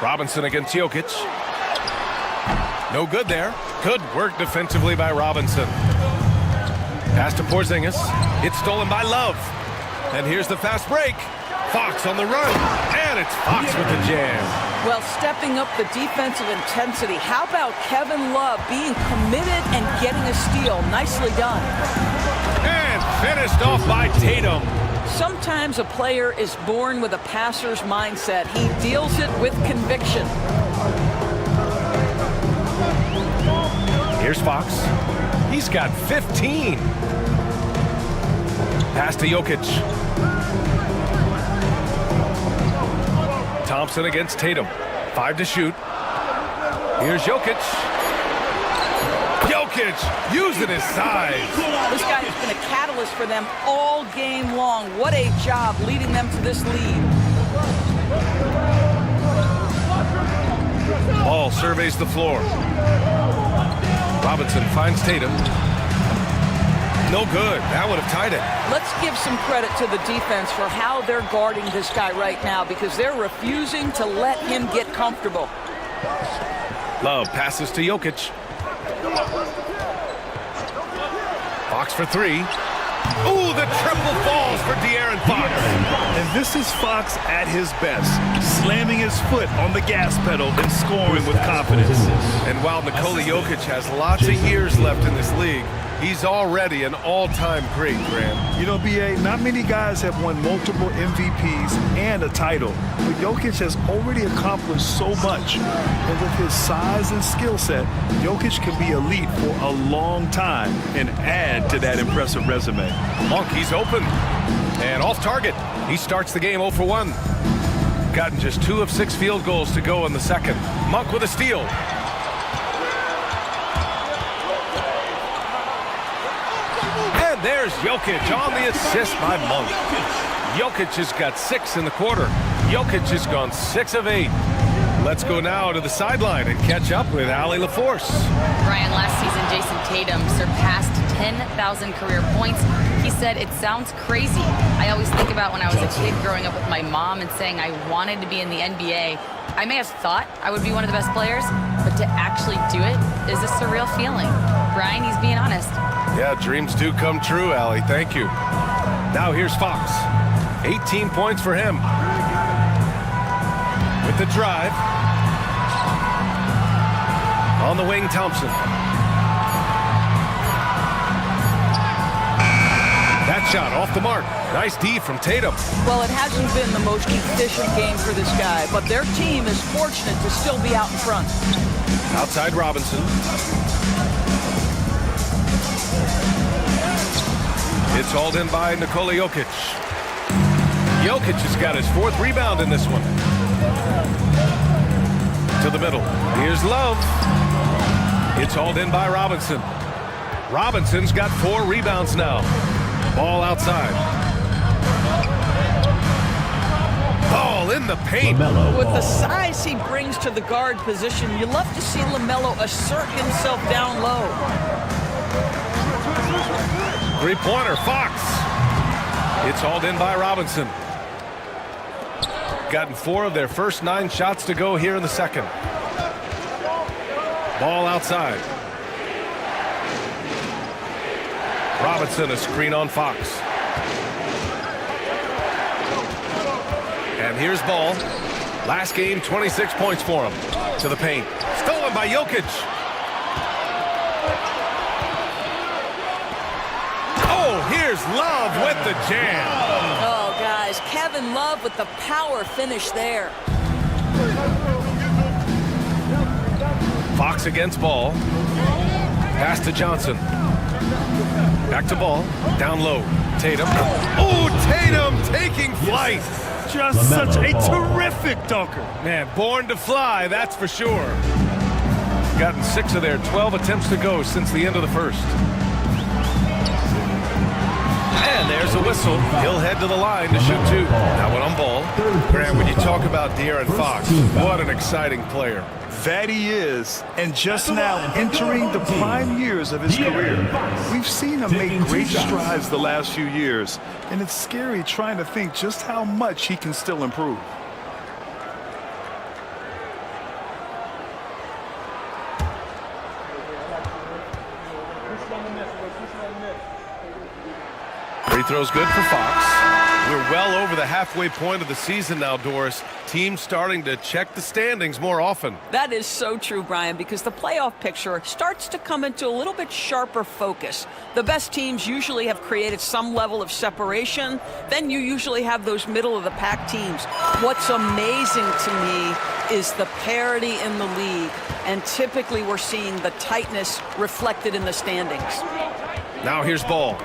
Robinson against Jokic. No good there. Good work defensively by Robinson. Pass to Porzingis. It's stolen by Love. And here's the fast break. Fox on the run. And it's Fox with the jam. Well, stepping up the defensive intensity. How about Kevin Love being committed and getting a steal? Nicely done. And finished off by Tatum. Sometimes a player is born with a passer's mindset. He deals it with conviction. Here's Fox. He's got 15. Pass to Jokic. Thompson against Tatum. 5 to shoot. Here's Jokic. Jokic using his size. This guy has been a catalyst for them all game long. What a job leading them to this lead. Ball surveys the floor. Robinson finds Tatum. No good. That would have tied it. Let's give some credit to the defense for how they're guarding this guy right now because they're refusing to let him get comfortable. Love passes to Jokic. Fox for 3. Ooh, the triple falls for De'Aaron Fox. And this is Fox at his best, slamming his foot on the gas pedal and scoring with confidence. And while Nikola Jokic has lots of years left in this league, He's already an all-time great, Grant. You know, B.A., not many guys have won multiple MVPs and a title, but Jokic has already accomplished so much. And with his size and skill set, Jokic can be elite for a long time and add to that impressive resume. Monk, he's open and off target. He starts the game 0 for 1. Gotten just 2 of 6 field goals to go in the second. Monk with a steal. And there's Jokic on the assist by Monk. Jokic has got 6 in the quarter. Jokic has gone 6 of 8. Let's go now to the sideline and catch up with Allie LaForce. Brian, last season, Jason Tatum surpassed 10,000 career points. He said, "It sounds crazy. I always think about when I was a kid growing up with my mom and saying I wanted to be in the NBA. I may have thought I would be one of the best players, but to actually do it is a surreal feeling." Brian, he's being honest. Yeah, dreams do come true, Allie. Thank you. Now here's Fox. 18 points for him. With the drive. On the wing, Thompson. That shot off the mark. Nice D from Tatum. Well, it hasn't been the most efficient game for this guy, but their team is fortunate to still be out in front. Outside Robinson. It's hauled in by Nikola Jokic. Jokic has got his 4th rebound in this one. To the middle. Here's Love. It's hauled in by Robinson. Robinson's got 4 rebounds now. Ball outside. Ball in the paint. With the size he brings to the guard position, you love to see LaMelo assert himself down low. 3-pointer, Fox. It's hauled in by Robinson. Gotten 4 of their first 9 shots to go here in the second. Ball outside. Robinson, a screen on Fox. And here's Ball. Last game, 26 points for him. To the paint. Stolen by Jokic. Oh, here's Love with the jam. Oh, guys, Kevin Love with the power finish there. Fox against Ball. Pass to Johnson. Back to Ball. Down low. Tatum. Oh, Tatum taking flight. Just such a terrific dunker. Man, born to fly, that's for sure. Gotten 6 of their 12 attempts to go since the end of the first. And there's a whistle. He'll head to the line to shoot 2. Now one on Ball. Grant, when you talk about De'Aaron Fox, what an exciting player. That he is, and just now entering the prime years of his career. We've seen him make great strides the last few years, and it's scary trying to think just how much he can still improve. Free throw's good for Fox. We're well over the halfway point of the season now, Doris. Teams starting to check the standings more often. That is so true, Brian, because the playoff picture starts to come into a little bit sharper focus. The best teams usually have created some level of separation. Then you usually have those middle-of-the-pack teams. What's amazing to me is the parity in the league, and typically we're seeing the tightness reflected in the standings. Now here's Ball.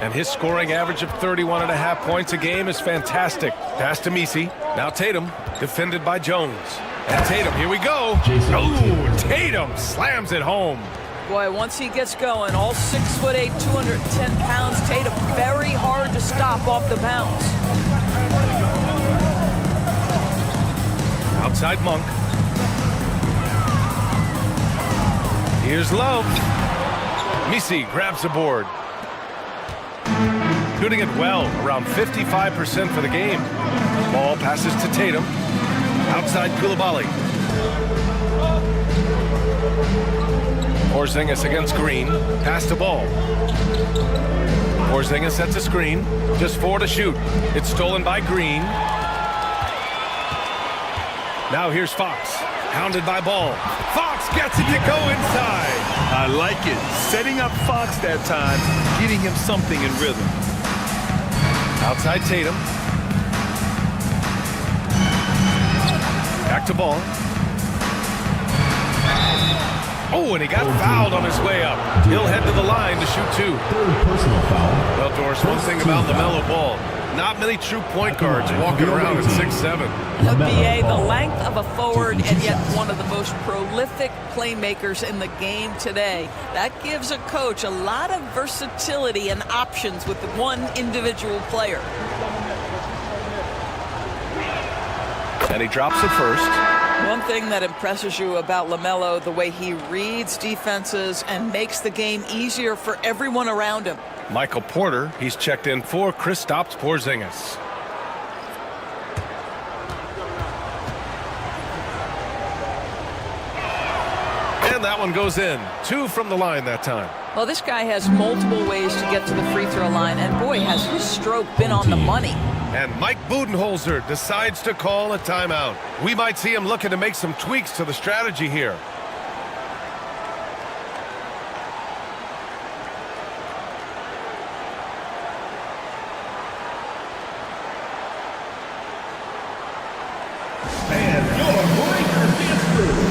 And his scoring average of 31.5 points a game is fantastic. Pass to Misi. Now Tatum, defended by Jones. And Tatum, here we go. Oh, Tatum slams it home. Boy, once he gets going, all 6'8", 210 pounds, Tatum very hard to stop off the bounce. Outside Monk. Here's Love. Misi grabs the board. Shooting it well, around 55% for the game. Ball passes to Tatum. Outside Koulibaly. Porzingis against Green. Pass to Ball. Porzingis sets a screen. Just 4 to shoot. It's stolen by Green. Now here's Fox. Hounded by Ball. Fox gets it to go inside. I like it. Setting up Fox that time, getting him something in rhythm. Outside Tatum. Back to Ball. Oh, and he got fouled on his way up. He'll head to the line to shoot 2. Third personal foul. Well, Doris, one thing about LaMelo Ball, not many true point guards walking around at 6'7". The BA, the length of a forward, and yet one of the most prolific playmakers in the game today. That gives a coach a lot of versatility and options with one individual player. And he drops it first. One thing that impresses you about LaMelo, the way he reads defenses and makes the game easier for everyone around him. Michael Porter, he's checked in for Kristaps Porzingis. And that one goes in. 2 from the line that time. Well, this guy has multiple ways to get to the free throw line, and boy, has his stroke been on the money. And Mike Budenholzer decides to call a timeout. We might see him looking to make some tweaks to the strategy here. And your Breakers dance crew.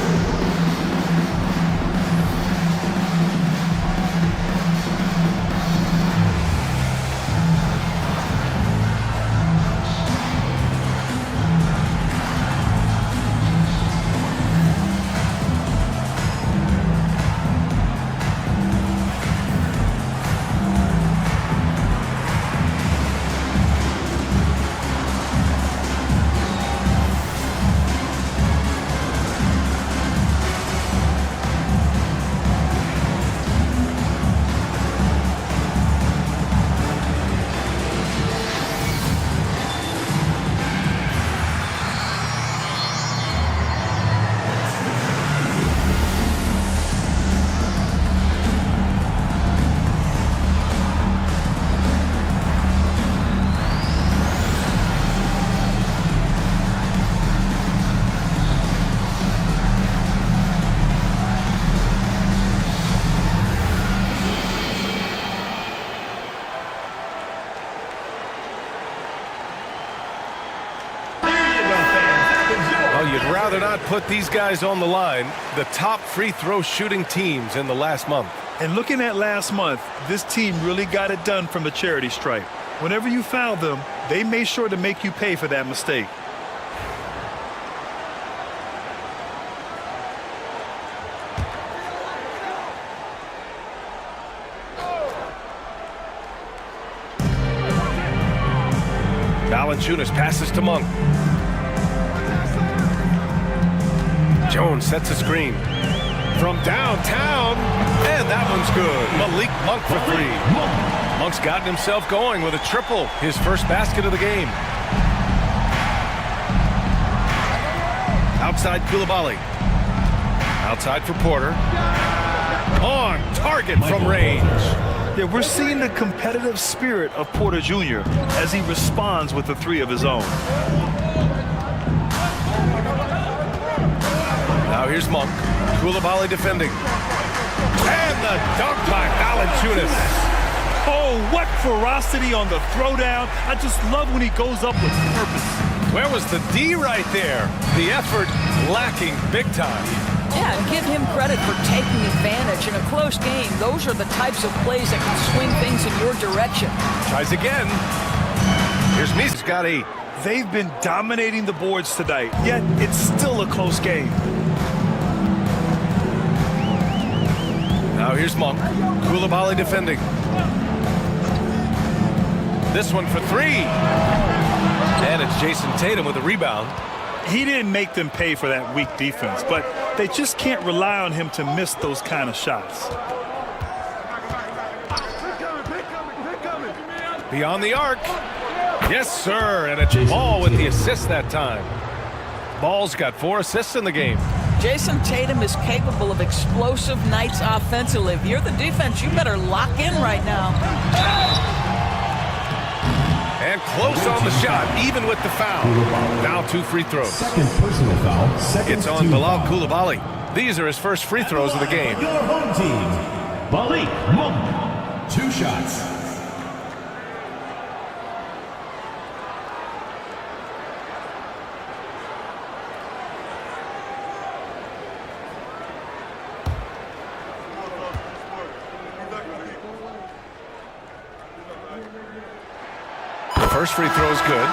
You'd rather not put these guys on the line, the top free throw shooting teams in the last month. And looking at last month, this team really got it done from the charity stripe. Whenever you foul them, they made sure to make you pay for that mistake. Valanciunas passes to Monk. Jones sets a screen from downtown, and that one's good. Malik Monk for 3. Monk's gotten himself going with a triple, his first basket of the game. Outside Coulibaly. Outside for Porter. On target from range. Yeah, we're seeing the competitive spirit of Porter Jr. as he responds with a 3 of his own. Now here's Monk. Coulibaly defending. And the dunk by Valanciunas. Oh, what ferocity on the throwdown. I just love when he goes up with purpose. Where was the D right there? The effort lacking big time. Yeah, and give him credit for taking advantage in a close game. Those are the types of plays that can swing things in your direction. Tries again. Here's He's got 8. They've been dominating the boards tonight, yet it's still a close game. Now here's Monk. Coulibaly defending. This one for 3. And it's Jason Tatum with a rebound. He didn't make them pay for that weak defense, but they just can't rely on him to miss those kind of shots. Beyond the arc. Yes, sir. And it's Ball with the assist that time. Ball's got 4 assists in the game. Jason Tatum is capable of explosive nights offensively. If you're the defense, you better lock in right now. And close on the shot, even with the foul. Now 2 free throws. Second personal foul. It's on Bilal Coulibaly. These are his first free throws of the game. Your home team, Malik Monk. 2 shots. The first free throw is good.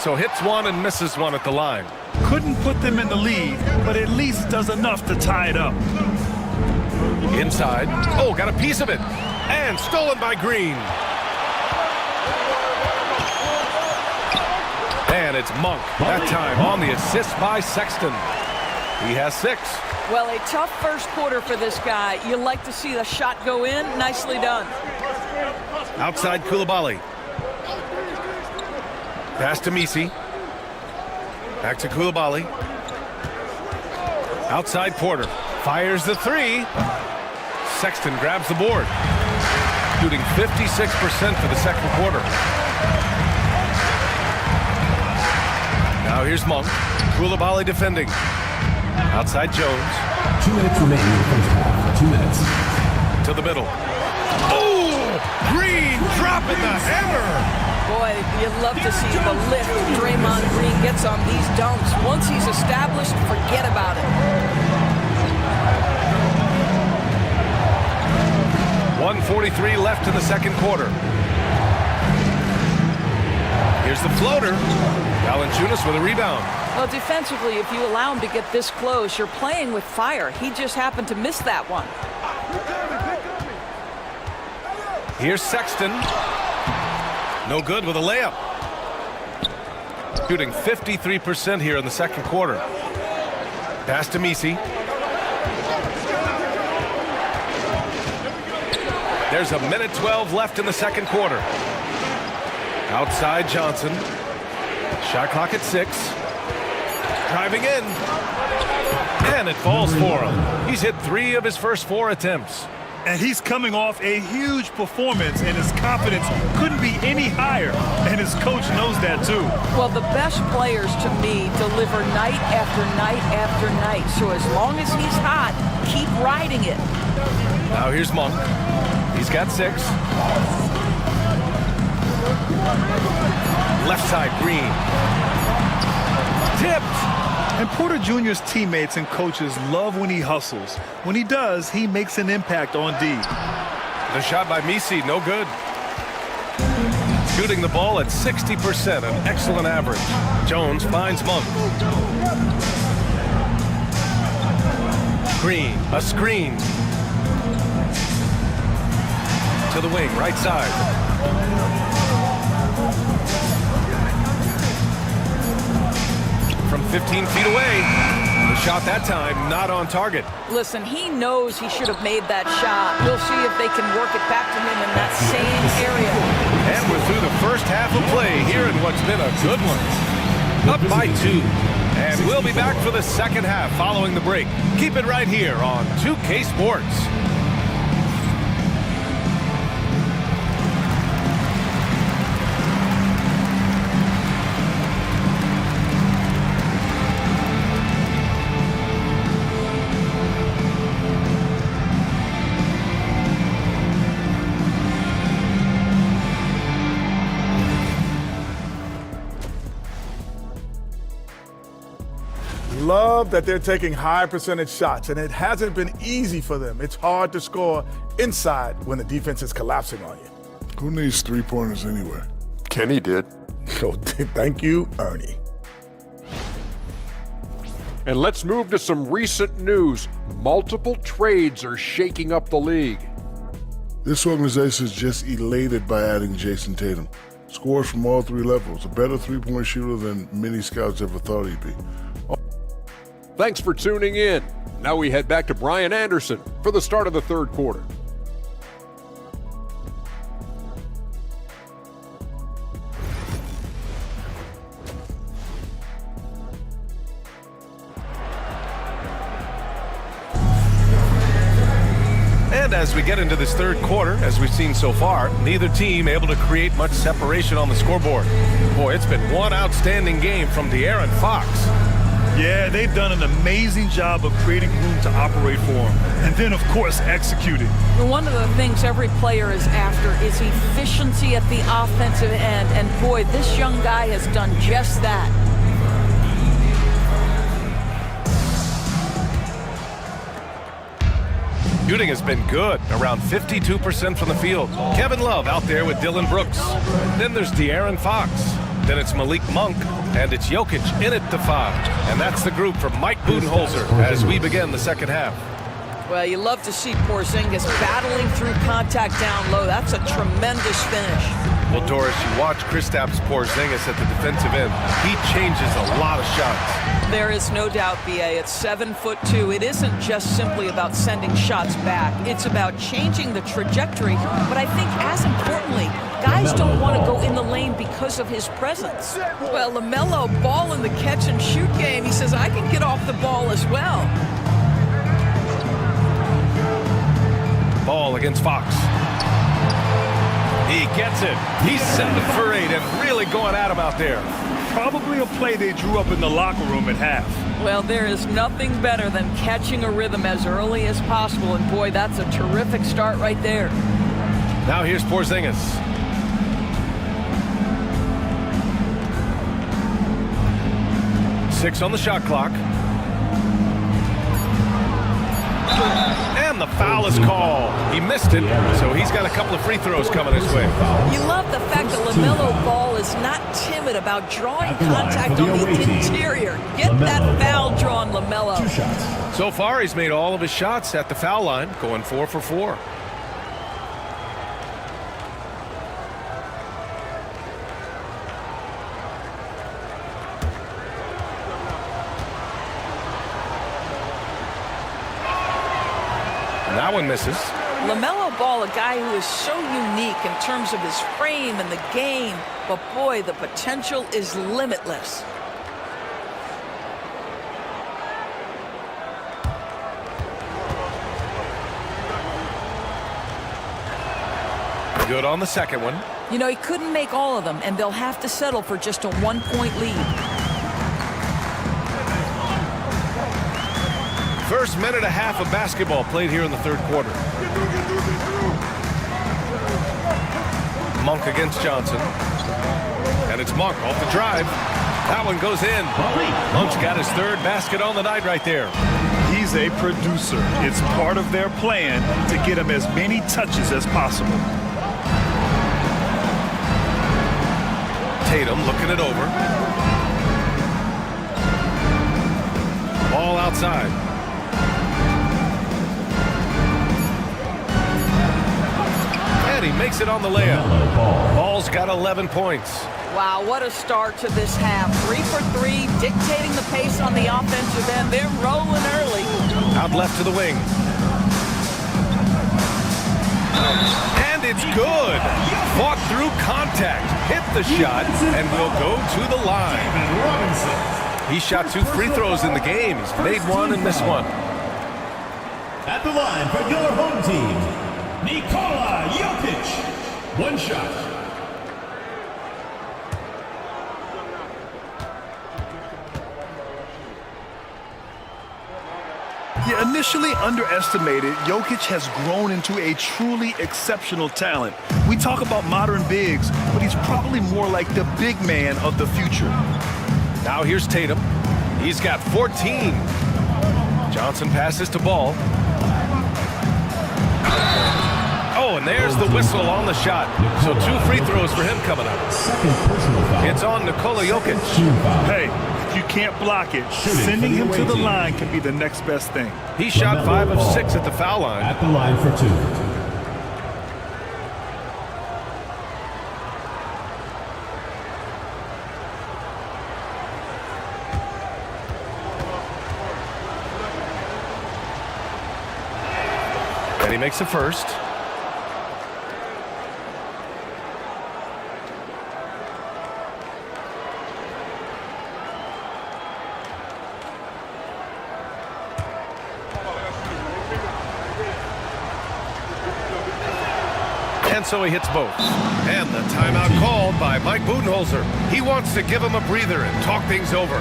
So hits one and misses one at the line. Couldn't put them in the lead, but at least does enough to tie it up. Inside. Oh, got a piece of it. And stolen by Green. And it's Monk. That time on the assist by Sexton. He has 6. Well, a tough first quarter for this guy. You like to see the shot go in. Nicely done. Outside Coulibaly. Pass to Misi. Back to Coulibaly. Outside Porter. Fires the 3. Sexton grabs the board. Shooting 56% for the second quarter. Now here's Monk. Coulibaly defending. Outside Jones. 2 minutes remaining in the first half. 2 minutes. To the middle. Oh! Green dropping the hammer! Boy, you'd love to see the lift Draymond Green gets on these dunks. Once he's established, forget about it. 1:43 left in the second quarter. Here's the floater. Valanciunas with a rebound. Well, defensively, if you allow him to get this close, you're playing with fire. He just happened to miss that one. Here's Sexton. No good with a layup. Shooting 53% here in the second quarter. Pass to Misi. There's a minute 12 left in the second quarter. Outside Johnson. Shot clock at 6. Driving in. And it falls for him. He's hit 3 of his first 4 attempts. And he's coming off a huge performance, and his confidence couldn't be any higher. And his coach knows that, too. Well, the best players, to me, deliver night after night after night. So as long as he's hot, keep riding it. Now here's Monk. He's got 6. Left side, Green. Tipped. And Porter Jr.'s teammates and coaches love when he hustles. When he does, he makes an impact on D. The shot by Misi, no good. Shooting the ball at 60%, an excellent average. Jones finds Monk. Green, a screen. To the wing, right side. From 15 feet away. The shot that time not on target. Listen, he knows he should have made that shot. We'll see if they can work it back to him in that same area. And we're through the first half of play here in what's been a good one. Up by 2. And we'll be back for the second half following the break. Keep it right here on 2K Sports. Love that they're taking high percentage shots, and it hasn't been easy for them. It's hard to score inside when the defense is collapsing on you. Who needs 3-pointers anyway? Kenny did. So thank you, Ernie. And let's move to some recent news. Multiple trades are shaking up the league. This organization is just elated by adding Jason Tatum. Scores from all 3 levels, a better 3-point shooter than many scouts ever thought he'd be. Thanks for tuning in. Now we head back to Brian Anderson for the start of the third quarter. And as we get into this third quarter, as we've seen so far, neither team able to create much separation on the scoreboard. Boy, it's been one outstanding game from De'Aaron Fox. Yeah, they've done an amazing job of creating room to operate for him. And then, of course, executing. One of the things every player is after is efficiency at the offensive end. And boy, this young guy has done just that. Shooting has been good, around 52% from the field. Kevin Love out there with Dylan Brooks. Then there's De'Aaron Fox. Then it's Malik Monk, and it's Jokic in at the 5. And that's the group for Mike Budenholzer as we begin the second half. Well, you love to see Porzingis battling through contact down low. That's a tremendous finish. Well, Doris, you watch Kristaps Porzingis at the defensive end. He changes a lot of shots. There is no doubt, B.A. It's 7'2". It isn't just simply about sending shots back. It's about changing the trajectory. But I think as importantly, guys don't want to go in the lane because of his presence. Well, LaMelo Ball in the catch and shoot game. He says, I can get off the ball as well. Ball against Fox. He gets it. He's 7 for 8 and really going at him out there. Probably a play they drew up in the locker room at half. Well, there is nothing better than catching a rhythm as early as possible. And boy, that's a terrific start right there. Now here's Porzingis. Six on the shot clock. And the foul is called. He missed it, so he's got a couple of free throws coming his way. You love the fact that LaMelo Ball is not timid about drawing contact on the interior. Get that foul drawn, LaMelo. So far, he's made all of his shots at the foul line, going 4 for 4. That one misses. LaMelo Ball, a guy who is so unique in terms of his frame and the game, but boy, the potential is limitless. Good on the second one. You know, he couldn't make all of them, and they'll have to settle for just a 1-point lead. First minute and a half of basketball played here in the third quarter. Monk against Johnson. And it's Monk off the drive. That one goes in. Monk's got his third basket on the night right there. He's a producer. It's part of their plan to get him as many touches as possible. Tatum looking it over. Ball outside. He makes it on the layup. Ball's got 11 points. Wow, what a start to this half. 3 for 3, dictating the pace on the offensive end. They're rolling early. Out left to the wing. And it's good. Fought through contact, hit the shot, and will go to the line. He shot 2 free throws in the game. He's made one and missed one. At the line for your home team, Nikola Jokic. One shot. Yeah, initially underestimated, Jokic has grown into a truly exceptional talent. We talk about modern bigs, but he's probably more like the big man of the future. Now here's Tatum. He's got 14. Johnson passes to Ball. Oh, and there's the whistle on the shot. So 2 free throws for him coming up. It's on Nikola Jokic. Hey, if you can't block it, sending him to the line can be the next best thing. He shot 5 of 6 at the foul line. At the line for 2. he makes the first. And so he hits both. And the timeout called by Mike Budenholzer. He wants to give him a breather and talk things over.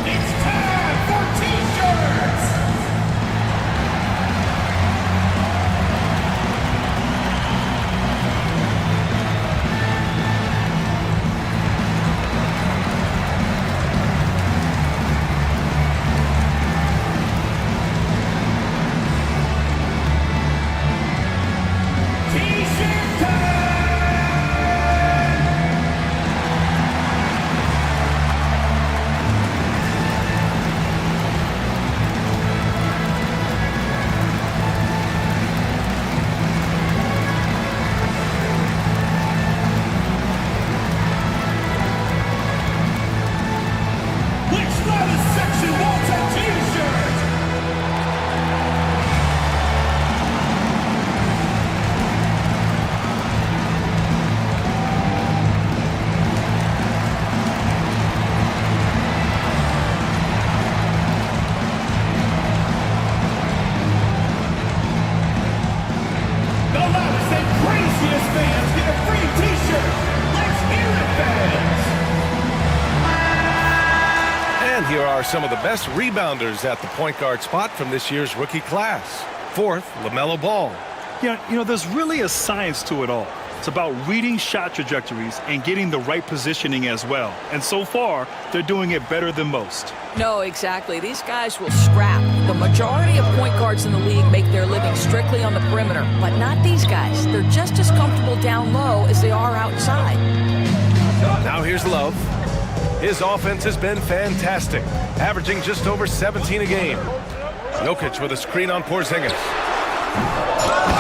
It's time for T-shirts! Here are some of the best rebounders at the point guard spot from this year's rookie class. Fourth, LaMelo Ball. Yeah, you know, there's really a science to it all. It's about reading shot trajectories and getting the right positioning as well. And so far, they're doing it better than most. No, exactly. These guys will scrap. The majority of point guards in the league make their living strictly on the perimeter, but not these guys. They're just as comfortable down low as they are outside. Now here's Love. His offense has been fantastic, averaging just over 17 a game. Jokic with a screen on Porzingis.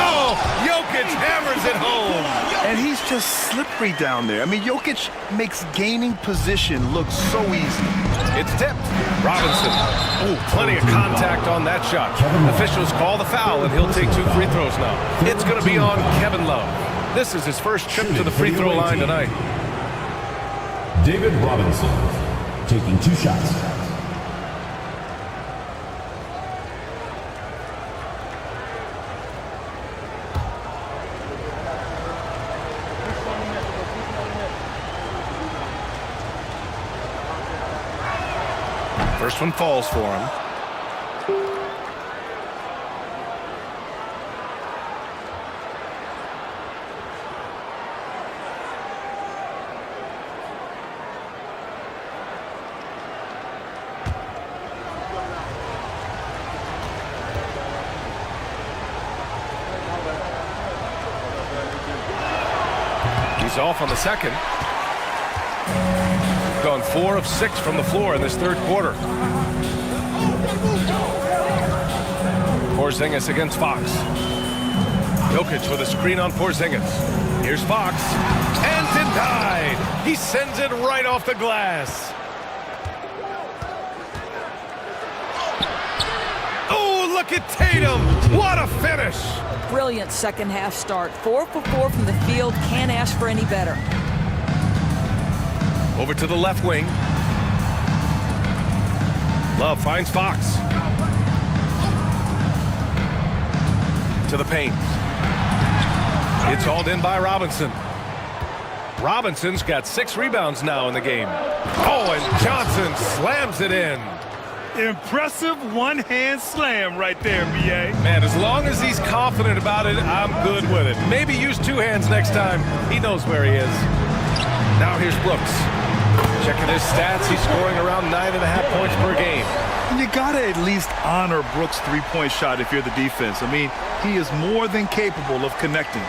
Oh, Jokic hammers it home. And he's just slippery down there. I mean, Jokic makes gaining position look so easy. It's tipped. Robinson. Oh, plenty of contact on that shot. Officials call the foul, and he'll take 2 free throws now. It's going to be on Kevin Love. This is his first trip to the free throw line tonight. David Robinson taking 2 shots. First one falls for him. He's off on the second. Gone 4 of 6 from the floor in this third quarter. Porzingis against Fox. Jokic with a screen on Porzingis. Here's Fox. And denied. He sends it right off the glass. Oh, look at Tatum. What a finish. Brilliant second half start. 4 for 4 from the field. Can't ask for any better. Over to the left wing. Love finds Fox. To the paint. It's hauled in by Robinson. Robinson's got 6 rebounds now in the game. Oh, and Johnson slams it in. Impressive one-hand slam right there, B.A. Man, as long as he's confident about it, I'm good with it. Maybe use 2 hands next time. He knows where he is. Now here's Brooks. Checking his stats, he's scoring around 9.5 points per game. You gotta at least honor Brooks' 3-point shot if you're the defense. I mean, he is more than capable of connecting.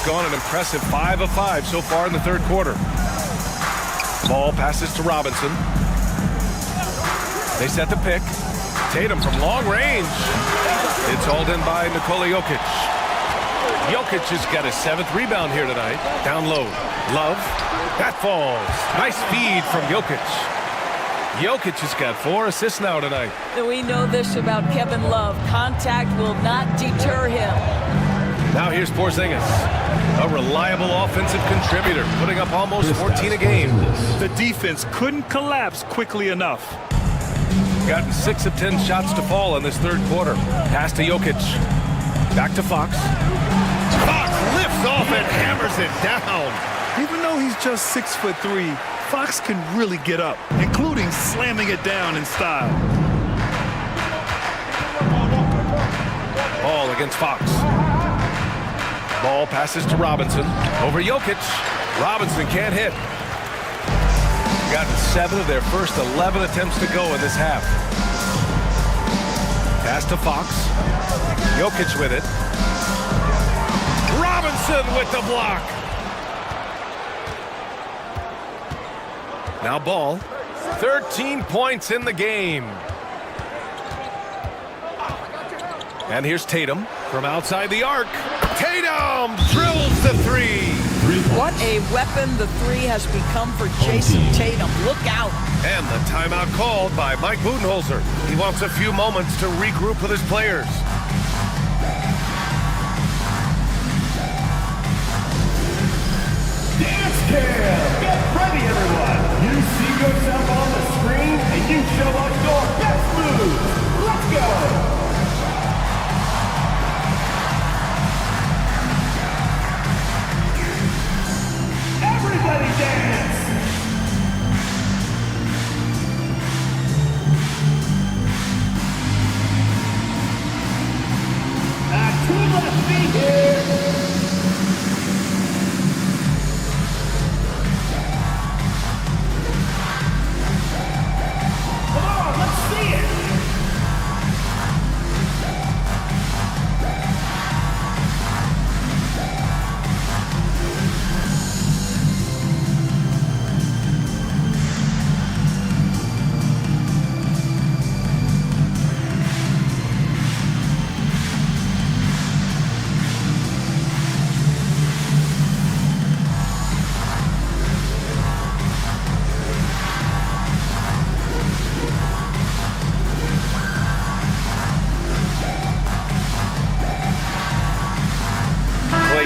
Gone an impressive 5 of 5 so far in the third quarter. Ball passes to Robinson. They set the pick. Tatum from long range. It's hauled in by Nikola Jokic. Jokic has got his 7th rebound here tonight. Down low. Love. That falls. Nice feed from Jokic. Jokic has got 4 assists now tonight. We know this about Kevin Love. Contact will not deter him. Now here's Porzingis, a reliable offensive contributor, putting up almost 14 a game. The defense couldn't collapse quickly enough. Gotten 6 of 10 shots to fall in this 3rd quarter. Pass to Jokic. Back to Fox. Fox lifts off and hammers it down. Even though he's just 6'3", Fox can really get up, including slamming it down in style. Ball against Fox. Ball passes to Robinson. Over Jokic. Robinson can't hit. Gotten 7 of their first 11 attempts to go in this half. Pass to Fox. Jokic with it. Robinson with the block. Now Ball. 13 points in the game. And here's Tatum from outside the arc. Tatum drills the 3. What a weapon the 3 has become for Jason Tatum. Look out. And the timeout called by Mike Budenholzer. He wants a few moments to regroup with his players. Dance cam! Get ready, everyone! You see yourself on the screen and you show us your best moves. Let's go! Everybody dance! To left feet here. Come on, let's see it.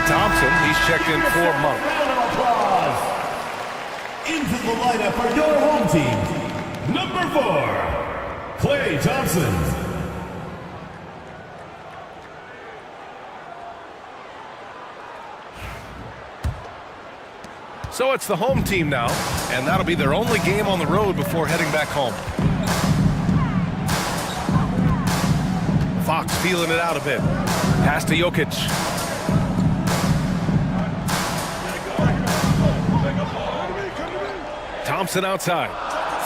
Thompson, he's checked in 4 months. Into the lineup for your home team, number 4, Klay Thompson. So it's the home team now, and that'll be their only game on the road before heading back home. Fox feeling it out a bit. Pass to Jokic. Thompson outside.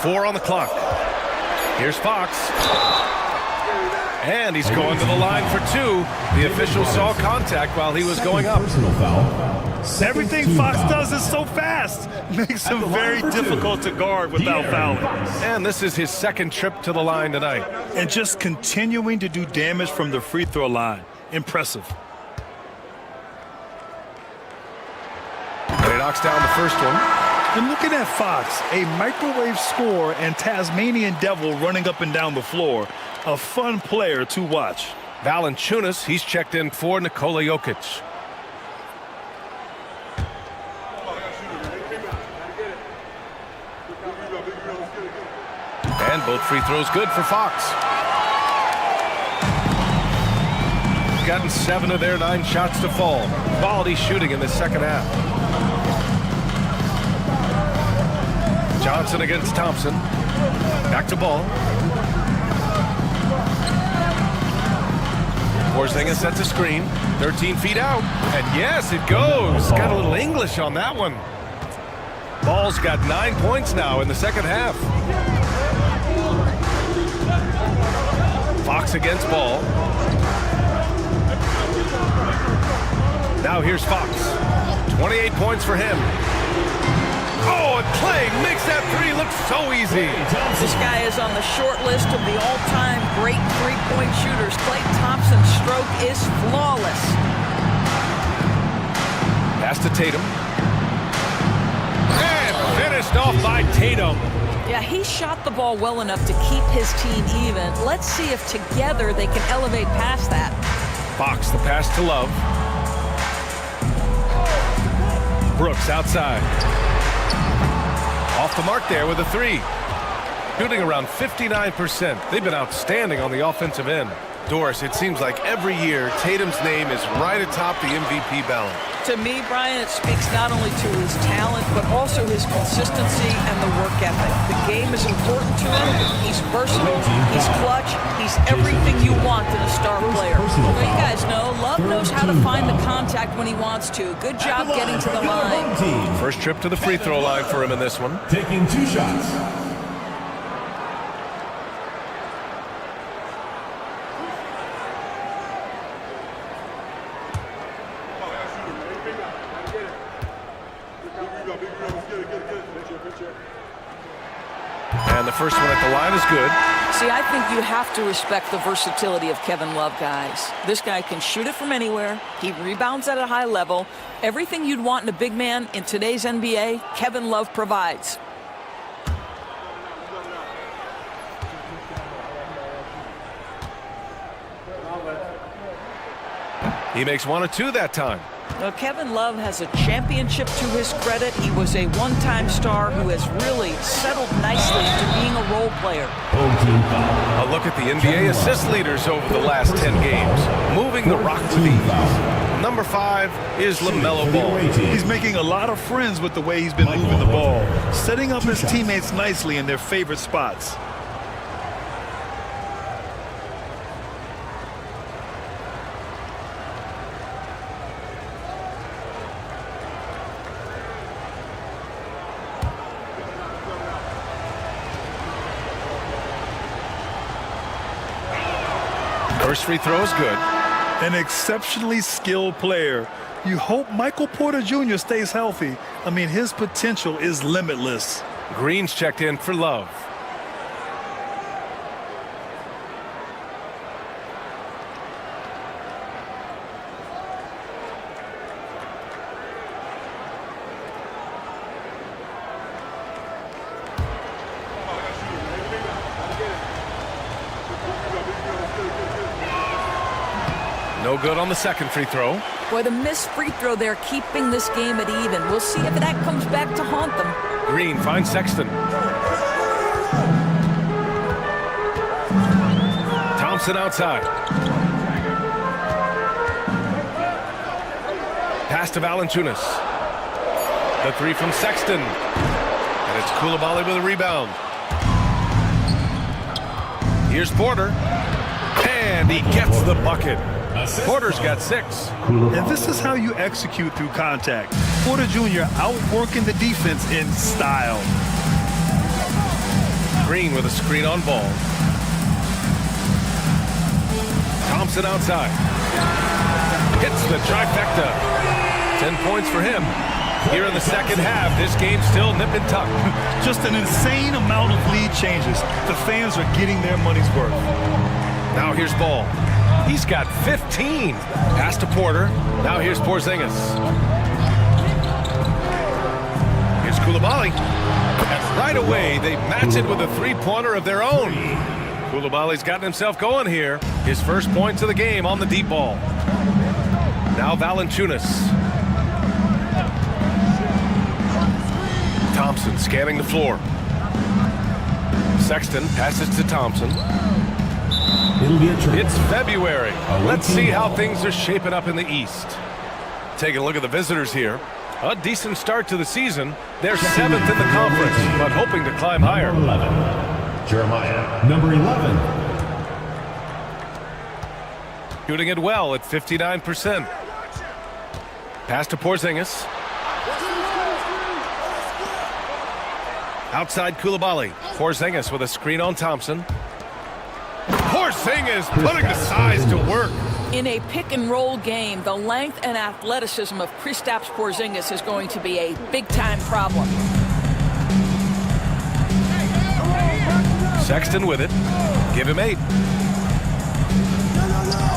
4 on the clock. Here's Fox. And he's going to the line for 2. The official saw contact while he was going up. Personal foul. Everything Fox does is so fast. Makes him very difficult to guard without fouling. And this is his 2nd trip to the line tonight. And just continuing to do damage from the free throw line. Impressive. And he knocks down the first one. And looking at Fox, a microwave scorer and Tasmanian devil running up and down the floor. A fun player to watch. Valanciunas, he's checked in for Nikola Jokic. And both free throws good for Fox. Gotten 7 of their 9 shots to fall. Quality shooting in the second half. Johnson against Thompson. Back to Ball. Porzingis sets a screen. 13 feet out. And yes, it goes. Got a little English on that one. Ball's got 9 points now in the second half. Fox against Ball. Now here's Fox. 28 points for him. Oh, and Klay makes that 3 look so easy. This guy is on the short list of the all-time great three-point shooters. Klay Thompson's stroke is flawless. Pass to Tatum. And finished off by Tatum. Yeah, he shot the ball well enough to keep his team even. Let's see if together they can elevate past that. Fox, the pass to Love. Brooks outside. Off the mark there with a three. Shooting around 59%. They've been outstanding on the offensive end. Doris, it seems like every year Tatum's name is right atop the MVP ballot. To me, Brian, it speaks not only to his talent, but also his consistency and the work ethic. The game is important to him. He's versatile. He's clutch. He's everything you want in a star player. Well, you guys know, Love knows how to find the contact when he wants to. Good job getting to the line. First trip to the free throw line for him in this one. Taking 2 shots. And the first one at the line is good. See, I think you have to respect the versatility of Kevin Love, guys. This guy can shoot it from anywhere. He rebounds at a high level. Everything you'd want in a big man in today's NBA, Kevin Love provides. He makes 1 or 2 that time. Now, Kevin Love has a championship to his credit. He was a one-time star who has really settled nicely into being a role player. A look at the NBA assist leaders over the last 10 games. Moving the rock to the east. Number 5 is LaMelo Ball. He's making a lot of friends with the way he's been moving the ball, setting up his teammates nicely in their favorite spots. First free throw is good. An exceptionally skilled player. You hope Michael Porter Jr. stays healthy. I mean, his potential is limitless. Green's checked in for Love. No good on the second free throw. Boy, the missed free throw there keeping this game at even. We'll see if that comes back to haunt them. Green finds Sexton. Thompson outside. Pass to Valanciunas. The three from Sexton. And it's Coulibaly with a rebound. Here's Porter. And he gets the bucket. Porter's got 6. And this is how you execute through contact. Porter Jr. outworking the defense in style. Green with a screen on ball. Thompson outside. Hits the trifecta. 10 points for him. Here in the second half, this game's still nip and tuck. Just an insane amount of lead changes. The fans are getting their money's worth. Now here's Ball. He's got 15. Pass to Porter. Now here's Porzingis. Here's Coulibaly. And right away, they match it with a three-pointer of their own. Coulibaly's gotten himself going here. His first points of the game on the deep ball. Now Valanciunas. Thompson scanning the floor. Sexton passes to Thompson. It'll be a trip. It's February. Let's see how things are shaping up in the East. Taking a look at the visitors here. A decent start to the season. They're 7th in the conference, but hoping to climb higher. 11. Jeremiah, number 11. Shooting it well at 59%. Pass to Porzingis. Outside Coulibaly. Porzingis with a screen on Thompson. Porzingis putting the size to work. In a pick-and-roll game, the length and athleticism of Kristaps Porzingis is going to be a big-time problem. Sexton with it. Give him 8.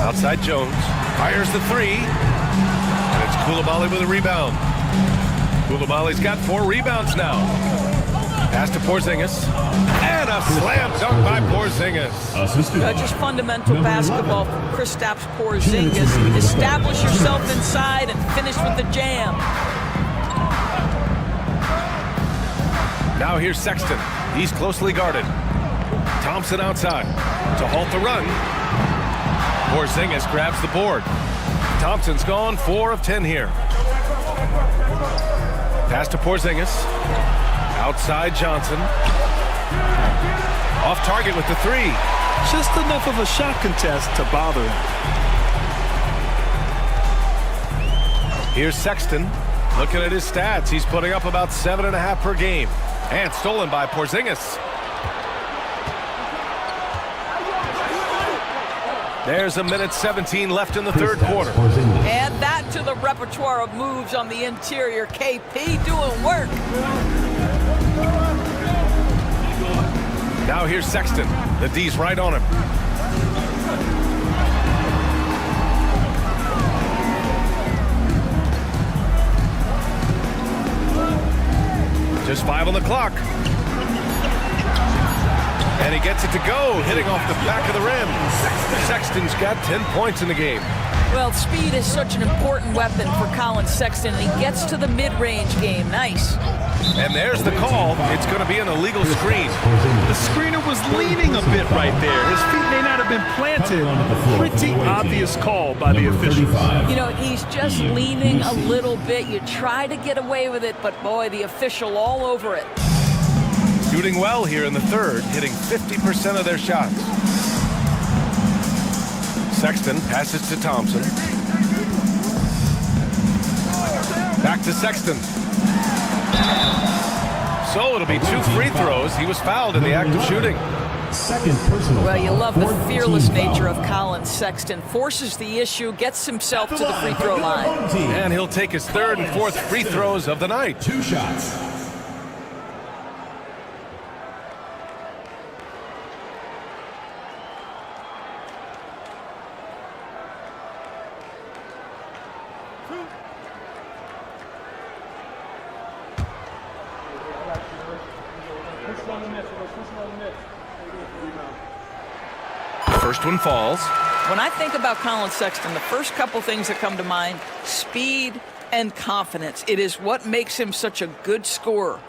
Outside Jones. Fires the 3. And it's Koulibaly with a rebound. Koulibaly's got 4 rebounds now. Pass to Porzingis. And a slam dunk by Porzingis. Just fundamental basketball from Kristaps Porzingis. Establish yourself inside and finish with the jam. Now here's Sexton. He's closely guarded. Thompson outside to halt the run. Porzingis grabs the board. Thompson's gone 4 of 10 here. Pass to Porzingis. Outside Johnson. Off target with the 3. Just enough of a shot contest to bother him. Here's Sexton. Looking at his stats, he's putting up about 7.5 per game. And stolen by Porzingis. There's 1:17 left in the third quarter. Add that to the repertoire of moves on the interior. KP doing work. Now here's Sexton. The D's right on him. Just 5 on the clock. And he gets it to go, hitting off the back of the rim. Sexton's got 10 points in the game. Well, speed is such an important weapon for Colin Sexton, and he gets to the mid-range game. Nice. And there's the call. It's going to be an illegal screen. The screener was leaning a bit right there. His feet may not have been planted. Pretty obvious call by the official. You know, he's just leaning a little bit. You try to get away with it, but boy, the official all over it. Shooting well here in the third, hitting 50% of their shots. Sexton passes to Thompson. Back to Sexton. So it'll be 2 free throws. He was fouled in the act of shooting. Well, you love the fearless nature of Colin Sexton. Forces the issue, gets himself to the free throw line. And he'll take his 3rd and 4th free throws of the night. 2 shots. First one falls. When I think about Colin Sexton, the first couple things that come to mind, speed and confidence. It is what makes him such a good scorer.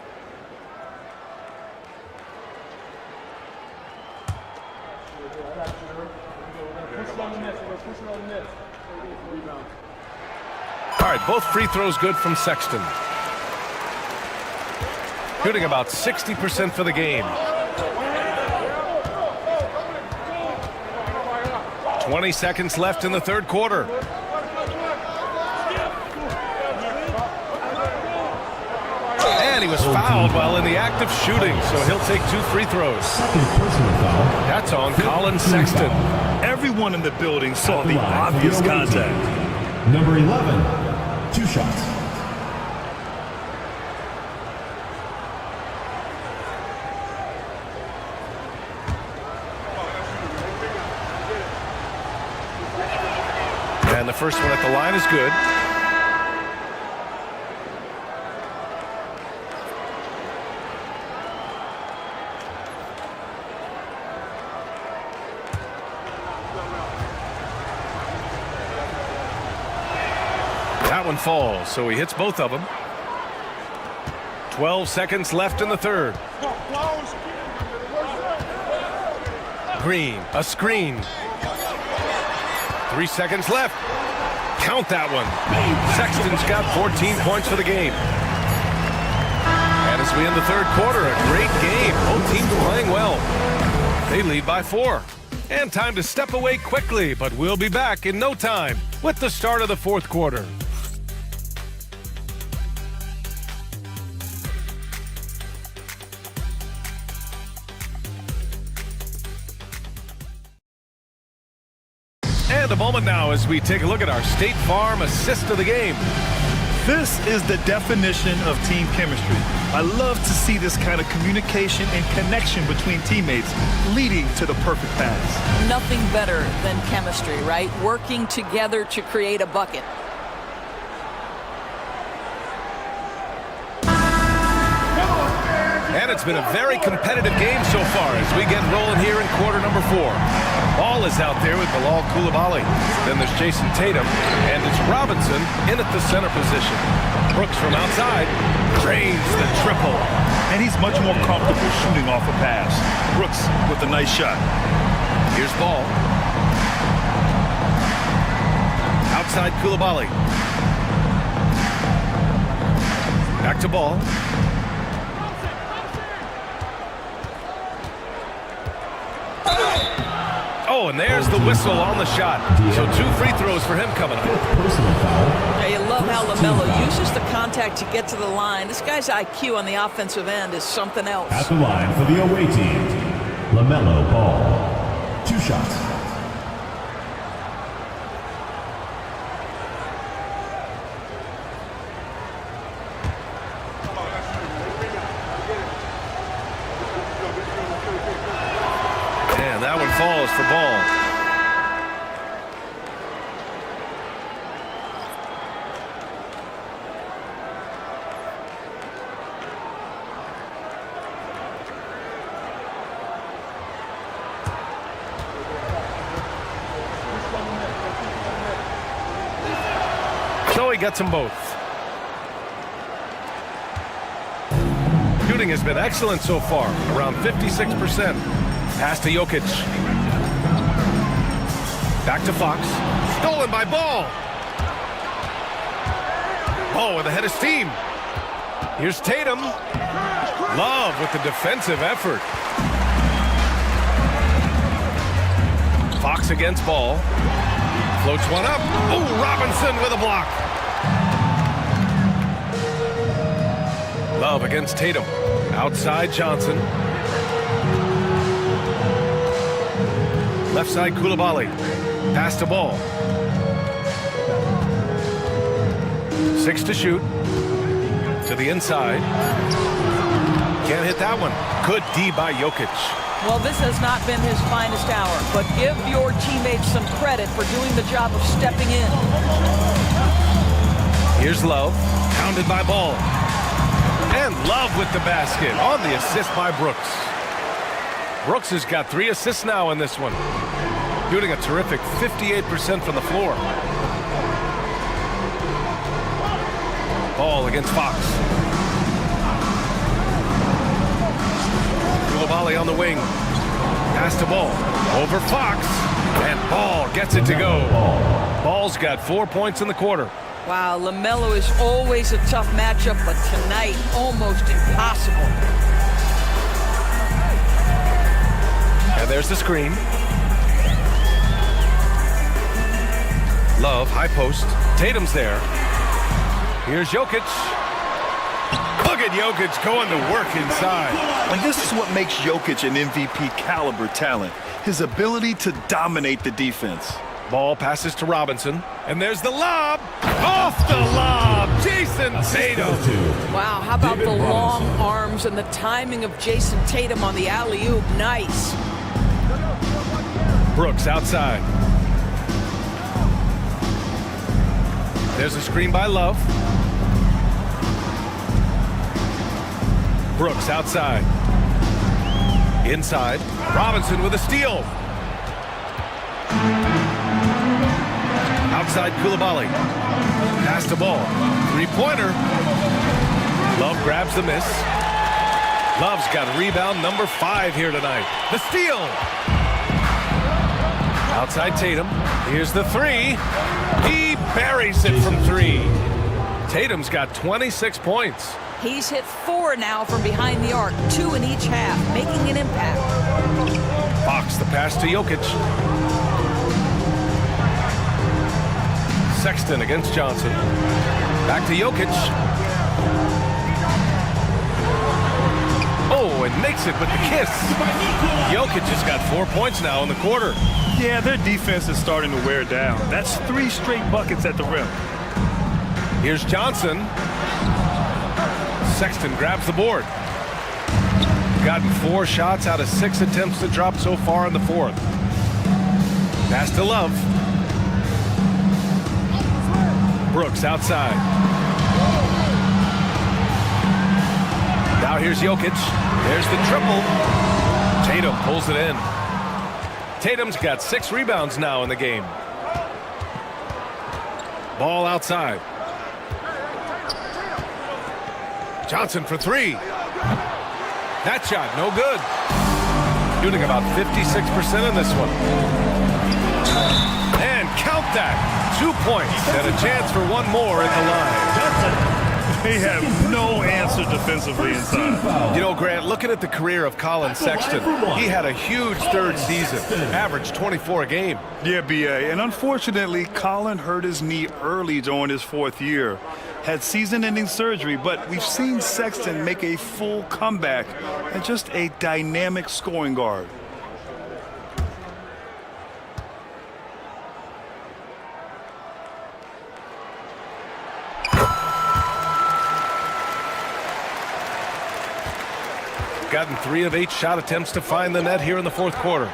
All right, both free throws good from Sexton. Shooting about 60% for the game. 20 seconds left in the third quarter. And he was fouled while in the act of shooting, so he'll take 2 free throws. That's on Colin Sexton. Everyone in the building saw the obvious contact. Number 11, 2 shots. And the first one at the line is good. That one falls, so he hits both of them. 12 seconds left in the third. Green, a screen. 3 seconds left. Count that one. Sexton's got 14 points for the game. And as we end the third quarter, a great game. Both teams playing well. They lead by 4. And time to step away quickly, but we'll be back in no time with the start of the fourth quarter. And a moment now as we take a look at our State Farm assist of the game. This is the definition of team chemistry. I love to see this kind of communication and connection between teammates leading to the perfect pass. Nothing better than chemistry, right? Working together to create a bucket. it's been a very competitive game so far as we get rolling here in quarter number 4. Ball is out there with Bilal Coulibaly. Then there's Jason Tatum, and it's Robinson in at the center position. Brooks from outside drains the triple. And he's much more comfortable shooting off a pass. Brooks with a nice shot. Here's Ball. Outside Coulibaly. Back to Ball. Oh, and there's the whistle on the shot. So 2 free throws for him coming up. Yeah, you love how LaMelo uses the contact to get to the line. This guy's IQ on the offensive end is something else. At the line for the away team, LaMelo Ball. 2 shots. And that one falls for Ball. So he gets them both. Shooting has been excellent so far, around 56%. Pass to Jokic. Back to Fox. Stolen by Ball. Ball with a head of steam. Here's Tatum. Love with the defensive effort. Fox against Ball. Floats one up. Oh, Robinson with a block. Love against Tatum. Outside Johnson. Left side Coulibaly. Pass to Ball. 6 to shoot. To the inside. Can't hit that one. Good D by Jokic. Well, this has not been his finest hour, but give your teammates some credit for doing the job of stepping in. Here's Love. Pounded by Ball. And Love with the basket on the assist by Brooks. Brooks has got 3 assists now in this one. Shooting a terrific 58% from the floor. Ball against Fox. Coulibaly on the wing. Pass to Ball. Over Fox. And Ball gets it to go. Ball's got 4 points in the quarter. Wow, LaMelo is always a tough matchup, but tonight, almost impossible. And there's the screen. Love, high post. Tatum's there. Here's Jokic. Look at Jokic going to work inside. And this is what makes Jokic an MVP caliber talent. His ability to dominate the defense. Ball passes to Robinson. And there's the lob. Off the lob. Jason Tatum. Wow, how about the long arms and the timing of Jason Tatum on the alley-oop? Nice. Brooks outside. There's a screen by Love. Brooks outside. Inside. Robinson with a steal. Outside Coulibaly. Pass to Ball. 3-pointer. Love grabs the miss. Love's got rebound number 5 here tonight. The steal. Outside Tatum. Here's the 3. He buries it from 3. Tatum's got 26 points. He's hit 4 now from behind the arc, 2 in each half, making an impact. Fox the pass to Jokic. Sexton against Johnson. Back to Jokic. Oh, and makes it with the kiss. Jokic has got 4 points now in the quarter. Yeah, their defense is starting to wear down. That's 3 straight buckets at the rim. Here's Johnson. Sexton grabs the board. Gotten 4 shots out of 6 attempts to drop so far in the 4th. Pass to Love. Brooks outside. Now here's Jokic. There's the triple. Tatum pulls it in. Tatum's got 6 rebounds now in the game. Ball outside. Johnson for 3. That shot, no good. Shooting about 56% in this one. And count that. 2 points and a chance for one more at the line. They have no answer defensively inside. You know, Grant, looking at the career of Colin Sexton, he had a huge third season, averaged 24 a game. Yeah, B.A., and unfortunately, Colin hurt his knee early during his 4th year. Had season-ending surgery, but we've seen Sexton make a full comeback and just a dynamic scoring guard. Gotten 3 of 8 shot attempts to find the net here in the 4th quarter.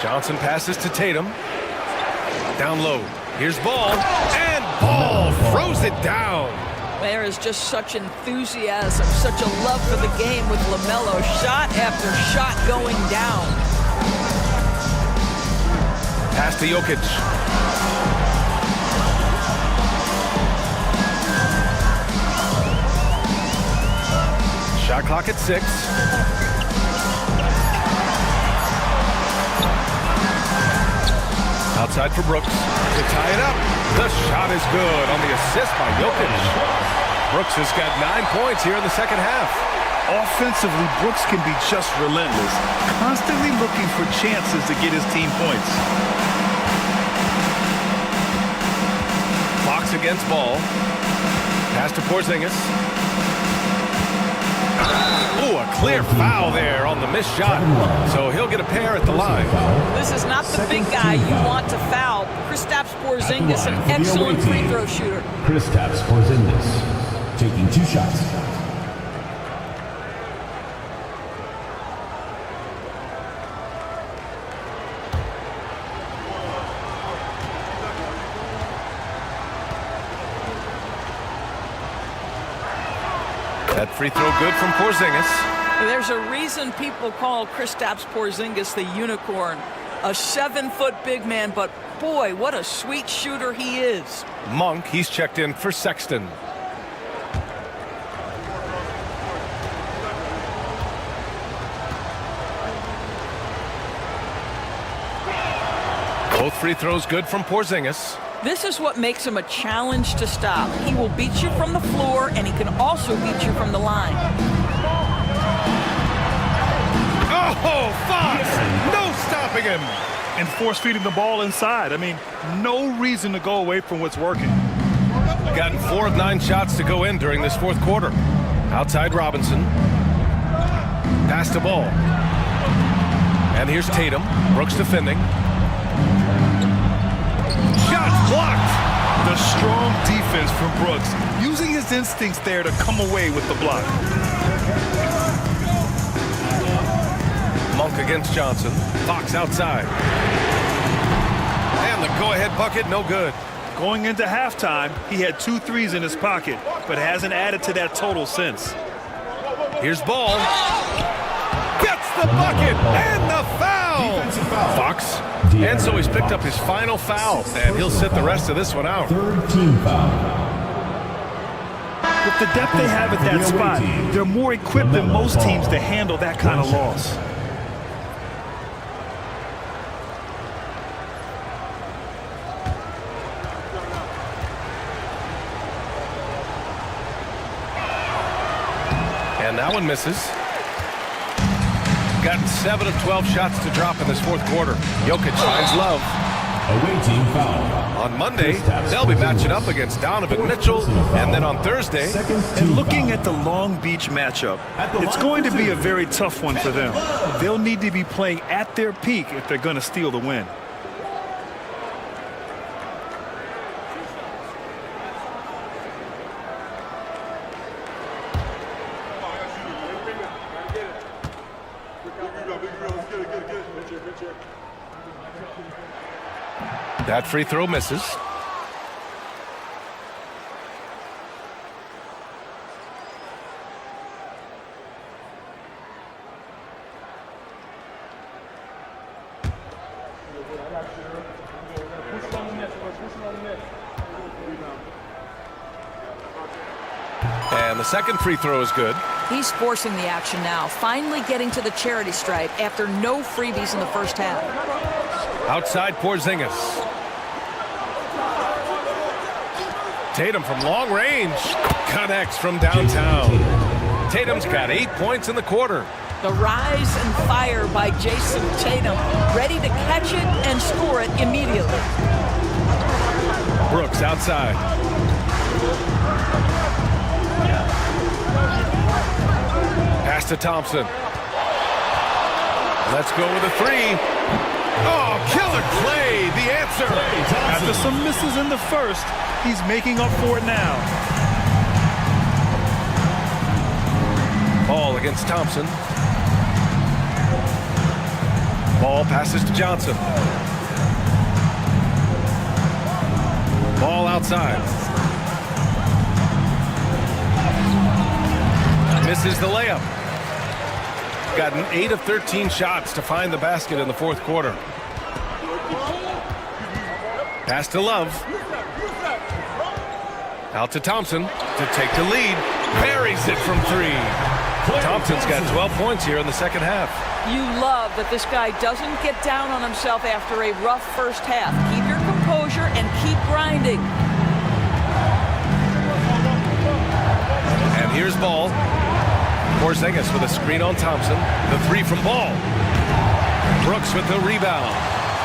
Johnson passes to Tatum. Down low. Here's Ball. And Ball throws it down. There is just such enthusiasm, such a love for the game with LaMelo. Shot after shot going down. Pass to Jokic. Shot clock at 6. Outside for Brooks to tie it up. The shot is good on the assist by Jokic. Brooks has got 9 points here in the second half. Offensively, Brooks can be just relentless, constantly looking for chances to get his team points. Fox against Ball. Pass to Porzingis. Ooh, a clear foul there on the missed shot. So he'll get a pair at the line. This is not the big guy you want to foul. Kristaps Porzingis, an excellent free throw shooter. Kristaps Porzingis taking 2 shots. That free throw good from Porzingis. There's a reason people call Kristaps Porzingis the unicorn. A 7-foot big man, but boy, what a sweet shooter he is. Monk, he's checked in for Sexton. Both free throws good from Porzingis. This is what makes him a challenge to stop. He will beat you from the floor, and he can also beat you from the line. Oh, Fox! No stopping him! And force-feeding the ball inside. I mean, no reason to go away from what's working. Gotten 4 of 9 shots to go in during this 4th quarter. Outside Robinson. Pass to Ball. And here's Tatum. Brooks defending. Shot blocked. The strong defense from Brooks, using his instincts there to come away with the block. Monk against Johnson. Fox outside. And the go-ahead bucket, no good. Going into halftime, he had 2 threes in his pocket, but hasn't added to that total since. Here's Ball. Gets the bucket and the foul. Fox. And so he's picked up his final foul, and he'll sit the rest of this one out. 3rd team foul. With the depth they have at that spot, they're more equipped than most teams to handle that kind of loss. And that one misses. Gotten 7 of 12 shots to drop in this 4th quarter. Jokic finds love. Away team foul. On Monday, they'll be matching up against Donovan Mitchell, and then on Thursday. And looking at the Long Beach matchup, it's going to be a very tough one for them. They'll need to be playing at their peak if they're going to steal the win. That free throw misses. And the second free throw is good. He's forcing the action now, finally getting to the charity stripe after no freebies in the first half. Outside Porzingis. Tatum from long range connects from downtown. Tatum's got 8 points in the quarter. The rise and fire by Jason Tatum, ready to catch it and score it immediately. Brooks outside. Pass to Thompson. Let's go with a three. Oh, killer play, the answer. After some misses in the first, he's making up for it now. Ball against Thompson. Ball passes to Johnson. Ball outside. Misses the layup. Got an 8 of 13 shots to find the basket in the fourth quarter. Pass to Love. Out to Thompson to take the lead. Buries it from three. Thompson's got 12 points here in the second half. You love that this guy doesn't get down on himself after a rough first half. Keep your composure and keep grinding. And here's Ball. Porzingis with a screen on Thompson. The three from Ball. Brooks with the rebound.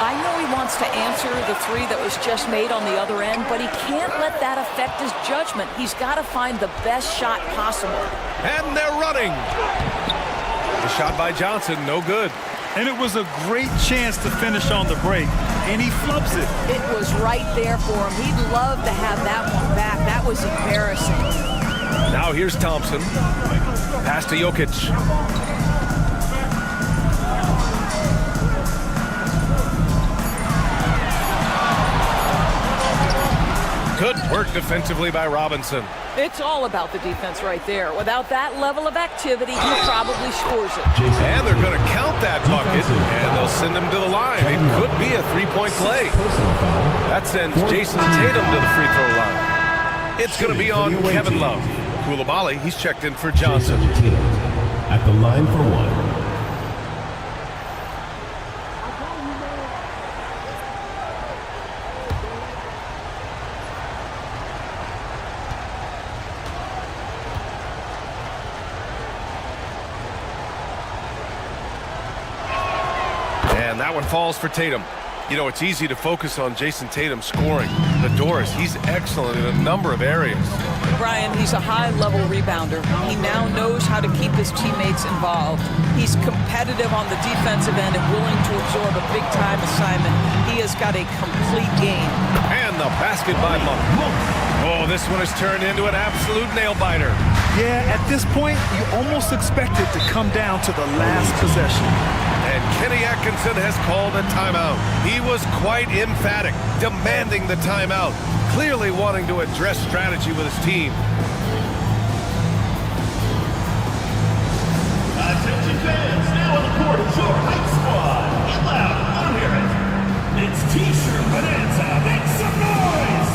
I know he wants to answer the three that was just made on the other end, but he can't let that affect his judgment. He's got to find the best shot possible. And they're running. The shot by Johnson, no good. And it was a great chance to finish on the break, and he flubs it. It was right there for him. He'd love to have that one back. That was embarrassing. Now here's Thompson. Pass to Jokic. Good work defensively by Robinson. It's all about the defense right there. Without that level of activity, he probably scores it. And they're going to count that bucket, and they'll send him to the line. It could be a three-point play. That sends Jason Tatum to the free throw line. It's going to be on Kevin Love. Koulibaly, he's checked in for Johnson. At the line for one. And that one falls for Tatum. You know, it's easy to focus on Jason Tatum scoring. The doors, he's excellent in a number of areas. Brian, he's a high-level rebounder. He now knows how to keep his teammates involved. He's competitive on the defensive end and willing to absorb a big-time assignment. He has got a complete game. And the basket by Monk. Oh, this one has turned into an absolute nail-biter. Yeah, at this point, you almost expect it to come down to the last possession. And Kenny Atkinson has called a timeout. He was quite emphatic, demanding the timeout, clearly wanting to address strategy with his team. Attention fans, now on the court is your hype squad. Get loud, I want to hear it. It's T-shirt Bonanza. Make some noise!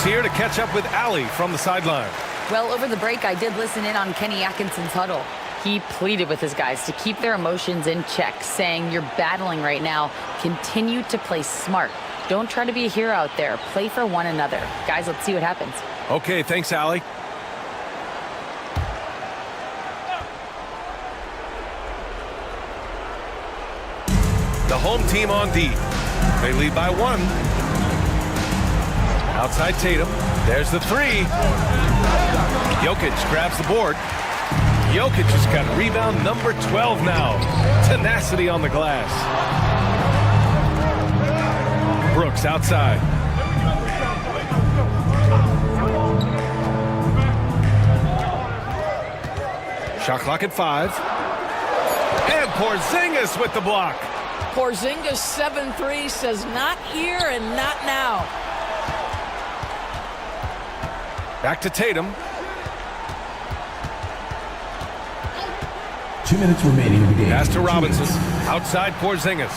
Here to catch up with Allie from the sideline. Well, over the break, I did listen in on Kenny Atkinson's huddle. He pleaded with his guys to keep their emotions in check, saying, "You're battling right now. Continue to play smart. Don't try to be a hero out there. Play for one another." Guys, let's see what happens. Okay, thanks, Allie. The home team on D. They lead by 1. Outside Tatum. There's the 3. Jokic grabs the board. Jokic has got rebound number 12 now. Tenacity on the glass. Brooks outside. Shot clock at 5. And Porzingis with the block. Porzingis 7-3 says not here and not now. Back to Tatum. 2 minutes remaining in the game. Pass to Robinson. Outside Porzingis.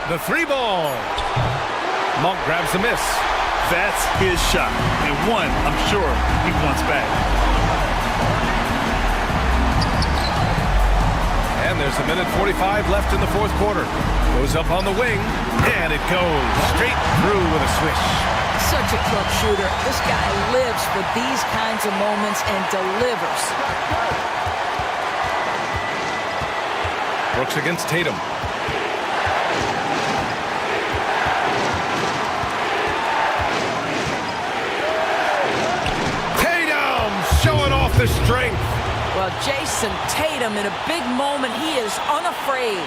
The 3 ball. Monk grabs the miss. That's his shot. And one, I'm sure, he wants back. And there's a minute 45 left in the 4th quarter. Goes up on the wing, and it goes straight through with a swish. Such a clutch shooter. This guy lives for these kinds of moments and delivers. Brooks against Tatum. Tatum showing off the strength. Well, Jason Tatum, in a big moment, he is unafraid.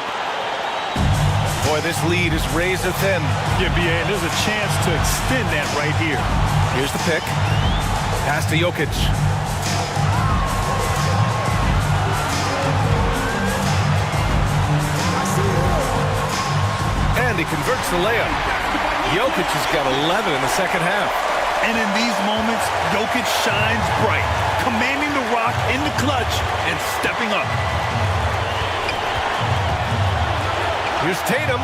Boy, this lead is razor thin. Yeah, BA, and there's a chance to extend that right here. Here's the pick. Pass to Jokic. And he converts the layup. Jokic has got 11 in the second half. And in these moments, Jokic shines bright, commanding the rock in the clutch and stepping up. Here's Tatum.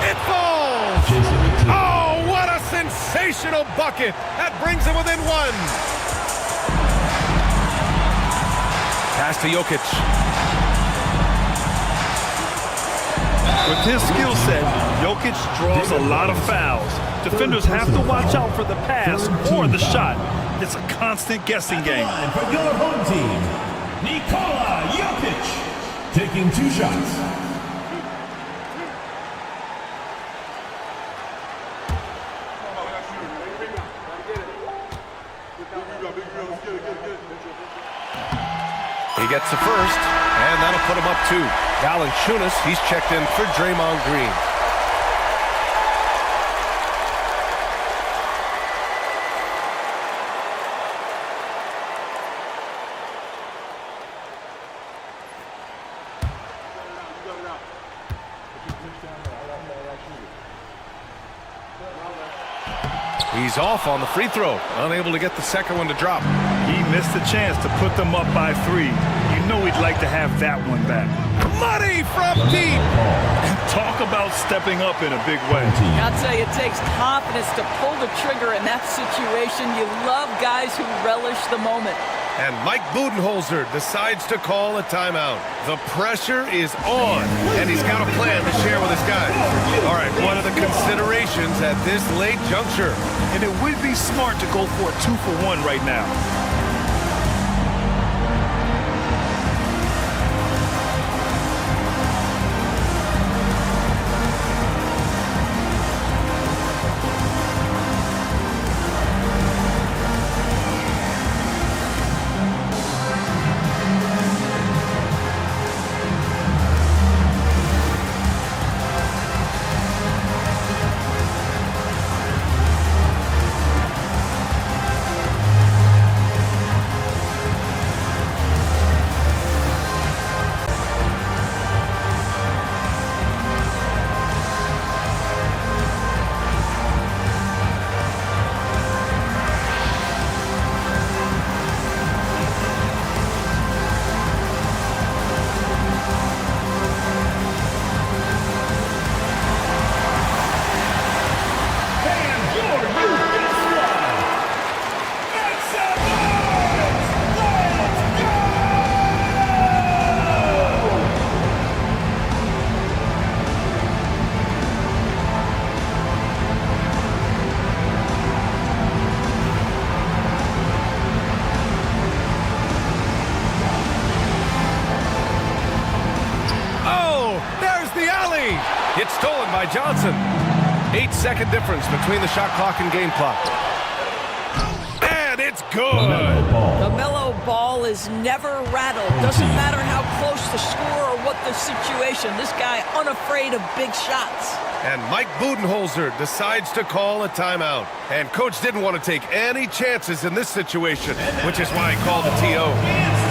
It falls! Oh, what a sensational bucket! That brings him within 1. Pass to Jokic. With his skill set, Jokic draws a lot of fouls. Defenders have to watch out for the pass or the shot. It's a constant guessing game. And for your home team, Nikola Jokic, taking 2 shots. He gets the first, and that'll put him up 2. Valanciunas, he's checked in for Draymond Green. He's off on the free throw, unable to get the second one to drop. He missed the chance to put them up by 3. You know he'd like to have that one back. Money from deep! Talk about stepping up in a big way. I'll tell you, it takes confidence to pull the trigger in that situation. You love guys who relish the moment. And Mike Budenholzer decides to call a timeout. The pressure is on, and he's got a plan to share with his guys. All right, what are the considerations at this late juncture? And it would be smart to go for a 2-for-1 right now. by Johnson. 8-second difference between the shot clock and game clock. And it's good. The mellow ball is never rattled. Doesn't matter how close the score or what the situation. This guy unafraid of big shots. And Mike Budenholzer decides to call a timeout. And coach didn't want to take any chances in this situation, which is why he called a TO.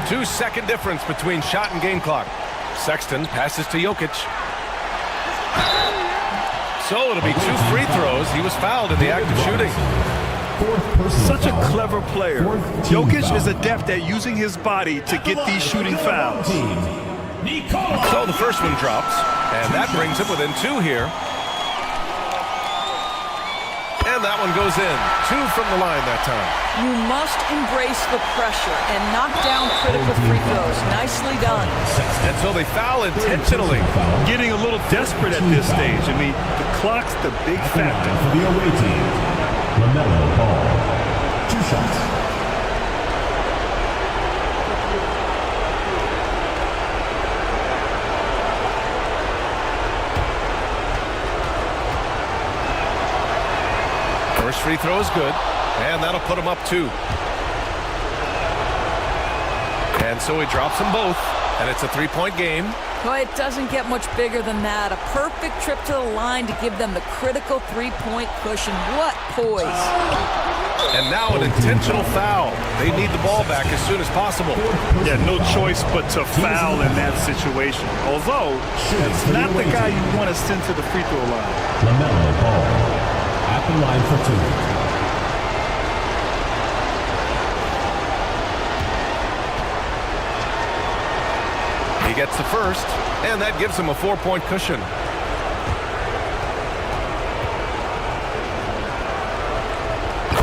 2-second difference between shot and game clock. Sexton passes to Jokic. So it'll be 2 free throws. He was fouled in the act of shooting. Such a clever player. Jokic is adept at using his body to get these shooting fouls. So the first one drops, and that brings him within 2 here. And that one goes in. 2 from the line that time. You must embrace the pressure and knock down critical free throws. Nicely done. And so they foul intentionally. Getting a little desperate at this stage. I mean, the clock's the big factor. For the away team, LaMelo Ball. 2 shots. First free throw is good, and that'll put him up 2. And so he drops them both, and it's a 3-point game. Well, it doesn't get much bigger than that. A perfect trip to the line to give them the critical 3-point cushion. What poise. And now an intentional foul. They need the ball back as soon as possible. Yeah, no choice but to foul in that situation. Although, it's not the guy you want to send to the free throw line. LaMelo Ball. At the line for 2. He gets the first, and that gives him a 4-point cushion.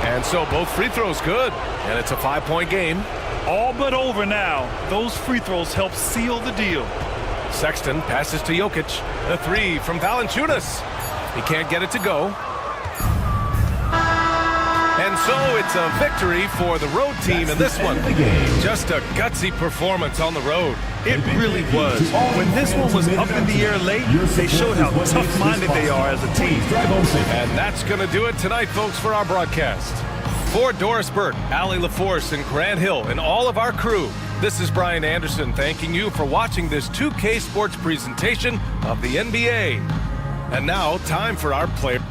And so both free throws good, and it's a 5-point game. All but over now. Those free throws help seal the deal. Sexton passes to Jokic. The 3 from Valanciunas. He can't get it to go. And so it's a victory for the road team in this one. Just a gutsy performance on the road. It really was. When this one was up in the air late, they showed how tough-minded they are as a team. And that's going to do it tonight, folks, for our broadcast. For Doris Burt, Allie LaForce, and Grant Hill, and all of our crew, this is Brian Anderson thanking you for watching this 2K Sports presentation of the NBA. And now, time for our player.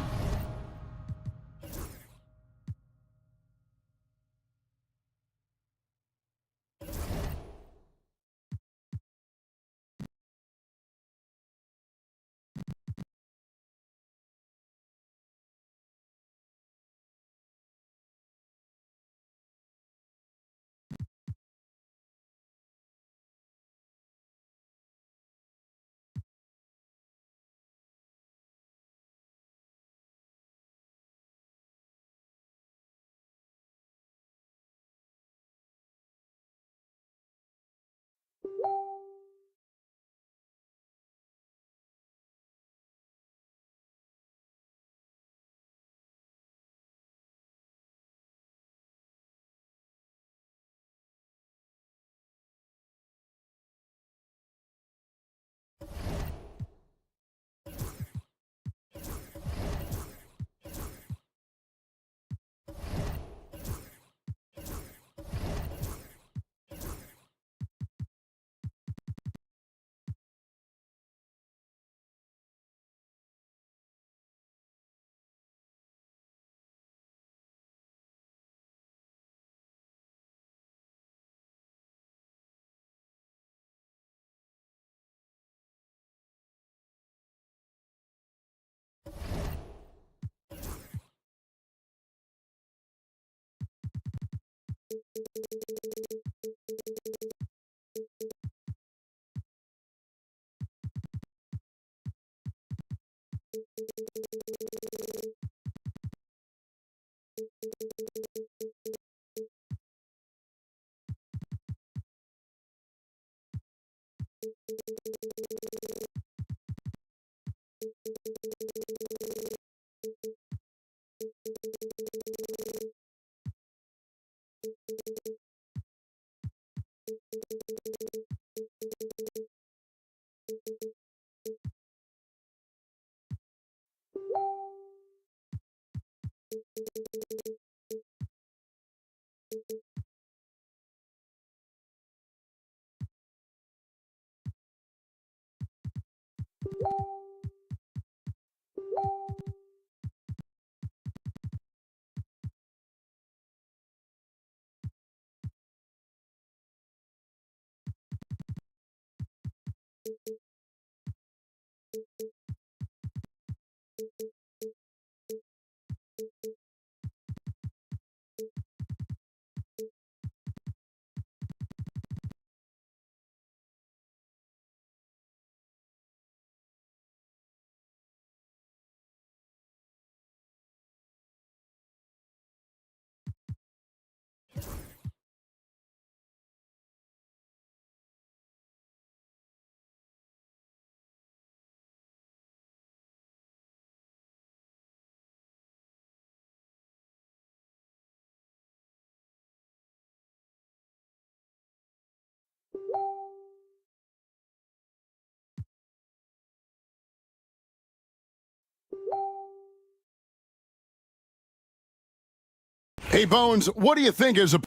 Hey, Bones, what do you think is a...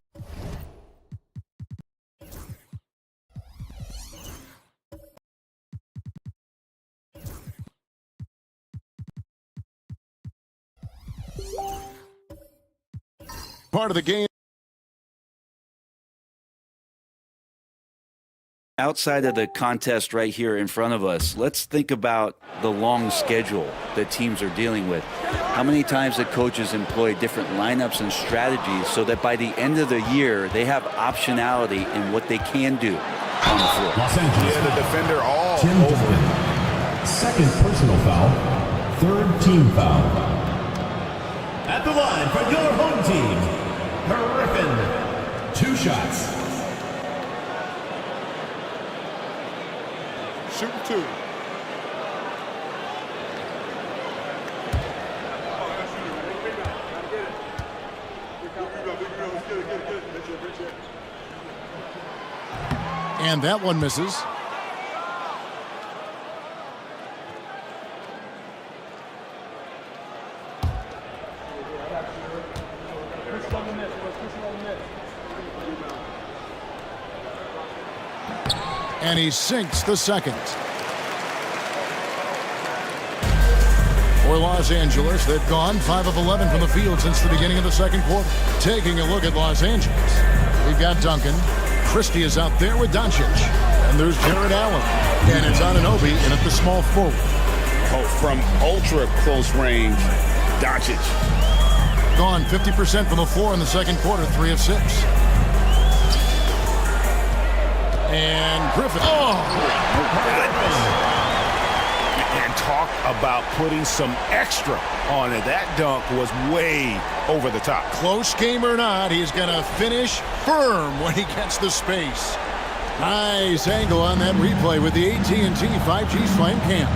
part of the game? Outside of the contest right here in front of us, let's think about the long schedule that teams are dealing with. How many times the coaches employ different lineups and strategies so that by the end of the year, they have optionality in what they can do on the floor. Los Angeles. Yeah, the defender all Tim over. Duncan. Second personal foul. Third team foul. At the line for your home team, Griffin. 2 shots. Shoot 2. And that one misses. And he sinks the second. For Los Angeles, they've gone 5 of 11 from the field since the beginning of the second quarter. Taking a look at Los Angeles, we've got Duncan. Christie is out there with Doncic. And there's Jared Allen. And it's Anunoby in at the small forward. Oh, from ultra close range, Doncic. Gone 50% from the floor in the second quarter, 3 of 6. And Griffin. Oh, and talk about putting some extra on it. That dunk was way over the top. Close game or not, he's going to finish firm when he gets the space. Nice angle on that replay with the AT&T 5G Slam Cam.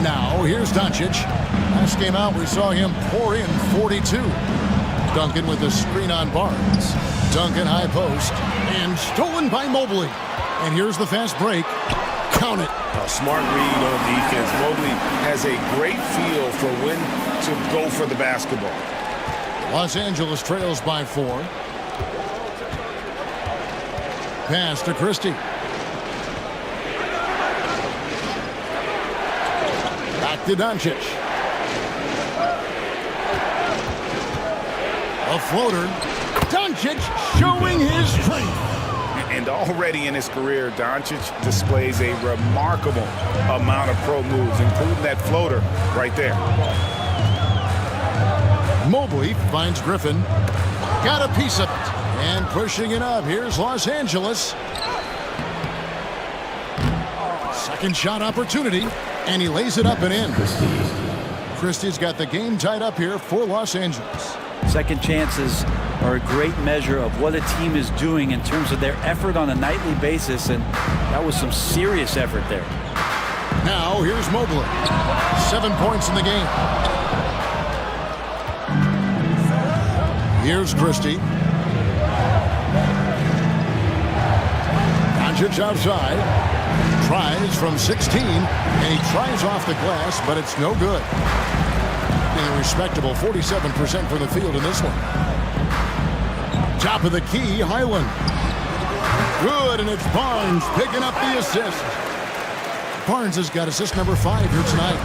Now, here's Doncic. Last game out, we saw him pour in 42. Duncan with the screen on Barnes. Duncan high post. And stolen by Mobley. And here's the fast break. Count it. A smart read on defense. Mobley has a great feel for when to go for the basketball. Los Angeles trails by 4. Pass to Christie. Back to Doncic. A floater. Doncic showing his strength. And already in his career, Doncic displays a remarkable amount of pro moves, including that floater right there. Mobley finds Griffin. Got a piece of it. And pushing it up. Here's Los Angeles. Second shot opportunity. And he lays it up and in. Christie's got the game tied up here for Los Angeles. Second chances are a great measure of what a team is doing in terms of their effort on a nightly basis, and that was some serious effort there. Now here's Mobley. 7 points in the game. Here's Christie. Doncic outside. Tries from 16, and he tries off the glass, but it's no good. And a respectable 47% from the field in this one. Top of the key, Highland. Good, and it's Barnes picking up the assist. Barnes has got assist number 5 here tonight.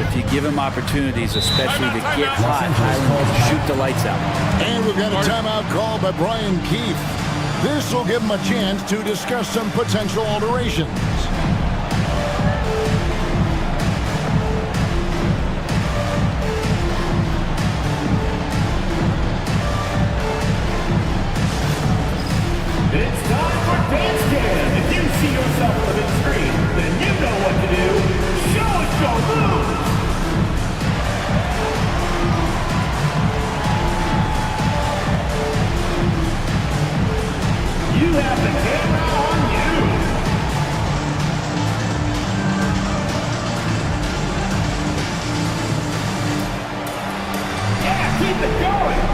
If you give him opportunities, especially to get hot, Highland will shoot the lights out. And we've got a timeout called by Brian Keefe. This will give him a chance to discuss some potential alterations. It's time for Dance Cam. If you see yourself on the big screen, then you know what to do. Show us your moves. You have the camera on you. Yeah, keep it going.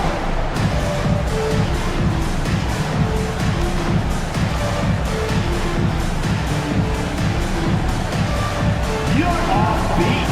You're off beat.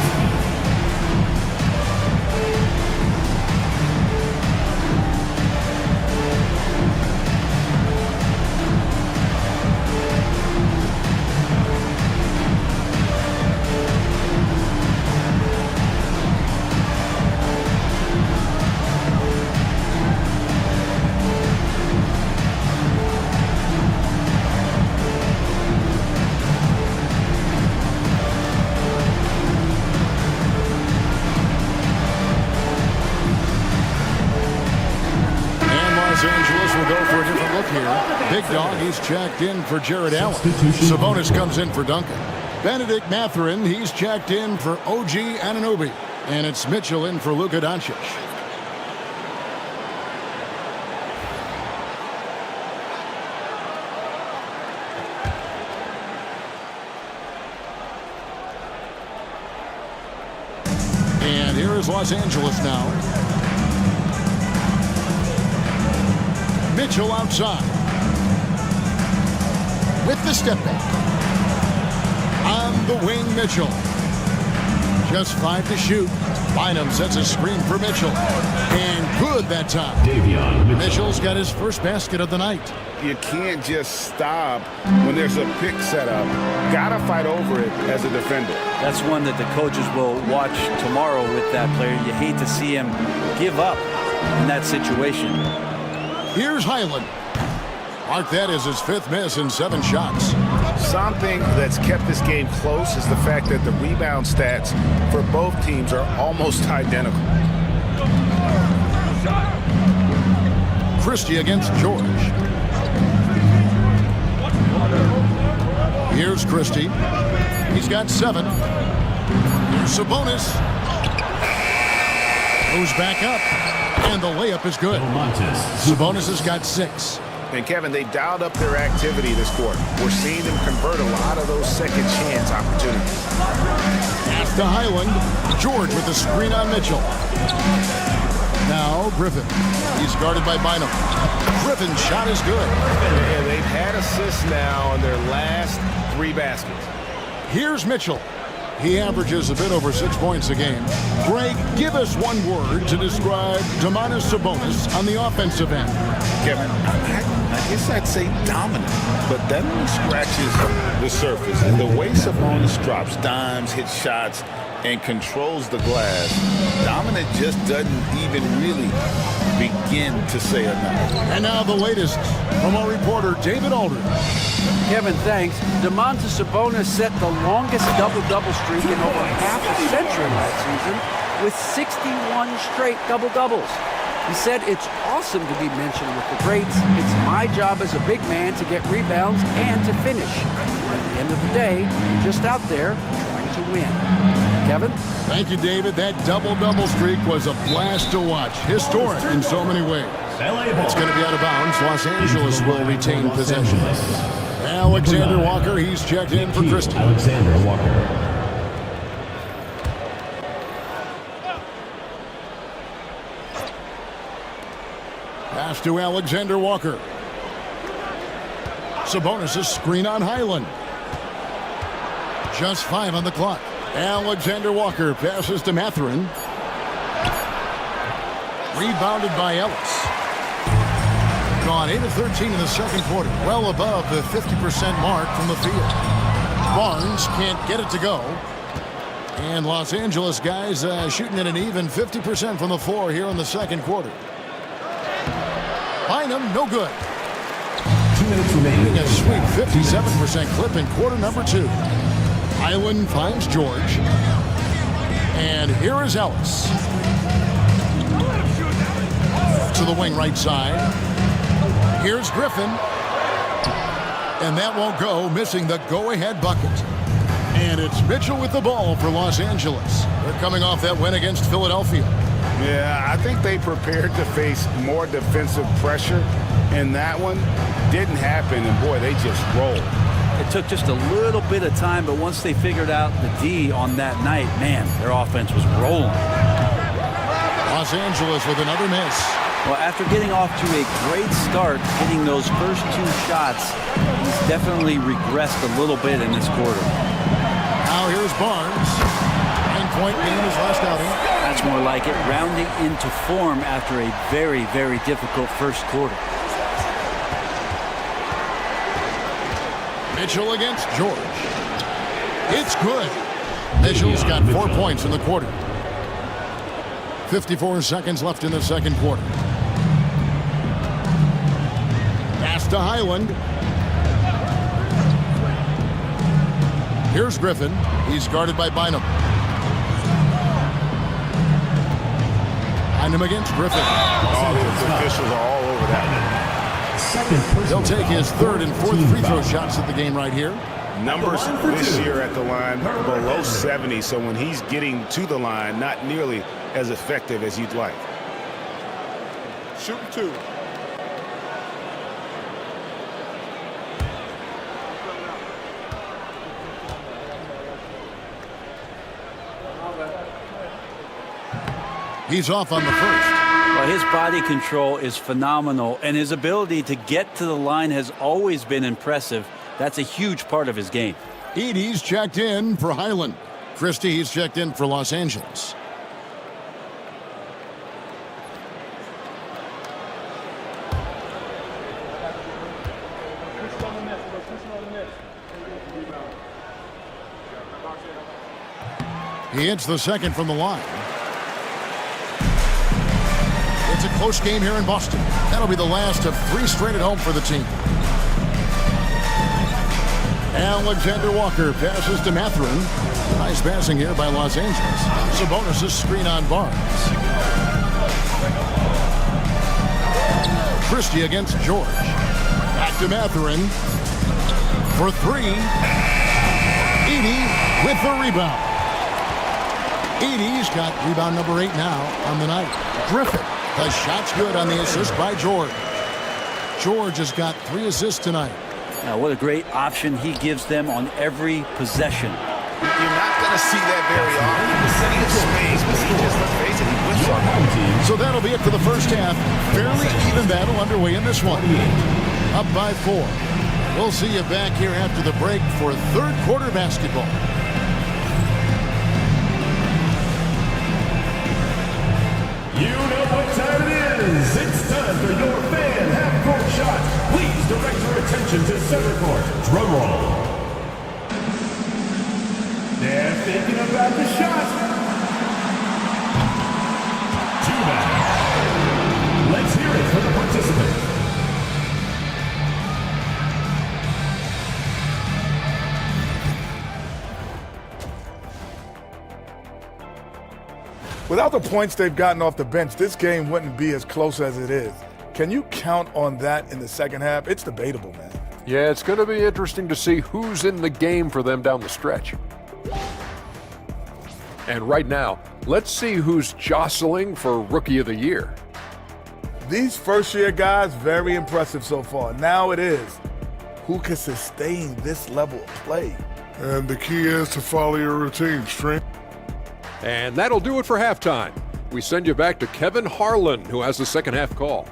Big dog, he's checked in for Jared Allen. Sabonis comes in for Duncan. Benedict Mathurin, he's checked in for OG Anunoby. And it's Mitchell in for Luka Doncic. And here is Los Angeles now. Mitchell outside. With the step back. On the wing, Mitchell. Just 5 to shoot. Bynum sets a screen for Mitchell. And good that time. Mitchell's got his first basket of the night. You can't just stop when there's a pick set up. Gotta fight over it as a defender. That's one that the coaches will watch tomorrow with that player. You hate to see him give up in that situation. Here's Highland. Mark that as his 5th miss in 7 shots. Something that's kept this game close is the fact that the rebound stats for both teams are almost identical. Christie against George. Here's Christie. He's got 7. Here's Sabonis. Goes back up. And the layup is good. Sabonis has got 6. And Kevin, they dialed up their activity this quarter. We're seeing them convert a lot of those second chance opportunities. Pass to Highland. George with the screen on Mitchell. Now Griffin. He's guarded by Bynum. Griffin's shot is good. And they've had assists now on their last 3 baskets. Here's Mitchell. He averages a bit over 6 points a game. Greg, give us one word to describe Domantas Sabonis on the offensive end. Kevin, I guess I'd say dominant, but that only scratches the surface. And the way Sabonis drops dimes, hits shots, and controls the glass, dominant just doesn't even really begin to say enough. And now the latest from our reporter, David Aldridge. Kevin, thanks. Domantas Sabonis set the longest double-double streak in over half a century last season with 61 straight double-doubles. He said, "It's awesome to be mentioned with the greats. It's my job as a big man to get rebounds and to finish. At the end of the day, you're just out there trying to win." Kevin? Thank you, David. That double-double streak was a blast to watch. Historic in so many ways. It's going to be out of bounds. Los Angeles will retain possession. Alexander Walker, he's checked in for Christie. Alexander Walker. Pass to Alexander Walker. Sabonis' screen on Highland. Just 5 on the clock. Alexander Walker passes to Mathurin. Rebounded by Ellis. Gone 8 of 13 in the second quarter. Well above the 50% mark from the field. Barnes can't get it to go. And Los Angeles guys shooting at an even 50% from the floor here in the second quarter. Bynum, no good. 2 minutes remaining. A sweet 57% clip in quarter number 2. Highland finds George. And here is Ellis. To the wing right side. Here's Griffin. And that won't go, missing the go-ahead bucket. And it's Mitchell with the ball for Los Angeles. They're coming off that win against Philadelphia. Yeah, I think they prepared to face more defensive pressure, and that one didn't happen, and boy, they just rolled. It took just a little bit of time, but once they figured out the D on that night, man, their offense was rolling. Los Angeles with another miss. Well, after getting off to a great start, hitting those first 2 shots, he's definitely regressed a little bit in this quarter. Now here's Barnes. 9-point game his last outing. That's more like it, rounding into form after a very, very difficult first quarter. Mitchell against George. It's good. Mitchell's got 4 points in the quarter. 54 seconds left in the second quarter. Pass to Highland. Here's Griffin. He's guarded by Bynum. Bynum against Griffin. Oh, the officials are all over that. He'll take his 3rd and 4th free throw shots at the game right here. Numbers this year at the line below 70, so when he's getting to the line, not nearly as effective as you'd like. Shoot 2. He's off on the first. Well, his body control is phenomenal, and his ability to get to the line has always been impressive. That's a huge part of his game. Edey's checked in for Highland. Christie, he's checked in for Los Angeles. He hits the second from the line. It's a close game here in Boston. That'll be the last of 3 straight at home for the team. Alexander Walker passes to Mathurin. Nice passing here by Los Angeles. Sabonis' screen on Barnes. Christie against George. Back to Mathurin. For 3. Edey with the rebound. Edey's got rebound number 8 now on the night. Griffin. The shot's good on the assist by George. George has got 3 assists tonight. Now, what a great option he gives them on every possession. You're not going to see that very often. He has space, but he just, let's face it, he whips on that. So that'll be it for the first half. Fairly even battle underway in this one. Up by 4. We'll see you back here after the break for third quarter basketball. You know what time it is. It's time for your fan half-court shot. Please direct your attention to center court. Drum roll. They're thinking about the shot. Too bad. Let's hear it for the participant. Without the points they've gotten off the bench, this game wouldn't be as close as it is. Can you count on that in the second half? It's debatable, man. Yeah, it's going to be interesting to see who's in the game for them down the stretch. And right now, let's see who's jostling for Rookie of the Year. These first-year guys, very impressive so far. Now it is, who can sustain this level of play? And the key is to follow your routine, strength. And that'll do it for halftime. We send you back to Kevin Harlan, who has the second half call.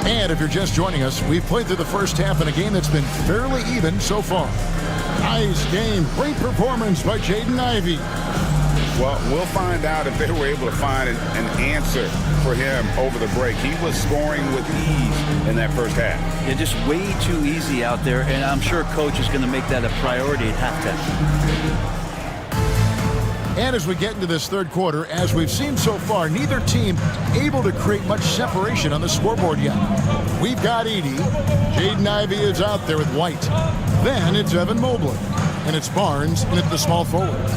And if you're just joining us, we've played through the first half in a game that's been fairly even so far. Nice game. Great performance by Jaden Ivey. Well, we'll find out if they were able to find an answer for him over the break. He was scoring with ease in that first half. Yeah, just way too easy out there, and I'm sure Coach is going to make that a priority at halftime. And as we get into this third quarter, as we've seen so far, neither team able to create much separation on the scoreboard yet. We've got Edey. Jaden Ivey is out there with White. Then it's Evan Mobley. And it's Barnes in at the small forward.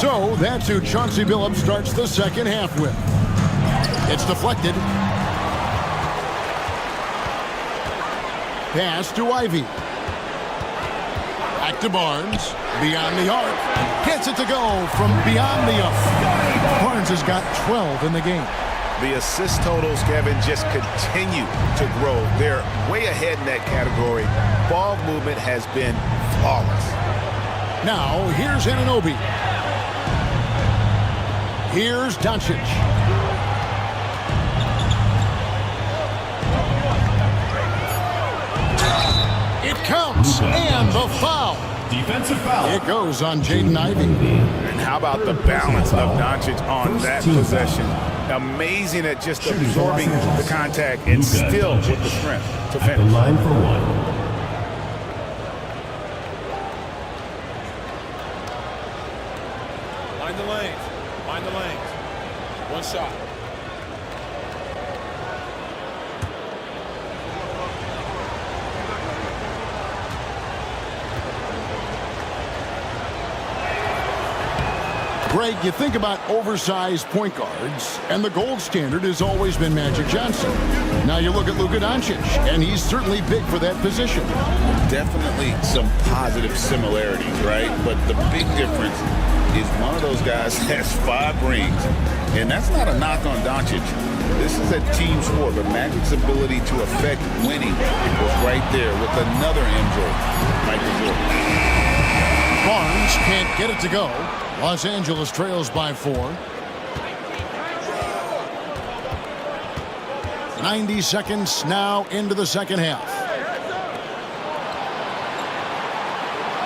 So that's who Chauncey Billups starts the second half with. It's deflected. Pass to Ivey. Back to Barnes. Beyond the arc. Gets it to go from beyond the arc. Barnes has got 12 in the game. The assist totals, Kevin, just continue to grow. They're way ahead in that category. Ball movement has been flawless. Now, here's Anunoby. Here's Doncic. It counts, and the foul. Defensive foul. It goes on Jaden Ivey. And how about the balance of Doncic on that possession? Amazing at just absorbing the contact and still with the strength to finish. At the line for one. Mind the lanes. Mind the lanes. One shot. Greg, you think about oversized point guards, and the gold standard has always been Magic Johnson. Now you look at Luka Doncic, and he's certainly big for that position. Definitely some positive similarities, right? But the big difference is one of those guys has 5 rings, and that's not a knock on Doncic. This is a team sport, but Magic's ability to affect winning was right there with another MJ, Michael Jordan. Barnes can't get it to go. Los Angeles trails by 4. 90 seconds now into the second half.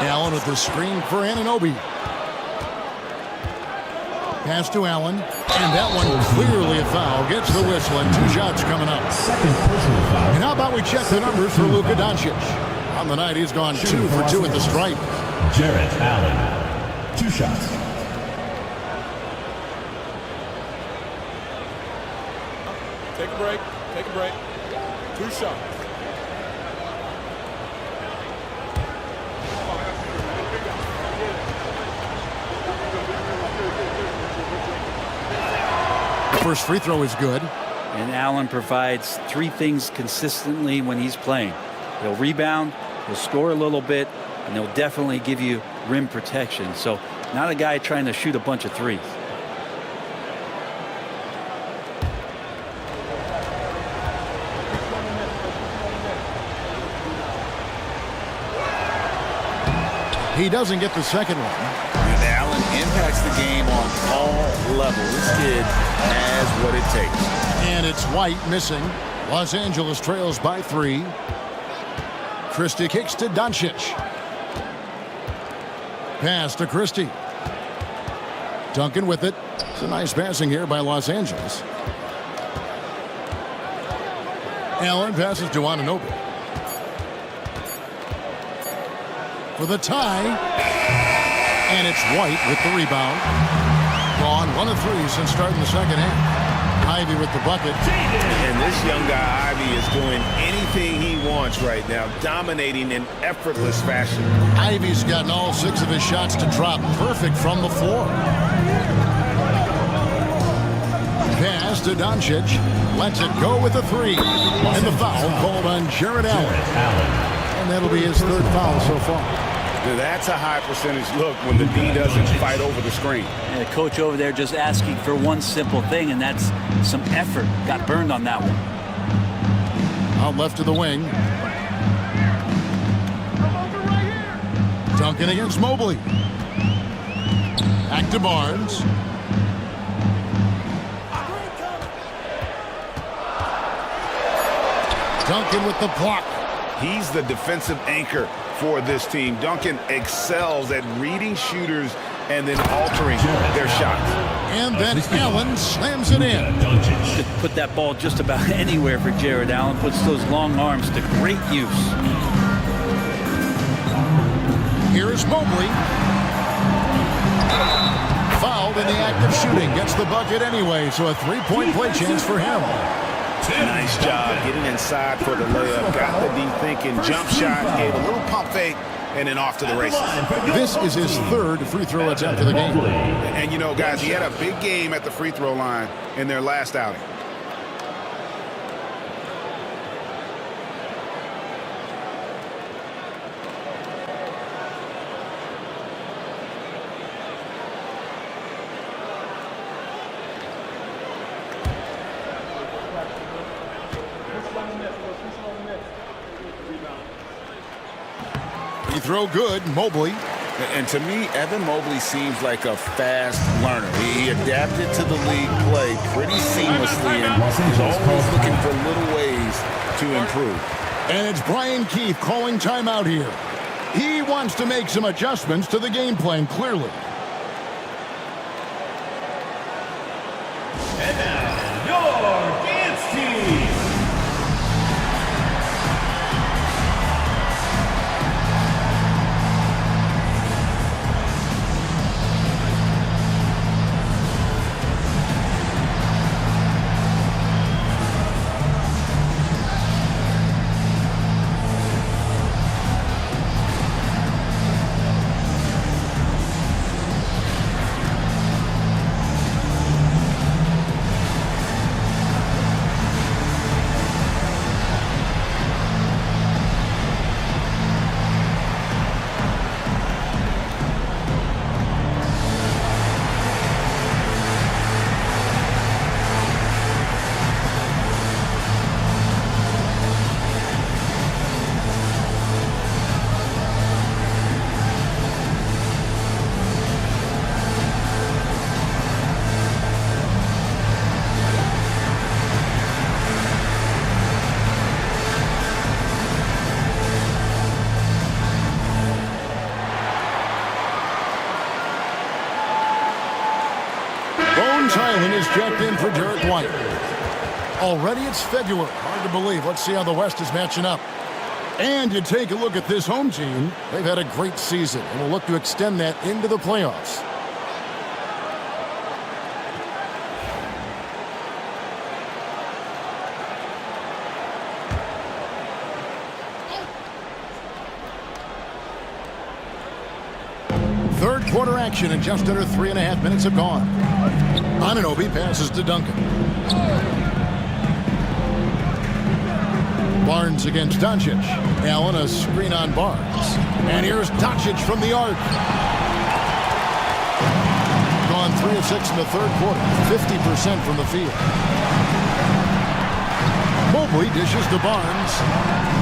Allen with the screen for Anunoby. Pass to Allen, and that one clearly a foul. Gets the whistle, and 2 shots coming up. Second personal foul. And how about we check the numbers for Luka Doncic? On the night, he's gone 2 for 2 at the stripe. Jarrett Allen. 2 shots. Take a break. Take a break. 2 shots. The first free throw is good. And Allen provides 3 things consistently when he's playing. He'll rebound, he'll score a little bit, and he'll definitely give you rim protection. So not a guy trying to shoot a bunch of threes. He doesn't get the second one. And Allen impacts the game on all levels. This kid has what it takes. And it's White missing. Los Angeles trails by 3. Christie kicks to Doncic. Pass to Christie. Duncan with it. It's a nice passing here by Los Angeles. Allen passes to Anunoby. For the tie. And it's White with the rebound. Gone 1 of 3 since starting the second half. Ivy with the bucket. And this young guy, Ivy, is doing anything he wants right now, dominating in effortless fashion. Ivy's gotten all 6 of his shots to drop perfect from the floor. Pass to Doncic. Lets it go with a 3. And the foul called on Jared Allen. And that'll be his 3rd foul so far. That's a high percentage look when the D doesn't fight over the screen. And the coach over there just asking for one simple thing, and that's some effort. Got burned on that one. Out left to the wing. Duncan against Mobley. Back to Barnes. Duncan with the block. He's the defensive anchor for this team. Duncan excels at reading shooters and then altering their shots. And then Allen slams it in. Could put that ball just about anywhere for Jared Allen. Puts those long arms to great use. Here's Mobley. Fouled in the act of shooting. Gets the bucket anyway, so a 3-point play chance for him. Nice job getting inside for the layup. Got the D thinking. Jump shot. Gave a little pump fake. And then off to the races. This is his 3rd free throw attempt of the game. And, you know, guys, he had a big game at the free throw line in their last outing. Free throw good, Mobley. And to me, Evan Mobley seems like a fast learner. He adapted to the league play pretty seamlessly and is always looking for little ways to improve. And it's Brian Keefe calling timeout here. He wants to make some adjustments to the game plan, clearly. And now, your dance team. Island is checked in for Derek White. Already it's February. Hard to believe. Let's see how the West is matching up. And you take a look at this home team. They've had a great season and will look to extend that into the playoffs. Third quarter action and just under 3.5 minutes have gone. Anunoby passes to Duncan. Barnes against Doncic. Allen a screen on Barnes. And here's Doncic from the arc. Gone 3 of 6 in the third quarter. 50% from the field. Mobley dishes to Barnes.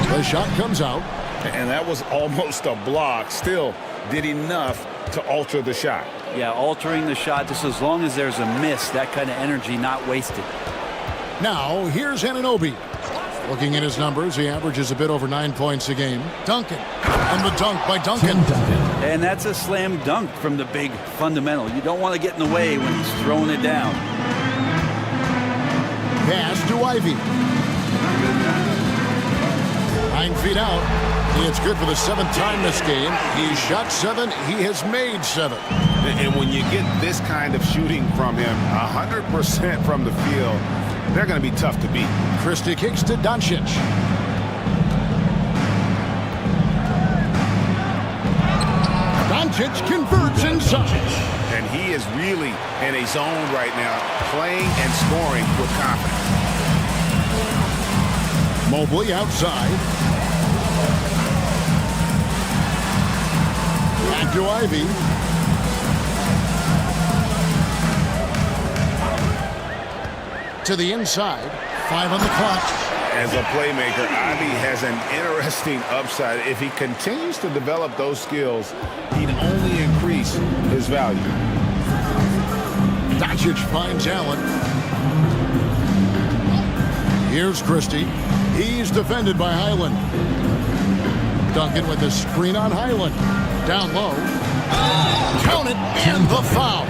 The shot comes out. And that was almost a block. Still did enough to alter the shot. Yeah, altering the shot just as long as there's a miss. That kind of energy not wasted. Now, here's Anunoby. Looking at his numbers, he averages a bit over 9 points a game. Duncan. And the dunk by Duncan. And that's a slam dunk from the big fundamental. You don't want to get in the way when he's throwing it down. Pass to Ivy. 9 feet out. It's good for the 7th time this game. He's shot 7. He has made 7. And when you get this kind of shooting from him, 100% from the field, they're going to be tough to beat. Christie kicks to Doncic. Doncic converts inside. And he is really in a zone right now, playing and scoring with confidence. Mobley outside. Back to Ivy. To the inside. 5 on the clock. As a playmaker, Ivy has an interesting upside. If he continues to develop those skills, he'd only increase his value. Doncic finds Allen. Here's Christie. He's defended by Highland. Duncan with the screen on Highland. Down low. Count it, and the foul.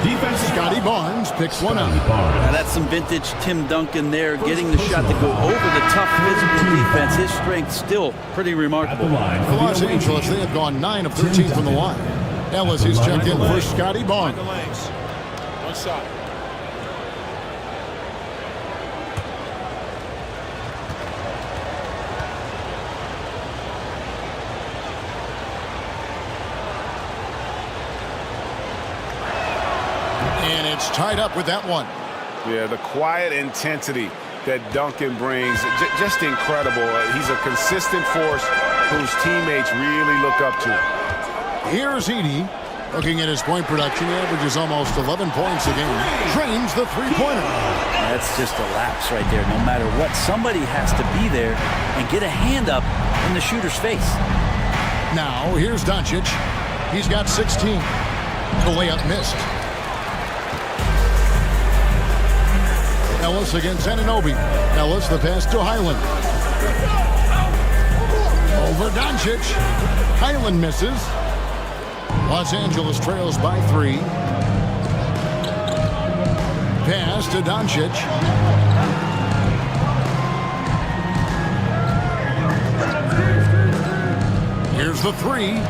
Defense. Scotty Barnes picks one up. Now that's some vintage Tim Duncan there, getting the shot to go over the tough physical defense. His strength still pretty remarkable. For Los Angeles, they have gone 9 of 13 from the line. Ellis is checked in for Scotty Barnes. One shot. And it's tied up with that one. Yeah, the quiet intensity that Duncan brings, just incredible. He's a consistent force whose teammates really look up to. Here's Edey. Looking at his point production, he averages almost 11 points a game. Drains the three-pointer. That's just a lapse right there. No matter what, somebody has to be there and get a hand up in the shooter's face. Now, here's Doncic. He's got 16. The layup missed. Ellis against Anunoby. Ellis, the pass to Highland. Over Doncic. Highland misses. Los Angeles trails by 3. Pass to Doncic. Here's the 3.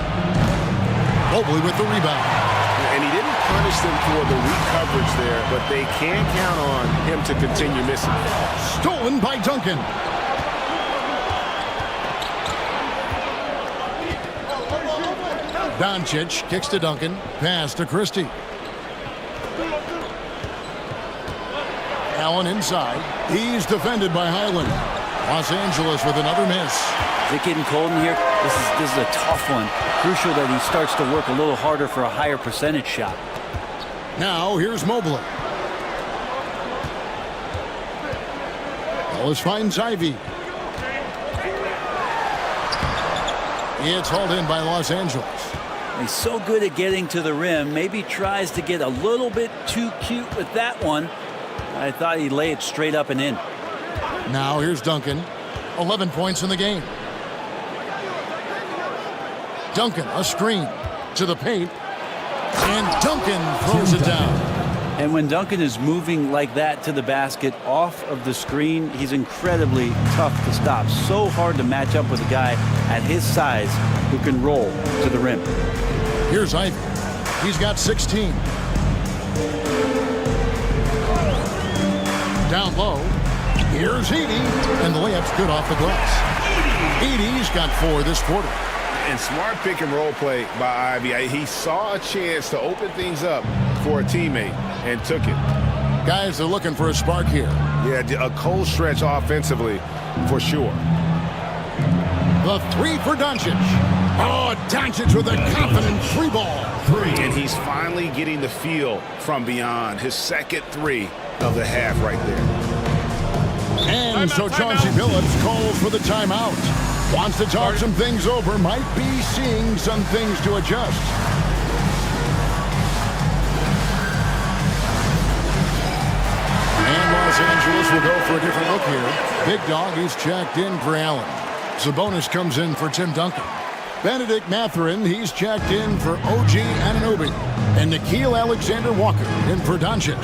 Mobley with the rebound. And he didn't punish them for the weak coverage there, but they can count on him to continue missing. Stolen by Duncan. Doncic kicks to Duncan. Pass to Christie. Allen inside. He's defended by Highland. Los Angeles with another miss. Is it getting cold in here? This is a tough one. Crucial that he starts to work a little harder for a higher percentage shot. Now here's Mobley. Ellis finds Ivy. It's hauled in by Los Angeles. He's so good at getting to the rim. Maybe tries to get a little bit too cute with that one. I thought he'd lay it straight up and in. Now here's Duncan. 11 points in the game. Duncan, a screen to the paint. And Duncan throws it down. And when Duncan is moving like that to the basket off of the screen, he's incredibly tough to stop. So hard to match up with a guy at his size who can roll to the rim. Here's Ivy. He's got 16. Down low. Here's Edey. And the layup's good off the glass. Edey's got 4 this quarter. And smart pick and roll play by Ivy. He saw a chance to open things up for a teammate and took it. Guys are looking for a spark here. Yeah, a cold stretch offensively for sure. The 3 for Doncic. Oh, Doncic with a confident 3-ball. 3. And he's finally getting the feel from beyond. His second 3 of the half right there. And so Chauncey Billups calls for the timeout. Wants to talk some things over. Might be seeing some things to adjust. And Los Angeles will go for a different look here. Big Dog is checked in for Allen. Sabonis comes in for Tim Duncan. Benedict Mathurin, he's checked in for OG Anunoby. And Nickeil Alexander-Walker in for Doncic.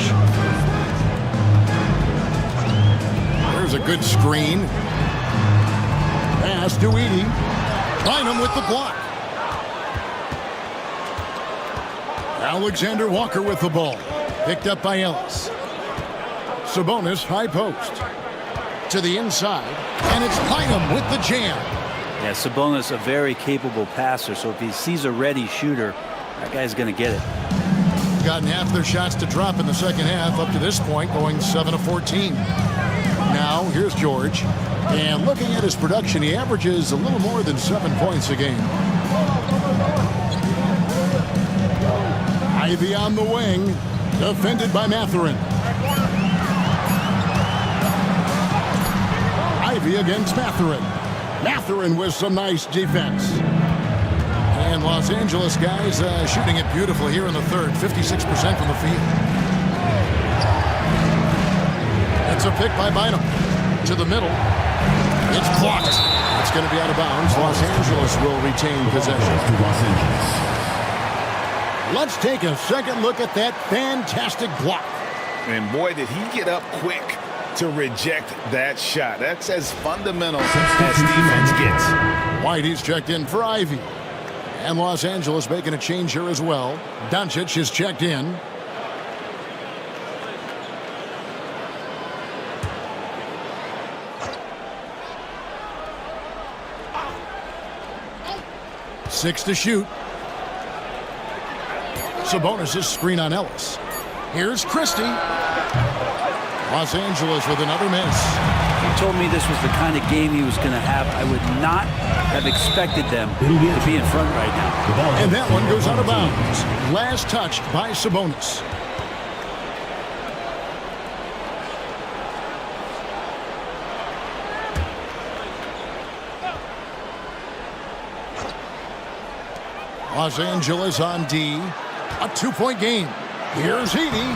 There's a good screen. Pass to Edey. Bynum with the block. Alexander Walker with the ball. Picked up by Ellis. Sabonis, high post. To the inside, and it's Bynum with the jam. Yeah, Sabonis, a very capable passer, so if he sees a ready shooter, that guy's going to get it. Gotten half their shots to drop in the second half up to this point, going 7 of 14. Now, here's George. And looking at his production, he averages a little more than 7 points a game. Ivy on the wing, defended by Mathurin. Ivy against Mathurin. Mathurin with some nice defense. And Los Angeles guys shooting it beautiful here in the third, 56% from the field. It's a pick by Bynum. To the middle. It's blocked. It's going to be out of bounds. Los Angeles will retain possession. Let's take a second look at that fantastic block. And boy, did he get up quick to reject that shot. That's as fundamental as defense gets. Whitey's checked in for Ivy. And Los Angeles making a change here as well. Doncic is checked in. Six to shoot. Sabonis' screen on Ellis. Here's Christie. Los Angeles with another miss. He told me this was the kind of game he was going to have. I would not have expected them to be in front right now. And that one goes out of bounds. Last touched by Sabonis. Los Angeles on D. A 2-point game. Here's Heaney.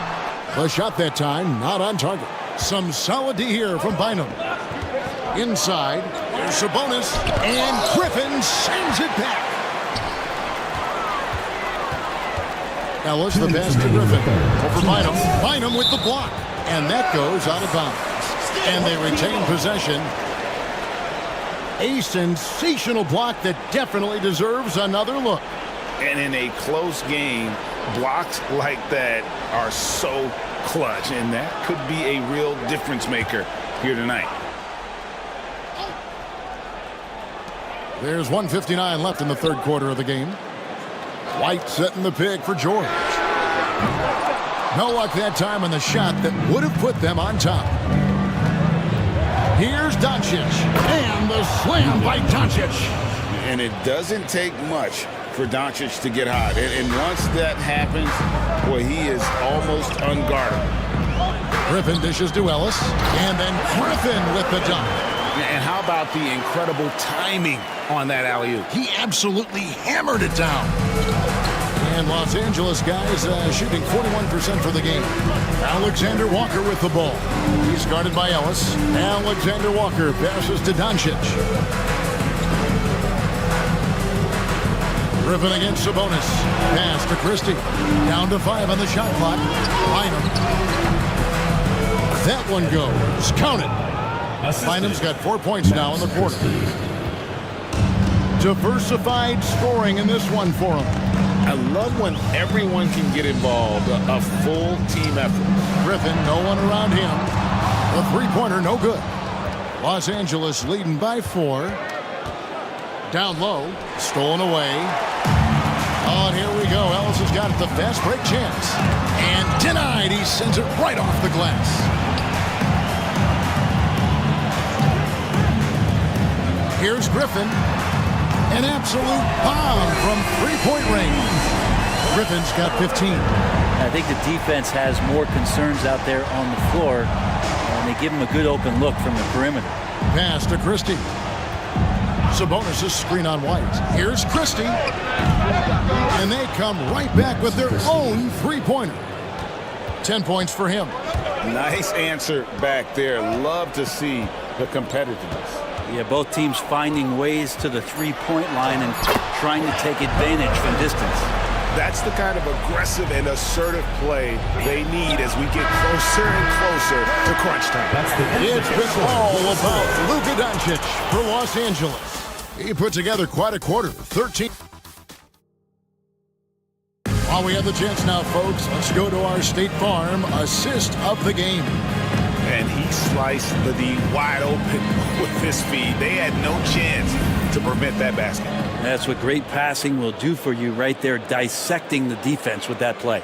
The shot that time, not on target. Some solid D here from Bynum. Inside, there's Sabonis, and Griffin sends it back. Ellis the pass to Griffin. Over Bynum. Bynum with the block. And that goes out of bounds. And they retain possession. A sensational block that definitely deserves another look. And in a close game, blocks like that are so clutch, and that could be a real difference maker here tonight. There's 1:59 left in the third quarter of the game. White setting the pick for George. No luck that time on the shot that would have put them on top. Here's Doncic, and the slam by Doncic. And it doesn't take much for Doncic to get hot. And once that happens, boy, he is almost unguardable. Griffin dishes to Ellis, and then Griffin with the dunk. And how about the incredible timing on that alley-oop? He absolutely hammered it down. And Los Angeles guys shooting 41% for the game. Alexander Walker with the ball. He's guarded by Ellis. Alexander Walker passes to Doncic. Griffin against Sabonis. Pass to Christie. Down to 5 on the shot clock. Bynum. That one goes. Count it. Bynum's got 4 points now in the quarter. Diversified scoring in this one for him. I love when everyone can get involved. A full team effort. Griffin, no one around him. The three-pointer, no good. Los Angeles leading by 4. Down low. Stolen away. Oh, and here we go. Ellis has got the fast break chance. And denied. He sends it right off the glass. Here's Griffin. An absolute bomb from three-point range. Griffin's got 15. I think the defense has more concerns out there on the floor, and they give him a good open look from the perimeter. Pass to Christie. Sabonis' screen on White. Here's Christie. And they come right back with their own three-pointer. 10 points for him. Nice answer back there. Love to see the competitiveness. Yeah, both teams finding ways to the three-point line and trying to take advantage from distance. That's the kind of aggressive and assertive play they need as we get closer and closer to crunch time. It's been all about Luka Doncic for Los Angeles. He put together quite a quarter. 13. While we have the chance now, folks, let's go to our State Farm assist of the game. And he sliced the D wide open with his feed. They had no chance to prevent that basket. That's what great passing will do for you right there, dissecting the defense with that play.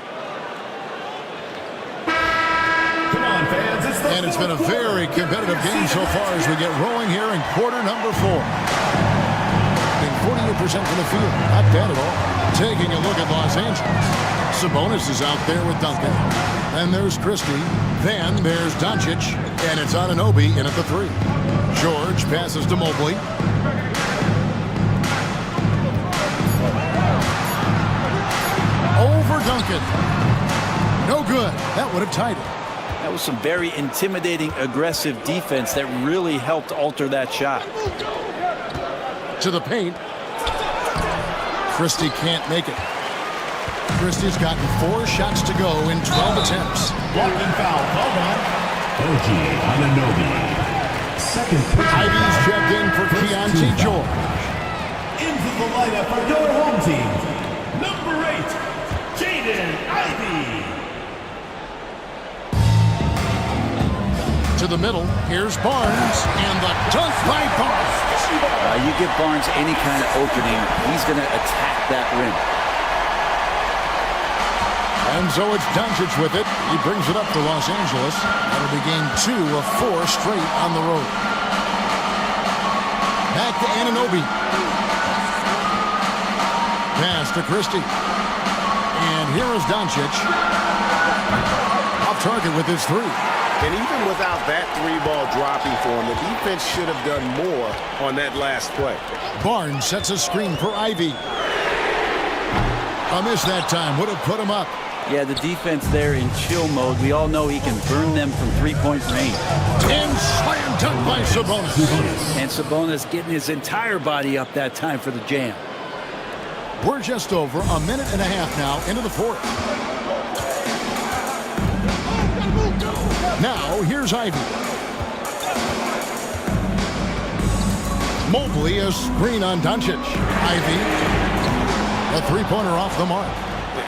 Come on, fans. And it's been a very competitive game so far as we get rolling here in quarter number 4. 48% from the field. Not bad at all. Taking a look at Los Angeles. Sabonis is out there with Duncan. And there's Christie. Then there's Doncic. And it's Anunoby in at the 3. George passes to Mobley. Over Duncan. No good. That would have tied it. That was some very intimidating, aggressive defense that really helped alter that shot. To the paint. Christie can't make it. Christie's gotten 4 shots to go in 12 attempts. Walking foul. Called on OG Anunoby. Second. Ivy's checked in for Keontae George. Into the lineup for your home team, number 8, Jaden Ivey. To the middle, here's Barnes, and the dunk by Barnes. You give Barnes any kind of opening, he's going to attack that rim. And so it's Doncic with it. He brings it up for Los Angeles. That'll be game 2 of 4 straight on the road. Back to Anunoby. Pass to Christie. And here is Doncic. Off target with his 3. And even without that 3-ball dropping for him, the defense should have done more on that last play. Barnes sets a screen for Ivy. A miss that time. Would have put him up. Yeah, the defense there in chill mode. We all know he can burn them from 3-point range. And slam dunk by Sabonis. And Sabonis getting his entire body up that time for the jam. We're just over a minute and a half now into the 4th. Now, here's Ivy. Mobley, a screen on Doncic. Ivy, a 3-pointer off the mark.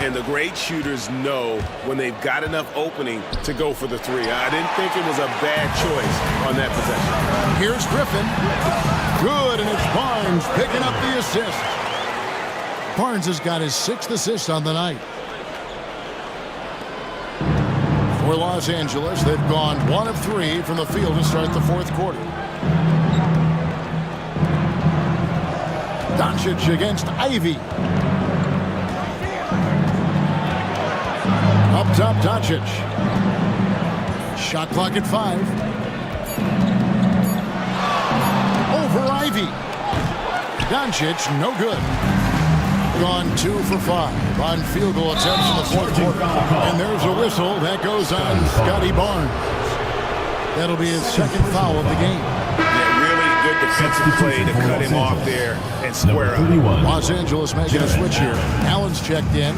And the great shooters know when they've got enough opening to go for the 3. I didn't think it was a bad choice on that possession. Here's Griffin. Good, and it's Barnes picking up the assist. Barnes has got his 6th assist on the night. For Los Angeles, they've gone 1 of 3 from the field to start the 4th quarter. Doncic against Ivy. Up top, Doncic. Shot clock at 5. Over Ivy. Doncic, no good. Gone 2 for 5 on field goal attempts in the 4th quarter. And there's a whistle that goes on Scotty Barnes. That'll be his 2nd foul of the game. Yeah, really good defensive play to cut him off there and square up. Los Angeles making a switch here. Allen's checked in.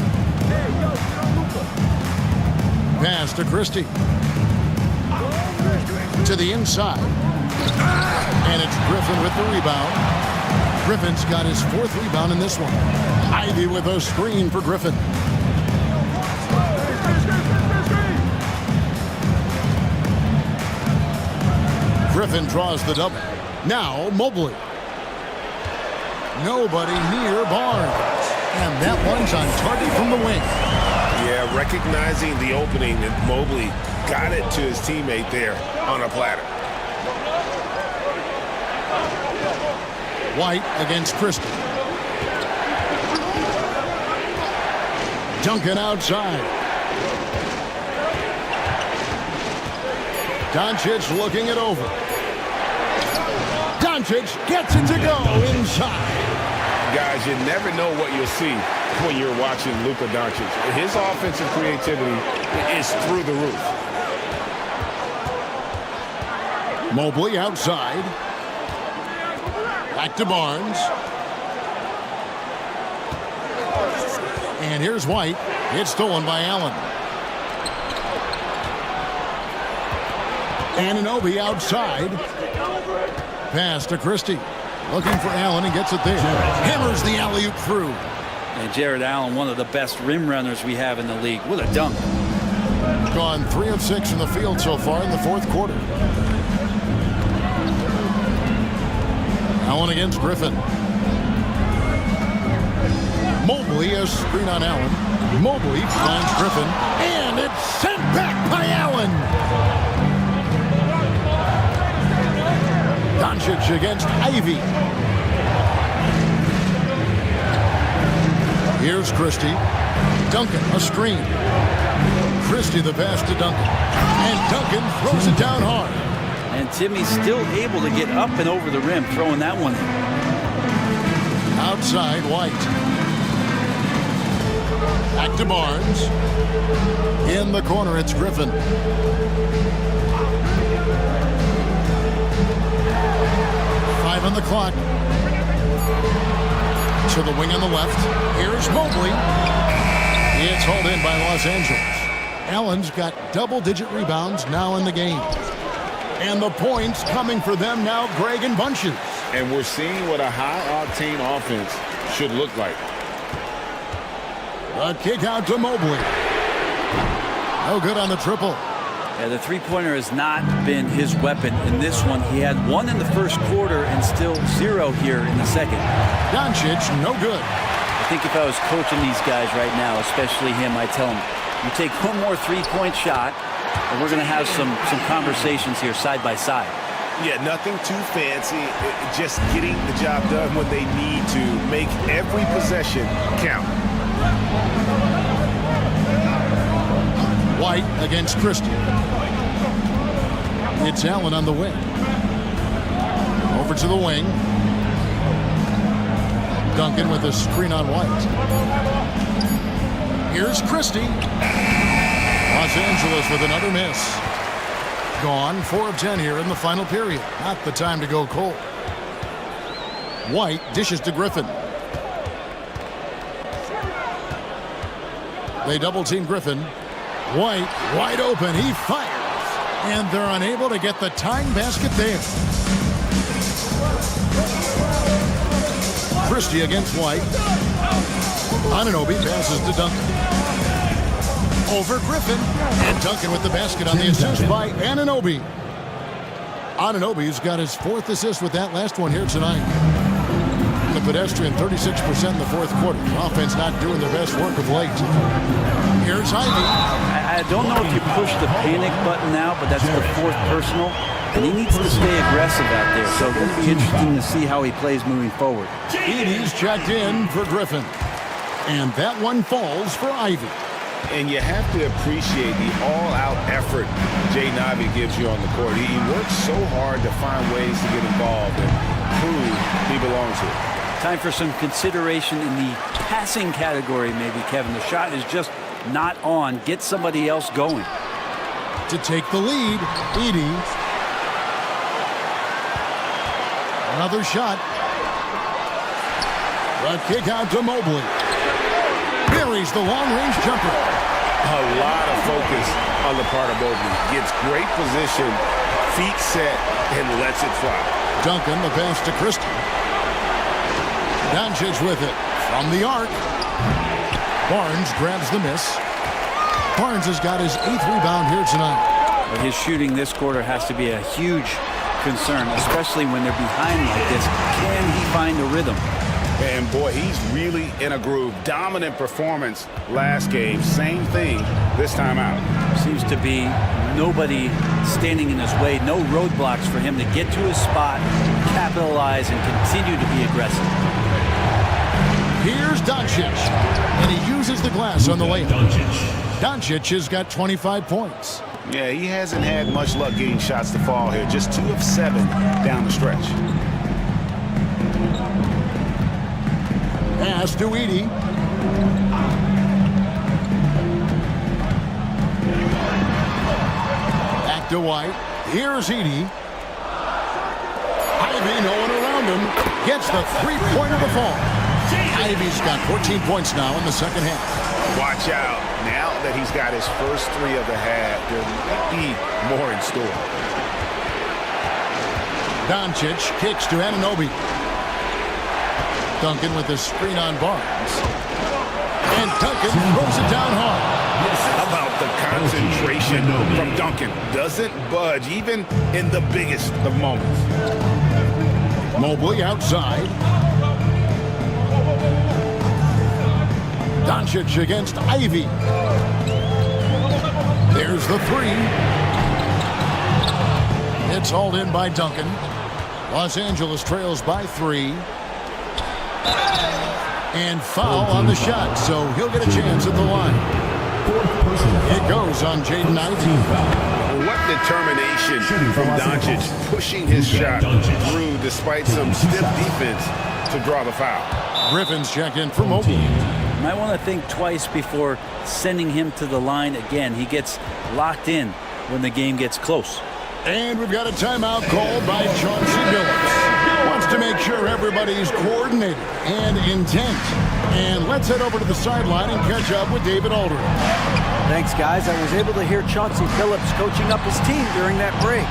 Pass to Christie. To the inside. And it's Griffin with the rebound. Griffin's got his 4th rebound in this one. Ivy with a screen for Griffin. Griffin draws the double. Now Mobley. Nobody near Barnes. And that one's on target from the wing. Yeah, recognizing the opening, and Mobley got it to his teammate there on a platter. White against Christie. Duncan outside. Doncic looking it over. Doncic gets it to go inside. Guys, you never know what you'll see when you're watching Luka Doncic. His offensive creativity is through the roof. Mobley outside. Back to Barnes. And here's White. It's stolen by Allen. Anunoby outside. Pass to Christie. Looking for Allen and gets it there. Hammers the alley-oop through. And Jared Allen, one of the best rim runners we have in the league. What a dunk. Gone 3 of 6 in the field so far in the fourth quarter. Allen against Griffin. Mobley, a screen on Allen. Mobley finds Griffin, and it's sent back by Allen. Doncic against Ivy. Here's Christie. Duncan, a screen. Christie the pass to Duncan. And Duncan throws it down hard. And Timmy's still able to get up and over the rim, throwing that one in. Outside, White. Back to Barnes. In the corner, it's Griffin. Five on the clock. To the wing on the left. Here's Mobley. It's hauled in by Los Angeles. Allen's got double-digit rebounds now in the game. And the points coming for them now, Greg and Bunches. And we're seeing what a high-octane offense should look like. A kick out to Mobley. No good on the triple. Yeah, the three-pointer has not been his weapon in this one. He had one in the first quarter and still 0 here in the second. Doncic, no good. I think if I was coaching these guys right now, especially him, I'd tell him, you take one more three-point shot, and we're going to have some conversations here side by side. Yeah, nothing too fancy. Just getting the job done when they need to. Make every possession count. White against Christie. It's Allen on the wing. Over to the wing. Duncan with a screen on White. Here's Christie. Los Angeles with another miss. Gone 4 of 10 here in the final period. Not the time to go cold. White dishes to Griffin. They double team Griffin. White wide open. He fires. And they're unable to get the tying basket there. Christie against White. Anunoby passes to Duncan. Over Griffin. And Duncan with the basket on the assist by Anunoby. Anunoby's got his 4th assist with that last one here tonight. The pedestrian 36% in the fourth quarter. The offense not doing their best work of late. Here's Ivy. I don't know if you push the panic button now, but that's the 4th personal. And he needs to stay aggressive out there. So it's going to be interesting to see how he plays moving forward. Edie's checked in for Griffin. And that one falls for Ivy. And you have to appreciate the all-out effort Jaden Ivey gives you on the court. He works so hard to find ways to get involved and prove he belongs here. Time for some consideration in the passing category, maybe, Kevin. The shot is just not on. Get somebody else going. To take the lead, Edie. Another shot. A kick out to Mobley. Buries the long-range jumper. A lot of focus on the part of Mobley. Gets great position, feet set, and lets it fly. Duncan, the pass to Christie. Doncic with it from the arc. Barnes grabs the miss. Barnes has got his 8th rebound here tonight. But his shooting this quarter has to be a huge concern, especially when they're behind like this. Can he find a rhythm? And boy, he's really in a groove. Dominant performance last game. Same thing this time out. Seems to be nobody standing in his way. No roadblocks for him to get to his spot, capitalize, and continue to be aggressive. Here's Doncic. And he uses the glass on the layup. Doncic has got 25 points. Yeah, he hasn't had much luck getting shots to fall here. Just 2 of 7 down the stretch. Pass to Edie. Back to White. Here's Edie. Ivy, no one around him. Gets the three-pointer to fall. Ivy's got 14 points now in the second half. Watch out. Now that he's got his first 3 of the half, there might be more in store. Doncic kicks to Anunoby. Duncan with the screen on Barnes. And Duncan throws it down hard. How about the concentration from Duncan? Doesn't budge even in the biggest of moments. Mobley outside. Doncic against Ivy. There's the three. It's hauled in by Duncan. Los Angeles trails by 3. And foul on the shot, so he'll get a chance at the line. It goes on Jaden Ivey. What determination from Doncic, pushing his shot through despite some stiff defense to draw the foul. Griffin's checked in for Mobley. Might want to think twice before sending him to the line again. He gets locked in when the game gets close. And we've got a timeout called by Chauncey Billups. Wants to make sure everybody's coordinated and intent. And let's head over to the sideline and catch up with David Aldridge. Thanks, guys. I was able to hear Chauncey Billups coaching up his team during that break.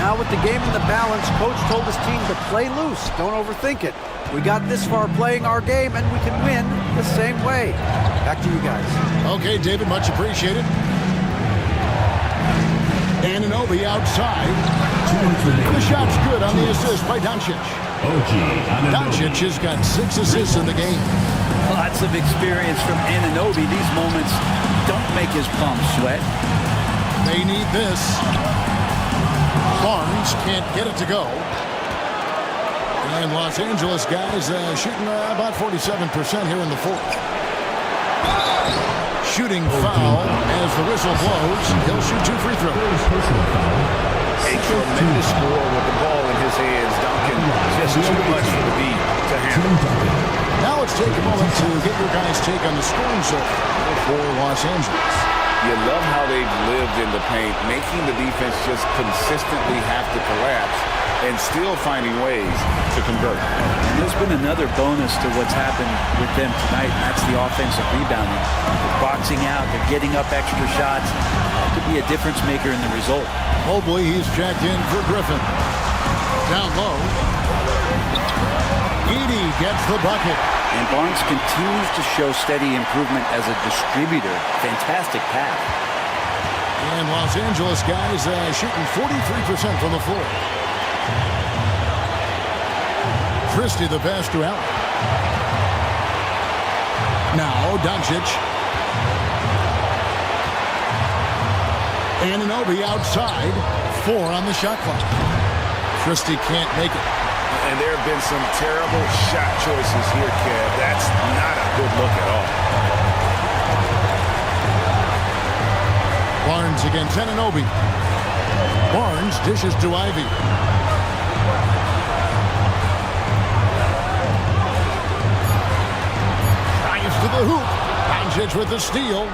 Now with the game in the balance, Coach told his team to play loose. Don't overthink it. We got this far playing our game, and we can win the same way. Back to you guys. Okay, David, much appreciated. Anunoby outside. The shot's good on the assist by Doncic. Doncic has got 6 assists in the game. Lots of experience from Anunoby. These moments don't make his palms sweat. They need this. Barnes can't get it to go. And Los Angeles guys shooting about 47% here in the fourth. Shooting foul as the whistle blows. He'll shoot 2 free throws. A tremendous score with the ball in his hands. Duncan, just too much for the beat to handle. Now let's take a moment to get your guys' take on the scoring zone for Los Angeles. You love how they've lived in the paint, making the defense just consistently have to collapse and still finding ways to convert. And there's been another bonus to what's happened with them tonight, and that's the offensive rebounding. They're boxing out, they're getting up extra shots. That could be a difference maker in the result. Mobley, he's checked in for Griffin. Down low. Edey gets the bucket. And Barnes continues to show steady improvement as a distributor. Fantastic pass. And Los Angeles guys shooting 43% from the floor. Christie the pass to Allen. Now Doncic. Anunoby outside. 4 on the shot clock. Christie can't make it. And there have been some terrible shot choices here, Kev. That's not a good look at all. Barnes against Anunoby. Barnes dishes to Ivy. Drives to the hoop. Doncic with the steal.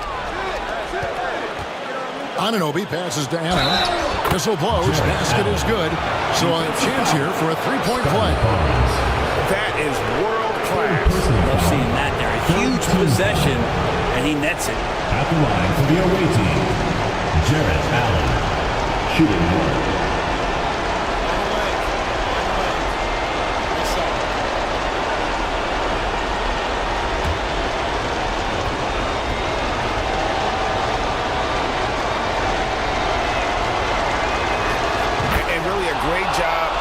Anunoby passes to Anna. Whistle blows. Basket is good. So a chance here for a 3-point play. That is world class. Love seeing that there. A huge possession, and he nets it. At the line for the away team, Jarrett Allen, shooting 1.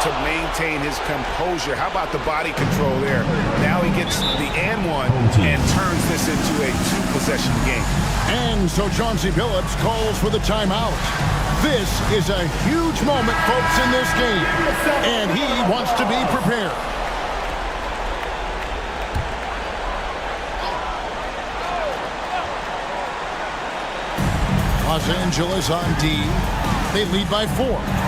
To maintain his composure. How about the body control there? Now he gets the and one and turns this into a 2-possession game. And so Chauncey Billups calls for the timeout. This is a huge moment, folks, in this game. And he wants to be prepared. Los Angeles on D. They lead by 4.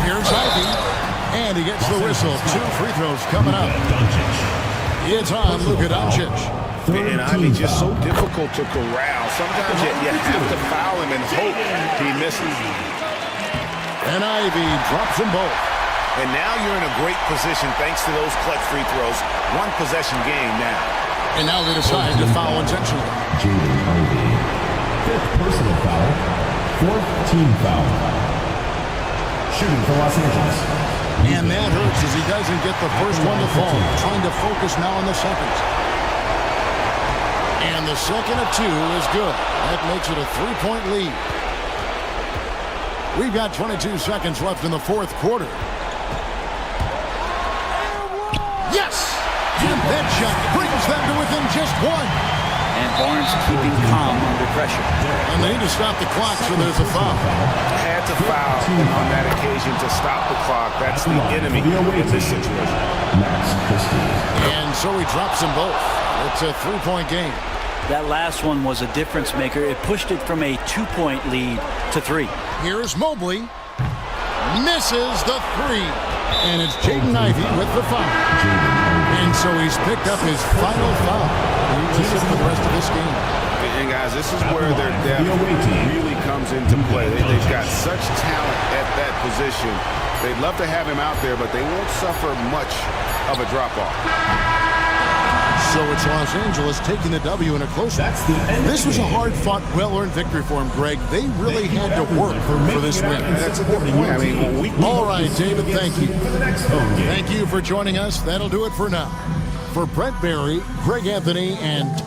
Here's Ivy. And he gets the whistle. 2 free throws coming up. It's on Luka Doncic. And Ivy just so difficult to corral. Sometimes you have to foul him and hope he misses. And Ivy drops them both. And now you're in a great position thanks to those clutch free throws. 1-possession game now. And now they decide to foul intentionally. Jaden Ivey. 5th personal foul. 4th team foul. Shooting for Los Angeles. And that hurts as he doesn't get the first one to fall. Trying to focus now on the second. And the second of 2 is good. That makes it a 3-point lead. We've got 22 seconds left in the fourth quarter. Yes! And that shot brings them to within just 1. And Barnes keeping calm under pressure. And they need to stop the clock, so there's a foul. Had to foul on that occasion to stop the clock. That's the enemy in this situation. And so he drops them both. It's a 3-point game. That last one was a difference maker. It pushed it from a 2-point lead to 3. Here's Mobley. Misses the 3. And it's Jaden Ivey with the foul. And so he's picked up his final foul. He will sit for the rest of this game. And guys, this is where their depth really comes into play. They've got such talent at that position. They'd love to have him out there, but they won't suffer much of a drop-off. So it's Los Angeles taking the W in a close one. This was a hard-fought, well-earned victory for him, Greg. They really had to work for this win. That's a good point. I mean, all right, David, thank you. Thank you for joining us. That'll do it for now. For Brent Barry, Greg Anthony, and